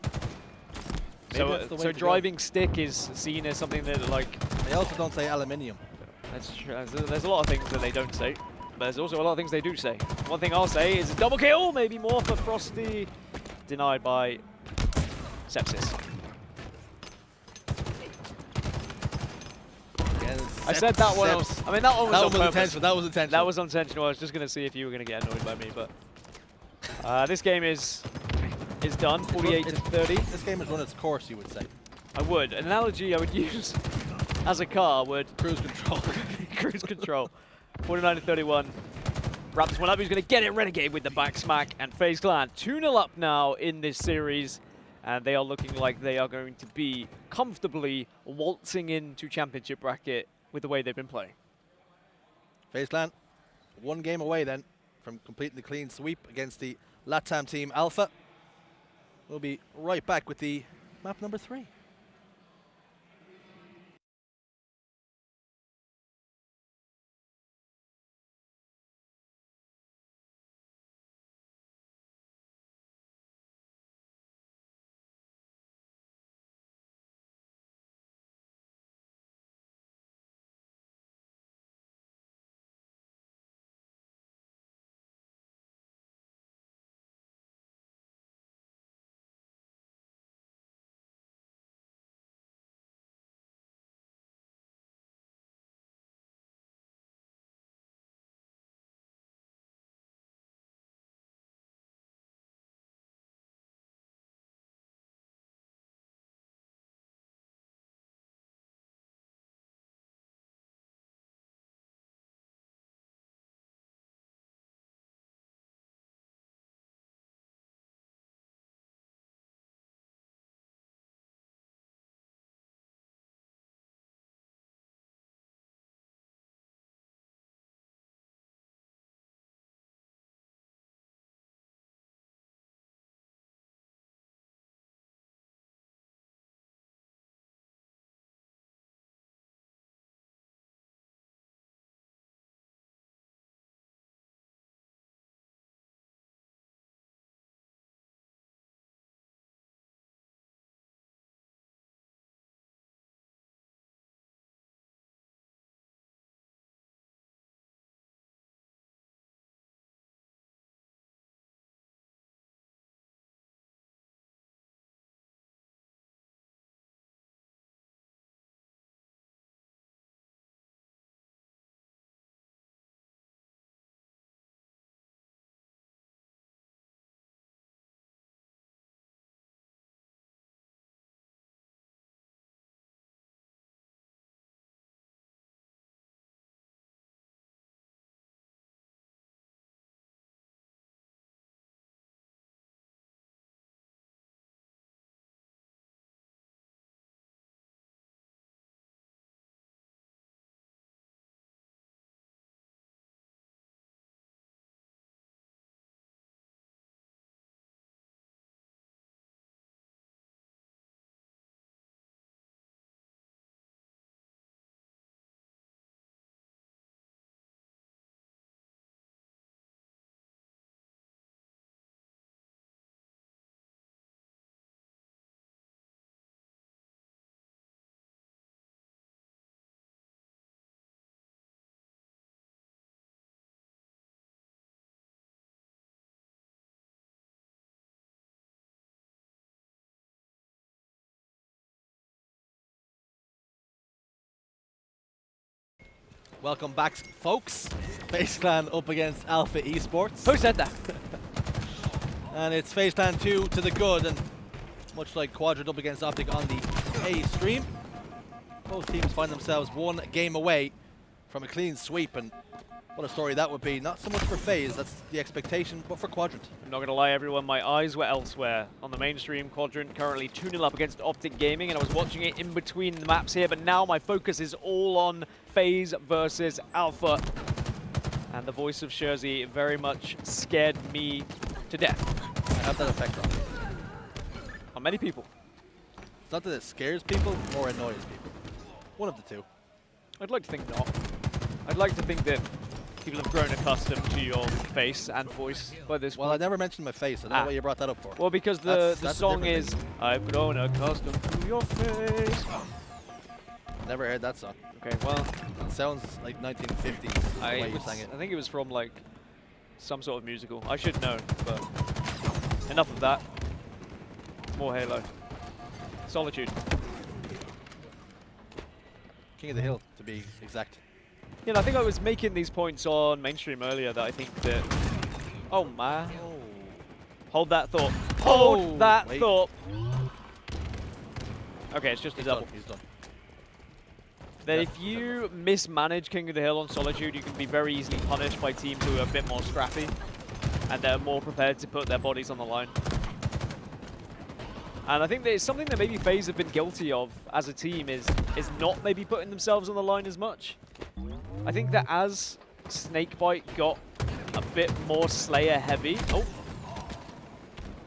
Speaker 1: Maybe that's the way
Speaker 2: So
Speaker 1: to go.
Speaker 2: driving stick is seen as something that like
Speaker 1: They also don't say aluminium.
Speaker 2: that's true. There's a lot of things that they don't say, but there's also a lot of things they do say. One thing I'll say is a double kill, maybe more for Frosty, denied by Sepsis. I said that one. I mean, that one was
Speaker 1: That
Speaker 2: on
Speaker 1: one was
Speaker 2: purpose.
Speaker 1: intentional. That was intentional.
Speaker 2: That was intentional. I was just going to see if you were going to get annoyed by me, but this game is done. 48 to 30.
Speaker 1: This game has run its course, you would say.
Speaker 2: I would. An analogy I would use as a car would
Speaker 1: Cruise control.
Speaker 2: cruise control. 49 to 31. Wrap this one up. He's going to get it. Renegade with the back smack, and FaZe Clan 2-0 up now in this series, and they are looking like they are going to be comfortably waltzing into championship bracket with the way they've been playing.
Speaker 1: FaZe Clan, one game away then from completing the clean sweep against the LATAM team Alpha. We'll be right back with the map number 3. Welcome back, folks. FaZe Clan up against Alpha Esports.
Speaker 2: Who said that?
Speaker 1: And it's FaZe Clan 2 to the good, and much like Quadrant up against Optic on the A stream, both teams find themselves one game away from a clean sweep, and what a story that would be. Not so much for FaZe, that's the expectation, but for Quadrant.
Speaker 2: I'm not going to lie, everyone, my eyes were elsewhere. On the mainstream, Quadrant currently 2-0 up against Optic Gaming, and I was watching it in between the maps here, but now my focus is all on FaZe versus Alpha. And the voice of Shurzy very much scared me to death.
Speaker 1: I have that effect on me.
Speaker 2: On many people.
Speaker 1: It's not that it scares people, or annoys people. One of the two.
Speaker 2: I'd like to think not. I'd like to think that people have grown accustomed to your face and voice by this
Speaker 1: Well,
Speaker 2: point.
Speaker 1: I never mentioned my face. I don't know what you brought that up for.
Speaker 2: Well, because the
Speaker 1: That's a
Speaker 2: song
Speaker 1: different
Speaker 2: is,
Speaker 1: thing.
Speaker 2: I've grown accustomed to your face.
Speaker 1: Never heard that song.
Speaker 2: Okay, well,
Speaker 1: It sounds like 1950s, the way you sang it.
Speaker 2: I think it was from like some sort of musical. I should know, but enough of that. More Halo. Solitude.
Speaker 1: King of the Hill, to be exact.
Speaker 2: You know, I think I was making these points on mainstream earlier that I think that... Oh, man. Hold that thought. Hold that
Speaker 1: wait.
Speaker 2: thought. Okay, it's just a double.
Speaker 1: He's done.
Speaker 2: That
Speaker 1: Yeah,
Speaker 2: if you mismanage King of the Hill on Solitude, you can be very easily punished by teams who are a bit more scrappy and they're more prepared to put their bodies on the line. And I think that it's something that maybe FaZe have been guilty of as a team is not maybe putting themselves on the line as much. I think that as Snakebite got a bit more Slayer heavy... Oh!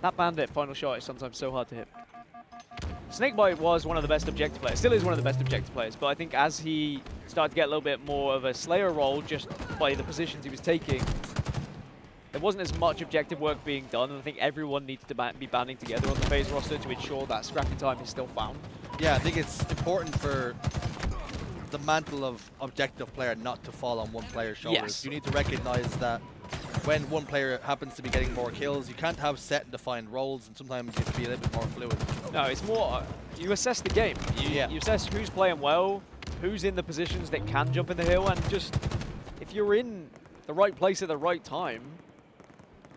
Speaker 2: That Bandit final shot is sometimes so hard to hit. Snakebite was one of the best objective players, still is one of the best objective players, but I think as he started to get a little bit more of a Slayer role just by the positions he was taking, there wasn't as much objective work being done, and I think everyone needs to be banding together on the FaZe roster to ensure that scrappy time is still found.
Speaker 1: Yeah, I think it's important for the mantle of objective player not to fall on one player's shoulders.
Speaker 2: Yes.
Speaker 1: You need to recognize that when one player happens to be getting more kills, you can't have set and defined roles, and sometimes you have to be a little bit more fluid.
Speaker 2: No, it's more, you assess the game. You assess who's playing well, who's in the positions that can jump in the hill, and just, if you're in the right place at the right time,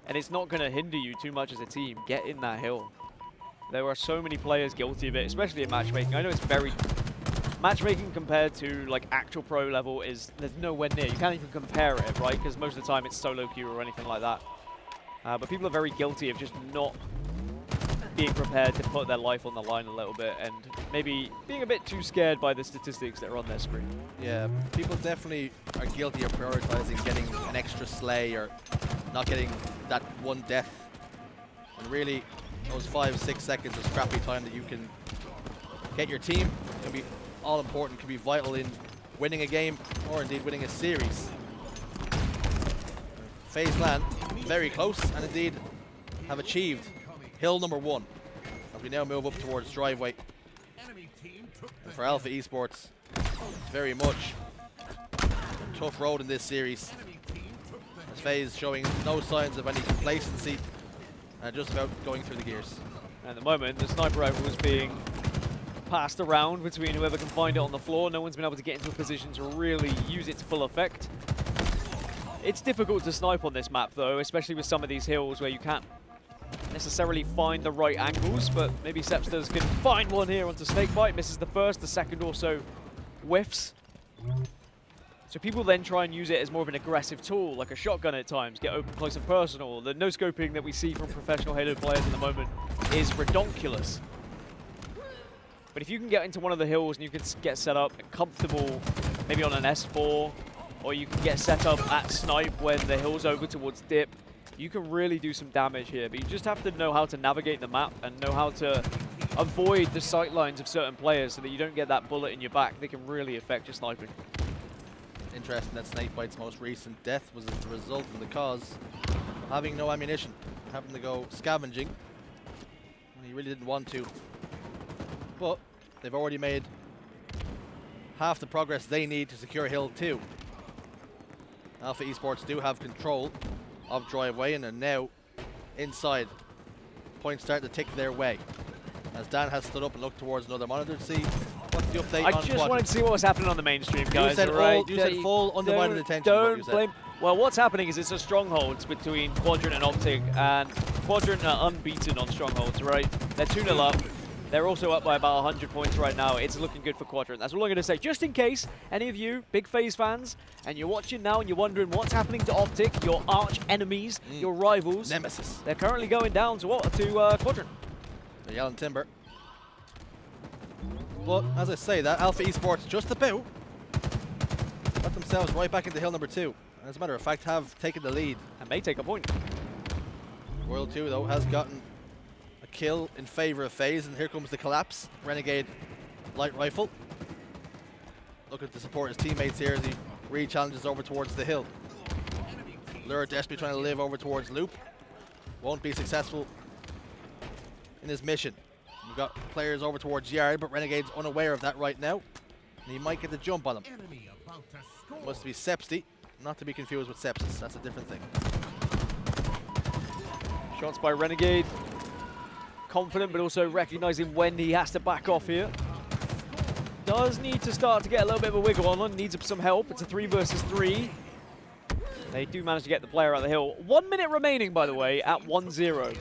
Speaker 2: and it's not going to hinder you too much as a team, get in that hill. There are so many players guilty of it, especially in matchmaking. I know it's very... Matchmaking compared to like actual pro level there's nowhere near. You can't even compare it, right? Because most of the time it's solo queue or anything like that. But people are very guilty of just not being prepared to put their life on the line a little bit and maybe being a bit too scared by the statistics that are on their screen.
Speaker 1: Yeah, people definitely are guilty of prioritizing getting an extra slay or not getting that one death. And really, those 5-6 seconds of scrappy time that you can get your team can be all important, can be vital in winning a game or indeed winning a series. FaZe Clan very close and indeed have achieved hill number 1 as we now move up towards driveway. And for Alpha Esports, it's very much a tough road in this series as FaZe showing no signs of any complacency and just about going through the gears.
Speaker 2: At the moment, the sniper rifle is being passed around between whoever can find it on the floor. No one's been able to get into a position to really use it to full effect. It's difficult to snipe on this map though, especially with some of these hills where you can't necessarily find the right angles, but maybe Sepsters can find one here onto Snakebite. Misses the first, the second also whiffs. So people then try and use it as more of an aggressive tool, like a shotgun at times, get open close and personal. The no-scoping that we see from professional Halo players at the moment is redonkulous. But if you can get into one of the hills and you can get set up comfortable, maybe on an S4, or you can get set up at snipe when the hill's over towards dip, you can really do some damage here. But you just have to know how to navigate the map and know how to avoid the sight lines of certain players so that you don't get that bullet in your back that can really affect your sniping.
Speaker 1: Interesting that Snakebite's most recent death was as a result of the cause of having no ammunition, having to go scavenging when he really didn't want to. But they've already made half the progress they need to secure Hill 2. Alpha Esports do have control of driveway and are now inside. Points start to tick their way. As Dan has stood up and looked towards another monitor to see what's the update on
Speaker 2: I just wanted to see what was happening on the mainstream, guys.
Speaker 1: You said,
Speaker 2: right?
Speaker 1: you said full undivided attention.
Speaker 2: Don't blame. Well, what's happening is it's a strongholds between Quadrant and Optic, and Quadrant are unbeaten on strongholds, right? They're 2-0 up. They're also up by about 100 points right now. It's looking good for Quadrant. That's all I'm going to say. Just in case any of you big FaZe fans, and you're watching now and you're wondering what's happening to Optic, your arch enemies, your rivals.
Speaker 1: Nemesis.
Speaker 2: They're currently going down to what? To Quadrant.
Speaker 1: They're yelling timber. But as I say that, Alpha Esports just about got themselves right back into hill number 2. And as a matter of fact, have taken the lead.
Speaker 2: And may take a point.
Speaker 1: World 2 though has gotten a kill in favor of FaZe, and here comes the collapse. Renegade light rifle looking to support his teammates here as he re-challenges over towards the hill. Lure desperately trying to live over towards Loop. Won't be successful in his mission. We've got players over towards Yard, but Renegade's unaware of that right now. And he might get the jump on him. Must be Sepsty, not to be confused with Sepsis. That's a different thing.
Speaker 2: Shots by Renegade. Confident, but also recognizing when he has to back off here. does need to start to get a little bit of a wiggle on. Needs some help. It's a 3 versus 3. They do manage to get the player out the hill. 1 minute remaining, by the way, at 1-0.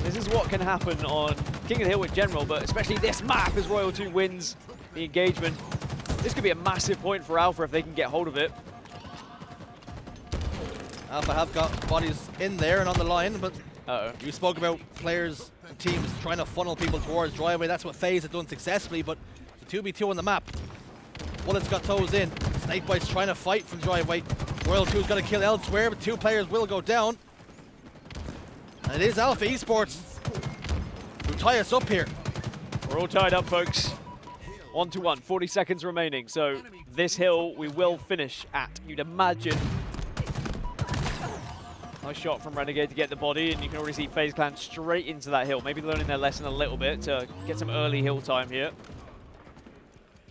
Speaker 2: This is what can happen on King of the Hill in general, but especially this map as Royal 2 wins the engagement. This could be a massive point for Alpha if they can get hold of it.
Speaker 1: Alpha have got bodies in there and on the line, but you spoke about players and teams trying to funnel people towards driveway. That's what FaZe have done successfully, but it's a 2v2 on the map. Bullets got toes in. Snakebite's trying to fight from driveway. Royal 2's going to kill elsewhere, but 2 players will go down. And it is Alpha Esports who tie us up here.
Speaker 2: We're all tied up, folks. 1-1, 40 seconds remaining. So this hill we will finish at, you'd imagine. Nice shot from Renegade to get the body, and you can already see FaZe Clan straight into that hill. Maybe learning their lesson a little bit to get some early hill time here.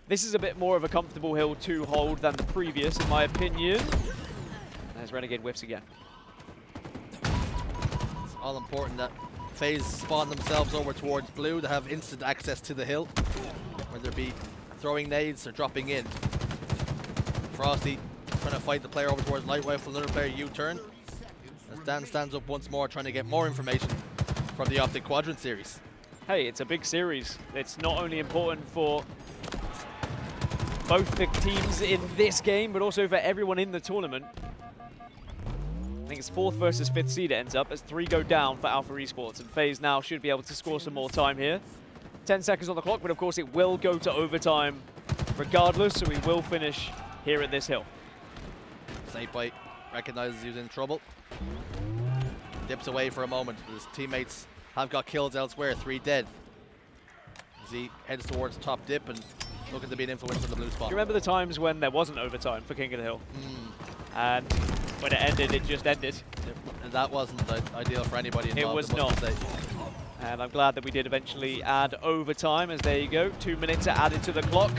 Speaker 2: This is a bit more of a comfortable hill to hold than the previous, in my opinion. There's Renegade whiffs again.
Speaker 1: It's all important that FaZe spawn themselves over towards blue to have instant access to the hill, whether it be throwing nades or dropping in. Frosty trying to fight the player over towards light rifle, another player U-turn. As Dan stands up once more, trying to get more information from the Optic Quadrant series.
Speaker 2: Hey, it's a big series. It's not only important for both the teams in this game, but also for everyone in the tournament. I think it's 4th versus 5th seed it ends up as 3 go down for Alpha Esports, and FaZe now should be able to score some more time here. 10 seconds on the clock, but of course it will go to overtime regardless, so we will finish here at this hill.
Speaker 1: Snakebite recognizes he's in trouble. Dips away for a moment. His teammates have got kills elsewhere, 3 dead. As he heads towards top dip and looking to be an influence on the blue spot.
Speaker 2: Do you remember the times when there wasn't overtime for King of the Hill? And when it ended, it just ended.
Speaker 1: And that wasn't ideal for anybody involved.
Speaker 2: It was not. And I'm glad that we did eventually add overtime, as there you go. 2 minutes are added to the clock.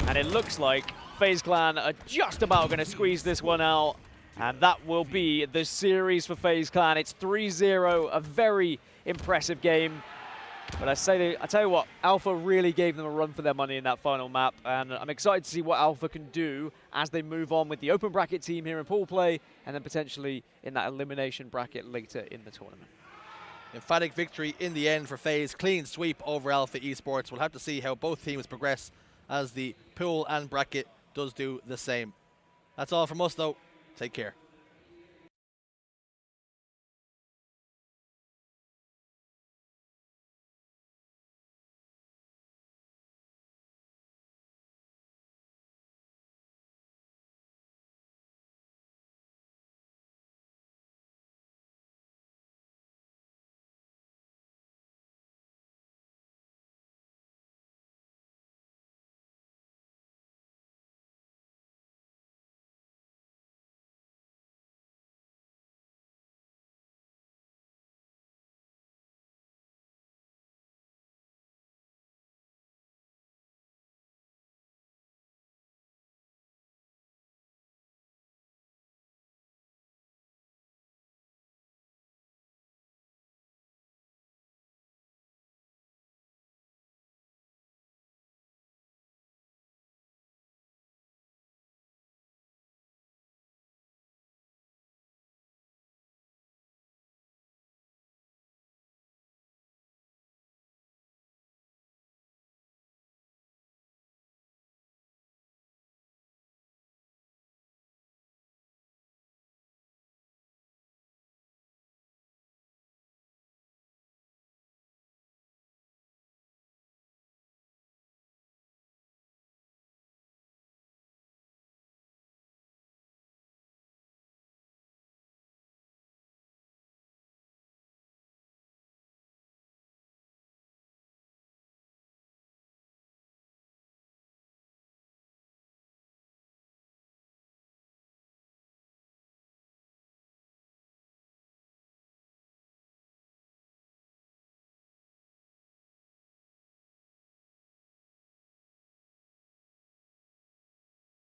Speaker 2: And it looks like FaZe Clan are just about going to squeeze this one out. And that will be the series for FaZe Clan. It's 3-0, a very impressive game. But I tell you what, Alpha really gave them a run for their money in that final map, and I'm excited to see what Alpha can do as they move on with the open bracket team here in pool play, and then potentially in that elimination bracket later in the tournament.
Speaker 1: Emphatic victory in the end for FaZe. Clean sweep over Alpha Esports. We'll have to see how both teams progress as the pool and bracket does do the same. That's all from us, though. Take care.